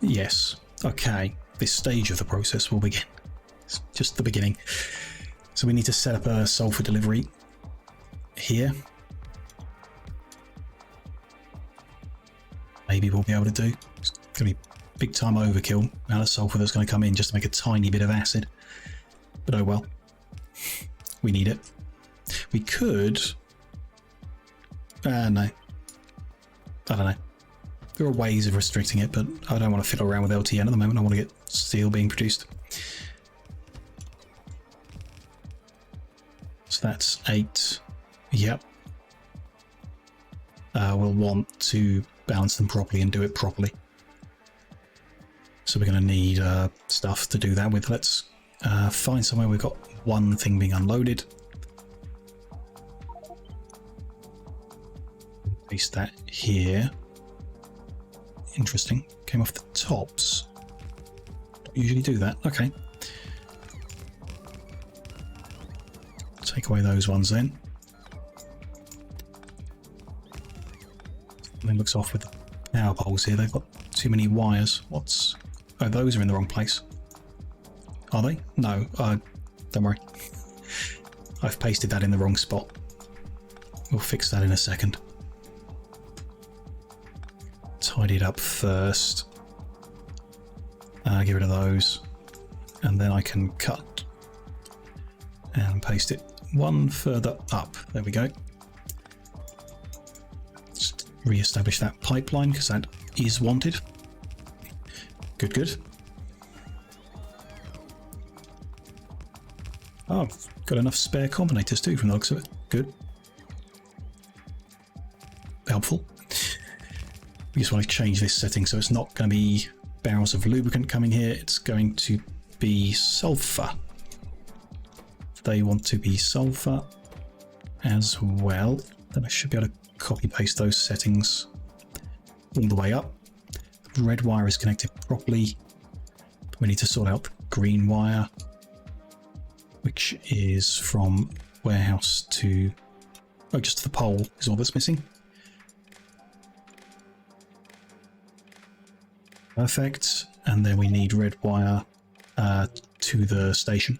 Yes. Okay. This stage of the process will begin. It's just the beginning. So we need to set up a sulfur delivery here. Maybe we'll be able to do. It's going to be big time overkill. Amount of sulfur that's going to come in just to make a tiny bit of acid. But oh well. We need it. We could... no. I don't know. There are ways of restricting it, but I don't want to fiddle around with LTN at the moment. I want to get steel being produced. So that's 8. Yep. We'll want to balance them properly and do it properly. So we're going to need stuff to do that with. Let's find somewhere we've got one thing being unloaded. Paste that here. Interesting. Came off the tops. Don't usually do that. Okay. Take away those ones then. Something looks off with the power poles here. They've got too many wires. What's... Oh, those are in the wrong place. Are they? No. Don't worry. I've pasted that in the wrong spot. We'll fix that in a second. Tidy it up first. Get rid of those. And then I can cut and paste it one further up. There we go. Just re-establish that pipeline because that is wanted. Good, good. Oh, I've got enough spare combinators too from the looks of it. Good. We just want to change this setting so it's not going to be barrels of lubricant coming here. It's going to be sulfur. They want to be sulfur as well. Then I should be able to copy paste those settings all the way up. Red wire is connected properly. We need to sort out the green wire, which is from warehouse to, oh, just to the pole is all that's missing. Perfect. And then we need red wire to the station.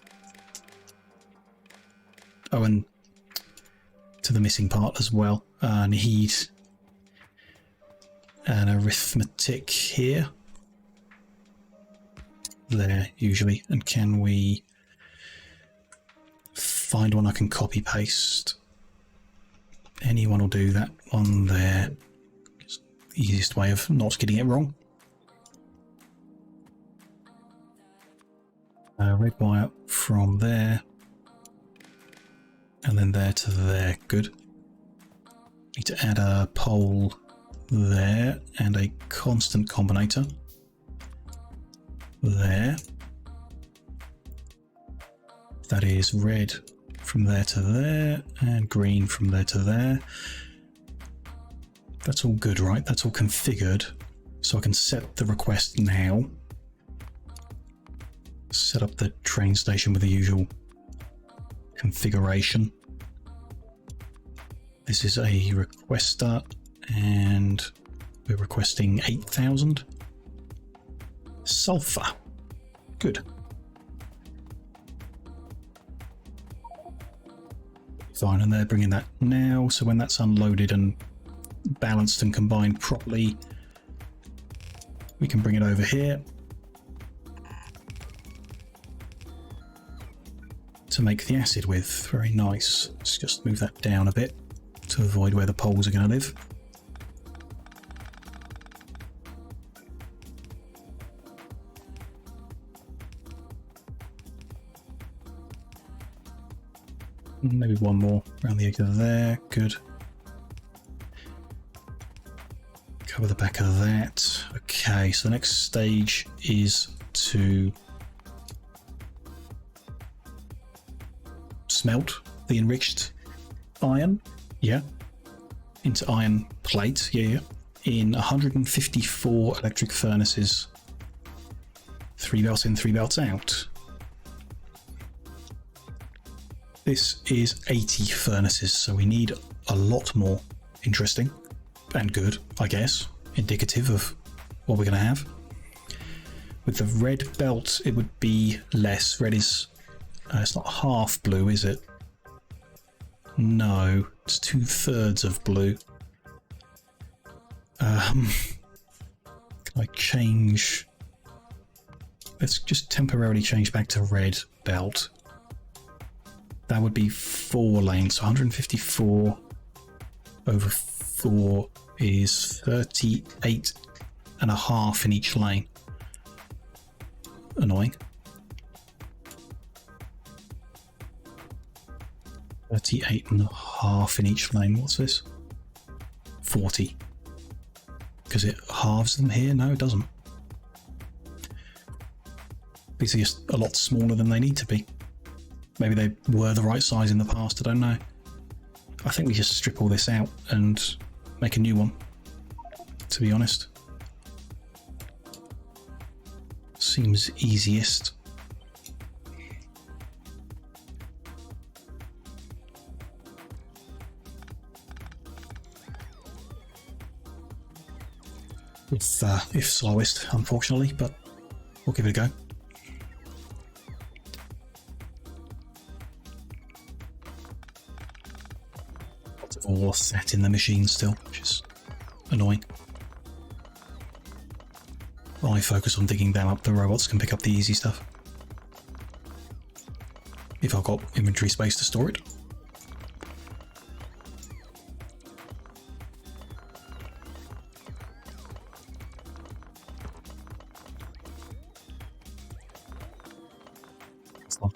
Oh, and to the missing part as well. Need an arithmetic here. There, usually. And can we find one I can copy paste? Anyone will do that one there. It's the easiest way of not getting it wrong. Red wire from there. And then there to there. Good. Need to add a pole there and a constant combinator there. That is red from there to there and green from there to there. That's all good, right? That's all configured. So I can set the request now. Set up the train station with the usual configuration. This is a requester and we're requesting 8,000 sulfur. Good. Fine, and they're bringing that now, so when that's unloaded and balanced and combined properly, we can bring it over here to make the acid with. Very nice. Let's just move that down a bit to avoid where the poles are going to live. Maybe one more around the edge of there. Good. Cover the back of that. Okay, so the next stage is to smelt the enriched iron, yeah, into iron plate, yeah, in 154 electric furnaces. 3 belts in, 3 belts out. This is 80 furnaces, so we need a lot more. Interesting and good, I guess, indicative of what we're going to have. With the red belt, it would be less. Red is, it's not half blue, is it? No, it's 2/3 of blue. Can I change? Let's just temporarily change back to red belt. That would be 4 lanes, so 154 over 4 is 38.5 in each lane. Annoying. 38.5 in each lane. What's this? 40. Because it halves them here? No, it doesn't. These are just a lot smaller than they need to be. Maybe they were the right size in the past, I don't know. I think we just strip all this out and make a new one, to be honest. Seems easiest. If slowest, unfortunately, but we'll give it a go. All set in the machine still, which is annoying. While I focus on digging them up, the robots can pick up the easy stuff. If I've got inventory space to store it.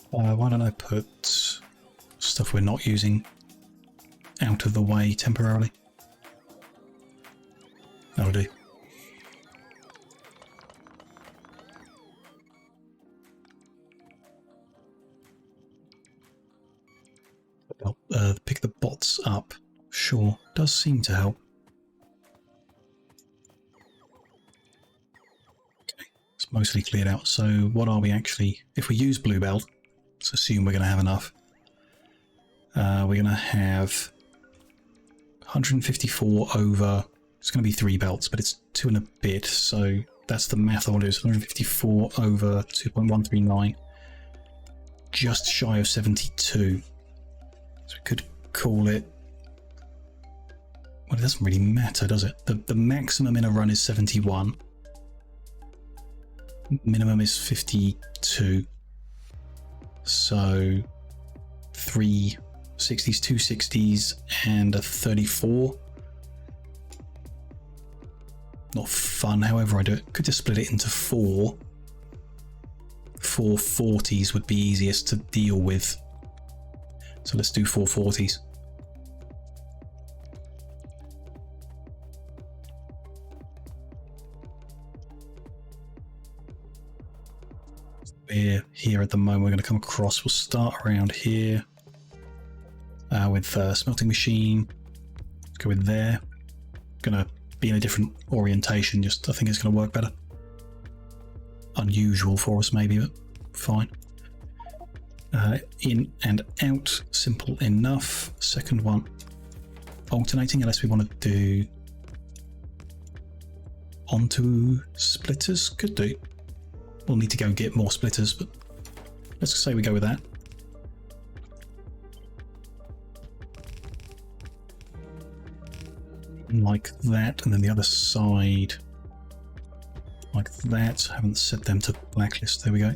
Why don't I put stuff we're not using out of the way temporarily? That'll do. pick the bots up. Sure, does seem to help. Okay, it's mostly cleared out. So what are we actually, if we use blue belt, let's assume we're going to have enough. We're going to have 154 over, it's going to be 3 belts, but it's 2 and a bit, so that's the math I'll do. It's 154 over 2.139, just shy of 72. So we could call it, well, it doesn't really matter, does it? The maximum in a run is 71. Minimum is 52. So 3 60s, 2 60s, and a 34. Not fun, however I do it. Could just split it into 4. 4 40s would be easiest to deal with. So let's do 4 40s. We're here at the moment. We're going to come across. We'll start around here with smelting machine. Let's go in there. Going to be in a different orientation. Just I think it's going to work better. Unusual for us, maybe, but fine. In and out, simple enough. Second one, alternating, unless we want to do onto splitters. Could do. We'll need to go get more splitters, but let's say we go with that. Like that, and then the other side like that. I haven't set them to blacklist. There we go.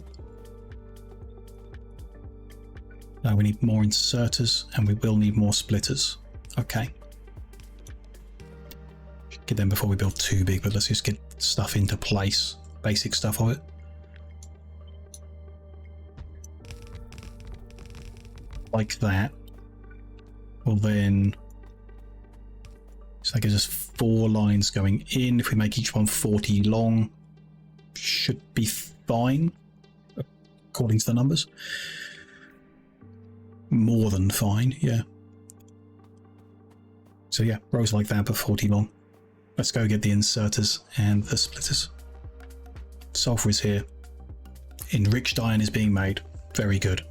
Now we need more inserters, and we will need more splitters. Okay. Get them before we build too big, but let's just get stuff into place. Basic stuff of it. Like that. Well then, so that gives us 4 lines going in. If we make each one 40 long, should be fine, according to the numbers. More than fine, yeah. So yeah, rows like that, but 40 long. Let's go get the inserters and the splitters. Sulfur is here. Enriched iron is being made. Very good.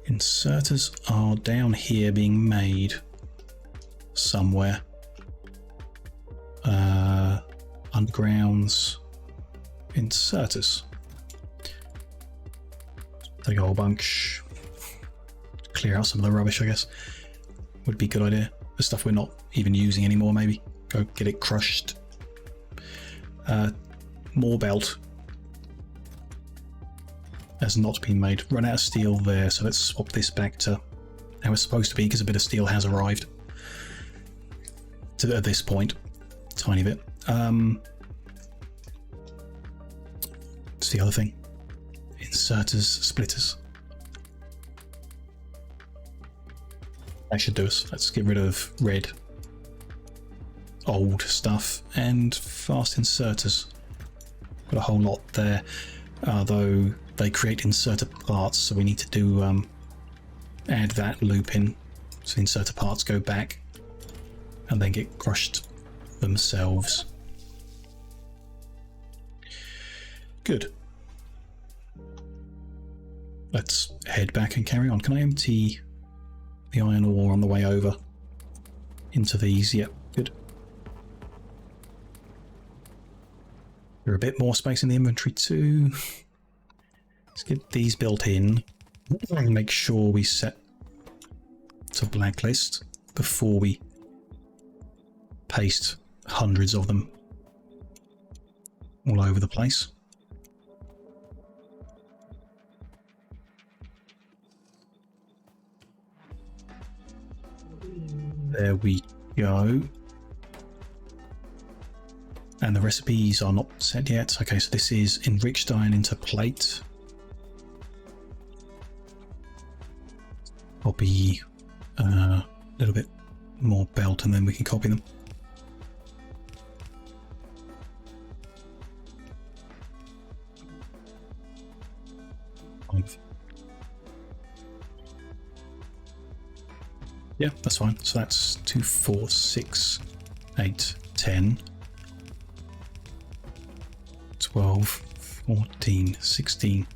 Inserters are down here being made somewhere. Undergrounds. Inserters. Take a whole bunch. Clear out some of the rubbish, I guess. Would be a good idea. The stuff we're not even using anymore, maybe. Go get it crushed. More belt. Has not been made. Run out of steel there, so let's swap this back to how it's supposed to be, because a bit of steel has arrived at this point. Tiny bit. What's the other thing? Inserters, splitters. That should do us. Let's get rid of red, old stuff, and fast inserters. Got a whole lot there, though they create inserter parts, so we need to do add that loop in, so inserter parts go back and then get crushed themselves. Good. Let's head back and carry on. Can I empty the iron ore on the way over into these? Yep, good. There's a bit more space in the inventory too. Let's get these built in and make sure we set to blacklist before we paste hundreds of them all over the place. There we go. And the recipes are not set yet. Okay, so this is enriched iron into plate. Copy a little bit more belt and then we can copy them. Yeah, that's fine. So that's 2, 4, 6, 8, 10, 12, 14, 16.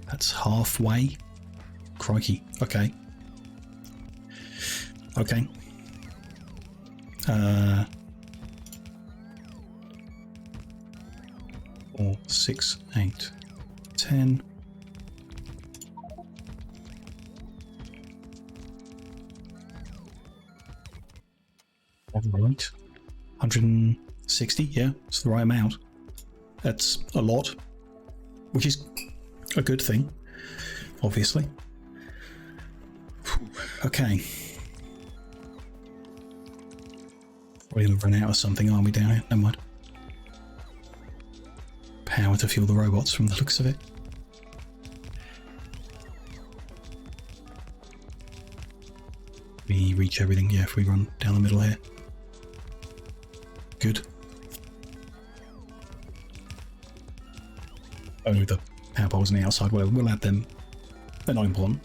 That's halfway. Crikey. Okay. Okay. 4, 6, 8, 10. Right. 160, yeah, it's the right amount. That's a lot, which is a good thing, obviously. Okay. We're going to run out of something, aren't we, down here? Never mind. Power to fuel the robots from the looks of it. We reach everything, yeah, if we run down the middle here. Good. Oh, the power poles on the outside, well, we'll add them. They're not important.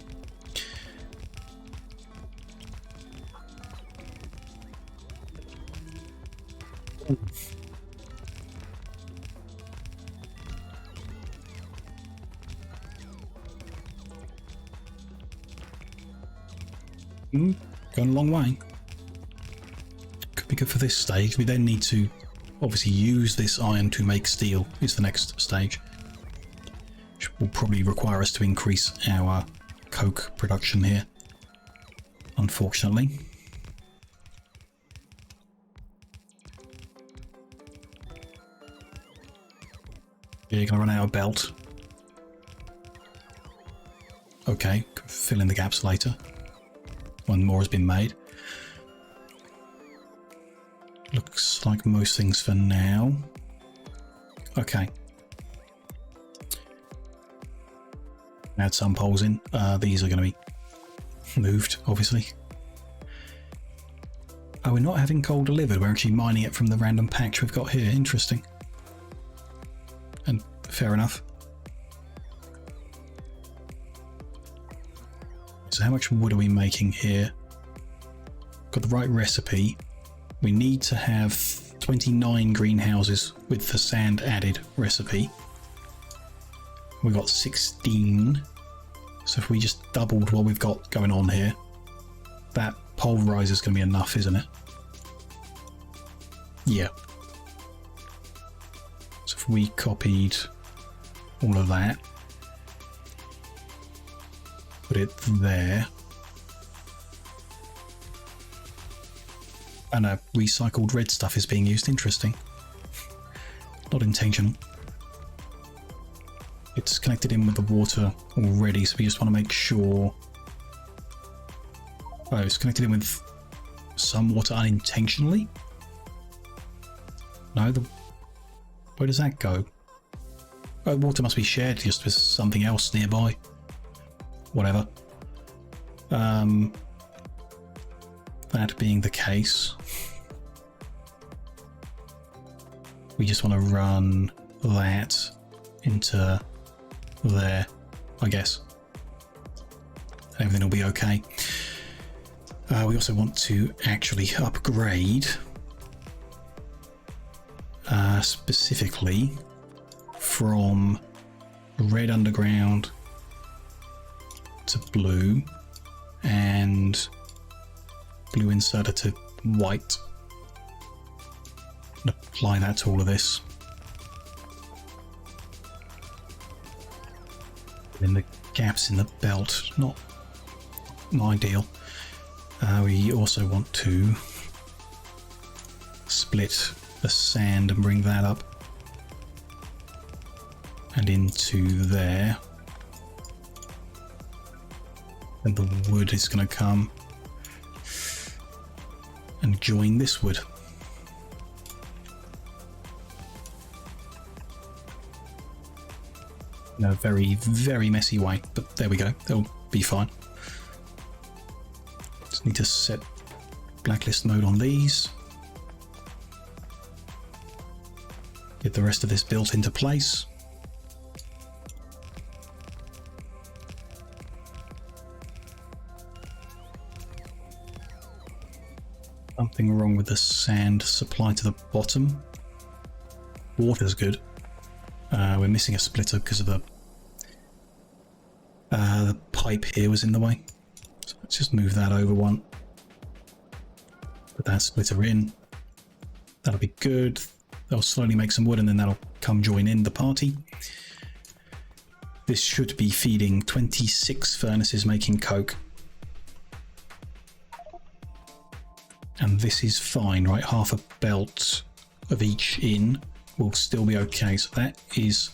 Going a long way. Could be good for this stage. We then need to obviously use this iron to make steel is the next stage. Which will probably require us to increase our coke production here, unfortunately. You're going to run out of belt. Okay, fill in the gaps later. One more has been made. Looks like most things for now. Okay. Add some poles in. These are going to be moved, obviously. Oh, we're not having coal delivered. We're actually mining it from the random patch we've got here. Interesting. And fair enough. So how much wood are we making here? Got the right recipe. We need to have 29 greenhouses with the sand added recipe. We've got 16. So if we just doubled what we've got going on here, that pulverizer is going to be enough, isn't it? Yeah. So if we copied all of that, put it there, and recycled red stuff is being used. Interesting. Not intentional. It's connected in with the water already, so we just want to make sure. Oh, it's connected in with some water unintentionally? No, where does that go? Oh, water must be shared just with something else nearby. Whatever. That being the case, we just want to run that into there, I guess. Everything will be okay. We also want to actually upgrade specifically from red underground to blue and blue inserter to white, and apply that to all of this. In the gaps in the belt, not ideal. We also want to split the sand and bring that up and into there. And the wood is going to come and join this wood. In a very, very messy way, but there we go. They'll be fine. Just need to set blacklist mode on these. Get the rest of this built into place. Nothing wrong with the sand supply to the bottom. Water's good. We're missing a splitter because of the pipe here was in the way. So let's just move that over one. Put that splitter in. That'll be good. They'll slowly make some wood and then that'll come join in the party. This should be feeding 26 furnaces making coke. And this is fine, right? Half a belt of each in will still be okay. So that is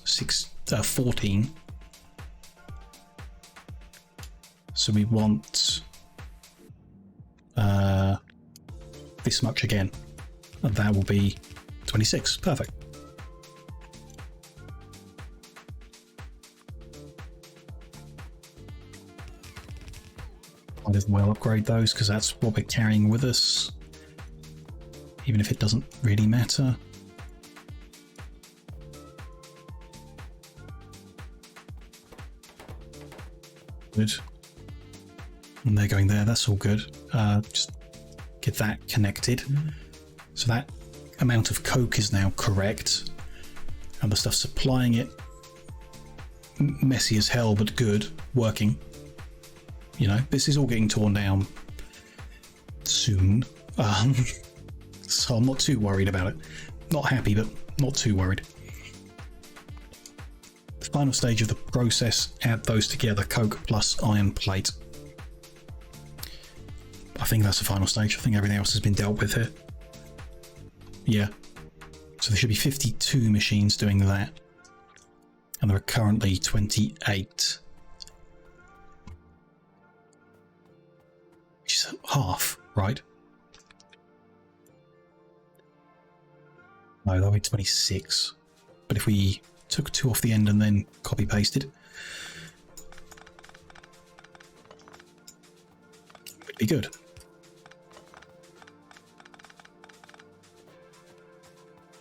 14. So we want this much again. And that will be 26. Perfect. Might as well upgrade those because that's what we're carrying with us. Even if it doesn't really matter. Good. And they're going there, that's all good. Just get that connected. So that amount of coke is now correct. And the stuff supplying it, messy as hell, but good, working. You know, this is all getting torn down soon. So I'm not too worried about it. Not happy, but not too worried. The final stage of the process, add those together, coke plus iron plate. I think that's the final stage. I think everything else has been dealt with here. Yeah. So there should be 52 machines doing that. And there are currently 28. Which is half, right? No, that'll be 26. But if we took 2 off the end and then copy pasted, it'd be good.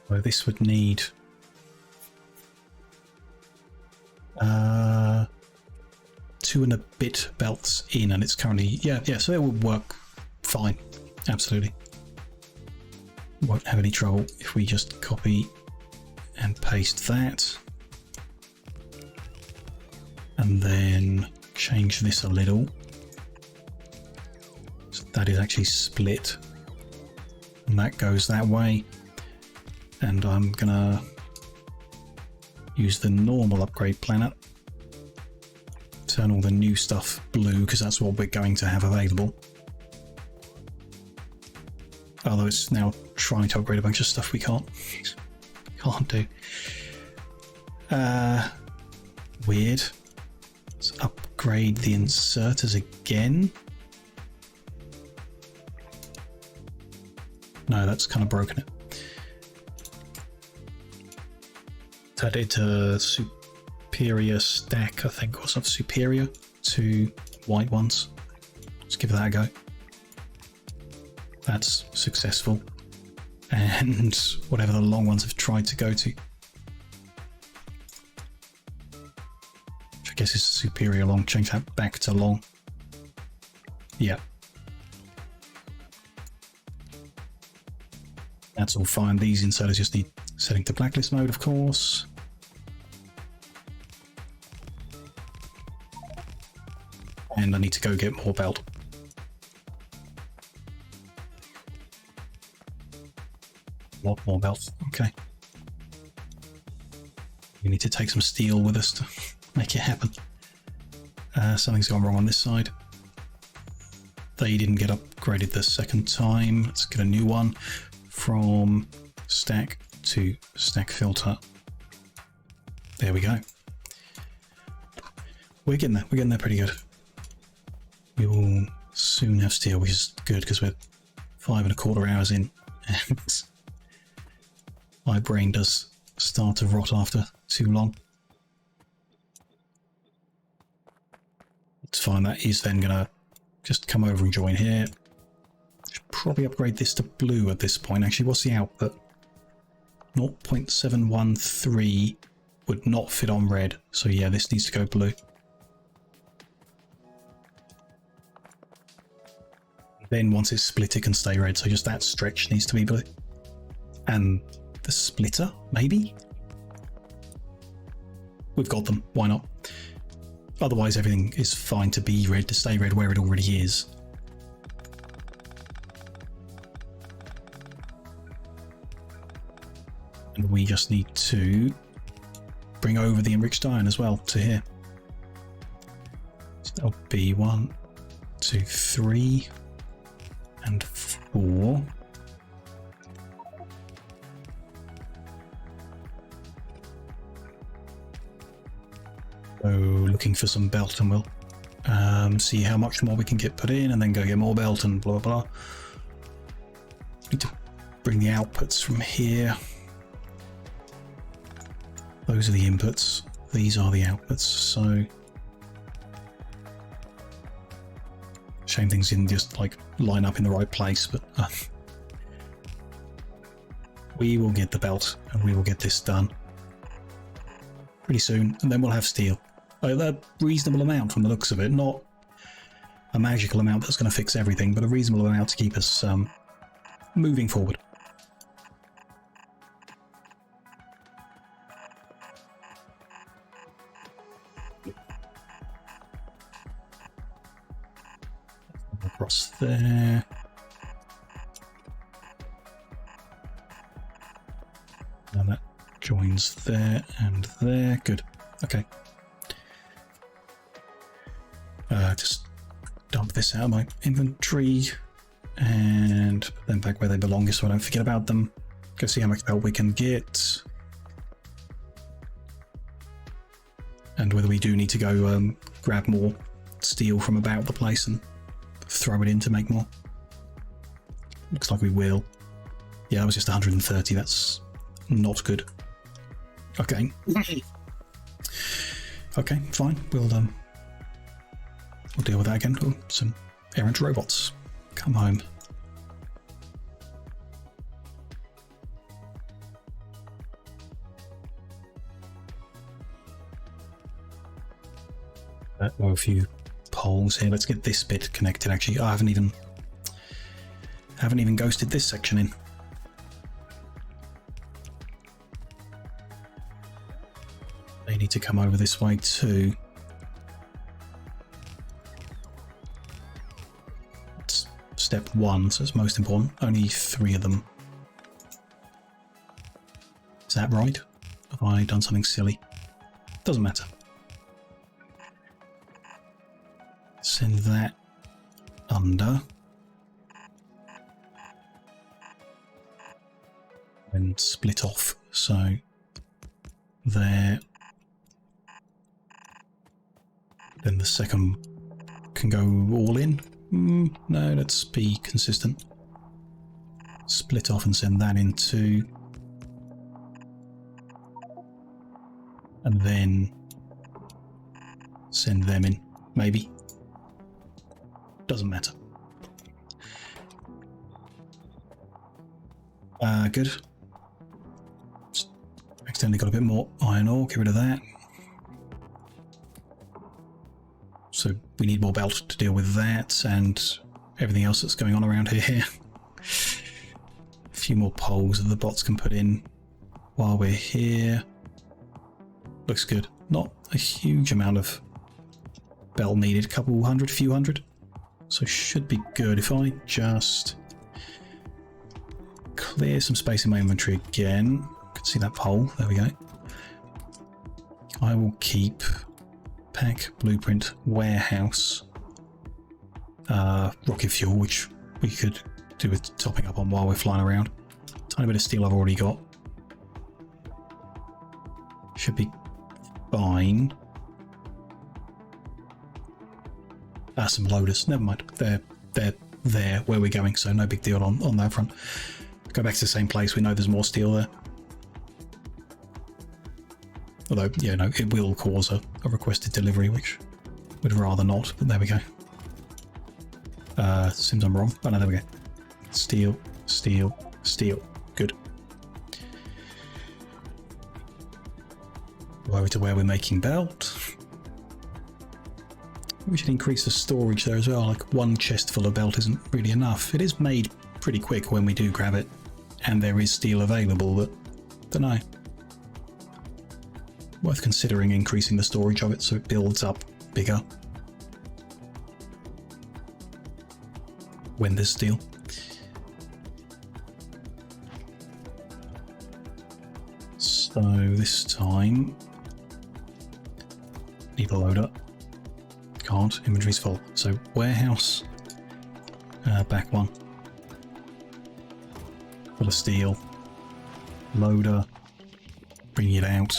So this would need 2 and a bit belts in, and it's currently yeah, so it would work fine. Absolutely. Won't have any trouble if we just copy and paste that. And then change this a little. So that is actually split. And that goes that way. And I'm gonna use the normal upgrade planet. Turn all the new stuff blue because that's what we're going to have available. Although it's now trying to upgrade a bunch of stuff we can't do. Weird. Let's upgrade the inserters again. No, that's kind of broken it. So I did a superior stack, I think, or something superior to white ones. Let's give that a go. That's successful. And whatever the long ones have tried to go to. Which I guess is superior long. Change that back to long. Yeah. That's all fine. These inserters just need setting to blacklist mode, of course. And I need to go get more belt. More belts. Okay. We need to take some steel with us to make it happen. Something's gone wrong on this side. They didn't get upgraded the second time. Let's get a new one from stack to stack filter. There we go. We're getting there. We're getting there pretty good. We will soon have steel, which is good because we're 5¼ hours in. And my brain does start to rot after too long. It's fine. That is then going to just come over and join here. Should probably upgrade this to blue at this point. Actually, what's the output? 0.713 would not fit on red. So yeah, this needs to go blue. Then once it's split, it can stay red. So just that stretch needs to be blue. And the splitter, maybe? We've got them. Why not? Otherwise, everything is fine to be red, to stay red where it already is. And we just need to bring over the enriched iron as well to here. So that'll be 1, 2, 3, and 4. So looking for some belt, and we'll see how much more we can get put in, and then go get more belt and blah blah. Need to bring the outputs from here. Those are the inputs. These are the outputs. So shame things didn't just like line up in the right place, but we will get the belt and we will get this done pretty soon, and then we'll have steel. A reasonable amount from the looks of it, not a magical amount that's going to fix everything, but a reasonable amount to keep us moving forward. Across there. And that joins there and there. Good. Okay. Just dump this out of my inventory and put them back where they belong so I don't forget about them. Go see how much belt we can get. And whether we do need to go grab more steel from about the place and throw it in to make more. Looks like we will. Yeah, that was just 130. That's not good. Okay. Okay, fine. We'll deal with that again. Oh, some errant robots. Come home. Oh, a few poles here. Let's get this bit connected. Actually, I haven't even ghosted this section in. They need to come over this way too. It's step 1, so it's most important. Only 3 of them. Is that right? Have I done something silly? Doesn't matter. Send that under. And split off. So there. Then the second can go all in. No, let's be consistent. Split off and send that in too. And then send them in, maybe. Doesn't matter. Good. Just accidentally got a bit more iron ore, get rid of that. So we need more belt to deal with that and everything else that's going on around here. A few more poles that the bots can put in while we're here. Looks good. Not a huge amount of belt needed, a couple hundred, few hundred. So should be good. If I just clear some space in my inventory again. Can see that pole. There we go. I will keep pack, blueprint, warehouse, rocket fuel, which we could do with topping up on while we're flying around. Tiny bit of steel I've already got. Should be fine. Some loaders. Never mind. They're there where we're going, so no big deal on that front. Go back to the same place. We know there's more steel there. Although, yeah, no, it will cause a requested delivery, which we'd rather not, but there we go. Seems I'm wrong. Oh no, there we go. Steel, steel, steel. Good. Go over to where we're making belt. We should increase the storage there as well. Like one chest full of belt isn't really enough. It is made pretty quick when we do grab it, and there is steel available, but don't know. Worth considering increasing the storage of it so it builds up bigger when there's steel. So this time, need a loader. Can't, inventory's full. So warehouse, back one. Full of steel. Loader, bring it out.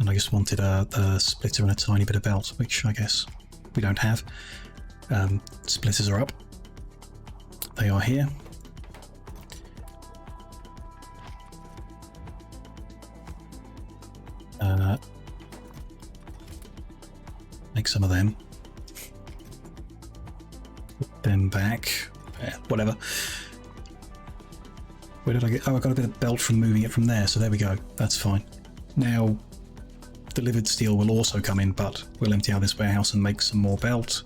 And I just wanted a splitter and a tiny bit of belt, which I guess we don't have. Splitters are up. They are here. Make some of them. Put them back. Whatever. Where did I get? Oh, I got a bit of belt from moving it from there, so there we go. That's fine. Now, delivered steel will also come in, but we'll empty out this warehouse and make some more belt.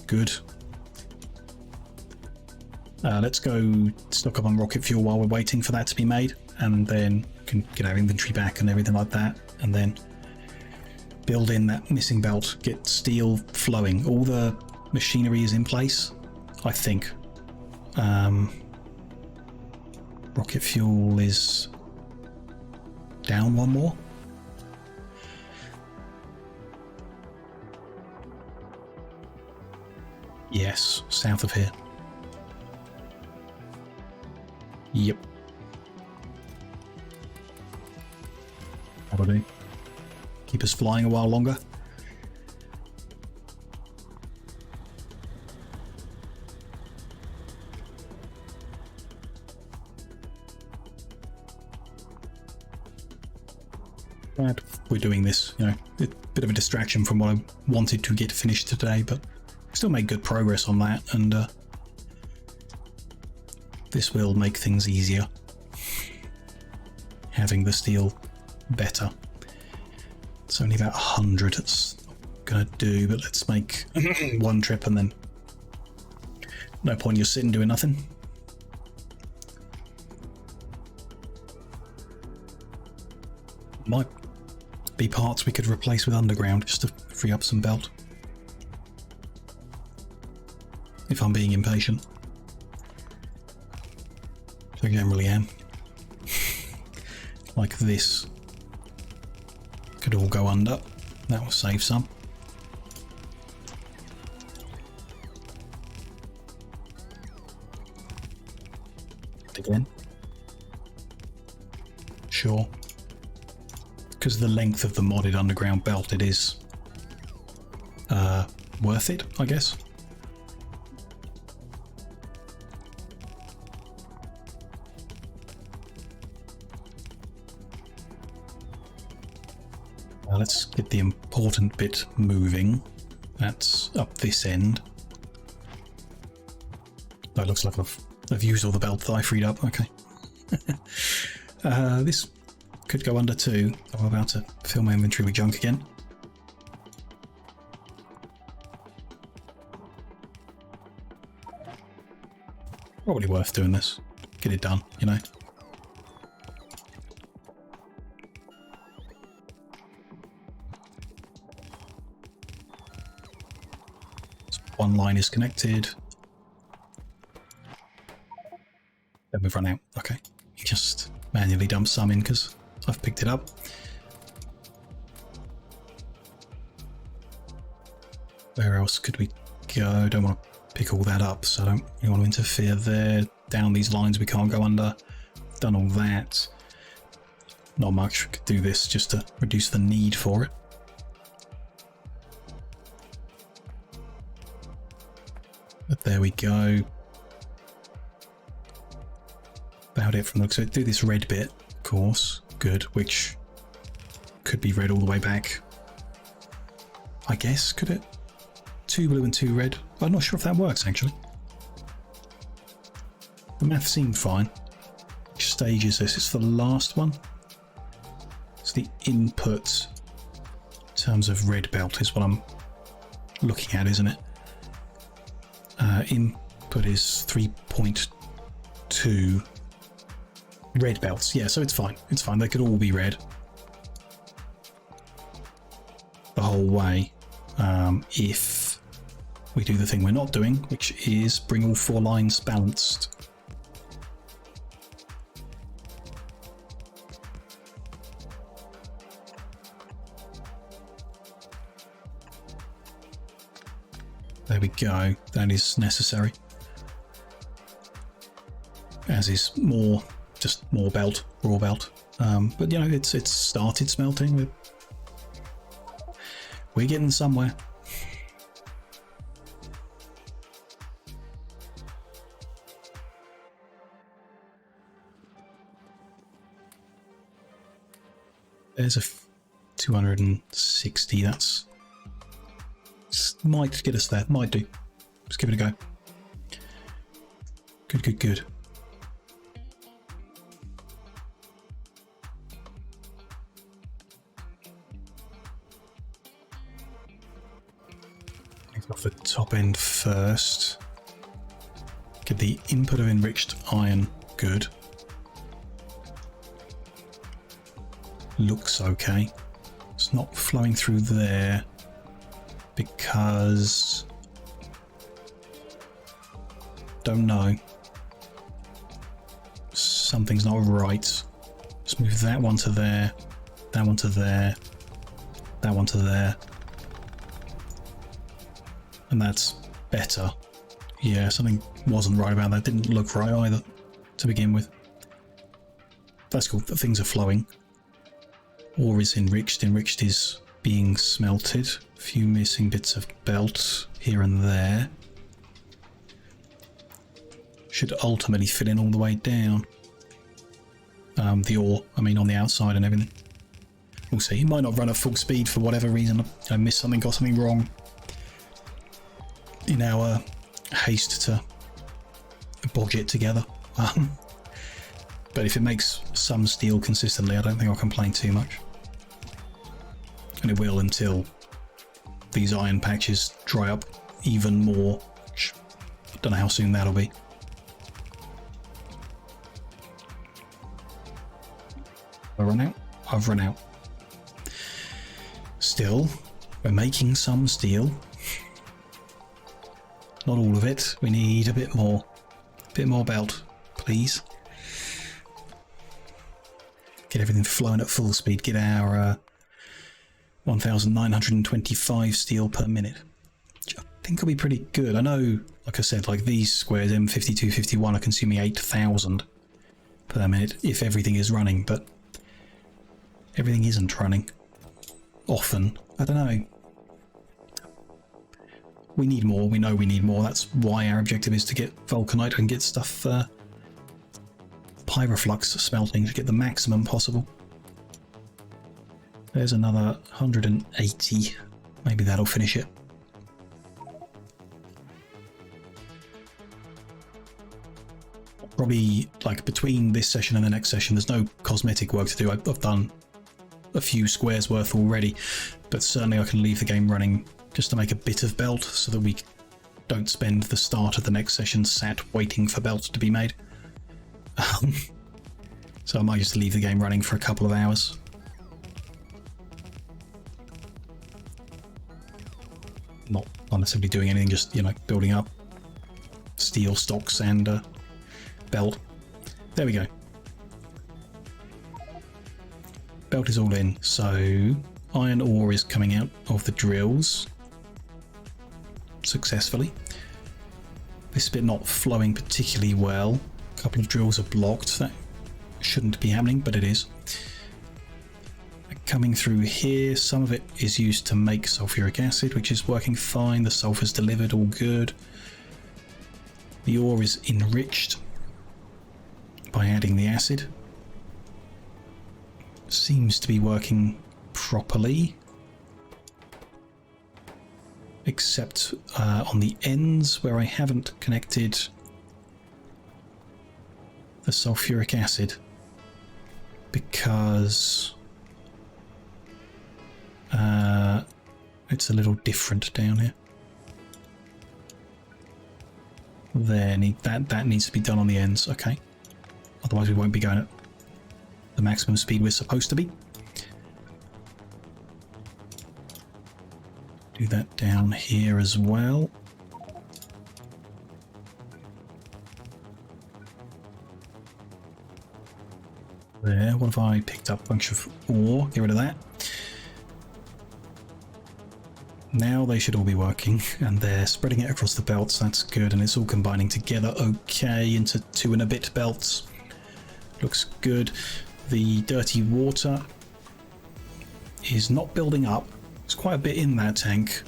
Good. Let's go stock up on rocket fuel while we're waiting for that to be made, and then can get our inventory back and everything like that, and then build in that missing belt, get steel flowing. All the machinery is in place, I think. Rocket fuel is down one more. Yes, south of here. Yep. That'll do. Keep us flying a while longer. Glad we're doing this, you know, a bit of a distraction from what I wanted to get finished today, but still made good progress on that, and this will make things easier. Having the steel better. It's only about 100 it's gonna do, but let's make one trip and then no point just sitting doing nothing. Might be parts we could replace with underground just to free up some belt. If I'm being impatient. Which I generally am. Like this. Could all go under. That will save some. Again. Sure. Because of the length of the modded underground belt, it is worth it, I guess. Let's get the important bit moving. That's up this end. That looks like I've used all the belt that I freed up. Okay. This could go under too. I'm about to fill my inventory with junk again. Probably worth doing this. Get it done, you know. One line is connected. Then we've run out. Okay. Just manually dump some in because I've picked it up. Where else could we go? Don't want to pick all that up, so I don't really want to interfere there. Down these lines we can't go under. Done all that. Not much. We could do this just to reduce the need for it. But there we go. About it from the looks of it. Do this red bit, of course. Good, which could be red all the way back. I guess, could it? 2 blue and 2 red. I'm not sure if that works, actually. The math seemed fine. Which stage is this? It's the last one. It's the input terms of red belt is what I'm looking at, isn't it? Input is 3.2 red belts. Yeah, so it's fine. It's fine. They could all be red the whole way if we do the thing we're not doing, which is bring all 4 lines balanced. There we go. That is necessary. As is just more belt, raw belt. But you know, it's started smelting. We're getting somewhere. There's a 260. That's might get us there. Might do. Let's give it a go. Good. Off the top end first. Get the input of enriched iron good. Looks okay. It's not flowing through there because don't know. Something's not right. Let's move that one to there, that one to there, that one to there. And that's better. Yeah, something wasn't right about that. Didn't look right either to begin with. That's cool. Things are flowing. Ore is enriched. Enriched is being smelted. A few missing bits of belt here and there. Should ultimately fill in all the way down. The ore, I mean, on the outside and everything. We'll see. It might not run at full speed for whatever reason. I missed something, got something wrong in our haste to bodge it together. But if it makes some steel consistently, I don't think I'll complain too much. And it will until these iron patches dry up even more. I don't know how soon that'll be. Have I run out? I've run out. Still, we're making some steel. Not all of it. We need a bit more. A bit more belt, please. Get everything flowing at full speed. Get our 1,925 steel per minute. Which I think will be pretty good. I know, like I said, like these squares, M52, 51 are consuming 8,000 per minute if everything is running, but everything isn't running. Often. I don't know. We need more. We know we need more. That's why our objective is to get vulcanite and get stuff pyroflux smelting to get the maximum possible. There's another 180. Maybe that'll finish it. Probably like between this session and the next session, there's no cosmetic work to do. I've done a few squares worth already, but certainly I can leave the game running just to make a bit of belt so that we don't spend the start of the next session sat waiting for belt to be made. So I might just leave the game running for a couple of hours. Not necessarily doing anything, just, you know, building up steel stocks and belt. There we go. Belt is all in, so iron ore is coming out of the drills successfully. This bit not flowing particularly well. A couple of drills are blocked. That shouldn't be happening, but it is. Coming through here, some of it is used to make sulfuric acid, which is working fine. The sulfur's delivered, all good. The ore is enriched by adding the acid. Seems to be working properly, except on the ends where I haven't connected the sulfuric acid because It's a little different down here. There, that needs to be done on the ends. Okay. Otherwise we won't be going at the maximum speed we're supposed to be. Do that down here as well. There, what if I picked up a bunch of ore? Get rid of that. Now they should all be working, and they're spreading it across the belts. That's good, and it's all combining together okay into 2 and a bit belts. Looks good. The dirty water is not building up. There's quite a bit in that tank.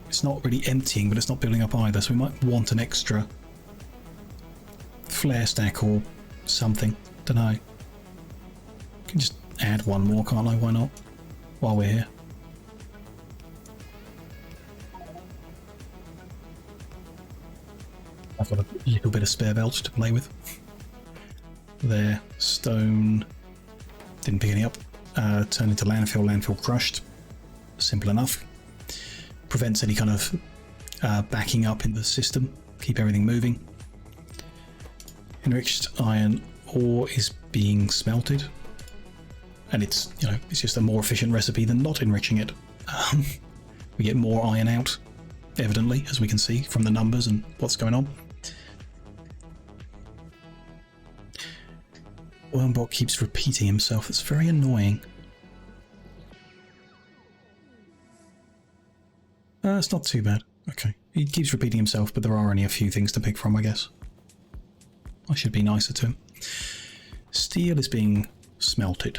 It's not really emptying, but it's not building up either, so we might want an extra flare stack or something. Don't know. Can just add one more, can't I? Why not? While we're here. I've got a little bit of spare belt to play with. There, stone. Didn't pick any up. Turn into landfill, landfill crushed. Simple enough. Prevents any kind of backing up in the system. Keep everything moving. Enriched iron ore is being smelted. And it's, you know, it's just a more efficient recipe than not enriching it. We get more iron out, evidently, as we can see from the numbers and what's going on. Wormbot keeps repeating himself. It's very annoying. It's not too bad. Okay. He keeps repeating himself, but there are only a few things to pick from, I guess. I should be nicer to him. Steel is being smelted.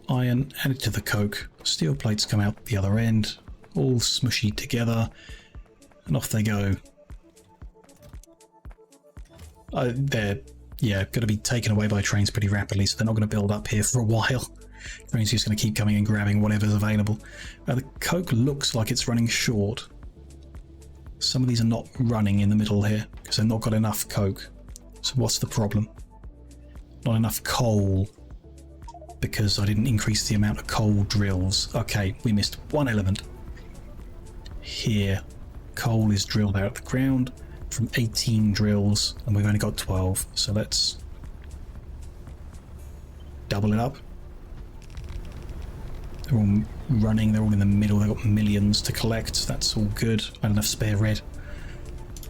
Iron added to the coke. Steel plates come out the other end, all smushy together, and off they go. They're, yeah, going to be taken away by trains pretty rapidly, so they're not going to build up here for a while. Trains just going to keep coming and grabbing whatever's available. The coke looks like it's running short. Some of these are not running in the middle here because they've not got enough coke. So what's the problem? Not enough coal because I didn't increase the amount of coal drills. Okay, we missed one element. Here, coal is drilled out of the ground from 18 drills and we've only got 12. So let's double it up. They're all running, they're all in the middle, they've got millions to collect. That's all good. I have enough spare red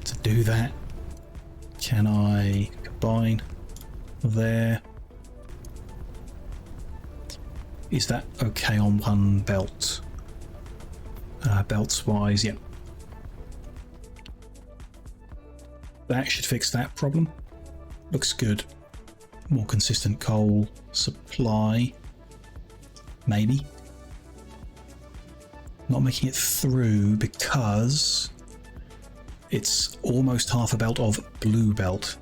to do that. Can I combine there? Is that okay on one belt? Belts wise, yeah. That should fix that problem. Looks good. More consistent coal supply. Maybe. Not making it through because it's almost half a belt of blue belt.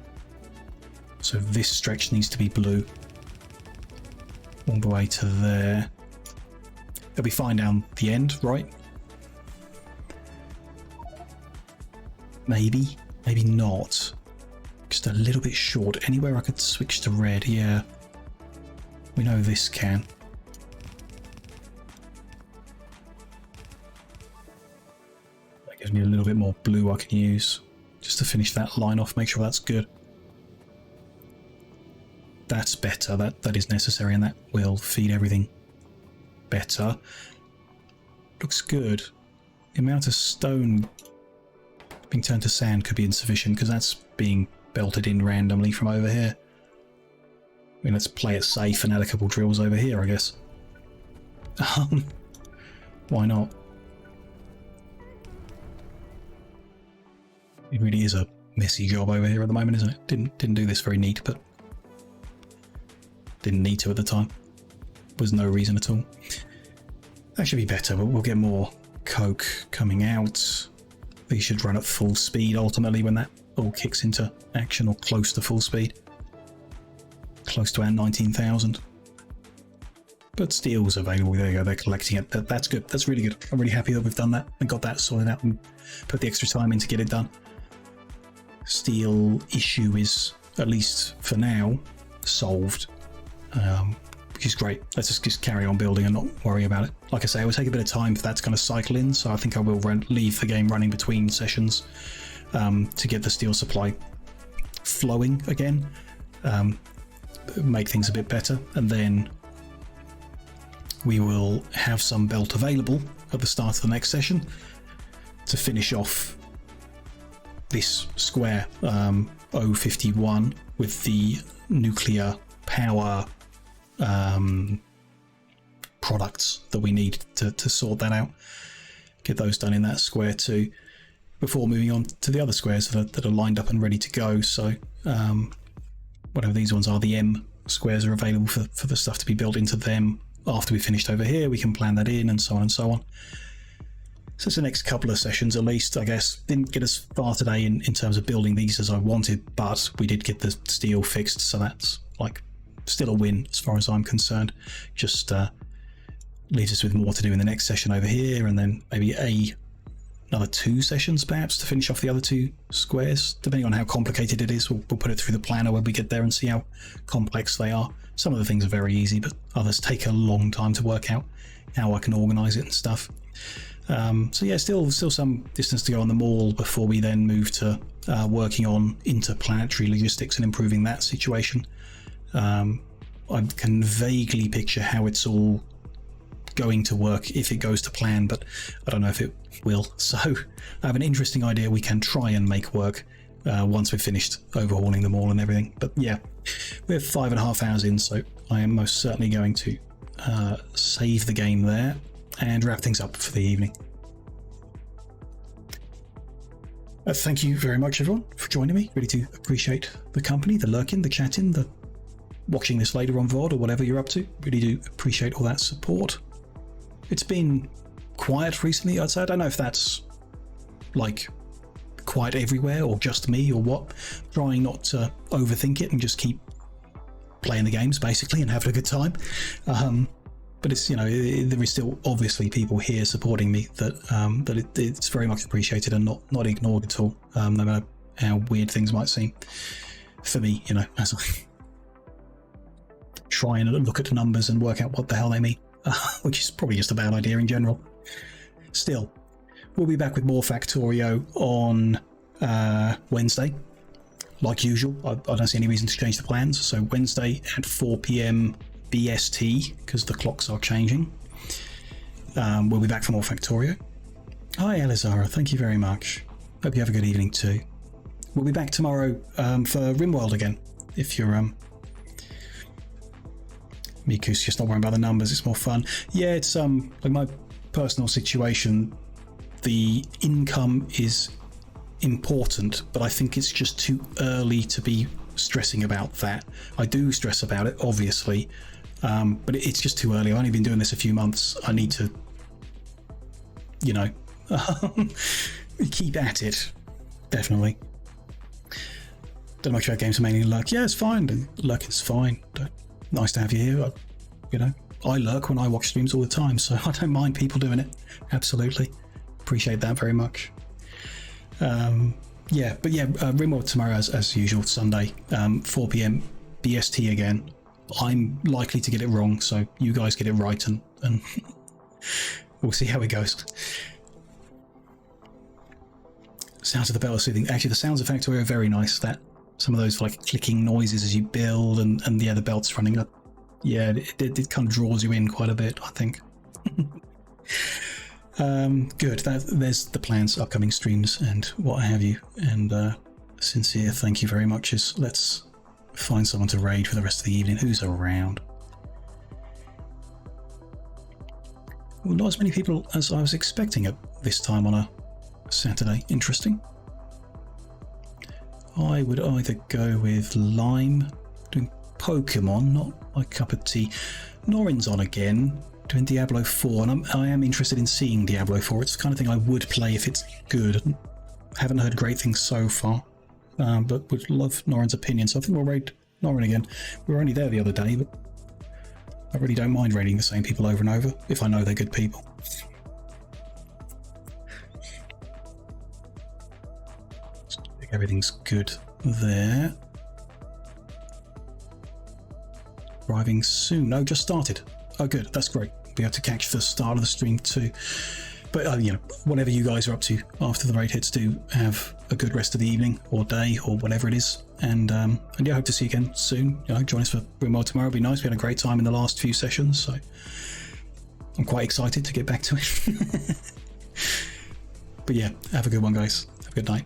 So this stretch needs to be blue. All the way to there. They'll be fine down the end, right? Maybe, maybe not. Just a little bit short. Anywhere I could switch to red, yeah. We know this can. That gives me a little bit more blue I can use. Just to finish that line off, make sure that's good. That's better, that is necessary, and that will feed everything better. Looks good. The amount of stone being turned to sand could be insufficient because that's being belted in randomly from over here. I mean, let's play it safe and add a couple drills over here, I guess. Why not? It really is a messy job over here at the moment, isn't it? Didn't do this very neat, but didn't need to at the time. Was no reason at all. That should be better, but we'll get more coke coming out. These should run at full speed ultimately when that all kicks into action, or close to full speed. Close to our 19,000. But steel's available. There you go, they're collecting it. That's good. That's really good. I'm really happy that we've done that and got that sorted out and put the extra time in to get it done. Steel issue is, at least for now, solved. which is great. Let's just carry on building and not worry about it. Like I say, it will take a bit of time for that to kind of cycle in, so I think I will leave the game running between sessions to get the steel supply flowing again, make things a bit better, and then we will have some belt available at the start of the next session to finish off this square 051 with the nuclear power products that we need to sort that out. Get those done in that square too, before moving on to the other squares that are lined up and ready to go. So whatever these ones are, the M squares are available for the stuff to be built into them. After we finished over here, we can plan that in, and so on and so on. So it's the next couple of sessions at least, I guess. Didn't get as far today in terms of building these as I wanted, but we did get the steel fixed, so that's like still a win as far as I'm concerned. Just leaves us with more to do in the next session over here, and then maybe another 2 sessions perhaps to finish off the other 2 squares. Depending on how complicated it is, we'll put it through the planner when we get there and see how complex they are. Some of the things are very easy, but others take a long time to work out how I can organise it and stuff. So yeah, still some distance to go on the mall before we then move to working on interplanetary logistics and improving that situation. I can vaguely picture how it's all going to work if it goes to plan, but I don't know if it will. So I have an interesting idea we can try and make work once we've finished overhauling them all and everything. But yeah, we're 5.5 hours in, so I am most certainly going to save the game there and wrap things up for the evening. Thank you very much everyone for joining me. Really do appreciate the company, the lurking, the chatting, the watching this later on VOD or whatever you're up to. Really do appreciate all that support. It's been quiet recently, I'd say. I don't know if that's like quiet everywhere or just me or what. I'm trying not to overthink it and just keep playing the games basically and having a good time. But it's, you know, there is still obviously people here supporting me that it's very much appreciated and not ignored at all, no matter how weird things might seem for me, you know, as I try and look at the numbers and work out what the hell they mean, which is probably just a bad idea in general. Still, we'll be back with more Factorio on Wednesday, like usual. I don't see any reason to change the plans. So Wednesday at 4 PM BST, because the clocks are changing. We'll be back for more Factorio. Hi Elizara, thank you very much. Hope you have a good evening too. We'll be back tomorrow for RimWorld again. If you're Miku's just not worrying about the numbers, it's more fun. Yeah, it's like my personal situation, the income is important, but I think it's just too early to be stressing about that. I do stress about it, obviously, but it's just too early. I've only been doing this a few months. I need to, you know, keep at it, definitely. Don't know much about games are mainly luck. Yeah, it's fine. Luck is fine. Nice to have you here. You know, I lurk when I watch streams all the time, so I don't mind people doing it. Absolutely. Appreciate that very much. Yeah, but yeah, RimWorld tomorrow as usual, Sunday, 4 PM BST again. I'm likely to get it wrong, so you guys get it right and we'll see how it goes. Sounds of the bell are soothing. Actually, the sounds of Factorio are very nice. That some of those like clicking noises as you build and yeah, the belt's running up. Yeah, it kind of draws you in quite a bit, I think. Good. There's the plans, upcoming streams and what have you. And sincere thank you very much. Let's find someone to raid for the rest of the evening. Who's around? Well, not as many people as I was expecting at this time on a Saturday. Interesting. I would either go with Lime, doing Pokemon, not my cup of tea. Norin's on again, doing Diablo 4, and I am interested in seeing Diablo 4. It's the kind of thing I would play if it's good. Haven't heard great things so far, but would love Norin's opinion, so I think we'll raid Norin again. We were only there the other day, but I really don't mind raiding the same people over and over, if I know they're good people. Everything's good there. arriving soon. No, just started. Oh, good. That's great. Be able to catch the start of the stream too. But you know, whatever you guys are up to after the raid hits, do have a good rest of the evening or day or whatever it is. And yeah, I hope to see you again soon. You know, join us for RimWorld tomorrow. It'll be nice. We had a great time in the last few sessions, so I'm quite excited to get back to it. But yeah, have a good one, guys. Have a good night.